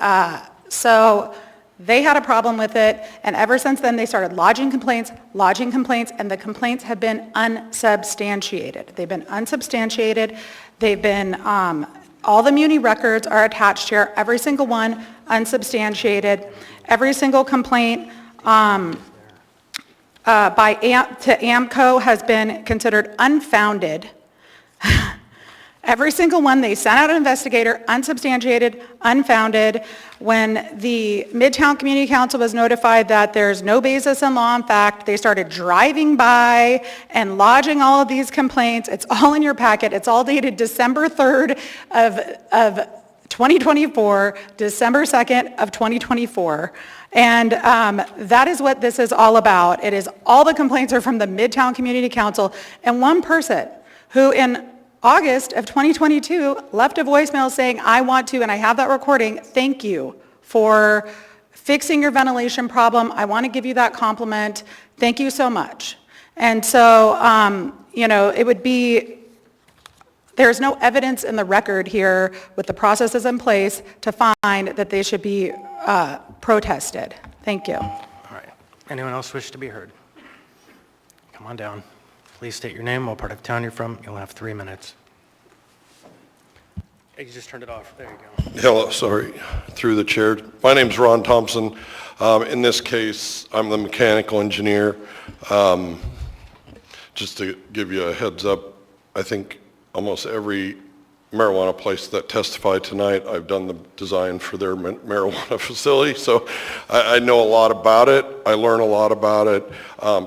so they had a problem with it, and ever since then they started lodging complaints, and the complaints have been unsubstantiated. They've been unsubstantiated. They've been, all the muni records are attached here, every single one unsubstantiated. Every single complaint to AMCO has been considered unfounded. Every single one, they sent out an investigator, unsubstantiated, unfounded. When the Midtown Community Council was notified that there's no basis in law and fact, they started driving by and lodging all of these complaints. It's all in your packet. It's all dated December 3rd of 2024, December 2nd of 2024. And that is what this is all about. It is all the complaints are from the Midtown Community Council and one person who in August of 2022 left a voicemail saying, I want to, and I have that recording, thank you for fixing your ventilation problem. I want to give you that compliment. Thank you so much. And so, you know, it would be, there's no evidence in the record here with the processes in place to find that they should be protested. Thank you. All right. Anyone else wish to be heard? Come on down. Please state your name, what part of town you're from. You'll have 3 minutes. Hey, you just turned it off. There you go. Hello, sorry, through the chair. My name's Ron Thompson. In this case, I'm the mechanical engineer. Just to give you a heads up, I think almost every marijuana place that testified tonight, I've done the design for their marijuana facility, so I know a lot about it. I learn a lot about it.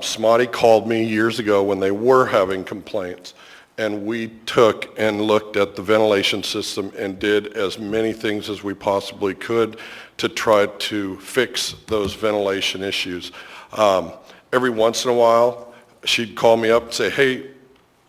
Smotty called me years ago when they were having complaints, and we took and looked at the ventilation system and did as many things as we possibly could to try to fix those ventilation issues. Every once in a while, she'd call me up and say, hey,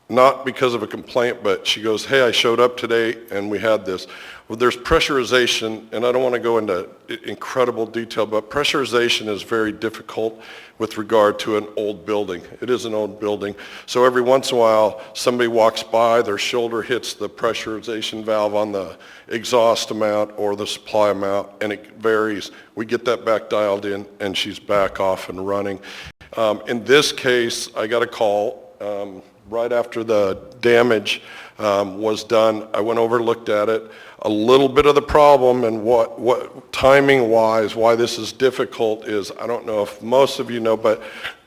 not because of a complaint, but she goes, hey, I showed up today and we had this. Well, there's pressurization, and I don't want to go into incredible detail, but pressurization is very difficult with regard to an old building. It is an old building. So every once in a while, somebody walks by, their shoulder hits the pressurization valve on the exhaust amount or the supply amount, and it varies. We get that back dialed in, and she's back off and running. In this case, I got a call right after the damage was done. I went over, looked at it. A little bit of the problem and what timing-wise, why this is difficult is, I don't know if most of you know, but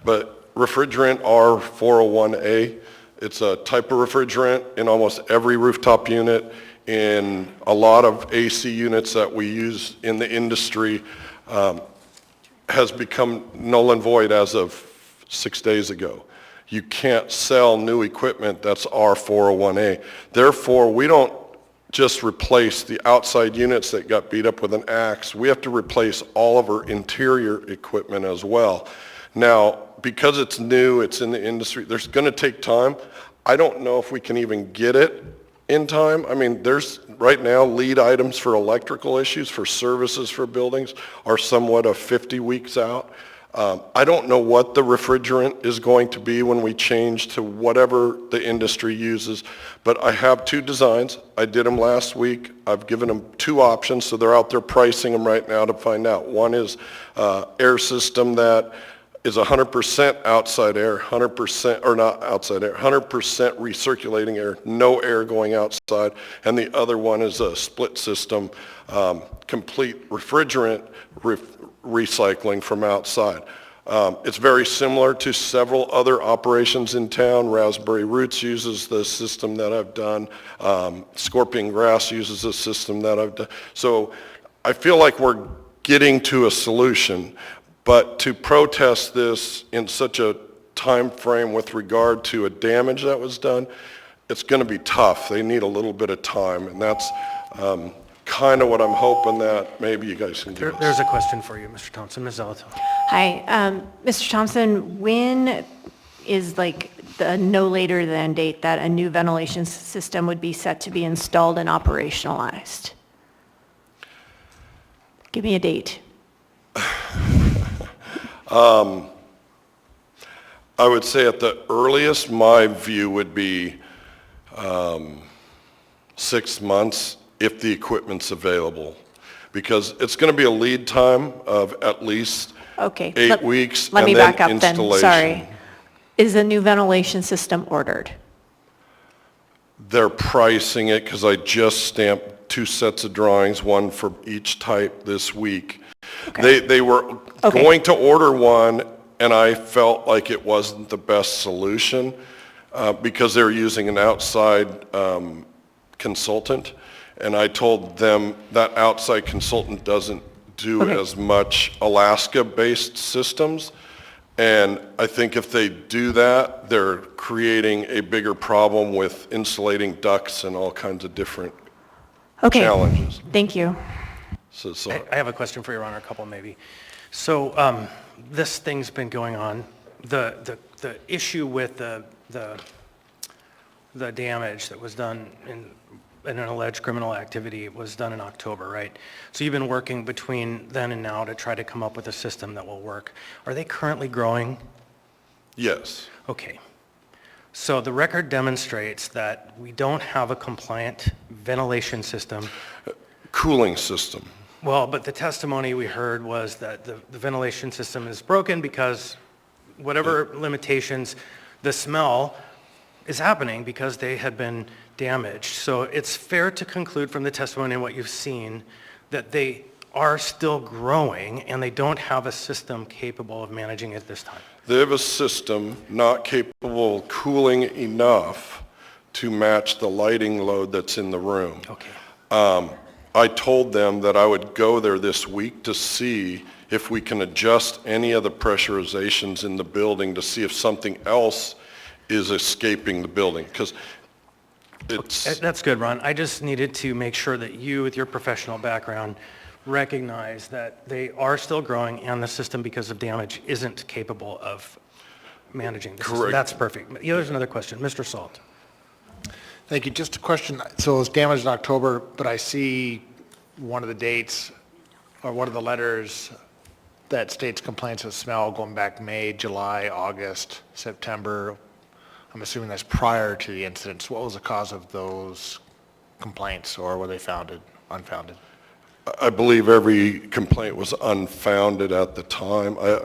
refrigerant R401A, it's a type of refrigerant in almost every rooftop unit, in a lot of AC units that we use in the industry, has become null and void as of 6 days ago. You can't sell new equipment that's R401A. Therefore, we don't just replace the outside units that got beat up with an axe. We have to replace all of our interior equipment as well. Now, because it's new, it's in the industry, there's going to take time. I don't know if we can even get it in time. I mean, there's right now lead items for electrical issues, for services for buildings are somewhat of 50 weeks out. I don't know what the refrigerant is going to be when we change to whatever the industry uses, but I have 2 designs. I did them last week. I've given them 2 options, so they're out there pricing them right now to find out. One is air system that is 100% outside air, 100%, or not outside air, 100% recirculating air, no air going outside, and the other one is a split system, complete refrigerant recycling from outside. It's very similar to several other operations in town. Raspberry Roots uses the system that I've done. Scorpion Grass uses the system that I've done. So I feel like we're getting to a solution, but to protest this in such a time frame with regard to a damage that was done, it's going to be tough. They need a little bit of time, and that's kind of what I'm hoping that maybe you guys can do. There's a question for you, Mr. Thompson. Ms. Zalato. Hi, Mr. Thompson, when is like the no later than date that a new ventilation system would be set to be installed and operationalized? Give me a date. I would say at the earliest, my view would be 6 months if the equipment's available, because it's going to be a lead time of at least 8 weeks. Let me back up then, installation. sorry. Is the new ventilation system ordered? They're pricing it because I just stamped 2 sets of drawings, one for each type this week. Okay. They were going to order one, and I felt like it wasn't the best solution because they were using an outside consultant. And I told them that outside consultant doesn't do as much Alaska-based systems. And I think if they do that, they're creating a bigger problem with insulating ducts and all kinds of different Okay. challenges. Thank you. So I have a question for Your Honor, a couple maybe. So this thing's been going on. The issue with the damage that was done in an alleged criminal activity was done in October, right? So you've been working between then and now to try to come up with a system that will work. Are they currently growing? Yes. Okay. So the record demonstrates that we don't have a compliant ventilation system. Cooling system. Well, but the testimony we heard was that the ventilation system is broken because whatever limitations, the smell is happening because they had been damaged. So it's fair to conclude from the testimony and what you've seen that they are still growing and they don't have a system capable of managing it this time. They have a system not capable of cooling enough to match the lighting load that's in the room. Okay. I told them that I would go there this week to see if we can adjust any of the pressurizations in the building to see if something else is escaping the building, because it's... That's good, Ron. I just needed to make sure that you, with your professional background, recognize that they are still growing and the system, because of damage, isn't capable of managing this. Correct. That's perfect. Yeah, there's another question. Mr. Salt. Thank you. Just a question. So it was damaged in October, but I see one of the dates or one of the letters that states complaints of smell going back May, July, August, September. I'm assuming that's prior to the incidents. What was the cause of those complaints, or were they unfounded? I believe every complaint was unfounded at the time. I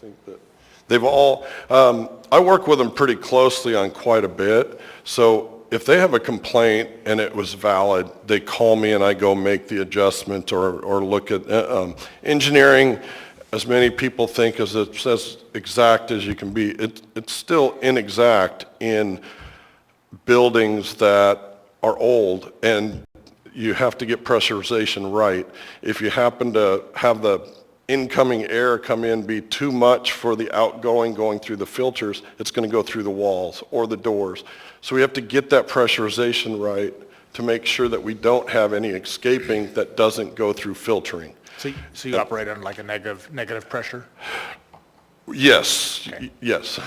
think that they've all, I work with them pretty closely on quite a bit, so if they have a complaint and it was valid, they call me and I go make the adjustment or look at engineering. As many people think is it's as exact as you can be. It's still inexact in buildings that are old, and you have to get pressurization right. If you happen to have the incoming air come in be too much for the outgoing going through the filters, it's going to go through the walls or the doors. So we have to get that pressurization right to make sure that we don't have any escaping that doesn't go through filtering. So you operate on like a negative pressure? Yes, Okay. Yes,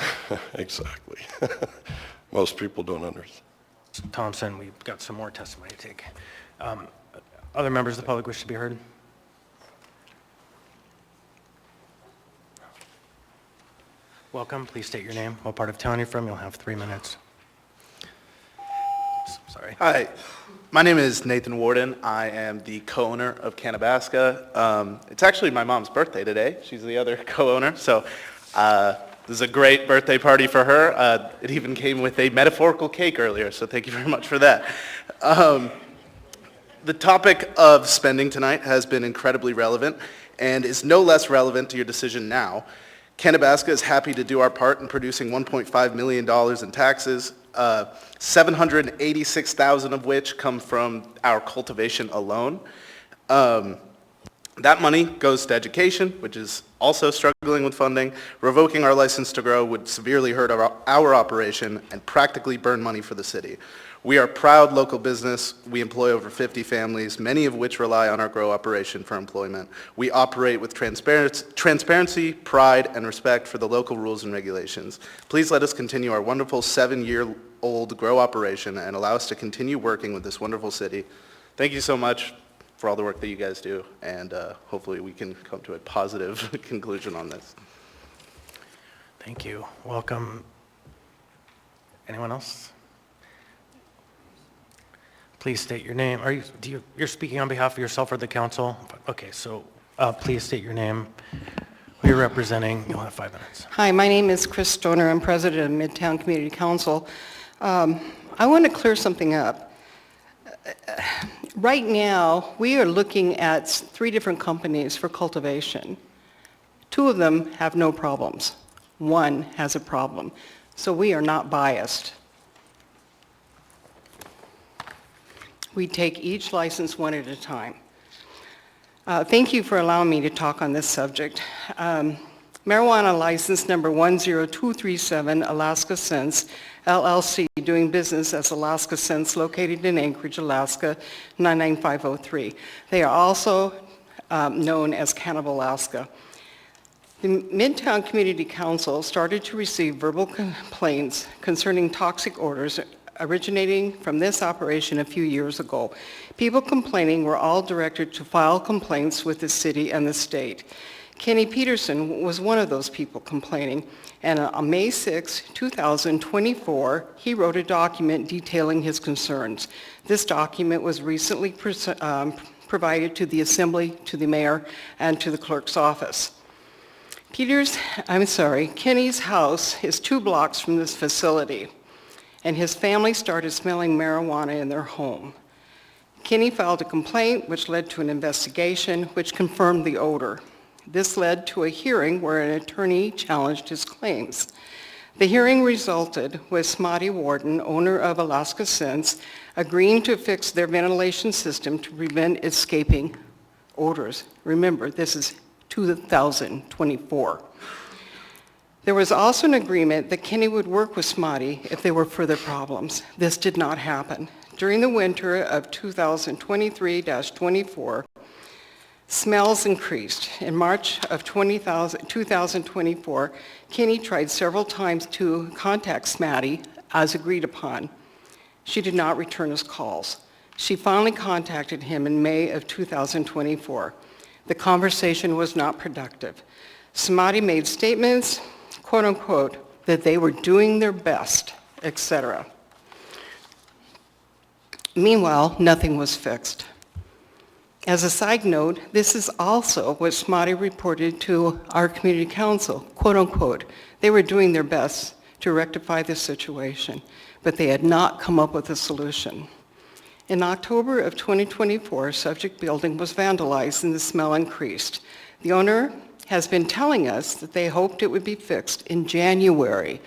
exactly. Most people don't understand. Thompson, we've got some more testimony to take. Other members of the public wish to be heard? Welcome. Please state your name, what part of town you're from. You'll have 3 minutes. Sorry. Hi, my name is Nathan Warden. I am the co-owner of Cannabis. It's actually my mom's birthday today. She's the other co-owner, so this is a great birthday party for her. It even came with a metaphorical cake earlier, so thank you very much for that. The topic of spending tonight has been incredibly relevant and is no less relevant to your decision now. Cannabis is happy to do our part in producing $1.5 million in taxes, 786,000 of which come from our cultivation alone. That money goes to education, which is also struggling with funding. Revoking our license to grow would severely hurt our operation and practically burn money for the city. We are a proud local business. We employ over 50 families, many of which rely on our grow operation for employment. We operate with transparency, pride, and respect for the local rules and regulations. Please let us continue our wonderful 7-year-old grow operation and allow us to continue working with this wonderful city. Thank you so much for all the work that you guys do, and hopefully we can come to a positive conclusion on this. Thank you. Welcome. Anyone else? Please state your name. You're speaking on behalf of yourself or the council? Okay, so please state your name, who you're representing. You'll have 5 minutes. Hi, my name is Chris Stoner. I'm president of Midtown Community Council. I want to clear something up. Right now, we are looking at 3 different companies for cultivation. 2 of them have no problems. 1 has a problem. So we are not biased. We take each license one at a time. Thank you for allowing me to talk on this subject. Marijuana license number 10237, Alaska Sense, LLC, doing business as Alaska Sense, located in Anchorage, Alaska, 99503. They are also known as Cannabis, Alaska. The Midtown Community Council started to receive verbal complaints concerning toxic odors originating from this operation a few years ago. People complaining were all directed to file complaints with the city and the state. Kenny Peterson was one of those people complaining, and on May 6, 2024, he wrote a document detailing his concerns. This document was recently provided to the Assembly, to the Mayor, and to the Clerk's office. Kenny's house is 2 blocks from this facility, and his family started smelling marijuana in their home. Kenny filed a complaint, which led to an investigation, which confirmed the odor. This led to a hearing where an attorney challenged his claims. The hearing resulted with Smotty Warden, owner of Alaska Sense, agreeing to fix their ventilation system to prevent escaping odors. Remember, this is 2024. There was also an agreement that Kenny would work with Smotty if there were further problems. This did not happen. During the winter of 2023-24, smells increased. In March of 2024, Kenny tried several times to contact Smotty as agreed upon. She did not return his calls. She finally contacted him in May of 2024. The conversation was not productive. Smotty made statements, quote unquote, that they were doing their best, etc. Meanwhile, nothing was fixed. As a side note, this is also what Smotty reported to our community council, quote unquote. They were doing their best to rectify this situation, but they had not come up with a solution. In October of 2024, subject building was vandalized and the smell increased. The owner has been telling us that they hoped it would be fixed in January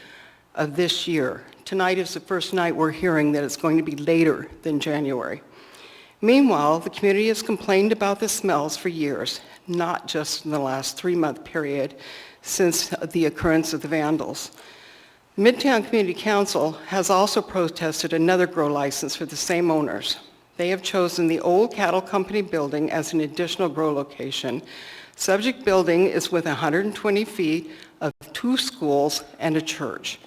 of this year. Tonight is the first night we're hearing that it's going to be later than January. Meanwhile, the community has complained about the smells for years, not just in the last 3-month period since the occurrence of the vandals. Midtown Community Council has also protested another grow license for the same owners. They have chosen the old cattle company building as an additional grow location. Subject building is within 120 feet of 2 schools and a church.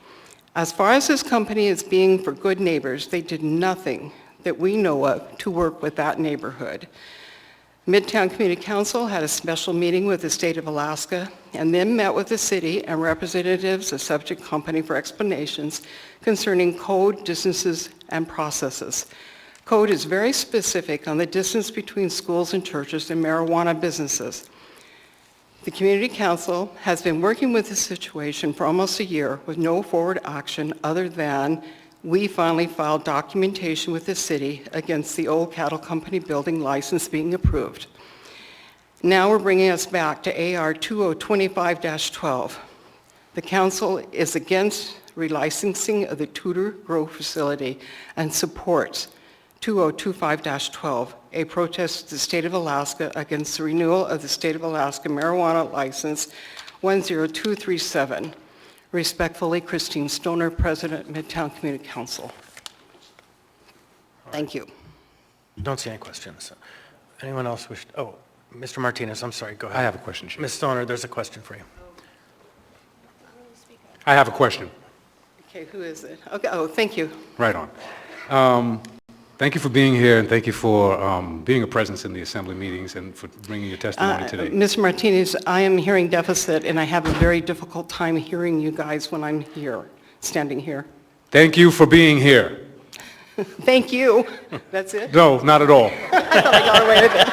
As far as this company is being for good neighbors, they did nothing that we know of to work with that neighborhood. Midtown Community Council had a special meeting with the state of Alaska and then met with the city and representatives of subject company for explanations concerning code, distances, and processes. Code is very specific on the distance between schools and churches and marijuana businesses. The Community Council has been working with the situation for almost a year with no forward action other than we finally filed documentation with the city against the old cattle company building license being approved. Now we're bringing us back to AR 2025-12. The council is against relicensing of the Tudor Grove facility and supports 2025-12, a protest to the state of Alaska against the renewal of the state of Alaska marijuana license 10237. Respectfully, Christine Stoner, President, Midtown Community Council. Thank you. Don't see any questions. Anyone else wish? Oh, Mr. Martinez, I'm sorry, go ahead. I have a question, Chief. Ms. Stoner, there's a question for you. I have a question. Okay, who is it? Okay, oh, thank you. Right on. Thank you for being here, and thank you for being a presence in the Assembly meetings and for bringing your testimony today. Mr. Martinez, I am hearing deficit, and I have a very difficult time hearing you guys when I'm here, standing here. Thank you for being here. Thank you. That's it? No, not at all. I thought I got away with it.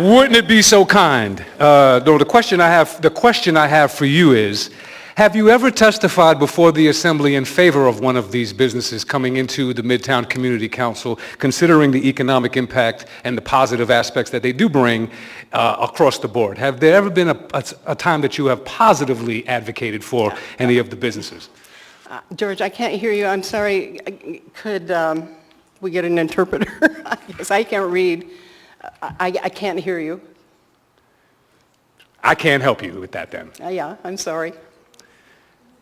Wouldn't it be so kind? No, the question I have for you is, have you ever testified before the Assembly in favor of one of these businesses coming into the Midtown Community Council, considering the economic impact and the positive aspects that they do bring across the board? Have there ever been a time that you have positively advocated for any of the businesses? George, I can't hear you. I'm sorry. Could we get an interpreter? Because I can't read. I can't hear you. I can't help you with that then. Yeah, I'm sorry.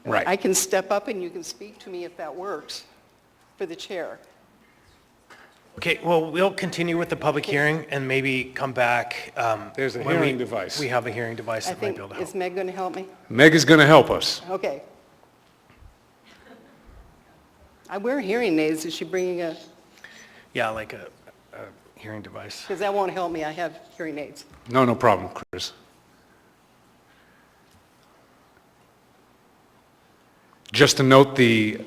Right. I can step up and you can speak to me if that works for the chair. Okay, well, we'll continue with the public hearing and maybe come back. There's a when hearing device. We have a hearing device I that might think, be able to help. is Meg going to help me? Meg is going to help us. Okay. I wear hearing aids. Is she bringing a, Yeah, like a hearing device. because that won't help me. I have hearing aids. No problem, Chris. Just to note, the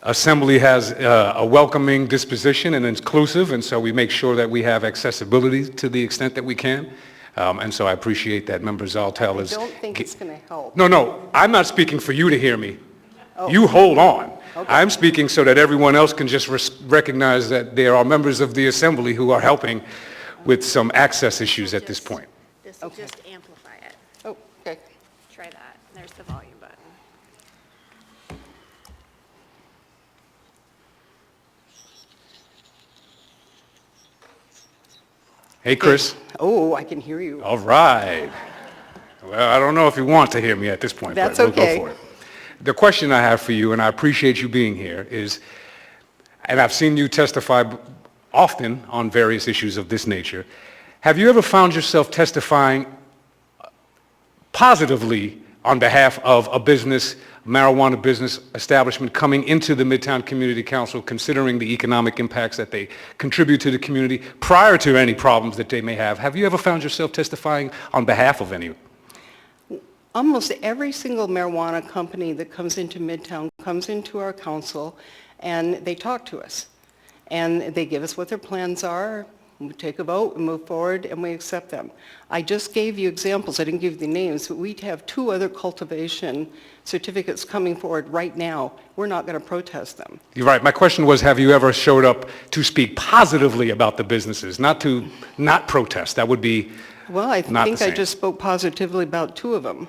Assembly has a welcoming disposition and inclusive, and so we make sure that we have accessibility to the extent that we can. And so I appreciate that Member Zaltel is... I don't think it's going to help. No, I'm not speaking for you to hear me. Oh. You hold on. Okay. I'm speaking so that everyone else can just recognize that there are members of the Assembly who are helping with some access issues at this point. This will just amplify it. Oh, okay. Try that. There's the volume button. Hey, Chris. Oh, I can hear you. All right. Well, I don't know if you want to hear me at this point, That's but we'll okay. go for it. The question I have for you, and I appreciate you being here, is, and I've seen you testify often on various issues of this nature, have you ever found yourself testifying positively on behalf of a business, marijuana business establishment coming into the Midtown Community Council, considering the economic impacts that they contribute to the community prior to any problems that they may have? Have you ever found yourself testifying on behalf of any? Almost every single marijuana company that comes into Midtown comes into our council and they talk to us. And they give us what their plans are. We take a vote, we move forward, and we accept them. I just gave you examples. I didn't give you the names, but we have 2 other cultivation certificates coming forward right now. We're not going to protest them. You're right. My question was, have you ever showed up to speak positively about the businesses, not to not protest? That would be Well, I not think the I same. just spoke positively about 2 of them.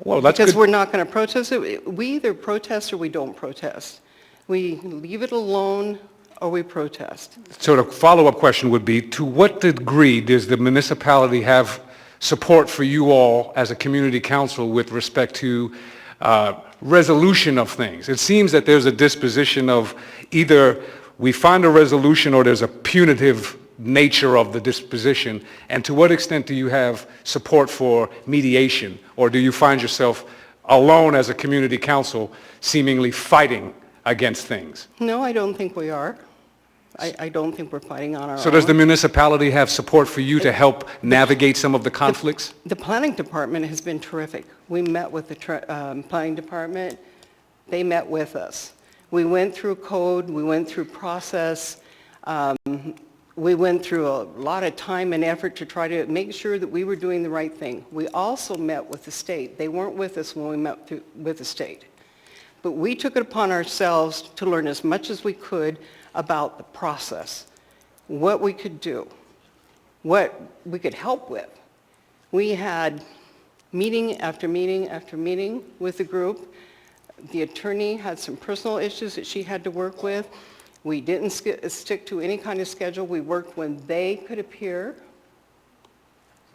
Well, that's Because good. we're not going to protest it. We either protest or we don't protest. We leave it alone or we protest. So the follow-up question would be, to what degree does the municipality have support for you all as a community council with respect to resolution of things? It seems that there's a disposition of either we find a resolution or there's a punitive nature of the disposition. And to what extent do you have support for mediation? Or do you find yourself alone as a community council seemingly fighting against things? No, I don't think we are. I don't think we're fighting on our own. So does the municipality have support for you to help navigate some of the conflicts? The planning department has been terrific. We met with the planning department. They met with us. We went through code. We went through process. We went through a lot of time and effort to try to make sure that we were doing the right thing. We also met with the state. They weren't with us when we met with the state. But we took it upon ourselves to learn as much as we could about the process, what we could do, what we could help with. We had meeting after meeting after meeting with the group. The attorney had some personal issues that she had to work with. We didn't stick to any kind of schedule. We worked when they could appear.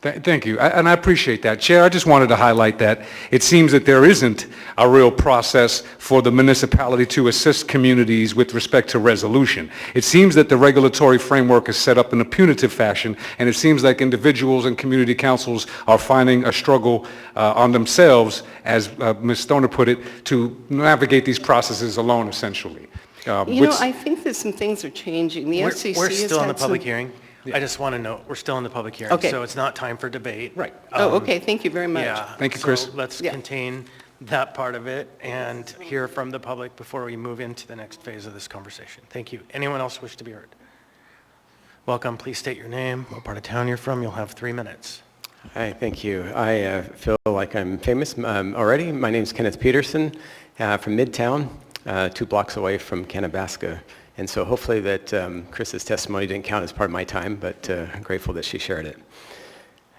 Thank you, and I appreciate that. Chair, I just wanted to highlight that it seems that there isn't a real process for the municipality to assist communities with respect to resolution. It seems that the regulatory framework is set up in a punitive fashion, and it seems like individuals and community councils are finding a struggle on themselves, as Ms. Stoner put it, to navigate these processes alone, essentially. I think that some things are changing. The FCC We're has still in the had public some- hearing. I just want to note, we're still in the public hearing, Okay. so it's not time for debate. Right. Okay, thank you very much. Yeah. Thank you, Chris. So let's contain that part of it and hear from the public before we move into the next phase of this conversation. Thank you. Anyone else wish to be heard? Welcome. Please state your name, what part of town you're from. You'll have 3 minutes. Hi, thank you. I feel like I'm famous already. My name's Kenneth Peterson from Midtown, 2 blocks away from Cannabis. And so hopefully that Chris's testimony didn't count as part of my time, but I'm grateful that she shared it.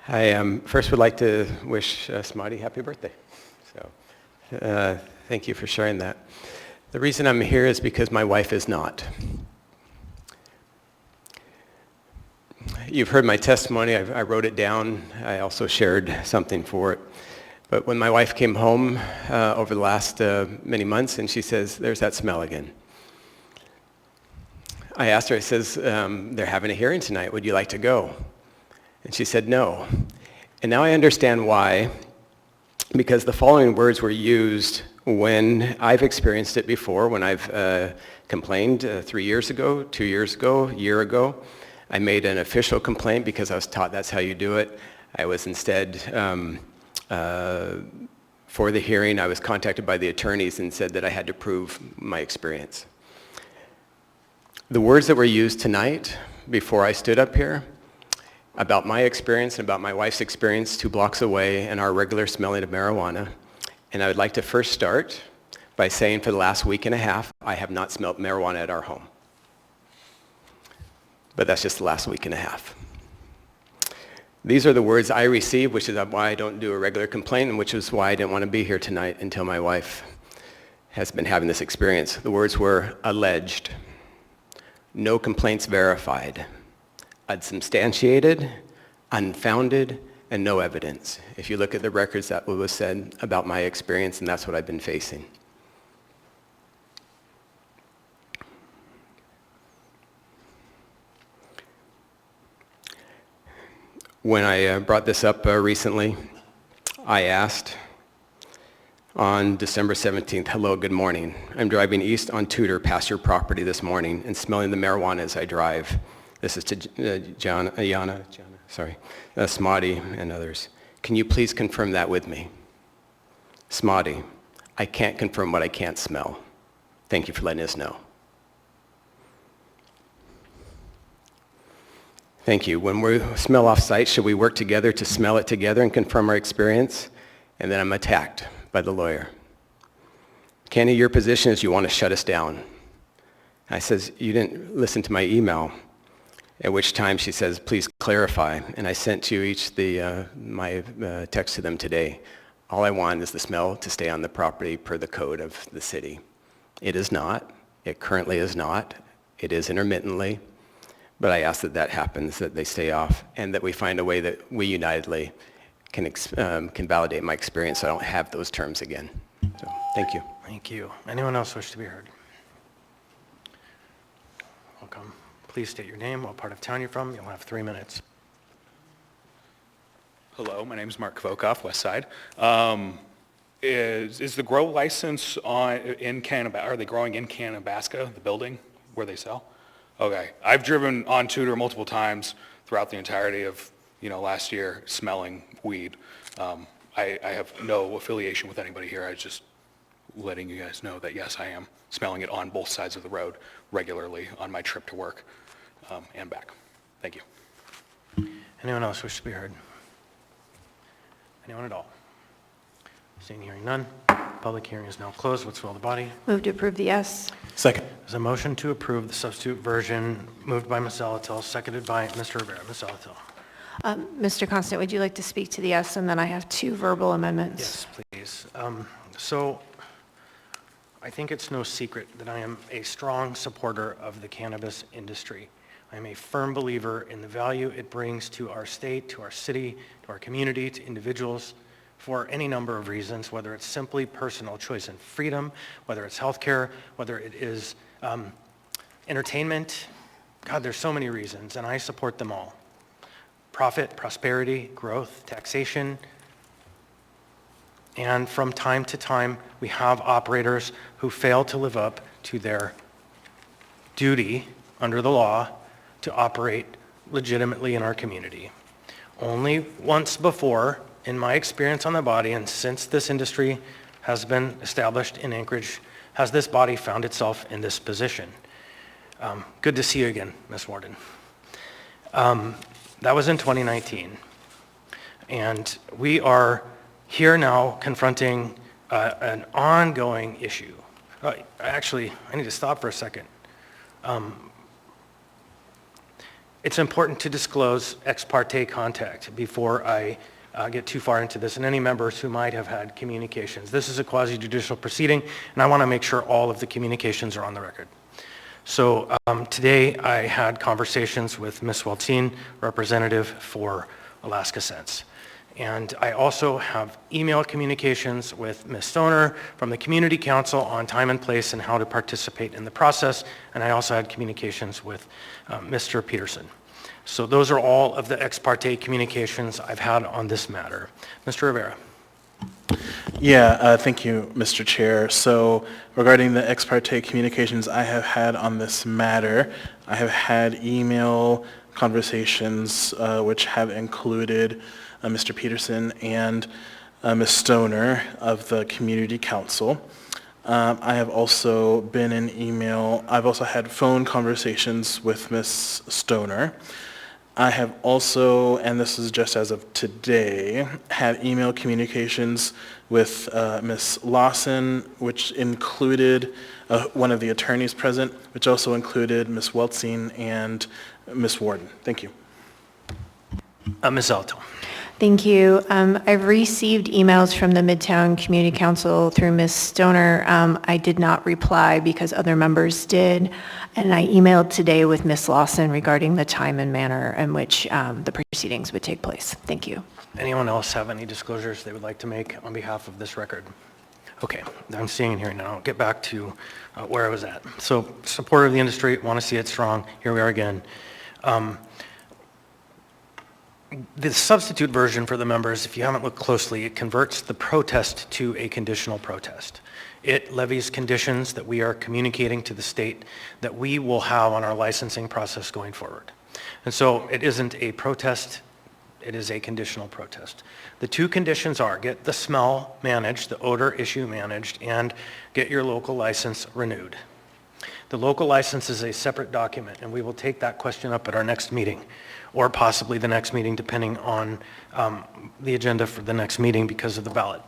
I first would like to wish Smarty happy birthday. So thank you for sharing that. The reason I'm here is because my wife is not. you've heard my testimony. I wrote it down. I also shared something for it. But when my wife came home over the last many months, and she says, there's that smell again. I asked her, I says, they're having a hearing tonight. Would you like to go? And she said, no. And now I understand why, because the following words were used when I've experienced it before, when I've complained 3 years ago, 2 years ago, a year ago. I made an official complaint because I was taught that's how you do it. I was instead, for the hearing, I was contacted by the attorneys and said that I had to prove my experience. The words that were used tonight, before I stood up here, about my experience and about my wife's experience 2 blocks away and our regular smelling of marijuana. And I would like to first start by saying for the last week and a half, I have not smelled marijuana at our home. But that's just the last week and a half. These are the words I received, which is why I don't do a regular complaint, and which is why I didn't want to be here tonight until my wife has been having this experience. The words were alleged, no complaints verified, unsubstantiated, unfounded, and no evidence. If you look at the records, that was said about my experience, and that's what I've been facing. When I brought this up recently, I asked on December 17th, hello, good morning. I'm driving east on Tudor past your property this morning and smelling the marijuana as I drive. This is to Smoddy and others. Can you please confirm that with me? Smoddy, I can't confirm what I can't smell. Thank you for letting us know. Thank you. When we smell off-site, should we work together to smell it together and confirm our experience? And then I'm attacked by the lawyer. Kenny, your position is you want to shut us down. I says, you didn't listen to my email. At which time she says, please clarify. And I sent you each my text to them today. All I want is the smell to stay on the property per the code of the city. It is not. It currently is not. It is intermittently. But I ask that that happens, that they stay off, and that we find a way that we unitedly can validate my experience so I don't have those terms again. So, thank you. Thank you. Anyone else wish to be heard? Welcome. Please state your name, what part of town you're from. You'll have 3 minutes. Hello, my name is Mark Kvokoff, West Side. Is the grow license in Cannabis? Are they growing in Cannabaska, the building where they sell? Okay, I've driven on Tudor multiple times throughout the entirety of last year smelling weed. I have no affiliation with anybody here. I was just letting you guys know that yes, I am smelling it on both sides of the road regularly on my trip to work and back. Thank you. Anyone else wish to be heard? Anyone at all? Seeing, hearing none. Public hearing is now closed. What's the will of the body? Move to approve the yes. Second. There's a motion to approve the substitute version moved by Ms. Zalatil, seconded by Mr. Rivera. Ms. Zalatil. Mr. Constant, would you like to speak to the yes? And then I have 2 verbal amendments. Yes, please. So I think it's no secret that I am a strong supporter of the cannabis industry. I am a firm believer in the value it brings to our state, to our city, to our community, to individuals, for any number of reasons, whether it's simply personal choice and freedom, whether it's healthcare, whether it is entertainment. God, there's so many reasons, and I support them all. Profit, prosperity, growth, taxation, and from time to time, we have operators who fail to live up to their duty under the law to operate legitimately in our community. Only once before, in my experience on the body, and since this industry has been established in Anchorage, has this body found itself in this position. Good to see you again, Ms. Warden. That was in 2019. And we are here now confronting an ongoing issue. Actually, I need to stop for a second. It's important to disclose ex parte contact before I get too far into this, and any members who might have had communications. This is a quasi-judicial proceeding, and I want to make sure all of the communications are on the record. So today I had conversations with Ms. Weltine, representative for Alaska Sense. And I also have email communications with Ms. Stoner from the Community Council on time and place and how to participate in the process. And I also had communications with Mr. Peterson. So those are all of the ex parte communications I've had on this matter. Mr. Rivera. Yeah, thank you, Mr. Chair. So regarding the ex parte communications I have had on this matter, I have had email conversations which have included Mr. Peterson and Ms. Stoner of the Community Council. I have also been in email, I've also had phone conversations with Ms. Stoner. I have also, and this is just as of today, had email communications with Ms. Lawson, which included one of the attorneys present, which also included Ms. Weltzine and Ms. Warden. Thank you. Ms. Alto. Thank you. I've received emails from the Midtown Community Council through Ms. Stoner. I did not reply because other members did. And I emailed today with Ms. Lawson regarding the time and manner in which the proceedings would take place. Thank you. Anyone else have any disclosures they would like to make on behalf of this record? Okay, I'm seeing it here now. I'll get back to where I was at. So, supporter of the industry, want to see it strong. Here we are again. The substitute version for the members, if you haven't looked closely, it converts the protest to a conditional protest. It levies conditions that we are communicating to the state that we will have on our licensing process going forward. And so it isn't a protest, it is a conditional protest. The two conditions are get the smell managed, the odor issue managed, and get your local license renewed. The local license is a separate document, and we will take that question up at our next meeting, or possibly the next meeting, depending on the agenda for the next meeting because of the ballot.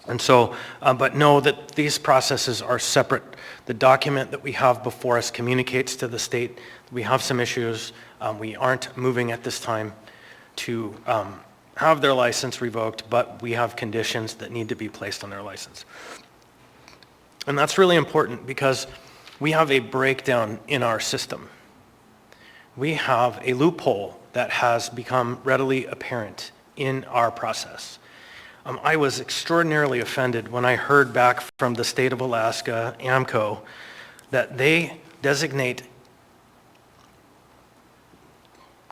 And so, but know that these processes are separate. The document that we have before us communicates to the state that we have some issues. We aren't moving at this time to have their license revoked, but we have conditions that need to be placed on their license. And that's really important because we have a breakdown in our system. We have a loophole that has become readily apparent in our process. I was extraordinarily offended when I heard back from the state of Alaska, AMCO, that they designate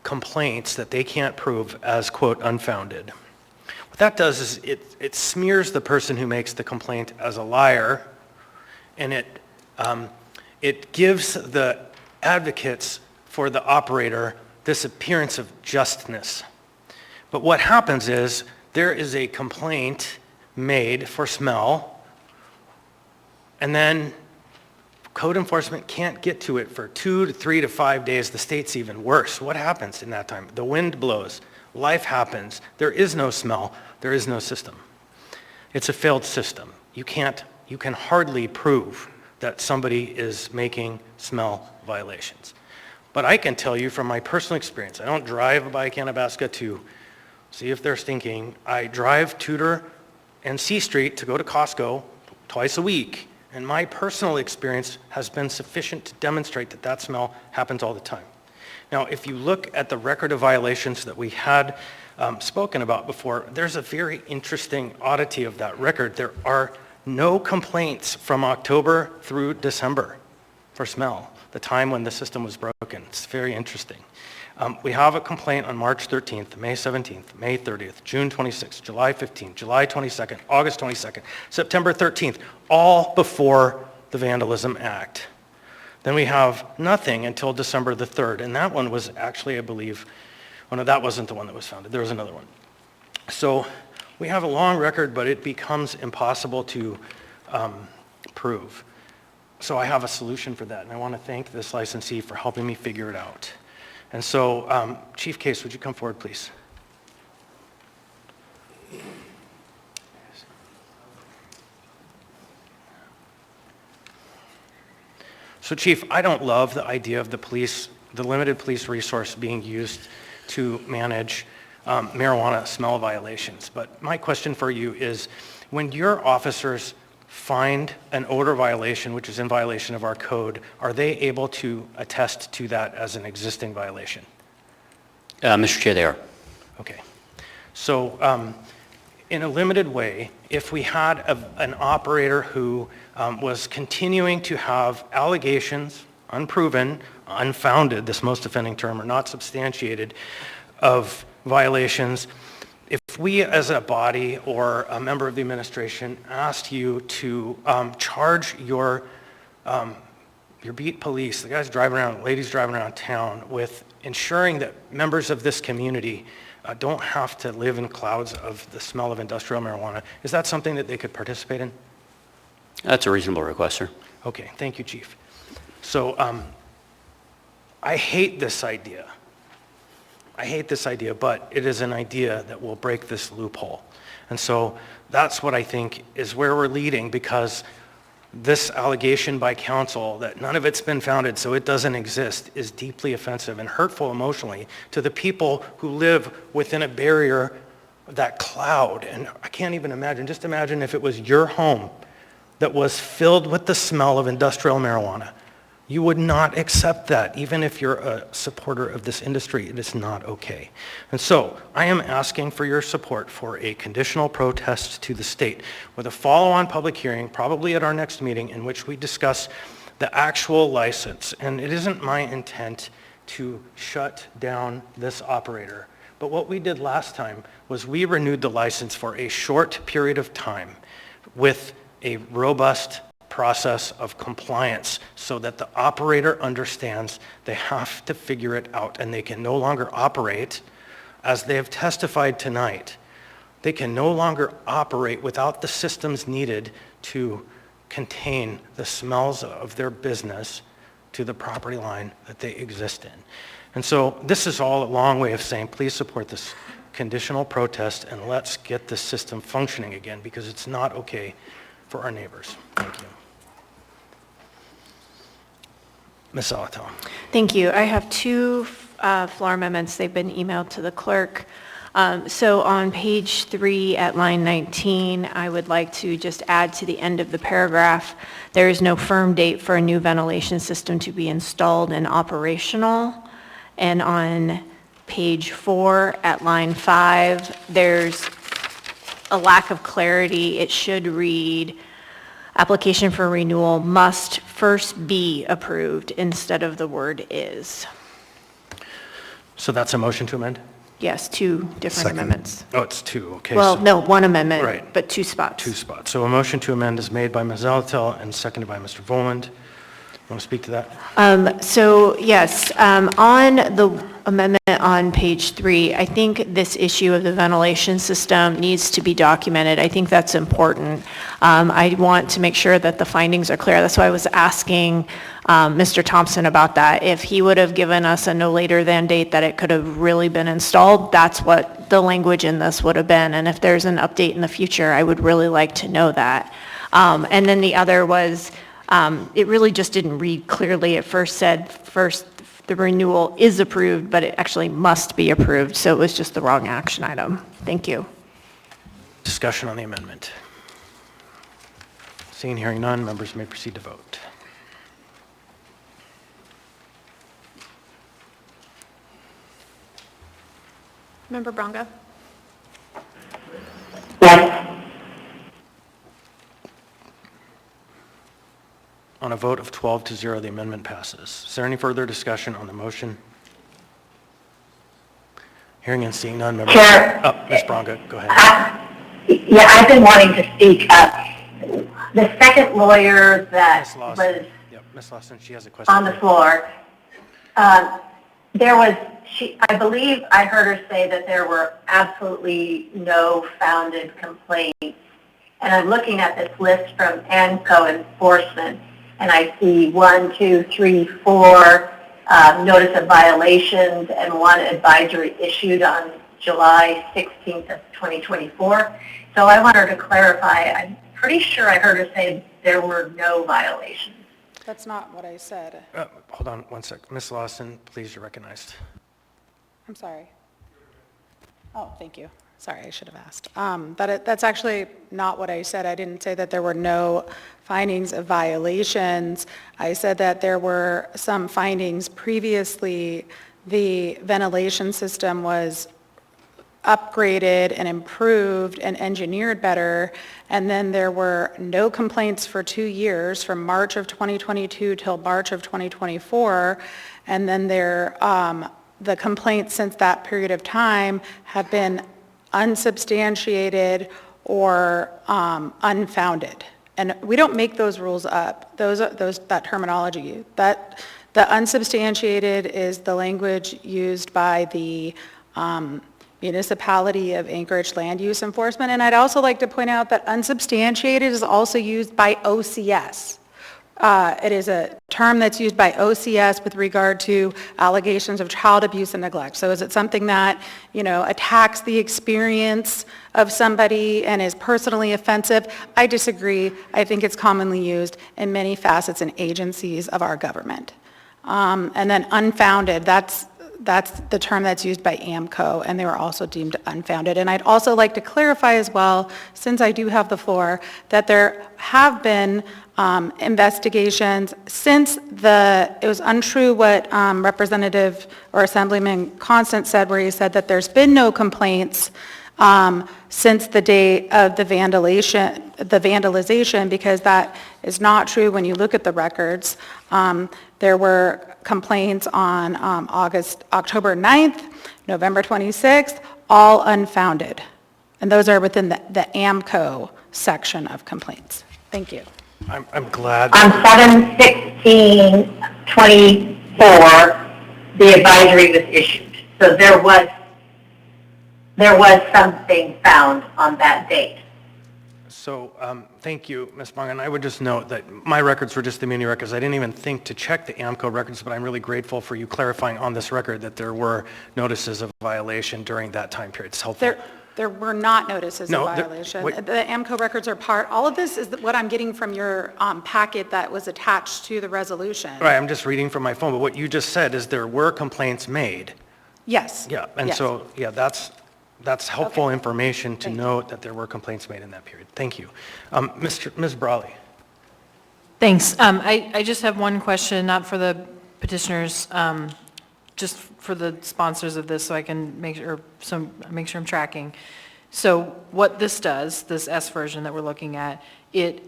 complaints that they can't prove as, quote, unfounded. What that does is it smears the person who makes the complaint as a liar, and it gives the advocates for the operator this appearance of justness. But what happens is there is a complaint made for smell, and then code enforcement can't get to it for 2 to 3 to 5 days. The state's even worse. What happens in that time? The wind blows, life happens, there is no smell, there is no system. It's a failed system. You can hardly prove that somebody is making smell violations. But I can tell you from my personal experience, I don't drive by Cannabaska to see if they're stinking. I drive Tudor and C Street to go to Costco twice a week, and my personal experience has been sufficient to demonstrate that that smell happens all the time. Now, if you look at the record of violations that we had spoken about before, there's a very interesting oddity of that record. There are no complaints from October through December for smell, the time when the system was broken. It's very interesting. We have a complaint on March 13th, May 17th, May 30th, June 26th, July 15th, July 22nd, August 22nd, September 13th, all before the Vandalism Act. Then we have nothing until December the 3rd, and that one was actually, I believe, well, no, that wasn't the one that was founded. There was another one. So we have a long record, but it becomes impossible to prove. So I have a solution for that, and I want to thank this licensee for helping me figure it out. And so, Chief Case, would you come forward, please? So, Chief, I don't love the idea of the limited police resource being used to manage marijuana smell violations. But my question for you is, when your officers find an odor violation, which is in violation of our code, are they able to attest to that as an existing violation? Mr. Chair, they are. Okay. So in a limited way, if we had an operator who was continuing to have allegations, unproven, unfounded, this most offending term, or not substantiated, of violations, if we as a body or a member of the administration asked you to charge your beat police, the guys driving around, ladies driving around town, with ensuring that members of this community don't have to live in clouds of the smell of industrial marijuana, is that something that they could participate in? That's a reasonable request, sir. Okay, thank you, Chief. So I hate this idea. I hate this idea, but it is an idea that will break this loophole. And so that's what I think is where we're leading, because this allegation by council that none of it's been founded, so it doesn't exist, is deeply offensive and hurtful emotionally to the people who live within a barrier of that cloud. And I can't even imagine, just imagine if it was your home that was filled with the smell of industrial marijuana. You would not accept that, even if you're a supporter of this industry. It is not okay. And so I am asking for your support for a conditional protest to the state with a follow-on public hearing, probably at our next meeting, in which we discuss the actual license. And it isn't my intent to shut down this operator. But what we did last time was we renewed the license for a short period of time with a robust process of compliance so that the operator understands they have to figure it out, and they can no longer operate, as they have testified tonight, they can no longer operate without the systems needed to contain the smells of their business to the property line that they exist in. And so this is all a long way of saying, please support this conditional protest and let's get this system functioning again, because it's not okay for our neighbors. Thank you. Ms. Alatal. Thank you. I have two floor amendments. They've been emailed to the clerk. So on page 3 at line 19, I would like to just add to the end of the paragraph, there is no firm date for a new ventilation system to be installed and operational. And on page 4 at line 5, there's a lack of clarity. It should read, application for renewal must first be approved instead of the word is. So that's a motion to amend? Yes, two different amendments. Oh, it's two, okay. Well, so- no, one amendment, Right. but two spots. Two spots. So a motion to amend is made by Ms. Alatal and seconded by Mr. Voland. Want to speak to that? So yes, on the amendment on page 3, I think this issue of the ventilation system needs to be documented. I think that's important. I want to make sure that the findings are clear. That's why I was asking Mr. Thompson about that. If he would have given us a no later than date that it could have really been installed, that's what the language in this would have been. And if there's an update in the future, I would really like to know that. And then the other was, it really just didn't read clearly. It first said, the renewal is approved, but it actually must be approved, so it was just the wrong action item. Thank you. Discussion on the amendment. Seeing, hearing none, members may proceed to vote. Member Bronga? On a vote of 12-0, the amendment passes. Is there any further discussion on the motion? Hearing and seeing none, members. Chair. Ms. Bronga, go ahead. Yeah, I've been wanting to speak. The second lawyer that Ms. Lawson. was Yep, Ms. Lawson, she has a question. on the floor, I believe I heard her say that there were absolutely no founded complaints. And I'm looking at this list from ANCO enforcement, and I see 1, 2, 3, 4 notice of violations and 1 advisory issued on July 16th of 2024. So I want her to clarify. I'm pretty sure I heard her say there were no violations. That's not what I said. Hold on one sec. Ms. Lawson, please, you're recognized. I'm sorry. Oh, thank you. Sorry, I should have asked. That's actually not what I said. I didn't say that there were no findings of violations. I said that there were some findings previously. The ventilation system was upgraded and improved and engineered better, and then there were no complaints for 2 years, from March of 2022 till March of 2024, and then the complaints since that period of time have been unsubstantiated or unfounded. And we don't make those rules up, that terminology. The unsubstantiated is the language used by the Municipality of Anchorage Land Use Enforcement. And I'd also like to point out that unsubstantiated is also used by OCS. It is a term that's used by OCS with regard to allegations of child abuse and neglect. So is it something that, attacks the experience of somebody and is personally offensive? I disagree. I think it's commonly used in many facets and agencies of our government. And then unfounded, that's the term that's used by AMCO, and they were also deemed unfounded. And I'd also like to clarify as well, since I do have the floor, that there have been investigations since it was untrue what Representative or Assemblyman Constant said, where he said that there's been no complaints since the date of the vandalization, because that is not true when you look at the records. There were complaints on October 9th, November 26th, all unfounded. And those are within the AMCO section of complaints. Thank you. I'm glad. On 7/16/24, the advisory was issued. So there was something found on that date. So, thank you, Ms. Bong, and I would just note that my records were just the muni records. I didn't even think to check the AMCO records, but I'm really grateful for you clarifying on this record that there were notices of violation during that time period. It's helpful. There were not notices of violation. The AMCO records are all of this is what I'm getting from your packet that was attached to the resolution. Right, I'm just reading from my phone, but what you just said is there were complaints made. Yes. Yeah, and yes. so, yeah, that's helpful information to note that there were complaints made in that period. Thank you. Ms. Brawley. Thanks. I just have one question, not for the petitioners, just for the sponsors of this, so I can make sure I'm tracking. So what this does, this S version that we're looking at, it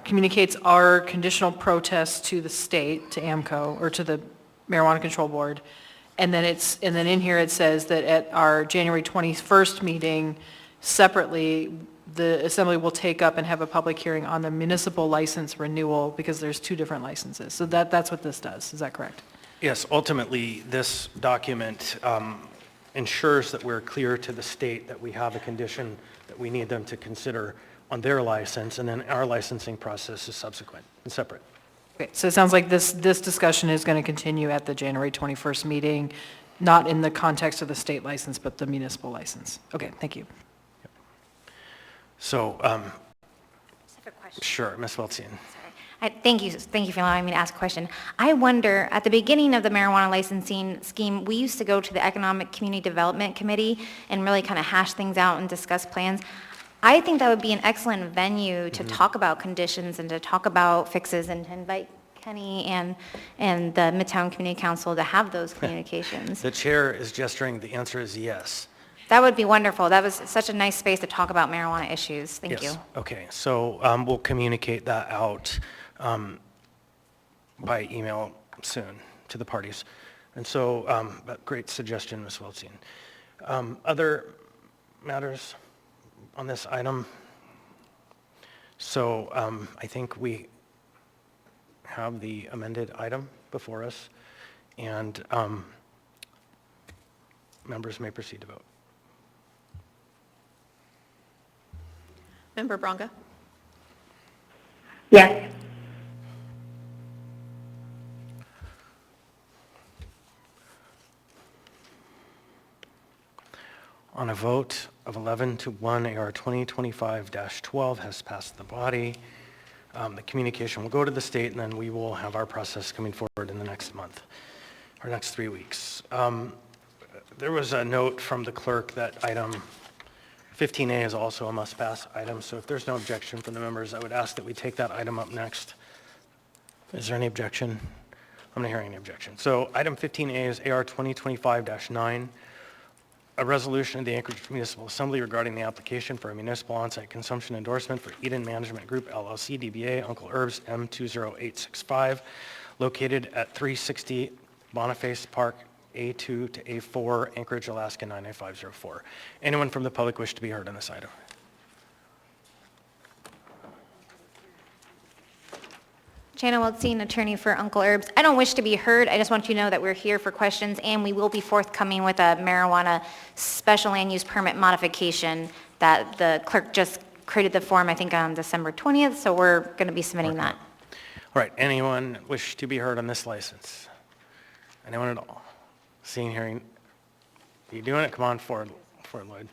communicates our conditional protest to the state, to AMCO, or to the Marijuana Control Board. And then in here it says that at our January 21st meeting, separately, the Assembly will take up and have a public hearing on the municipal license renewal, because there's 2 different licenses. So that's what this does. Is that correct? Yes, ultimately, this document ensures that we're clear to the state that we have a condition that we need them to consider on their license, and then our licensing process is subsequent and separate. Okay, so it sounds like this discussion is going to continue at the January 21st meeting, not in the context of the state license, but the municipal license. Okay, thank you. So, sure, Ms. Weltsian. Thank you for allowing me to ask a question. I wonder, at the beginning of the marijuana licensing scheme, we used to go to the Economic Community Development Committee and really kind of hash things out and discuss plans. I think that would be an excellent venue to talk about conditions and to talk about fixes, and to invite Kenny and the Midtown Community Council to have those communications. The chair is gesturing. The answer is yes. That would be wonderful. That was such a nice space to talk about marijuana issues. Thank you. Okay, so we'll communicate that out by email soon to the parties. And so, great suggestion, Ms. Weltsian. Other matters on this item? So I think we have the amended item before us, and members may proceed to vote. Member Bronga? Yes. On a vote of 11 to 1, AR 2025-12 has passed the body. The communication will go to the state, and then we will have our process coming forward in the next month, or next 3 weeks. There was a note from the clerk that item 15A is also a must-pass item, so if there's no objection from the members, I would ask that we take that item up next. Is there any objection? I'm not hearing any objection. So item 15A is AR 2025-9, a resolution of the Anchorage Municipal Assembly regarding the application for a municipal on-site consumption endorsement for Eden Management Group LLC DBA Uncle Herbs M20865, located at 360 Boniface Park, A2 to A4, Anchorage, Alaska 99504. Anyone from the public wish to be heard on this item? Jana Waldstein, attorney for Uncle Herbs. I don't wish to be heard. I just want you to know that we're here for questions, and we will be forthcoming with a marijuana special land use permit modification that the clerk just created the form, I think, on December 20th, so we're going to be submitting that. All right, anyone wish to be heard on this license? Anyone at all? Seeing, hearing, you doing it? Come on forward, Lloyd.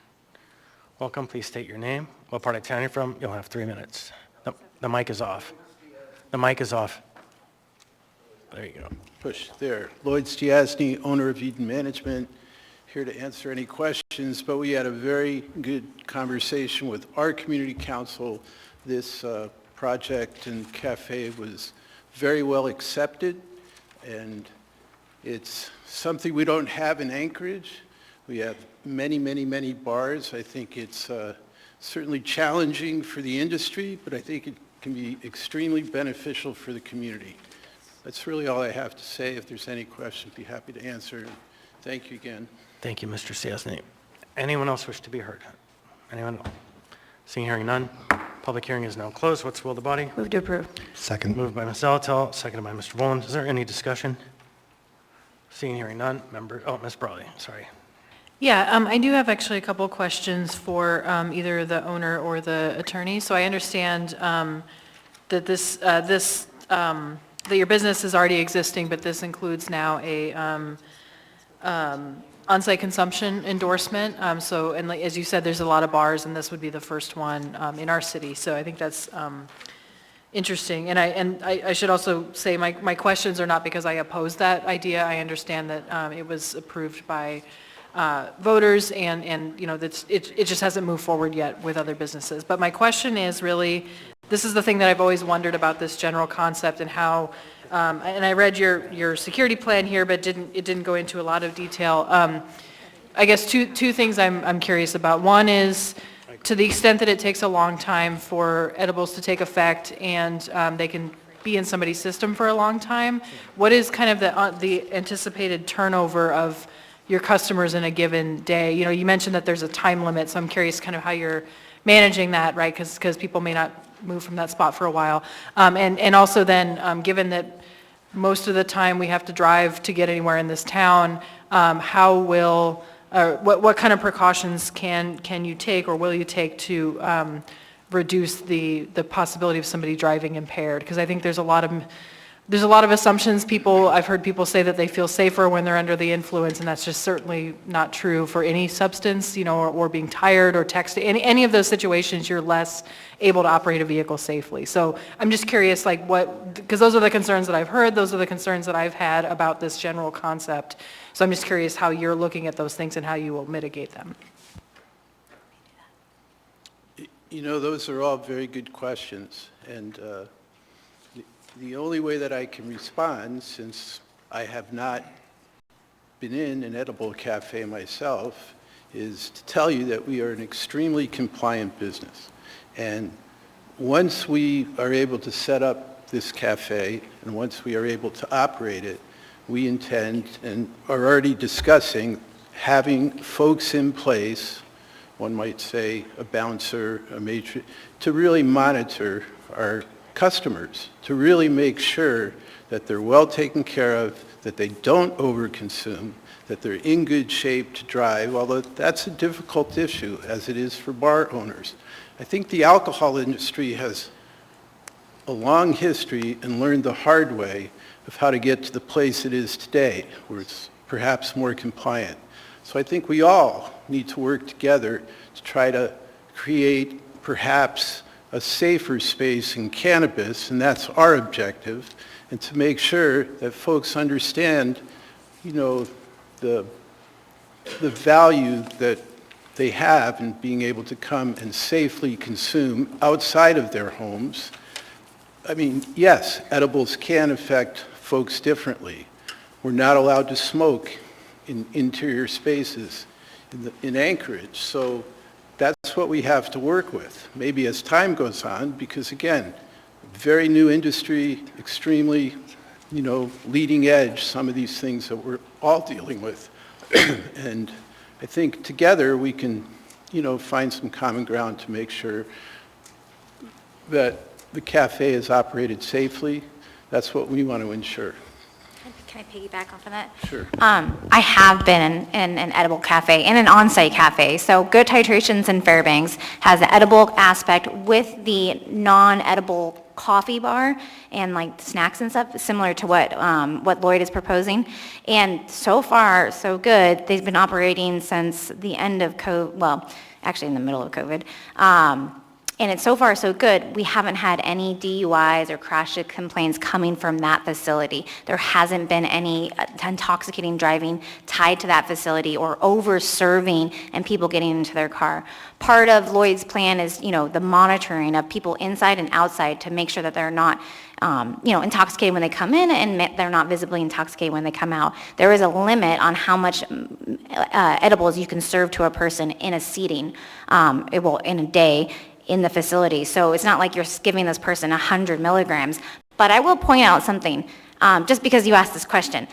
Welcome, please state your name, what part of town you're from. You'll have 3 minutes. The mic is off. The mic is off. There you go. Push there. Lloyd Stiasny, owner of Eden Management, here to answer any questions, but we had a very good conversation with our community council. This project and cafe was very well accepted, and it's something we don't have in Anchorage. We have many, many, many bars. I think it's certainly challenging for the industry, but I think it can be extremely beneficial for the community. That's really all I have to say. If there's any questions, I'd be happy to answer. Thank you again. Thank you, Mr. Stiasny. Anyone else wish to be heard? Anyone at all? Seeing, hearing none. Public hearing is now closed. What's the will of the body? Move to approve. Second. Moved by Ms. Alatel, seconded by Mr. Boland. Is there any discussion? Seeing, hearing none. Ms. Brawley, sorry. Yeah, I do have actually a couple of questions for either the owner or the attorney. So I understand that that your business is already existing, but this includes now a on-site consumption endorsement. And like, as you said, there's a lot of bars, and this would be the first one in our city. So I think that's interesting. And I should also say my questions are not because I oppose that idea. I understand that it was approved by voters, and you know, it just hasn't moved forward yet with other businesses. But my question is really, this is the thing that I've always wondered about this general concept and how, and I read your security plan here, but it didn't go into a lot of detail. I guess two things I'm curious about. One is, to the extent that it takes a long time for edibles to take effect and they can be in somebody's system for a long time, what is kind of the anticipated turnover of your customers in a given day? You know, you mentioned that there's a time limit, so I'm curious kind of how you're managing that, right? Because people may not move from that spot for a while. And also then, given that most of the time we have to drive to get anywhere in this town, what kind of precautions can you take or will you take to reduce the possibility of somebody driving impaired? Because I think there's a lot of assumptions. I've heard people say that they feel safer when they're under the influence, and that's just certainly not true for any substance, you know, or being tired or texting. Any of those situations, you're less able to operate a vehicle safely. So I'm just curious, like because those are the concerns that I've heard, those are the concerns that I've had about this general concept. So I'm just curious how you're looking at those things and how you will mitigate them. You know, those are all very good questions, and the only way that I can respond, since I have not been in an edible cafe myself, is to tell you that we are an extremely compliant business. And once we are able to set up this cafe, and once we are able to operate it, we intend and are already discussing having folks in place, one might say a bouncer, a matron, to really monitor our customers, to really make sure that they're well taken care of, that they don't overconsume, that they're in good shape to drive, although that's a difficult issue, as it is for bar owners. I think the alcohol industry has a long history and learned the hard way of how to get to the place it is today, where it's perhaps more compliant. So I think we all need to work together to try to create perhaps a safer space in cannabis, and that's our objective, and to make sure that folks understand, you know, the the value that they have in being able to come and safely consume outside of their homes. I mean, yes, edibles can affect folks differently. We're not allowed to smoke in interior spaces in Anchorage, so that's what we have to work with. Maybe as time goes on, because again, very new industry, extremely, leading edge, some of these things that we're all dealing with. And I think together we can, find some common ground to make sure that the cafe is operated safely. That's what we want to ensure. Can I piggyback off of that? Sure. I have been in an edible cafe and an on-site cafe. So Good Titrations in Fairbanks has the edible aspect with the non-edible coffee bar and like snacks and stuff, similar to what Lloyd is proposing. And so far, so good. They've been operating since the end of COVID, well, actually in the middle of COVID. And it's so far so good. We haven't had any DUIs or crash complaints coming from that facility. There hasn't been any intoxicating driving tied to that facility or over-serving and people getting into their car. Part of Lloyd's plan is, the monitoring of people inside and outside to make sure that they're not, intoxicated when they come in and they're not visibly intoxicated when they come out. There is a limit on how much edibles you can serve to a person in a seating, in a day, in the facility. So it's not like you're giving this person 100 milligrams. But I will point out something, just because you asked this question.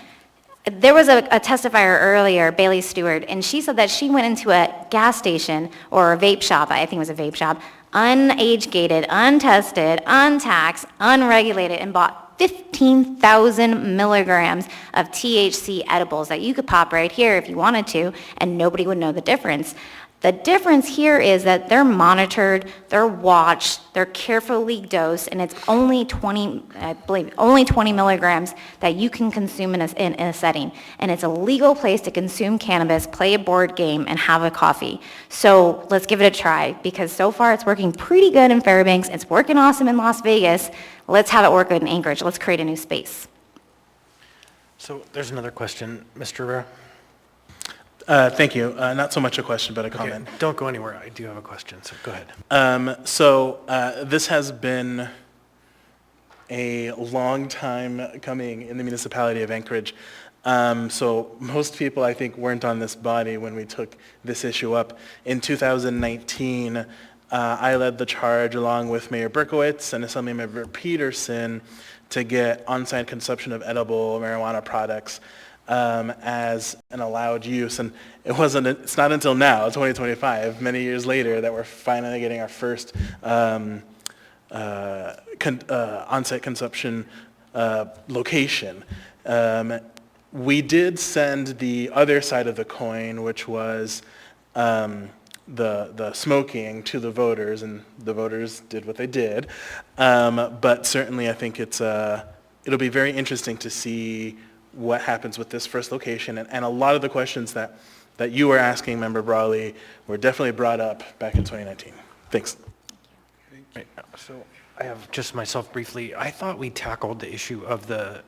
There was a testifier earlier, Bailey Stewart, and she said that she went into a gas station or a vape shop, I think it was a vape shop, unage-gated, untested, untaxed, unregulated, and bought 15,000 milligrams of THC edibles that you could pop right here if you wanted to, and nobody would know the difference. The difference here is that they're monitored, they're watched, they're carefully dosed, and it's only 20 milligrams that you can consume in a setting. And it's a legal place to consume cannabis, play a board game, and have a coffee. So let's give it a try, because so far it's working pretty good in Fairbanks, it's working awesome in Las Vegas. Let's have it work good in Anchorage. Let's create a new space. So there's another question, Mr. Rivera. Thank you. Not so much a question, but a comment. Okay, don't go anywhere. I do have a question, so go ahead. This has been a long time coming in the municipality of Anchorage. So most people, I think, weren't on this body when we took this issue up. In 2019, I led the charge along with Mayor Berkowitz and Assemblymember Peterson to get on-site consumption of edible marijuana products as an allowed use, and it's not until now, 2025, many years later, that we're finally getting our first on-site consumption location. We did send the other side of the coin, which was the smoking, to the voters, and the voters did what they did. But certainly I think it'll be very interesting to see what happens with this first location. And a lot of the questions that you were asking, Member Brawley, were definitely brought up back in 2019. Thanks. Right, so I have just myself briefly. I thought we tackled the issue of the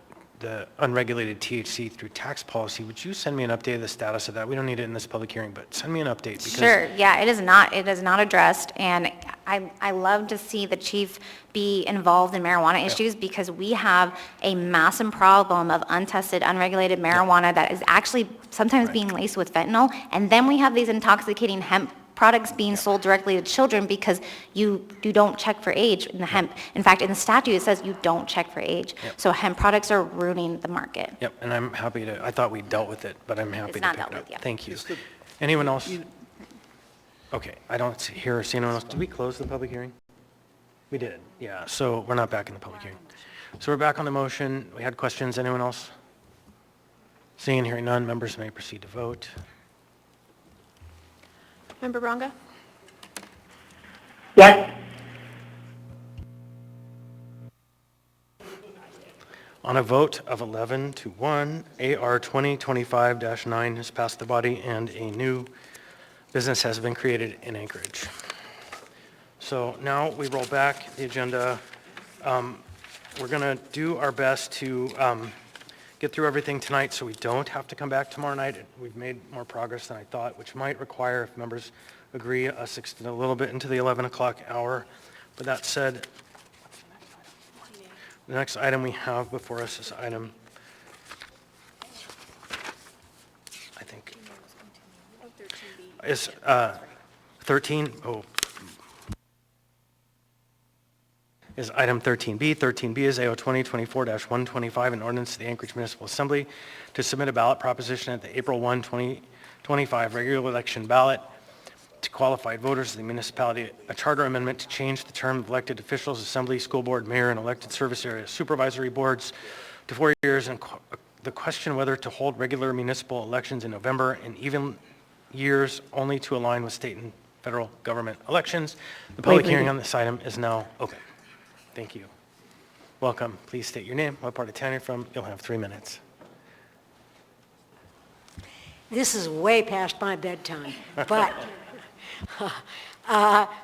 unregulated THC through tax policy. Would you send me an update of the status of that? We don't need it in this public hearing, but send me an update. Because Sure, yeah, it is not addressed, and I love to see the chief be involved in marijuana issues, because we have a massive problem of untested, unregulated marijuana that is actually sometimes being laced with fentanyl, and then we have these intoxicating hemp products being sold directly to children because you don't check for age in the hemp. In fact, in the statute, it says you don't check for age. Yep. So hemp products are ruining the market. Yep, and I'm happy to, I thought we dealt with it, but I'm happy to not pick it dealt up. with, yep. Thank you. Anyone else? Okay, I don't see anyone else. Did we close the public hearing? We did, yeah, so we're not back in the public hearing. So we're back on the motion. We had questions. Anyone else? Seeing and hearing none, members may proceed to vote. Member Bronga? Yes. On a vote of 11 to 1, AR 2025-9 has passed the body and a new business has been created in Anchorage. So now we roll back the agenda. We're going to do our best to get through everything tonight so we don't have to come back tomorrow night. We've made more progress than I thought, which might require, if members agree, us extend a little bit into the 11 o'clock hour. But that said, the next item we have before us is item, I think, is 13. Is item 13B. 13B is AO 2024-125, an ordinance to the Anchorage Municipal Assembly to submit a ballot proposition at the April 1, 2025 regular election ballot to qualified voters of the municipality, a charter amendment to change the term of elected officials, assembly, school board, mayor, and elected service area supervisory boards to 4 years, and the question whether to hold regular municipal elections in November and even years only to align with state and federal government elections. The public hearing on this item is now open. Thank you. Welcome. Please state your name, what part of town you're from. You'll have 3 minutes. This is way past my bedtime, but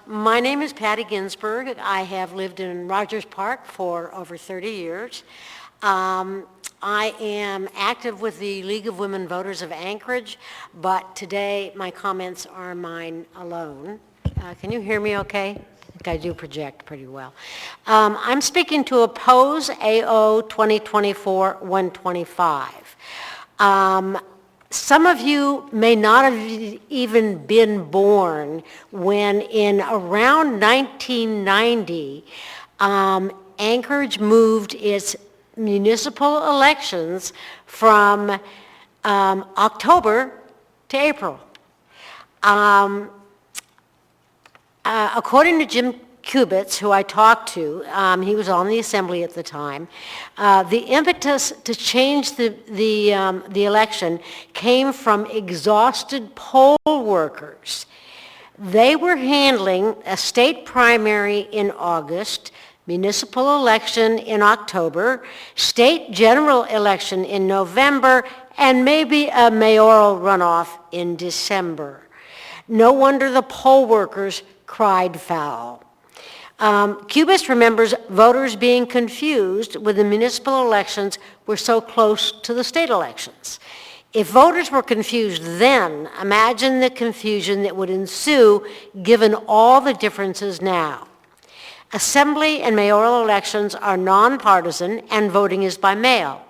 my name is Patty Ginsburg. I have lived in Rogers Park for over 30 years. I am active with the League of Women Voters of Anchorage, but today my comments are mine alone. Can you hear me okay? I think I do project pretty well. I'm speaking to oppose AO 2024-125. Some of you may not have even been born when in around 1990, Anchorage moved its municipal elections from October to April. According to Jim Kubitz, who I talked to, he was on the assembly at the time, the impetus to change the election came from exhausted poll workers. They were handling a state primary in August, municipal election in October, state general election in November, and maybe a mayoral runoff in December. No wonder the poll workers cried foul. Kubis remembers voters being confused when the municipal elections were so close to the state elections. If voters were confused then, imagine the confusion that would ensue given all the differences now. Assembly and mayoral elections are nonpartisan and voting is by mail.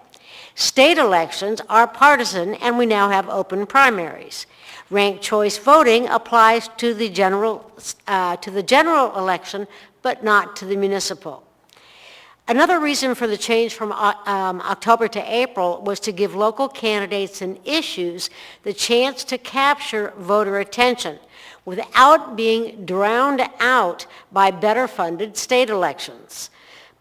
State elections are partisan and we now have open primaries. Ranked choice voting applies to the general election, but not to the municipal. Another reason for the change from October to April was to give local candidates and issues the chance to capture voter attention without being drowned out by better funded state elections.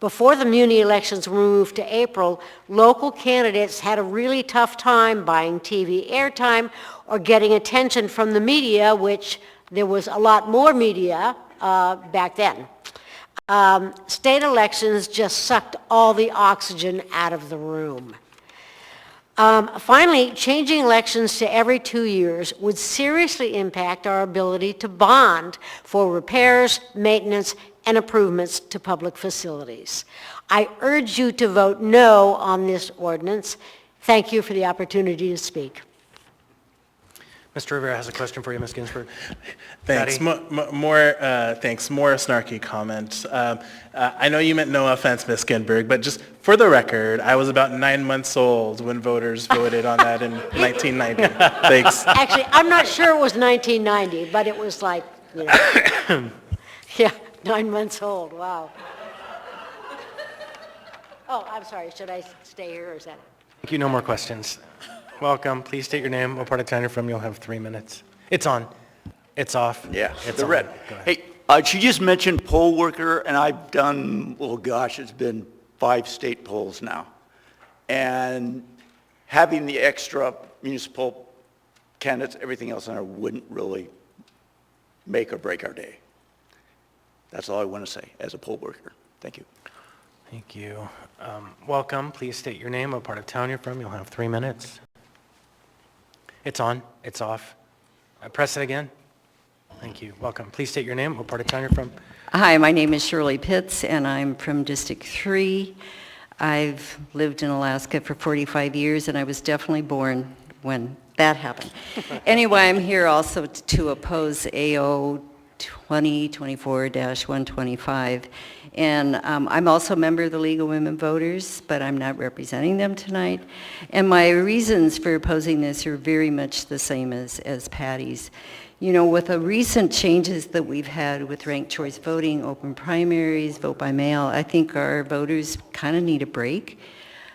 Before the muni elections were moved to April, local candidates had a really tough time buying TV airtime or getting attention from the media, which there was a lot more media back then. State elections just sucked all the oxygen out of the room. Finally, changing elections to every 2 years would seriously impact our ability to bond for repairs, maintenance, and improvements to public facilities. I urge you to vote no on this ordinance. Thank you for the opportunity to speak. Mr. Rivera has a question for you, Ms. Ginsburg. Thanks. Thanks. More snarky comment. I know you meant no offense, Ms. Ginsburg, but just for the record, I was about 9 months old when voters voted on that in 1990. Thanks. Actually, I'm not sure it was 1990, but it was like, you know, yeah, 9 months old. Wow. Oh, I'm sorry. Should I stay here or is that it? Thank you. No more questions. Welcome. Please state your name, what part of town you're from. You'll have 3 minutes. It's on. It's off. Yeah, it's the on. red. Hey, she just mentioned poll worker, and I've done, oh gosh, it's been 5 state polls now. And having the extra municipal candidates, everything else on there wouldn't really make or break our day. That's all I want to say as a poll worker. Thank you. Thank you. Welcome. Please state your name, what part of town you're from. You'll have 3 minutes. It's on. It's off. Press it again. Thank you. Welcome. Please state your name, what part of town you're from. Hi, my name is Shirley Pitts, and I'm from District 3. I've lived in Alaska for 45 years, and I was definitely born when that happened. Anyway, I'm here also to oppose AO 2024-125. And I'm also a member of the League of Women Voters, but I'm not representing them tonight. And my reasons for opposing this are very much the same as Patty's. You know, with the recent changes that we've had with ranked choice voting, open primaries, vote by mail, I think our voters kind of need a break.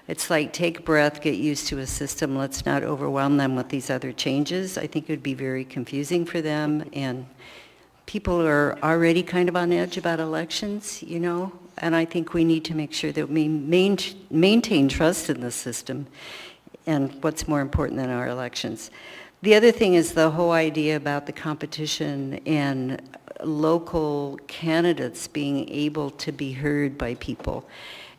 It's like, take a breath, get used to a system. Let's not overwhelm them with these other changes. I think it would be very confusing for them, and people are already kind of on edge about elections, you know, and I think we need to make sure that we maintain trust in the system and what's more important than our elections. The other thing is the whole idea about the competition and local candidates being able to be heard by people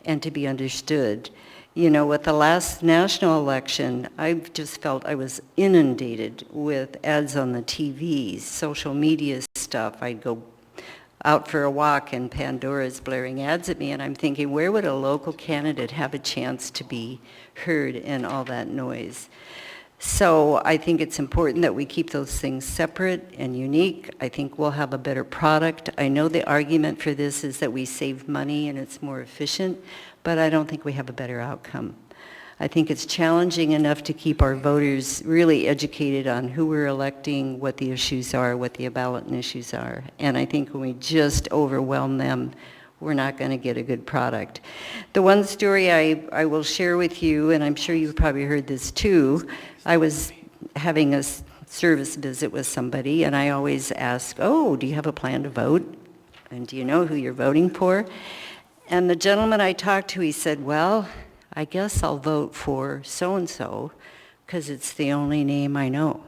and to be understood. You know, with the last national election, I've just felt I was inundated with ads on the TVs, social media stuff. I'd go out for a walk and Pandora's blaring ads at me, and I'm thinking, where would a local candidate have a chance to be heard in all that noise? So I think it's important that we keep those things separate and unique. I think we'll have a better product. I know the argument for this is that we save money and it's more efficient, but I don't think we have a better outcome. I think it's challenging enough to keep our voters really educated on who we're electing, what the issues are, what the ballot issues are. And I think when we just overwhelm them, we're not going to get a good product. The one story I will share with you, and I'm sure you've probably heard this too, I was having a service visit with somebody, and I always ask, oh, do you have a plan to vote? And do you know who you're voting for? And the gentleman I talked to, he said, well, I guess I'll vote for so-and-so because it's the only name I know.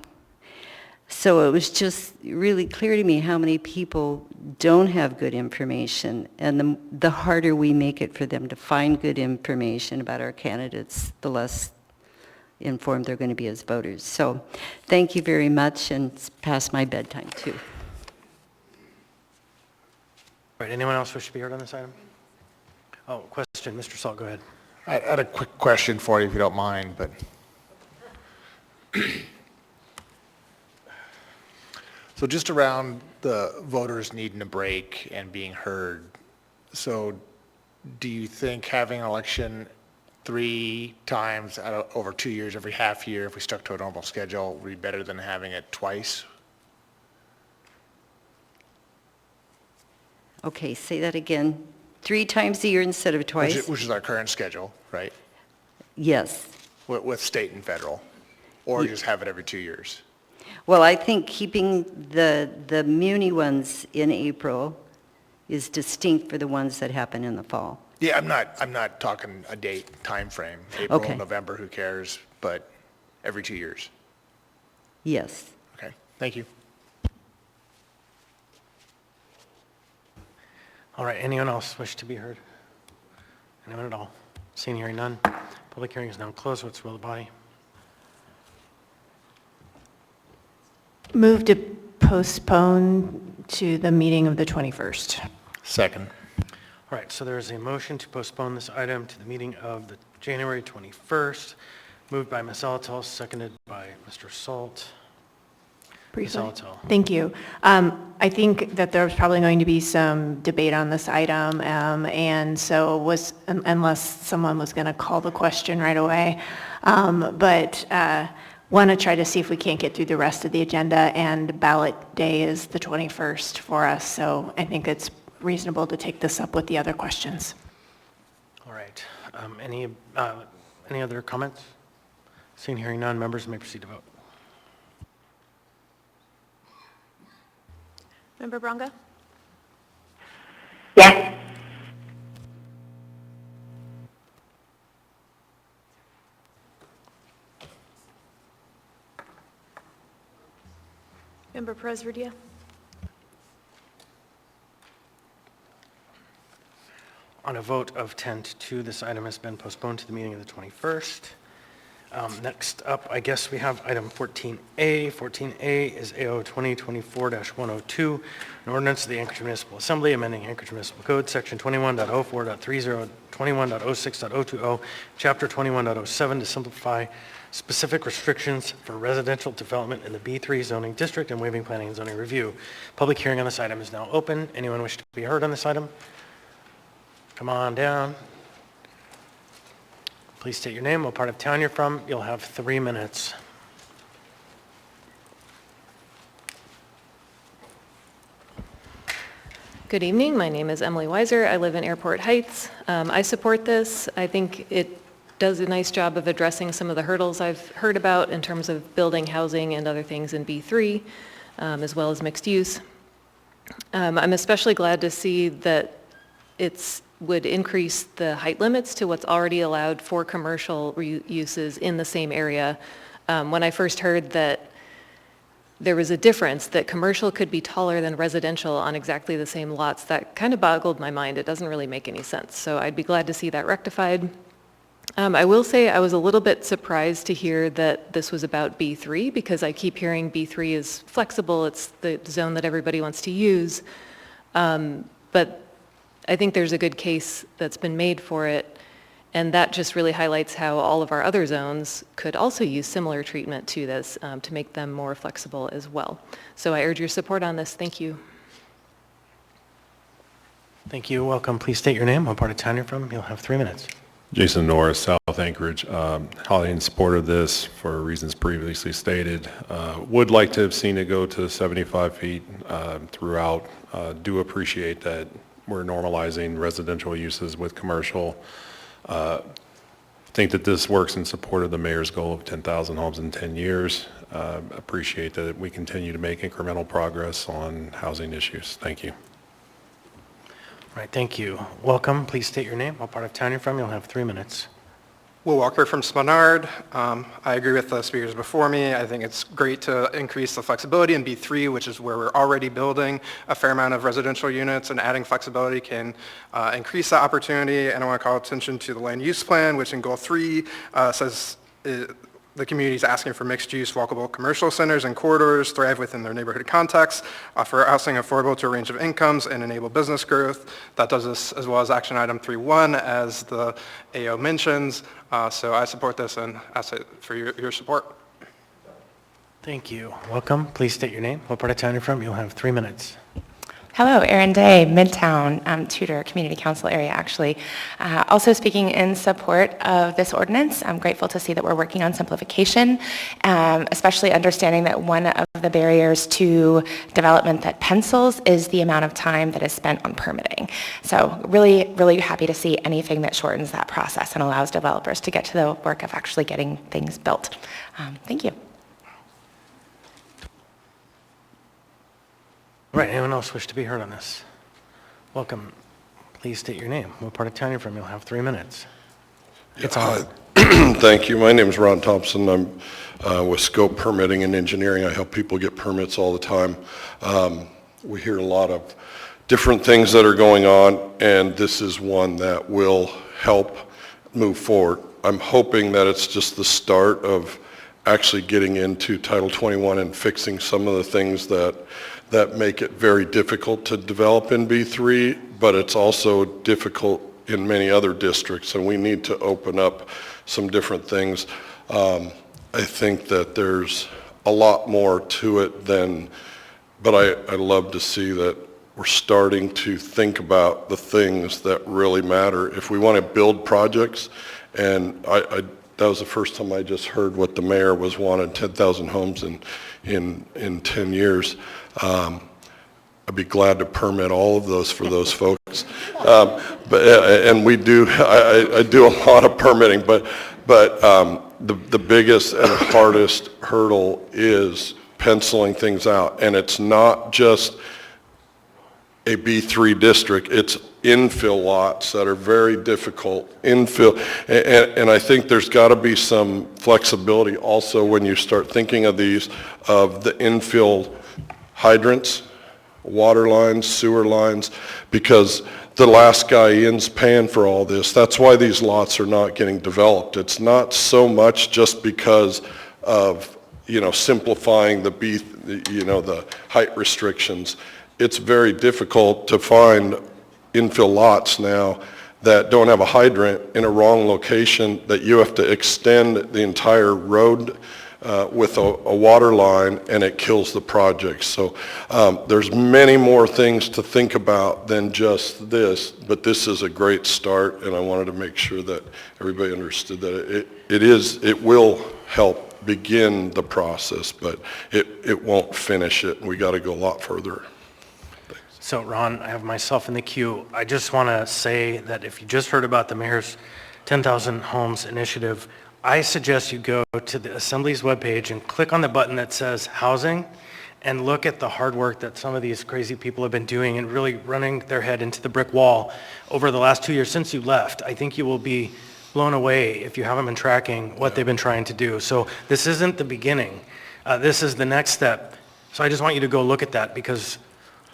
So it was just really clear to me how many people don't have good information, and the harder we make it for them to find good information about our candidates, the less informed they're going to be as voters. So thank you very much, and it's past my bedtime too. All right, anyone else wish to be heard on this item? Oh, question, Mr. Salt, go ahead. I had a quick question for you if you don't mind, but so just around the voters needing a break and being heard, so do you think having an election 3 times over 2 years, every half year, if we stuck to a normal schedule, would be better than having it twice? Okay, say that again. 3 times a year instead of twice? Which is our current schedule, right? Yes. With state and federal, or just have it every 2 years? Well, I think keeping the muni ones in April is distinct for the ones that happen in the fall. Yeah, I'm not talking a date, time frame. April, Okay. November, who cares, but every 2 years. Yes. Okay, thank you. All right, anyone else wish to be heard? Anyone at all? Seeing, hearing none. Public hearing is now closed. What's the will of the body? Move to postpone to the meeting of the 21st. Second. All right, so there is a motion to postpone this item to the meeting of the January 21st, moved by Ms. Alatel, seconded by Mr. Salt. Ms. Alatel. Thank you. I think that there's probably going to be some debate on this item, and so unless someone was going to call the question right away, but want to try to see if we can't get through the rest of the agenda, and ballot day is the 21st for us, so I think it's reasonable to take this up with the other questions. All right. Any other comments? Seeing, hearing none, members may proceed to vote. Member Bronga? Yes. Member Perez-Rudia? On a vote of 10 to 2, this item has been postponed to the meeting of the 21st. Next up, I guess we have item 14A. 14A is AO 2024-102, an ordinance of the Anchorage Municipal Assembly amending Anchorage Municipal Code, Section 21.04.30, 21.06.020, Chapter 21.07 to simplify specific restrictions for residential development in the B3 zoning district and waiving planning and zoning review. Public hearing on this item is now open. Anyone wish to be heard on this item? Come on down. Please state your name, what part of town you're from. You'll have 3 minutes. Good evening. My name is Emily Weiser. I live in Airport Heights. I support this. I think it does a nice job of addressing some of the hurdles I've heard about in terms of building housing and other things in B3, as well as mixed use. I'm especially glad to see that it's would increase the height limits to what's already allowed for commercial uses in the same area. When I first heard that there was a difference, that commercial could be taller than residential on exactly the same lots, that kind of boggled my mind. It doesn't really make any sense. So I'd be glad to see that rectified. I will say I was a little bit surprised to hear that this was about B3, because I keep hearing B3 is flexible, it's the zone that everybody wants to use. But I think there's a good case that's been made for it, and that just really highlights how all of our other zones could also use similar treatment to this to make them more flexible as well. So I urge your support on this. Thank you. Thank you. Welcome. Please state your name, what part of town you're from. You'll have 3 minutes. Jason Norris, South Anchorage. Highly in support of this for reasons previously stated. Would like to have seen it go to 75 feet throughout. Do appreciate that we're normalizing residential uses with commercial. Think that this works in support of the mayor's goal of 10,000 homes in 10 years. Appreciate that we continue to make incremental progress on housing issues. Thank you. All right, thank you. Welcome. Please state your name, what part of town you're from. You'll have 3 minutes. Will Walker from Spenard. I agree with the speakers before me. I think it's great to increase the flexibility in B3, which is where we're already building a fair amount of residential units, and adding flexibility can increase that opportunity. And I want to call attention to the land use plan, which in goal 3 says the community is asking for mixed-use, walkable commercial centers and corridors, thrive within their neighborhood context, offer housing affordable to a range of incomes, and enable business growth. That does this as well as action item 3.1, as the AO mentions. So I support this and ask it for your support. Thank you. Welcome. Please state your name, what part of town you're from. You'll have 3 minutes. Hello, Erin Day, Midtown, Tudor Community Council area, actually. Also speaking in support of this ordinance. I'm grateful to see that we're working on simplification, especially understanding that one of the barriers to development that pencils is the amount of time that is spent on permitting. So really, really happy to see anything that shortens that process and allows developers to get to the work of actually getting things built. Thank you. All right, anyone else wish to be heard on this? Welcome. Please state your name, what part of town you're from. You'll have 3 minutes. It's on. Thank you. My name is Ron Thompson. I'm with Scope Permitting and Engineering. I help people get permits all the time. We hear a lot of different things that are going on, and this is one that will help move forward. I'm hoping that it's just the start of actually getting into Title 21 and fixing some of the things that make it very difficult to develop in B3, but it's also difficult in many other districts, and we need to open up some different things. I think that there's a lot more to it but I love to see that we're starting to think about the things that really matter. If we want to build projects, and that was the first time I just heard what the mayor was wanting, 10,000 homes in 10 years. I'd be glad to permit all of those for those folks. And we do, I do a lot of permitting, but the biggest and hardest hurdle is penciling things out. And it's not just a B3 district, it's infill lots that are very difficult, infill, and I think there's got to be some flexibility also when you start thinking of these, of the infill hydrants, water lines, sewer lines, because the last guy in's paying for all this. That's why these lots are not getting developed. It's not so much just because of, simplifying the height restrictions. It's very difficult to find infill lots now that don't have a hydrant in a wrong location, that you have to extend the entire road with a water line, and it kills the project. So there's many more things to think about than just this, but this is a great start, and I wanted to make sure that everybody understood that it will help begin the process, but it won't finish it, and we got to go a lot further. So Ron, I have myself in the queue. I just want to say that if you just heard about the mayor's 10,000 homes initiative, I suggest you go to the Assembly's webpage and click on the button that says housing and look at the hard work that some of these crazy people have been doing and really running their head into the brick wall over the last 2 years since you left. I think you will be blown away if you haven't been tracking what they've been trying to do. So this isn't the beginning. This is the next step. So I just want you to go look at that, because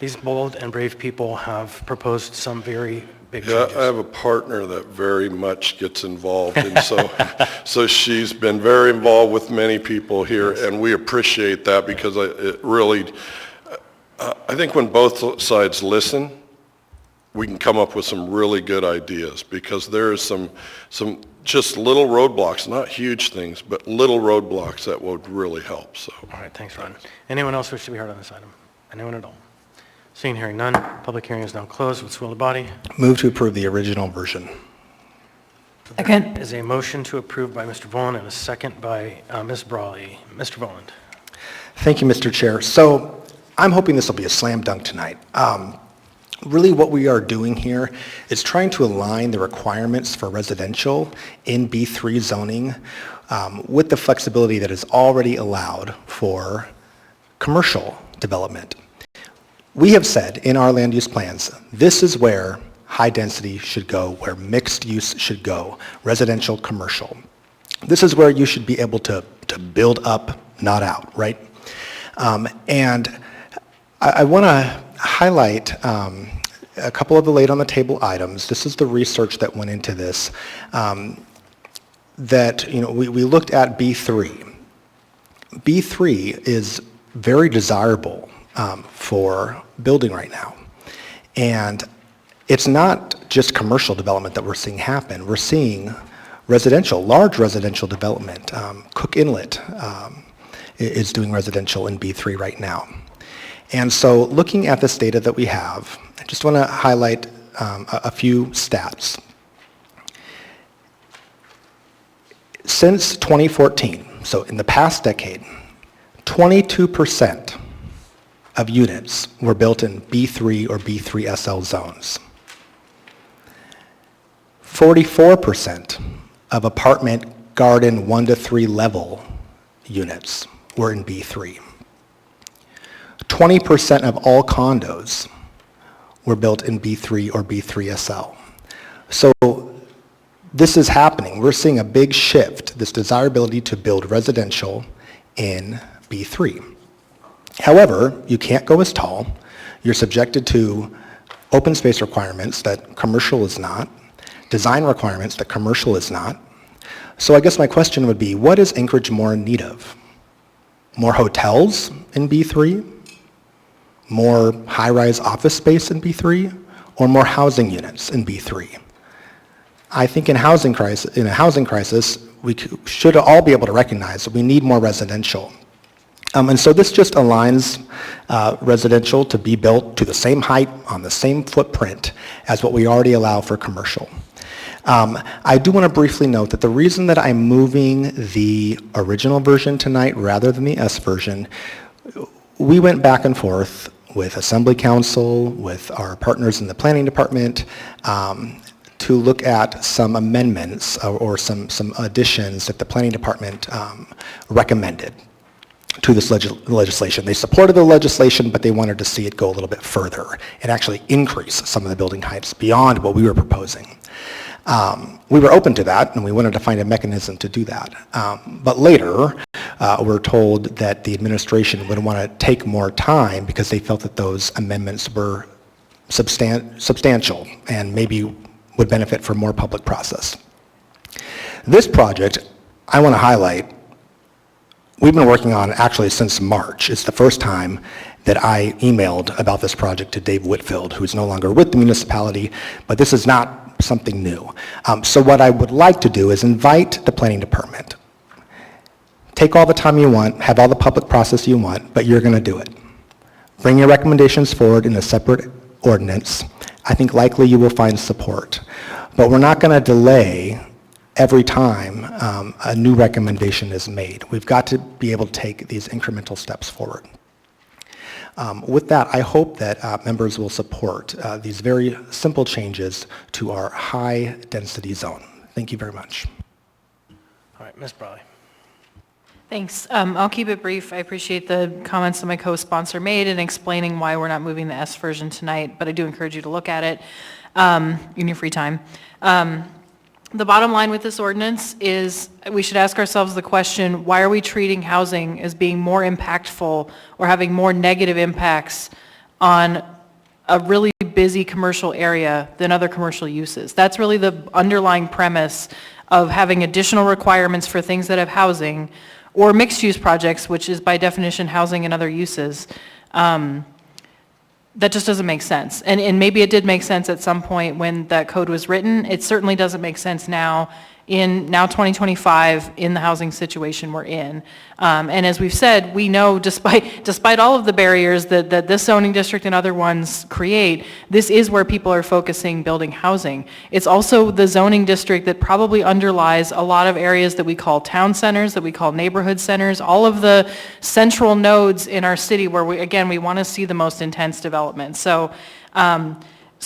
these bold and brave people have proposed some very big changes. I have a partner that very much gets involved, and so she's been very involved with many people here, and we appreciate that, because I think when both sides listen, we can come up with some really good ideas, because there is some just little roadblocks, not huge things, but little roadblocks that would really help. So. All right, thanks, Ron. Anyone else wish to be heard on this item? Anyone at all? Seeing, hearing none, public hearing is now closed. What's the will of the body? Move to approve the original version. Second. There is a motion to approve by Mr. Voland and a second by Ms. Brawley. Mr. Voland. Thank you, Mr. Chair. So I'm hoping this will be a slam dunk tonight. Really what we are doing here is trying to align the requirements for residential in B3 zoning with the flexibility that is already allowed for commercial development. We have said in our land use plans, this is where high density should go, where mixed use should go, residential, commercial. This is where you should be able to build up, not out, right? And I want to highlight a couple of the laid on the table items. This is the research that went into this, that we looked at B3. B3 is very desirable for building right now. And it's not just commercial development that we're seeing happen. We're seeing residential, large residential development. Cook Inlet is doing residential in B3 right now. And so looking at this data that we have, I just want to highlight a few stats. Since 2014, so in the past decade, 22% of units were built in B3 or B3 SL zones. 44% of apartment garden 1 to 3 level units were in B3. 20% of all condos were built in B3 or B3 SL. So this is happening. We're seeing a big shift, this desirability to build residential in B3. However, you can't go as tall. You're subjected to open space requirements that commercial is not, design requirements that commercial is not. So I guess my question would be, what is Anchorage more in need of? More hotels in B3? More high-rise office space in B3? Or more housing units in B3? I think in a housing crisis, we should all be able to recognize that we need more residential. And so this just aligns residential to be built to the same height on the same footprint as what we already allow for commercial. I do want to briefly note that the reason that I'm moving the original version tonight rather than the S version, we went back and forth with Assembly Council, with our partners in the Planning Department, to look at some amendments or some additions that the Planning Department recommended to this legislation. They supported the legislation, but they wanted to see it go a little bit further and actually increase some of the building heights beyond what we were proposing. We were open to that, and we wanted to find a mechanism to do that. But later, we're told that the administration would want to take more time because they felt that those amendments were substantial and maybe would benefit from more public process. This project, I want to highlight, we've been working on actually since March. It's the first time that I emailed about this project to Dave Whitfield, who's no longer with the municipality, but this is not something new. So what I would like to do is invite the planning department. Take all the time you want, have all the public process you want, but you're going to do it. Bring your recommendations forward in a separate ordinance. I think likely you will find support. But we're not going to delay every time a new recommendation is made. We've got to be able to take these incremental steps forward. With that, I hope that members will support these very simple changes to our high-density zone. Thank you very much. All right, Ms. Brawley. Thanks. I'll keep it brief. I appreciate the comments that my co-sponsor made in explaining why we're not moving the S version tonight, but I do encourage you to look at it in your free time. The bottom line with this ordinance is we should ask ourselves the question, why are we treating housing as being more impactful or having more negative impacts on a really busy commercial area than other commercial uses? That's really the underlying premise of having additional requirements for things that have housing or mixed-use projects, which is by definition housing and other uses. That just doesn't make sense. And maybe it did make sense at some point when that code was written. It certainly doesn't make sense now in 2025 in the housing situation we're in. And as we've said, we know despite all of the barriers that this zoning district and other ones create, this is where people are focusing building housing. It's also the zoning district that probably underlies a lot of areas that we call town centers, that we call neighborhood centers, all of the central nodes in our city where we want to see the most intense development. So I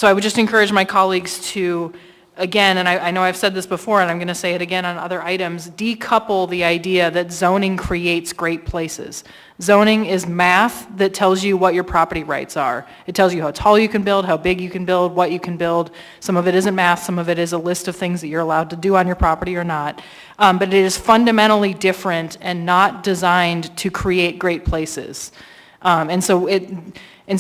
would just encourage my colleagues to, again, and I know I've said this before and I'm going to say it again on other items, decouple the idea that zoning creates great places. Zoning is math that tells you what your property rights are. It tells you how tall you can build, how big you can build, what you can build. Some of it isn't math, some of it is a list of things that you're allowed to do on your property or not. But it is fundamentally different and not designed to create great places. And so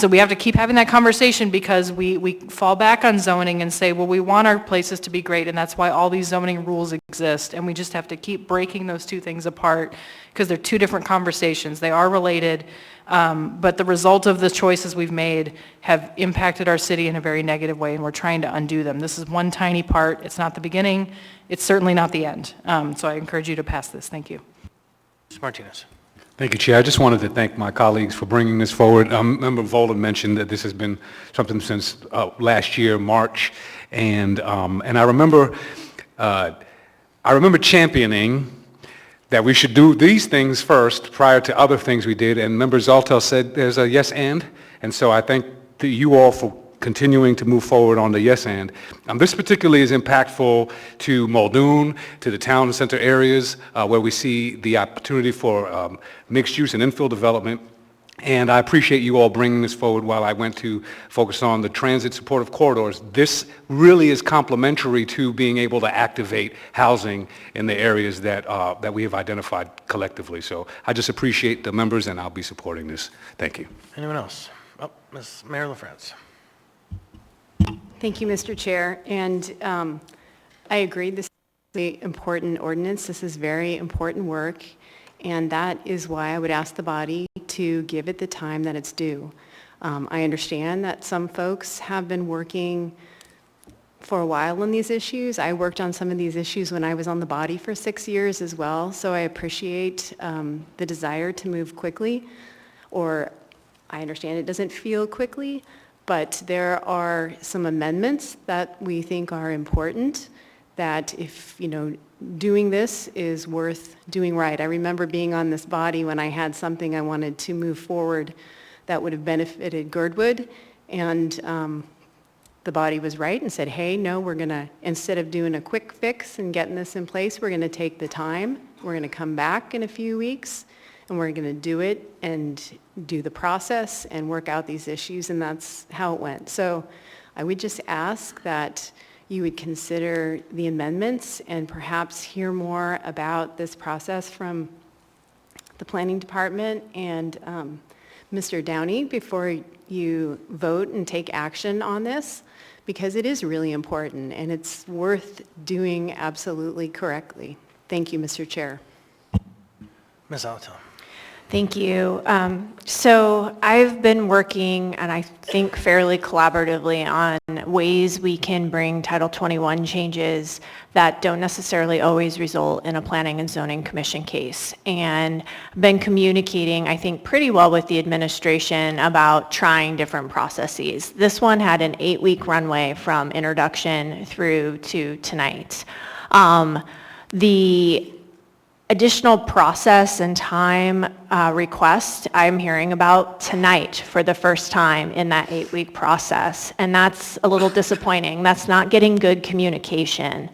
we have to keep having that conversation because we fall back on zoning and say, well, we want our places to be great, and that's why all these zoning rules exist. And we just have to keep breaking those two things apart because they're two different conversations. They are related, but the result of the choices we've made have impacted our city in a very negative way, and we're trying to undo them. This is one tiny part. It's not the beginning. It's certainly not the end. So I encourage you to pass this. Thank you. Ms. Martinez. Thank you, Chair. I just wanted to thank my colleagues for bringing this forward. Member Volta mentioned that this has been something since last year, March, and I remember championing that we should do these things first prior to other things we did, and Member Zaltel said there's a yes and so I thank you all for continuing to move forward on the yes and. This particularly is impactful to Muldoon, to the town center areas where we see the opportunity for mixed use and infill development. And I appreciate you all bringing this forward while I went to focus on the transit supportive corridors. This really is complementary to being able to activate housing in the areas that we have identified collectively. So I just appreciate the members and I'll be supporting this. Thank you. Anyone else? Oh, Ms. Mayor LaFrance. Thank you, Mr. Chair. And I agree, this is an important ordinance. This is very important work. And that is why I would ask the body to give it the time that it's due. I understand that some folks have been working for a while on these issues. I worked on some of these issues when I was on the body for 6 years as well. So I appreciate the desire to move quickly. Or I understand it doesn't feel quickly. But there are some amendments that we think are important that if, doing this is worth doing right. I remember being on this body when I had something I wanted to move forward that would have benefited Girdwood, and the body was right and said, hey, no, we're going to, instead of doing a quick fix and getting this in place, we're going to take the time. We're going to come back in a few weeks, and we're going to do it and do the process and work out these issues, and that's how it went. So I would just ask that you would consider the amendments and perhaps hear more about this process from the planning department and Mr. Downey before you vote and take action on this, because it is really important and it's worth doing absolutely correctly. Thank you, Mr. Chair. Ms. Alto. Thank you. So I've been working, and I think fairly collaboratively, on ways we can bring Title 21 changes that don't necessarily always result in a Planning and Zoning Commission case. And I've been communicating, I think, pretty well with the administration about trying different processes. This one had an 8-week runway from introduction through to tonight. The additional process and time request I'm hearing about tonight for the first time in that 8-week process, and that's a little disappointing. That's not getting good communication.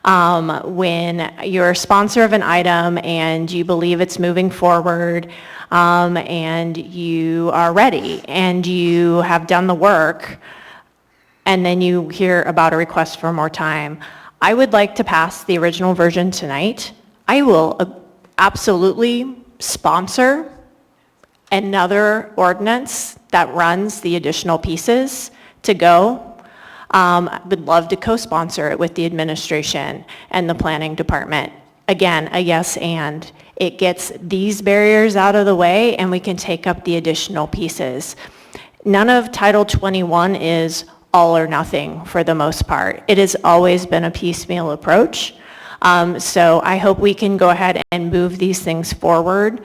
When you're a sponsor of an item and you believe it's moving forward, and you are ready and you have done the work, and then you hear about a request for more time, I would like to pass the original version tonight. I will absolutely sponsor another ordinance that runs the additional pieces to go. I would love to co-sponsor it with the administration and the planning department. Again, a yes and. It gets these barriers out of the way and we can take up the additional pieces. None of Title 21 is all or nothing for the most part. It has always been a piecemeal approach. So I hope we can go ahead and move these things forward,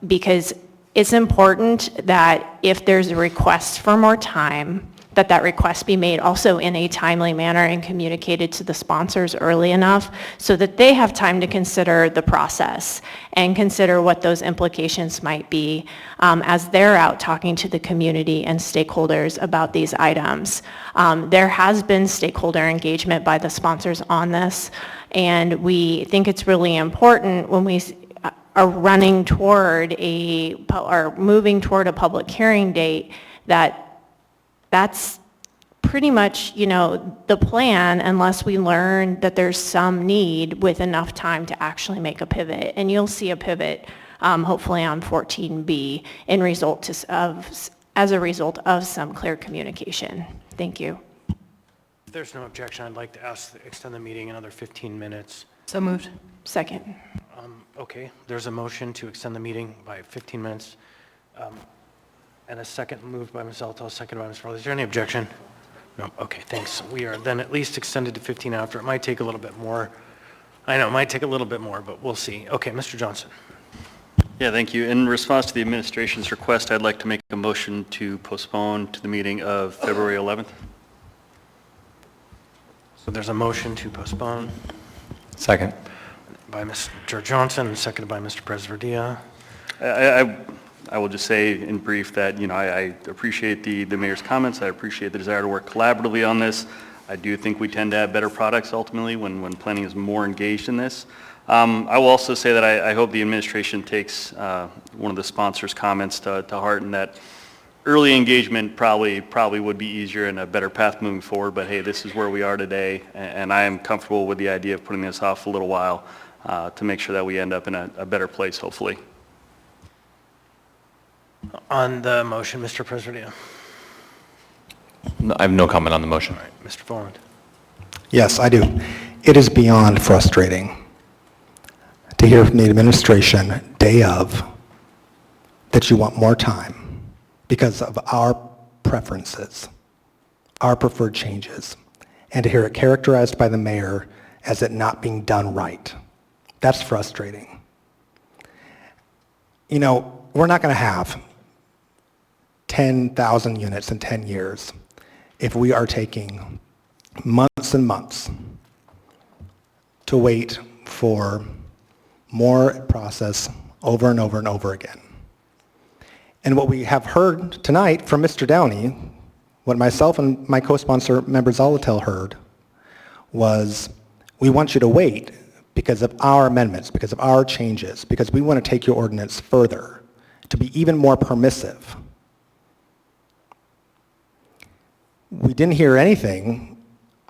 because it's important that if there's a request for more time, that request be made also in a timely manner and communicated to the sponsors early enough so that they have time to consider the process and consider what those implications might be as they're out talking to the community and stakeholders about these items. There has been stakeholder engagement by the sponsors on this, and we think it's really important when we are running toward or moving toward a public hearing date that's pretty much, the plan, unless we learn that there's some need with enough time to actually make a pivot. And you'll see a pivot, hopefully on 14B as a result of some clear communication. Thank you. If there's no objection, I'd like to extend the meeting another 15 minutes. So moved. Second. Okay, there's a motion to extend the meeting by 15 minutes. And a second moved by Ms. Alto, seconded by Ms. Farley. Is there any objection? No, okay, thanks. We are then at least extended to 15 after. It might take a little bit more. I know, it might take a little bit more, but we'll see. Okay, Mr. Johnson. Yeah, thank you. In response to the administration's request, I'd like to make a motion to postpone to the meeting of February 11th. So there's a motion to postpone. Second. By Mr. Johnson, and seconded by Mr. Presverdia. I will just say in brief that, I appreciate the mayor's comments. I appreciate the desire to work collaboratively on this. I do think we tend to have better products ultimately when planning is more engaged in this. I will also say that I hope the administration takes one of the sponsors' comments to heart, and that early engagement probably would be easier and a better path moving forward. But hey, this is where we are today, and I am comfortable with the idea of putting this off a little while to make sure that we end up in a better place, hopefully. On the motion, Mr. Presverdia. I have no comment on the motion. All right, Mr. Folland. Yes, I do. It is beyond frustrating to hear from the administration day of that you want more time because of our preferences, our preferred changes, and to hear it characterized by the mayor as it not being done right. That's frustrating. We're not going to have 10,000 units in 10 years if we are taking months and months to wait for more process over and over and over again. And what we have heard tonight from Mr. Downey, what myself and my co-sponsor member Zolotel heard, was we want you to wait because of our amendments, because of our changes, because we want to take your ordinance further to be even more permissive. We didn't hear anything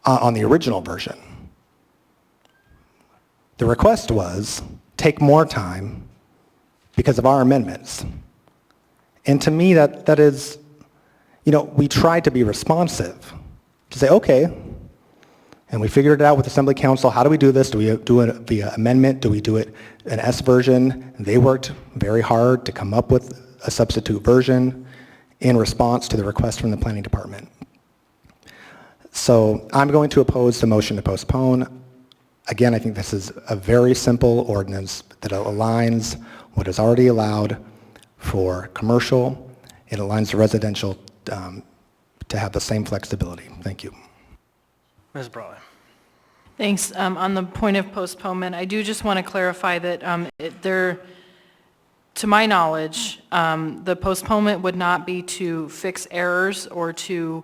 on the original version. The request was take more time because of our amendments. And to me, that is, we tried to be responsive, to say, okay, and we figured it out with Assembly Council. How do we do this? Do we do it via amendment? Do we do it an S version? They worked very hard to come up with a substitute version in response to the request from the Planning Department. So I'm going to oppose the motion to postpone. Again, I think this is a very simple ordinance that aligns what is already allowed for commercial. It aligns the residential to have the same flexibility. Thank you. Ms. Brawley. Thanks. On the point of postponement, I do just want to clarify that to my knowledge, the postponement would not be to fix errors or to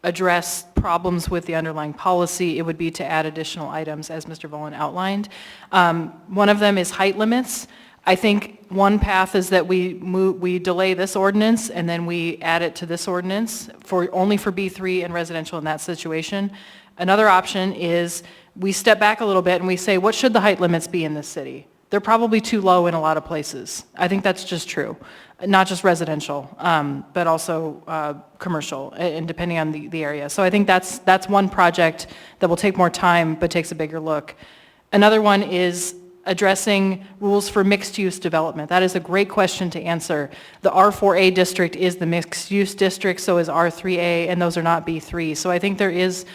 address problems with the underlying policy. It would be to add additional items, as Mr. Volin outlined. One of them is height limits. I think one path is that we delay this ordinance and then we add it to this ordinance only for B3 and residential in that situation. Another option is we step back a little bit and we say, what should the height limits be in this city? They're probably too low in a lot of places. I think that's just true. Not just residential, but also commercial, and depending on the area. So I think that's one project that will take more time, but takes a bigger look. Another one is addressing rules for mixed-use development. That is a great question to answer. The R4A district is the mixed-use district, so is R3A, and those are not B3. So I think there is,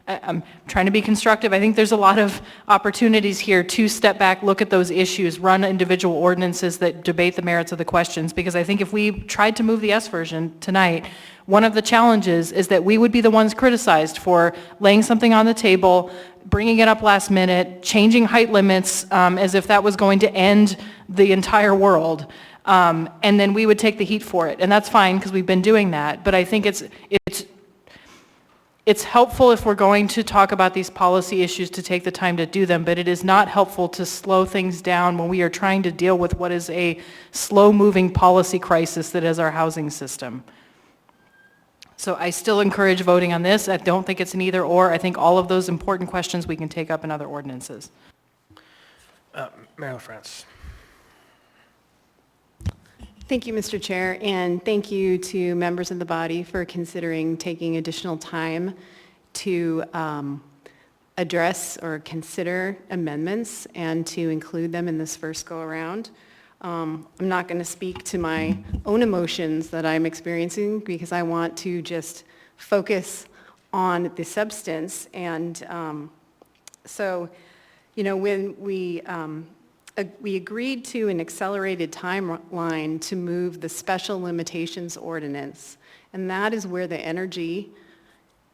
I'm trying to be constructive, I think there's a lot of opportunities here to step back, look at those issues, run individual ordinances that debate the merits of the questions, because I think if we tried to move the S version tonight, one of the challenges is that we would be the ones criticized for laying something on the table, bringing it up last minute, changing height limits as if that was going to end the entire world, and then we would take the heat for it. And that's fine, because we've been doing that, but I think it's helpful if we're going to talk about these policy issues to take the time to do them, but it is not helpful to slow things down when we are trying to deal with what is a slow-moving policy crisis that is our housing system. So I still encourage voting on this. I don't think it's an either or. I think all of those important questions we can take up in other ordinances. Mayor LaFrance. Thank you, Mr. Chair, and thank you to members of the body for considering taking additional time to address or consider amendments and to include them in this first go-around. I'm not going to speak to my own emotions that I'm experiencing because I want to just focus on the substance. And so, when we agreed to an accelerated timeline to move the special limitations ordinance, and that is where the energy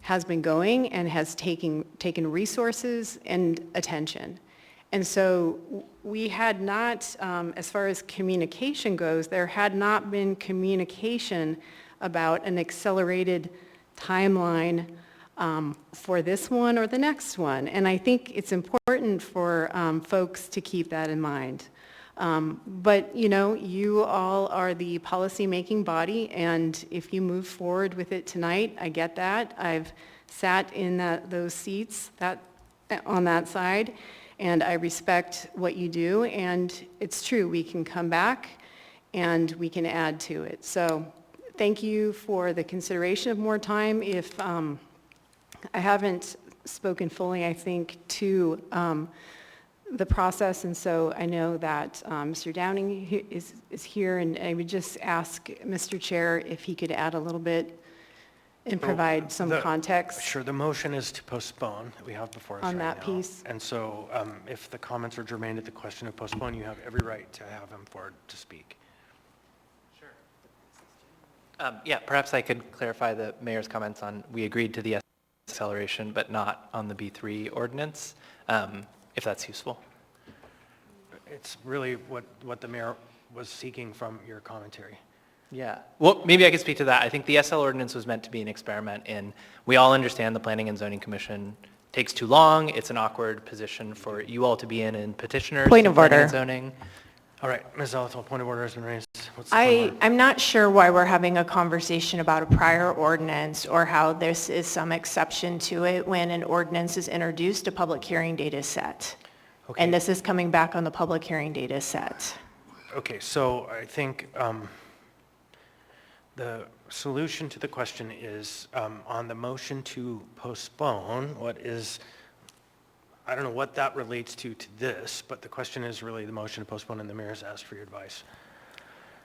has been going and has taken resources and attention. And so we had not, as far as communication goes, there had not been communication about an accelerated timeline for this one or the next one. And I think it's important for folks to keep that in mind. But, you all are the policy-making body, and if you move forward with it tonight, I get that. I've sat in those seats on that side, and I respect what you do, and it's true, we can come back and we can add to it. So thank you for the consideration of more time. If I haven't spoken fully, I think, to the process, and so I know that Mr. Downing is here, and I would just ask Mr. Chair if he could add a little bit and provide some context. Sure, the motion is to postpone that we have before us on right that now. piece. And so if the comments are germane to the question of postpone, you have every right to have him forward to speak. Sure. Yeah, perhaps I could clarify the mayor's comments on we agreed to the acceleration, but not on the B3 ordinance, if that's useful. It's really what the mayor was seeking from your commentary. Yeah, well, maybe I could speak to that. I think the SL ordinance was meant to be an experiment in, we all understand the Planning and Zoning Commission takes too long. It's an awkward position for you all to be in petitioners. Point of Planning order. and Zoning. All right, Ms. Zalathol, point of order has been raised. What's the timeline? I'm not sure why we're having a conversation about a prior ordinance or how this is some exception to it when an ordinance is introduced, a public hearing date is set. Okay. And this is coming back on the public hearing date is set. Okay, so I think the solution to the question is, on the motion to postpone, I don't know what that relates to this, but the question is really the motion to postpone, and the mayor's asked for your advice.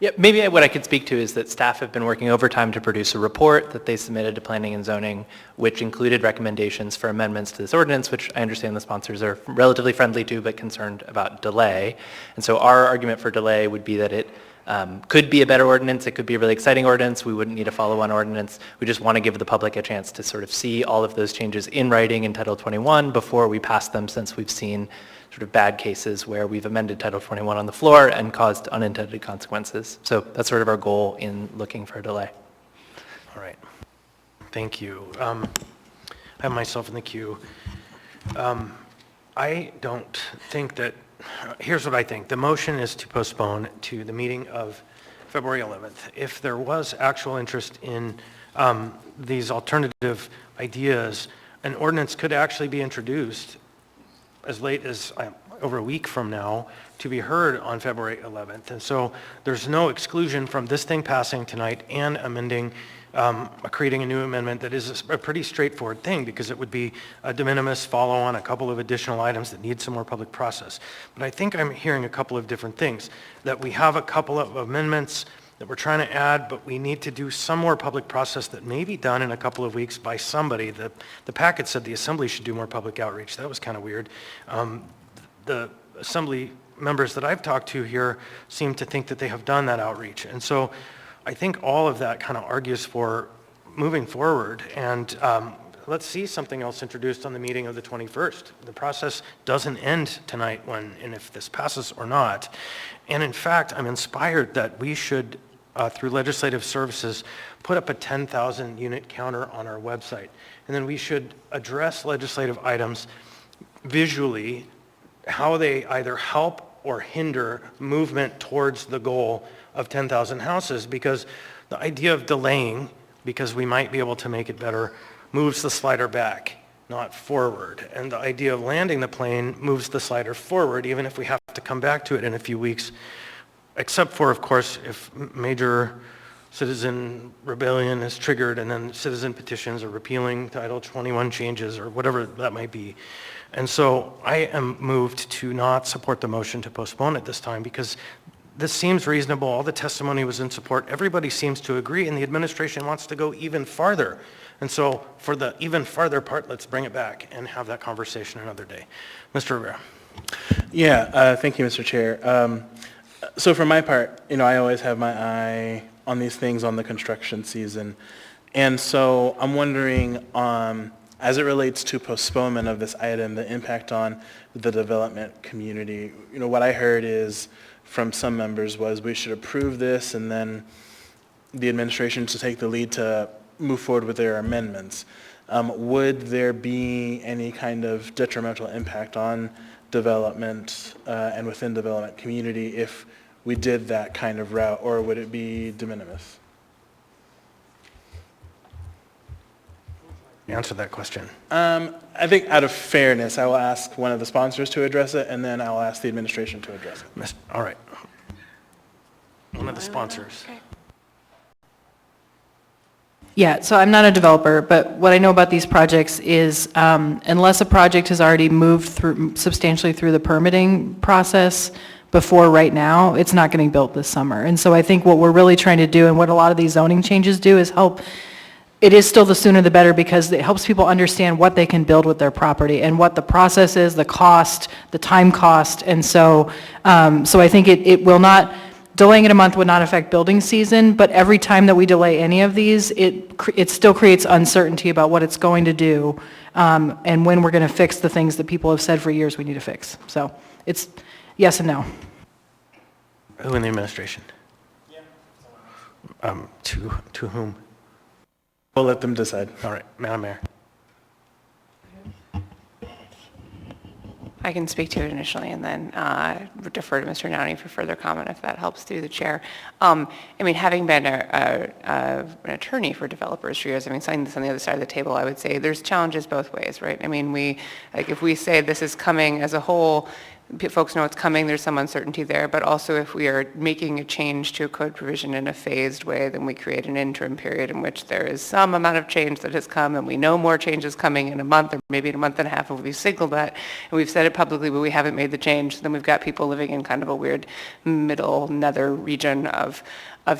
Yeah, maybe what I could speak to is that staff have been working overtime to produce a report that they submitted to Planning and Zoning, which included recommendations for amendments to this ordinance, which I understand the sponsors are relatively friendly to, but concerned about delay. And so our argument for delay would be that it could be a better ordinance, it could be a really exciting ordinance, we wouldn't need a follow-on ordinance. We just want to give the public a chance to sort of see all of those changes in writing in Title 21 before we pass them, since we've seen sort of bad cases where we've amended Title 21 on the floor and caused unintended consequences. So that's sort of our goal in looking for a delay. All right. Thank you. I have myself in the queue. I don't think that, here's what I think. The motion is to postpone to the meeting of February 11th. If there was actual interest in these alternative ideas, an ordinance could actually be introduced as late as over a week from now to be heard on February 11th. And so there's no exclusion from this thing passing tonight and amending, creating a new amendment that is a pretty straightforward thing, because it would be a de minimis follow on a couple of additional items that need some more public process. But I think I'm hearing a couple of different things, that we have a couple of amendments that we're trying to add, but we need to do some more public process that may be done in a couple of weeks by somebody. The packet said the assembly should do more public outreach. That was kind of weird. The assembly members that I've talked to here seem to think that they have done that outreach. And so I think all of that kind of argues for moving forward, and let's see something else introduced on the meeting of the 21st. The process doesn't end tonight and if this passes or not. And in fact, I'm inspired that we should, through legislative services, put up a 10,000 unit counter on our website. And then we should address legislative items visually, how they either help or hinder movement towards the goal of 10,000 houses, because the idea of delaying, because we might be able to make it better, moves the slider back, not forward. And the idea of landing the plane moves the slider forward, even if we have to come back to it in a few weeks, except for, of course, if major citizen rebellion is triggered and then citizen petitions or repealing Title 21 changes or whatever that might be. And so I am moved to not support the motion to postpone at this time, because this seems reasonable. All the testimony was in support. Everybody seems to agree, and the administration wants to go even farther. And so for the even farther part, let's bring it back and have that conversation another day. Mr. Rivera. Yeah, thank you, Mr. Chair. So for my part, I always have my eye on these things on the construction season. And so I'm wondering, as it relates to postponement of this item, the impact on the development community. What I heard is from some members was we should approve this and then the administration to take the lead to move forward with their amendments. Would there be any kind of detrimental impact on development and within development community if we did that kind of route, or would it be de minimis? Answer that question. I think out of fairness, I will ask one of the sponsors to address it, and then I'll ask the administration to address it. All right. One of the sponsors. Yeah, so I'm not a developer, but what I know about these projects is unless a project has already moved substantially through the permitting process before right now, it's not getting built this summer. And so I think what we're really trying to do, and what a lot of these zoning changes do, is help. It is still the sooner the better, because it helps people understand what they can build with their property and what the process is, the cost, the time cost. And so I think it will not, delaying it a month would not affect building season, but every time that we delay any of these, it still creates uncertainty about what it's going to do and when we're going to fix the things that people have said for years we need to fix. So it's yes and no. Who in the administration? To whom? We'll let them decide. All right, Madam Mayor. I can speak to it initially and then defer to Mr. Downey for further comment if that helps through the chair. Having been an attorney for developers for years, saying this on the other side of the table, I would say there's challenges both ways, right? If we say this is coming as a whole, folks know it's coming, there's some uncertainty there, but also if we are making a change to a code provision in a phased way, then we create an interim period in which there is some amount of change that has come, and we know more change is coming in a month or maybe in a month and a half, and we've signaled that, and we've said it publicly, but we haven't made the change, then we've got people living in kind of a weird middle nether region of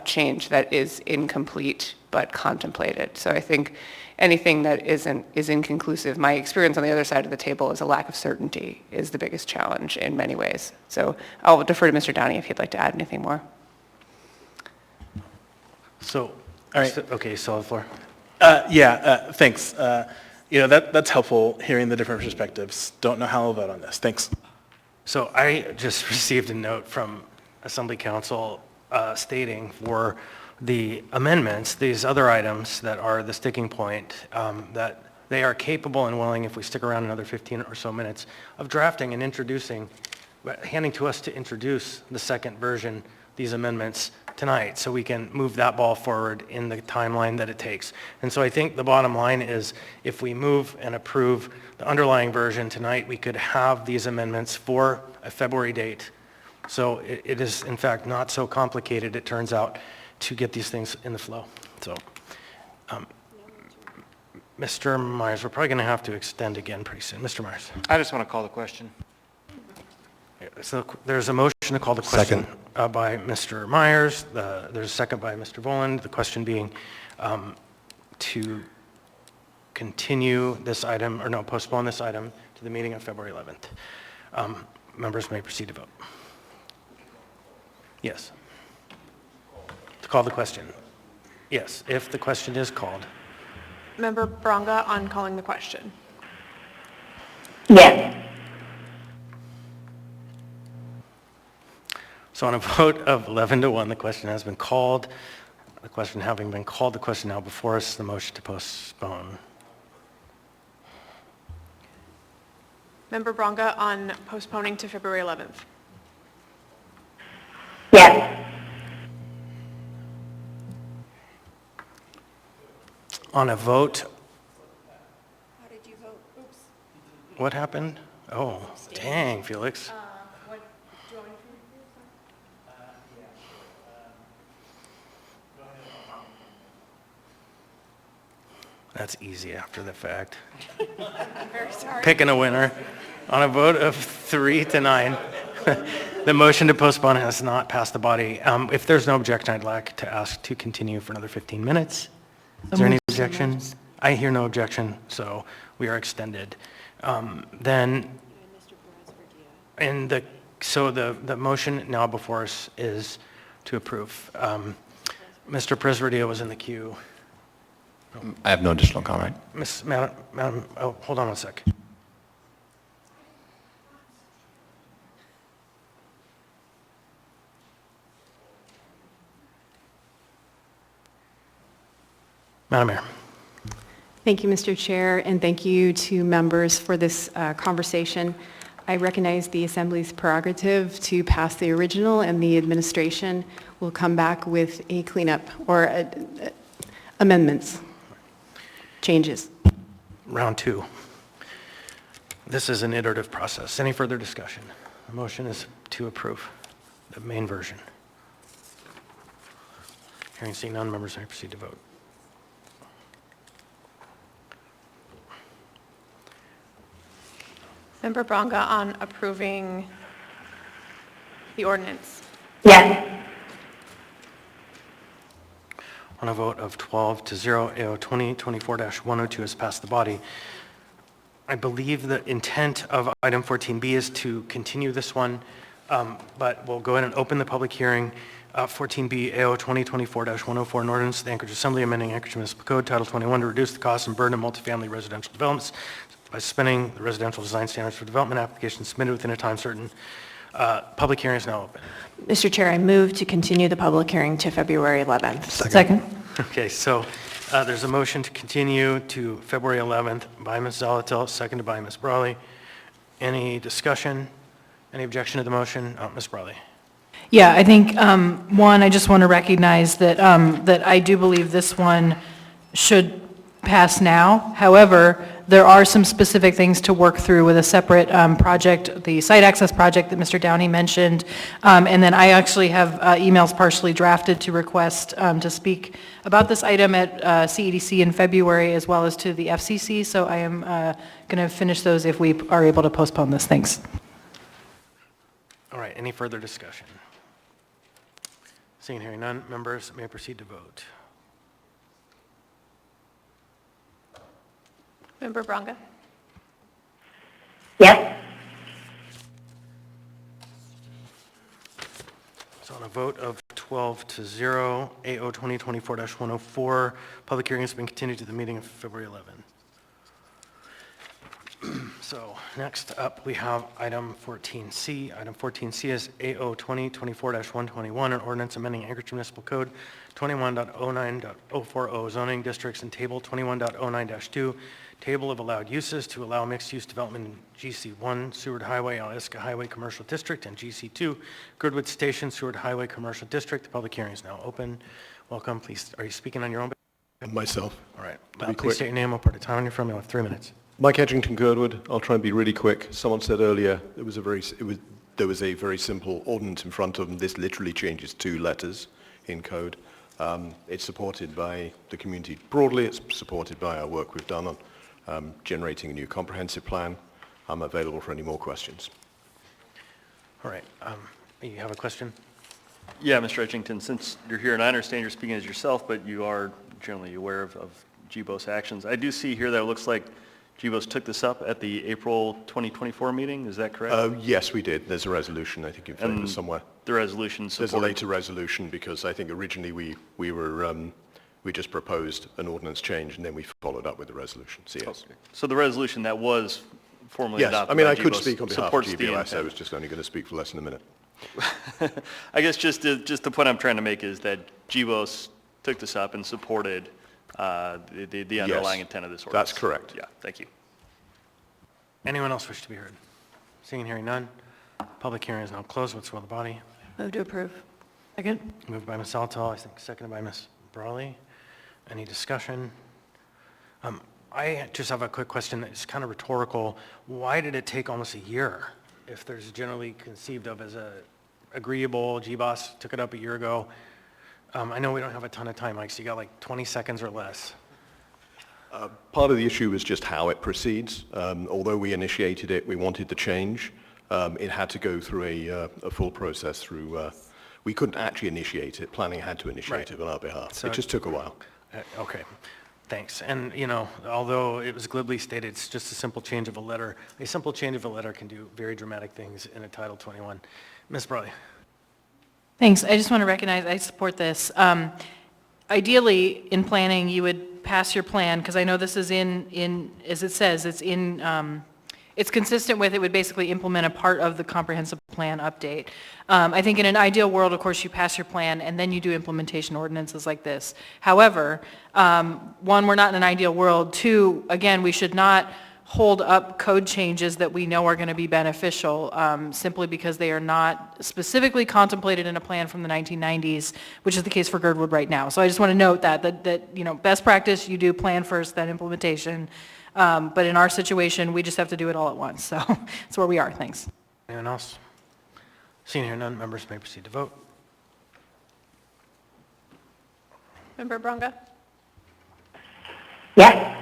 change that is incomplete but contemplated. So I think anything that is inconclusive. My experience on the other side of the table is a lack of certainty is the biggest challenge in many ways. So I'll defer to Mr. Downey if he'd like to add anything more. So, all right. Okay, so the floor. Thanks. That's helpful, hearing the different perspectives. Don't know how I'll vote on this. Thanks. So I just received a note from Assembly Council stating for the amendments, these other items that are the sticking point, that they are capable and willing, if we stick around another 15 or so minutes, of drafting and introducing, handing to us to introduce the second version, these amendments tonight, so we can move that ball forward in the timeline that it takes. And so I think the bottom line is, if we move and approve the underlying version tonight, we could have these amendments for a February date. So it is, in fact, not so complicated, it turns out, to get these things in the flow. So, Mr. Myers, we're probably going to have to extend again pretty soon. Mr. Myers. I just want to call the question. So there's a motion to call the question by Mr. Myers. There's a second by Mr. Voland. The question being to continue this item, or no, postpone this item to the meeting of February 11th. Members may proceed to vote. Yes. Call the question. Yes, if the question is called. Member Bronga on calling the question. Yes. So on a vote of 11-1, the question has been called. The question having been called, the question now before us, the motion to postpone. Member Bronga on postponing to February 11th. Yes. On a vote. How did you vote? Oops. What happened? Oh, dang, Felix. That's easy after the fact. I'm very sorry. Picking a winner. On a vote of 3-9, the motion to postpone has not passed the body. If there's no objection, I'd like to ask to continue for another 15 minutes. Is there any objection? I hear no objection, so we are extended. Then, so the motion now before us is to approve. Mr. Presverdia was in the queue. I have no additional comment. Madam, oh, hold on one sec. Madam Mayor. Thank you, Mr. Chair, and thank you to members for this conversation. I recognize the Assembly's prerogative to pass the original, and the administration will come back with a cleanup or amendments, changes. Round two. This is an iterative process. Any further discussion? The motion is to approve the main version. Hearing seeing none, members may proceed to vote. Member Bronga on approving the ordinance. Yes. On a vote of 12-0, AO 2024-102 has passed the body. I believe the intent of item 14B is to continue this one, but we'll go ahead and open the public hearing. 14B, AO 2024-104, an ordinance of the Anchorage Assembly amending Anchorage Municipal Code, Title 21, to reduce the cost and burden of multifamily residential developments by suspending the residential design standards for development applications submitted within a time certain. Public hearing is now open. Mr. Chair, I move to continue the public hearing to February 11th. Second. Okay, so there's a motion to continue to February 11th by Ms. Zalatil, seconded by Ms. Brawley. Any discussion? Any objection to the motion? Ms. Brawley. Yeah, I think, one, I just want to recognize that, that I do believe this one should pass now. However, There are some specific things to work through with a separate project, the site access project that Mr. Downey mentioned. And then I actually have emails partially drafted to request to speak about this item at CEDC in February as well as to the FCC. So I am going to finish those if we are able to postpone this. Thanks. All right, any further discussion? Seeing and hearing none, members may proceed to vote. Member Bronga? Yes. So on a vote of 12-0, AO 2024-104, public hearing has been continued to the meeting of February 11. So next up, we have item 14C. Item 14C is AO 2024-121, an ordinance amending Anchorage Municipal Code 21.09.040 zoning districts and Table 21.09-2, Table of Allowed Uses to allow mixed-use development in GC1, Seward Highway, Alaska Highway Commercial District, and GC2, Girdwood Station, Seward Highway Commercial District. The public hearing is now open. Welcome. Please, are you speaking on your own? Myself. All right. To be Please quick. state your name, what part of town you're from. You have 3 minutes. Mike Edgington, Girdwood. I'll try and be really quick. Someone said earlier there was a very simple ordinance in front of them. This literally changes 2 letters in code. It's supported by the community broadly. It's supported by our work we've done on generating a new comprehensive plan. I'm available for any more questions. All right. You have a question? Yeah, Mr. Edgington, since you're here, and I understand you're speaking as yourself, but you are generally aware of GBOS actions. I do see here that it looks like GBOS took this up at the April 2024 meeting. Is that correct? Yes, we did. There's a resolution, I think, in favor somewhere. The resolution There's a later resolution because I think originally we just proposed an ordinance change and then we followed up with the resolution. So yes. Okay. So the resolution that was formally Yes, adopted I mean, by I could GBOS speak on behalf of supports the GBOS. I intent. was just only going to speak for less than a minute. I guess just the point I'm trying to make is that GBOS took this up and supported the underlying intent of this ordinance. That's correct. Yeah, thank you. Anyone else wish to be heard? Seeing and hearing none, public hearing is now closed. What's the will of the body? Move to approve. Second. Moved by Ms. Altel, I think seconded by Ms. Brawley. Any discussion? I just have a quick question that's kind of rhetorical. Why did it take almost a year if there's generally conceived of as a agreeable, GBOS took it up a year ago? I know we don't have a ton of time, Mike, so you got like 20 seconds or less. Part of the issue is just how it proceeds. Although we initiated it, we wanted the change. It had to go through a full process through, we couldn't actually initiate it. Planning had to initiate it on our behalf. So it just took a while. Okay, thanks. And, you know, although it was glibly stated, it's just a simple change of a letter. A simple change of a letter can do very dramatic things in a Title 21. Ms. Brawley. Thanks. I just want to recognize, I support this. Ideally, in planning, you would pass your plan, because I know this is in, as it says, it's consistent with, it would basically implement a part of the comprehensive plan update. I think in an ideal world, of course, you pass your plan and then you do implementation ordinances like this. However, one, we're not in an ideal world. Two, again, we should not hold up code changes that we know are going to be beneficial simply because they are not specifically contemplated in a plan from the 1990s, which is the case for Girdwood right now. So I just want to note that you know, best practice, you do plan first, then implementation. But in our situation, we just have to do it all at once. So that's where we are. Thanks. Anyone else? Seeing here none, members may proceed to vote. Member Bronga? Yes.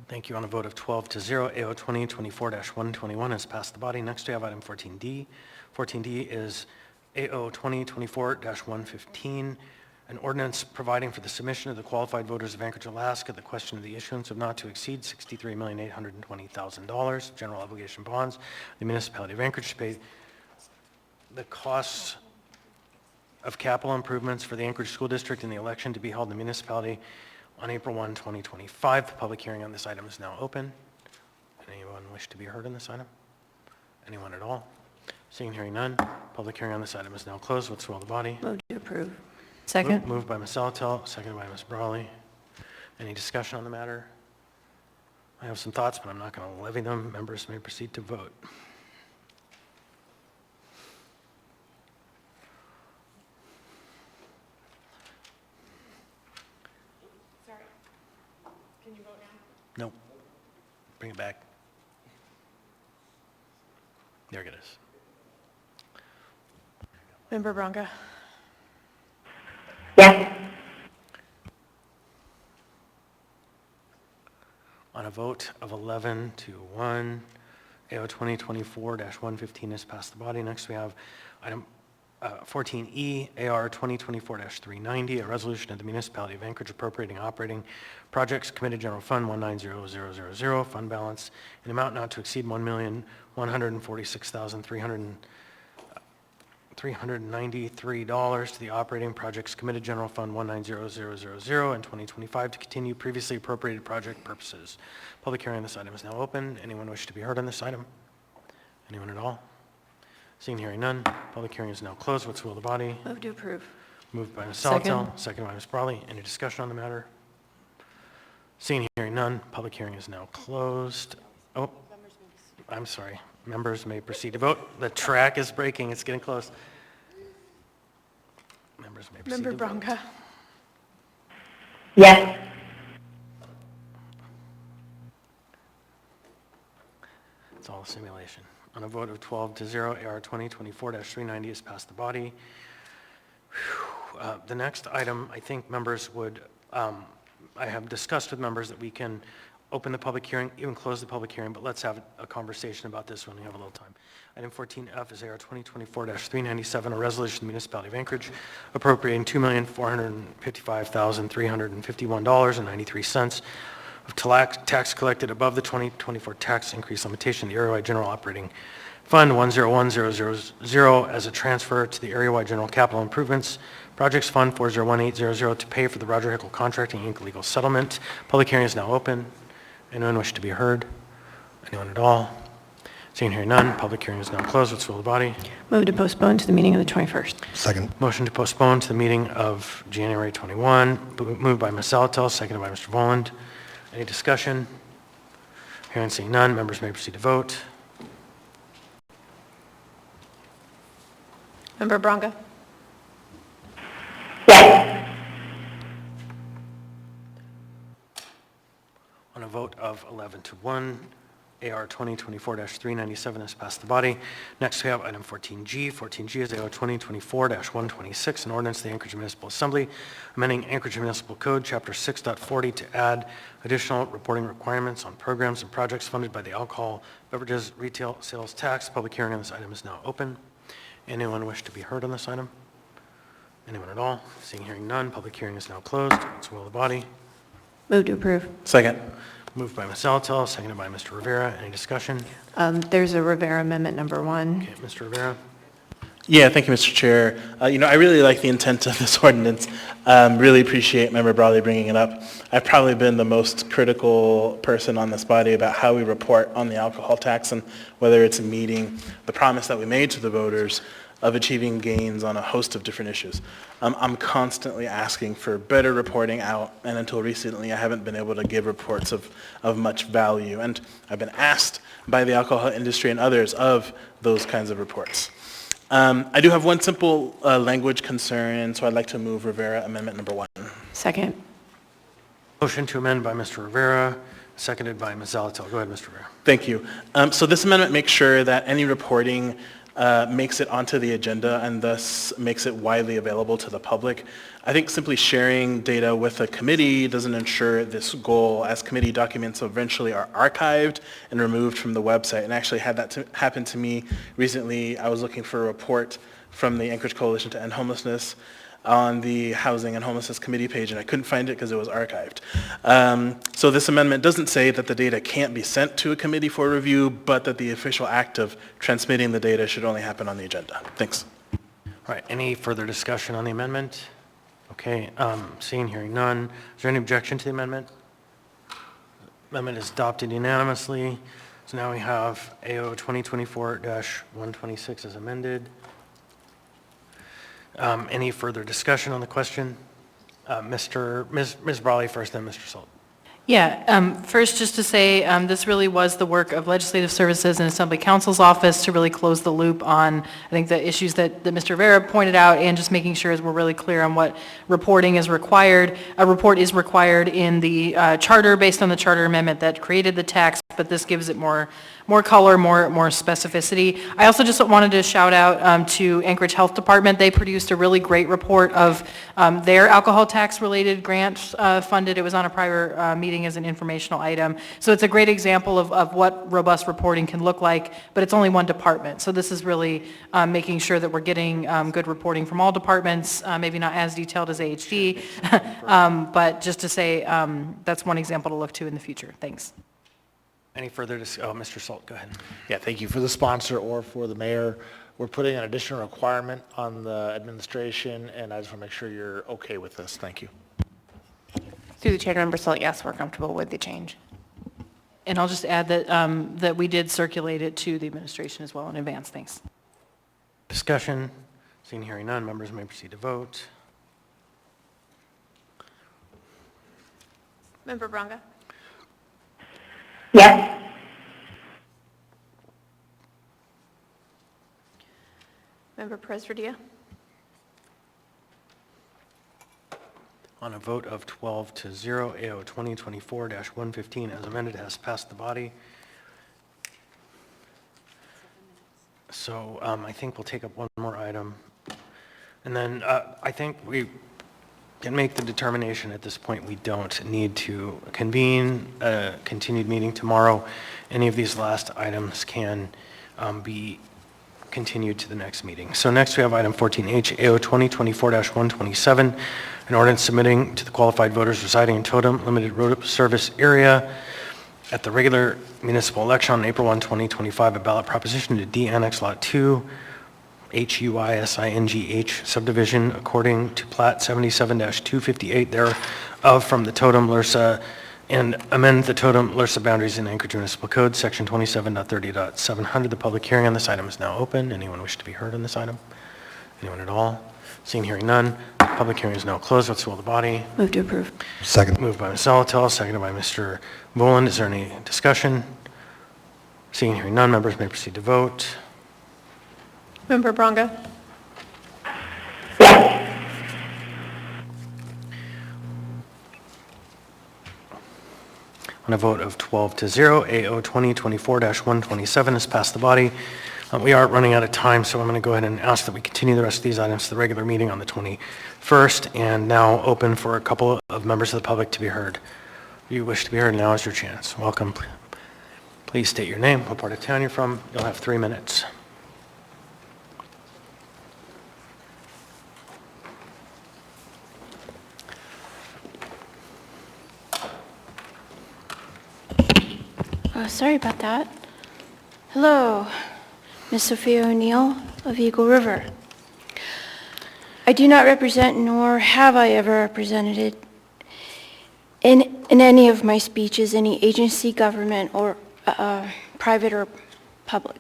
Thank you. On a vote of 12-0, AO 2024-121 has passed the body. Next we have item 14D. 14D is AO 2024-115, an ordinance providing for the submission of the qualified voters of Anchorage, Alaska, the question of the issuance of not to exceed $63,820,000 general obligation bonds. The municipality of Anchorage to pay the costs of capital improvements for the Anchorage School District in the election to be held in the municipality on April 1, 2025. The public hearing on this item is now open. Anyone wish to be heard on this item? Anyone at all? Seeing and hearing none, public hearing on this item is now closed. What's the will of the body? Move to approve. Second. Moved by Ms. Salatel, seconded by Ms. Brawley. Any discussion on the matter? I have some thoughts, but I'm not going to levy them. Members may proceed to vote. Sorry. Can Nope. Bring it back. There it is. Member Bronca? Yes. On a vote of 11 to 1, AO 2024-115 is passed the body. Next, we have item 14E, AR 2024-390, a resolution of the municipality of Anchorage appropriating operating projects committed general fund 190000, fund balance in amount not to exceed $1,146,393 to the operating projects committed general fund 190000 and 2025 to continue previously appropriated project purposes. Public hearing on this item is now open. Anyone wish to be heard on this item? Anyone at all? Seeing, hearing none, public hearing is now closed. What's the will of the body? Move to approve. Moved by Ms. Second. Salatel, seconded by Ms. Brawley. Any discussion on the matter? Seeing, hearing none, public hearing is now closed. Oh, I'm sorry. Members may proceed to vote. The track is breaking. It's getting close. Members may proceed Member to vote. Bronca? Yes. It's all a simulation. On a vote of 12 to 0, AR 2024-390 is passed the body. The next item, I think members would, I have discussed with members that we can open the public hearing, even close the public hearing, but let's have a conversation about this when we have a little time. Item 14F is AR 2024-397, a resolution of the municipality of Anchorage appropriating $2,455,351.93 of tax collected above the 2024 tax increase limitation, the area-wide general operating fund 101000 as a transfer to the area-wide general capital improvements projects fund 401800 to pay for the Roger Hickle Contracting Inc. legal settlement. Public hearing is now open. Anyone wish to be heard? Anyone at all? Seeing, hearing none, public hearing is now closed. What's the will of the body? Move to postpone to the meeting of the 21st. Second. Motion to postpone to the meeting of January 21, moved by Ms. Salatel, seconded by Mr. Voland. Any discussion? Hearing, seeing none, members may proceed to vote. Member Bronca? Yes. On a vote of 11 to 1, AR 2024-397 has passed the body. Next, we have item 14G. 14G is AR 2024-126, an ordinance of the Anchorage Municipal Assembly, amending Anchorage Municipal Code, Chapter 6.40, to add additional reporting requirements on programs and projects funded by the alcohol beverages retail sales tax. Public hearing on this item is now open. Anyone wish to be heard on this item? Anyone at all? Seeing, hearing none, public hearing is now closed. What's the will of the body? Move to approve. Second. Moved by Ms. Salatel, seconded by Mr. Rivera. Any discussion? There's a Rivera amendment number 1. Okay, Mr. Rivera. Yeah, thank you, Mr. Chair. I really like the intent of this ordinance. Really appreciate Member Brawley bringing it up. I've probably been the most critical person on this body about how we report on the alcohol tax and whether it's meeting the promise that we made to the voters of achieving gains on a host of different issues. I'm constantly asking for better reporting out, and until recently, I haven't been able to give reports of much value. And I've been asked by the alcohol industry and others of those kinds of reports. I do have one simple language concern, so I'd like to move Rivera Amendment number 1. Second. Motion to amend by Mr. Rivera, seconded by Ms. Salatel. Go ahead, Mr. Rivera. Thank you. So this amendment makes sure that any reporting makes it onto the agenda and thus makes it widely available to the public. I think simply sharing data with a committee doesn't ensure this goal, as committee documents eventually are archived and removed from the website. And I actually had that happen to me recently. I was looking for a report from the Anchorage Coalition to End Homelessness on the Housing and Homelessness Committee page, and I couldn't find it because it was archived. So this amendment doesn't say that the data can't be sent to a committee for review, but that the official act of transmitting the data should only happen on the agenda. Thanks. All right, any further discussion on the amendment? Okay, seeing, hearing none. Is there any objection to the amendment? Amendment is adopted unanimously. So now we have AO 2024-126 as amended. Any further discussion on the question? Ms. Brawley first, then Mr. Salt. Yeah, first, just to say, this really was the work of Legislative Services and Assembly Counsel's office to really close the loop on, I think, the issues that Mr. Rivera pointed out, and just making sure as we're really clear on what reporting is required. A report is required in the charter based on the charter amendment that created the tax, but this gives it more color, more specificity. I also just wanted to shout out to Anchorage Health Department. They produced a really great report of their alcohol tax related grants funded. It was on a prior meeting as an informational item. So it's a great example of what robust reporting can look like, but it's only one department. So this is really making sure that we're getting good reporting from all departments, maybe not as detailed as AHD, but just to say that's one example to look to in the future. Thanks. Any further Mr. Salt, go ahead. Yeah, thank you. For the sponsor or for the mayor, we're putting an additional requirement on the administration, and I just want to make sure you're okay with this. Thank you. Through the chair to Member Salt, yes, we're comfortable with the change. And I'll just add that, that we did circulate it to the administration as well in advance. Thanks. Discussion. Seeing, hearing none, members may proceed to vote. Member Bronga? Yes. Member Perez-Rodilla? On a vote of 12-0, AO 2024-115 as amended has passed the body. So I think we'll take up one more item. And then I think we can make the determination at this point we don't need to convene a continued meeting tomorrow. Any of these last items can be continued to the next meeting. So next we have item 14H, AO 2024-127, an ordinance submitting to the qualified voters residing in Totem Limited Road Service Area at the regular municipal election on April 1, 2025, a ballot proposition to de-annex Lot 2, HUISINGH subdivision according to Plat 77-258 thereof from the Totem Lursa and amend the Totem Lursa boundaries in Anchorage Municipal Code, Section 27.30.700. The public hearing on this item is now open. Anyone wish to be heard on this item? Anyone at all? Seeing, hearing none. Public hearing is now closed. What's the will of the body? Move to approve. Second. Moved by Ms. Salatel, seconded by Mr. Boland. Is there any discussion? Seeing, hearing none, members may proceed to vote. Member Bronga? On a vote of 12-0, AO 2024-127 has passed the body. We are running out of time, so I'm going to go ahead and ask that we continue the rest of these items to the regular meeting on the 21st, and now open for a couple of members of the public to be heard. If you wish to be heard, now is your chance. Welcome. Please state your name, what part of town you're from. You'll have 3 minutes. Sorry about that. Hello, Ms. Sophia O'Neill of Eagle River. I do not represent, nor have I ever represented in any of my speeches, any agency, government, or private or public.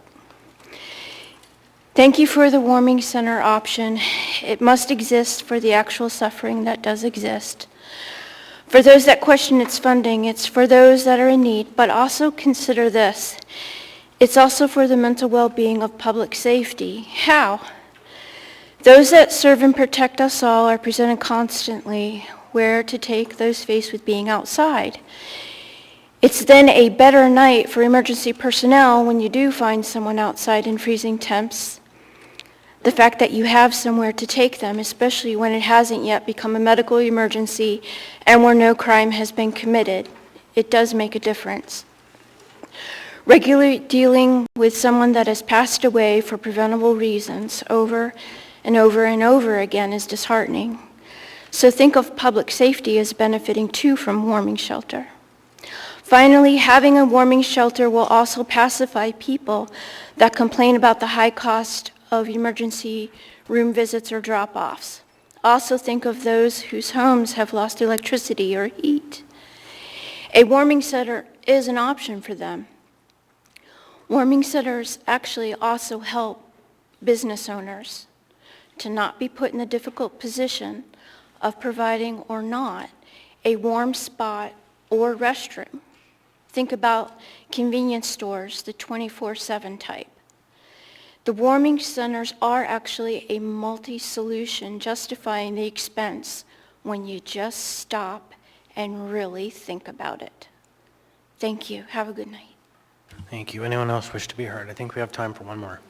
Thank you for the warming center option. It must exist for the actual suffering that does exist. For those that question its funding, it's for those that are in need, but also consider this. It's also for the mental well-being of public safety. How? Those that serve and protect us all are presented constantly where to take those faced with being outside. It's then a better night for emergency personnel when you do find someone outside in freezing temps. The fact that you have somewhere to take them, especially when it hasn't yet become a medical emergency and where no crime has been committed, it does make a difference. Regularly dealing with someone that has passed away for preventable reasons over and over and over again is disheartening. So think of public safety as benefiting too from warming shelter. Finally, having a warming shelter will also pacify people that complain about the high cost of emergency room visits or drop-offs. Also think of those whose homes have lost electricity or heat. A warming center is an option for them. Warming centers actually also help business owners to not be put in the difficult position of providing or not a warm spot or restroom. Think about convenience stores, the 24/7 type. The warming centers are actually a multi-solution, justifying the expense when you just stop and really think about it. Thank you. Have a good night. Thank you. Anyone else wish to be heard? I think we have time for one more.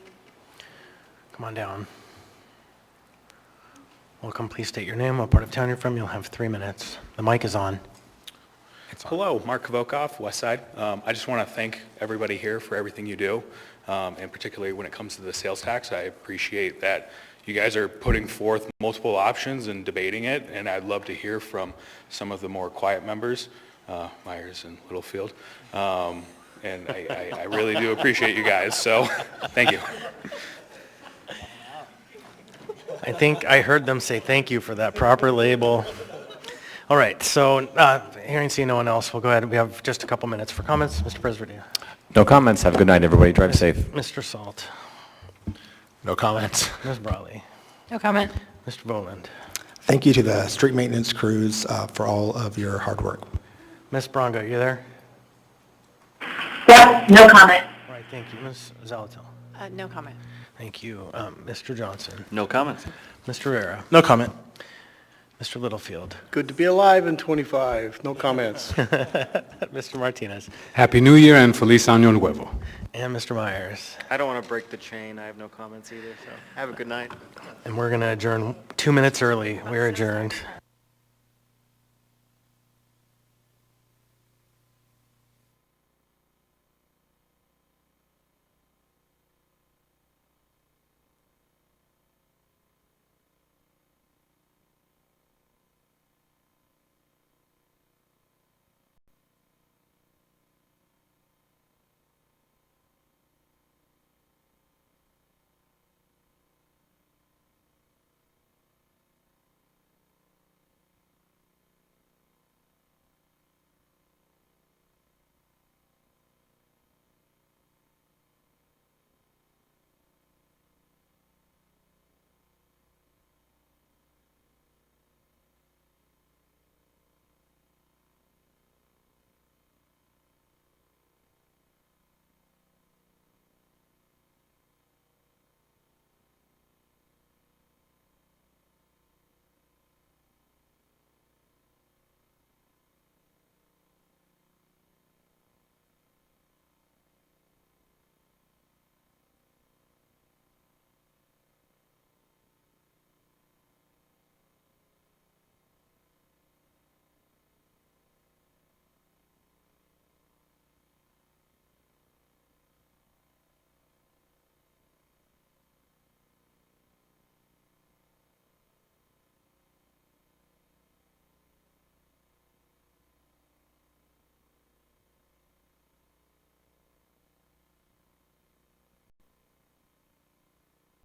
Come on down. Welcome. Please state your name, what part of town you're from. You'll have 3 minutes. The mic is on. Hello, Mark Kavokoff, West Side. I just want to thank everybody here for everything you do, and particularly when it comes to the sales tax. I appreciate that you guys are putting forth multiple options and debating it, and I'd love to hear from some of the more quiet members, Myers and Littlefield. And I really do appreciate you guys, so thank you. I think I heard them say thank you for that proper label. All right, so hearing see no one else, we'll go ahead. We have just a couple minutes for comments. Mr. President. No comments. Have a good night, everybody. Drive safe. Mr. Salt. No comments. Ms. Brawley. No comment. Mr. Boland. Thank you to the street maintenance crews for all of your hard work. Ms. Bronga, are you there? Yep, no comment. All right, thank you. Ms. Zalatil. No comment. Thank you. Mr. Johnson. No comments. Mr. Rivera. No comment. Mr. Littlefield. Good to be alive in 25. No comments. Mr. Martinez. Happy New Year and Feliz Año Nuevo. And Mr. Myers. I don't want to break the chain. I have no comments either, so have a good night. And we're going to adjourn 2 minutes early. We're adjourned.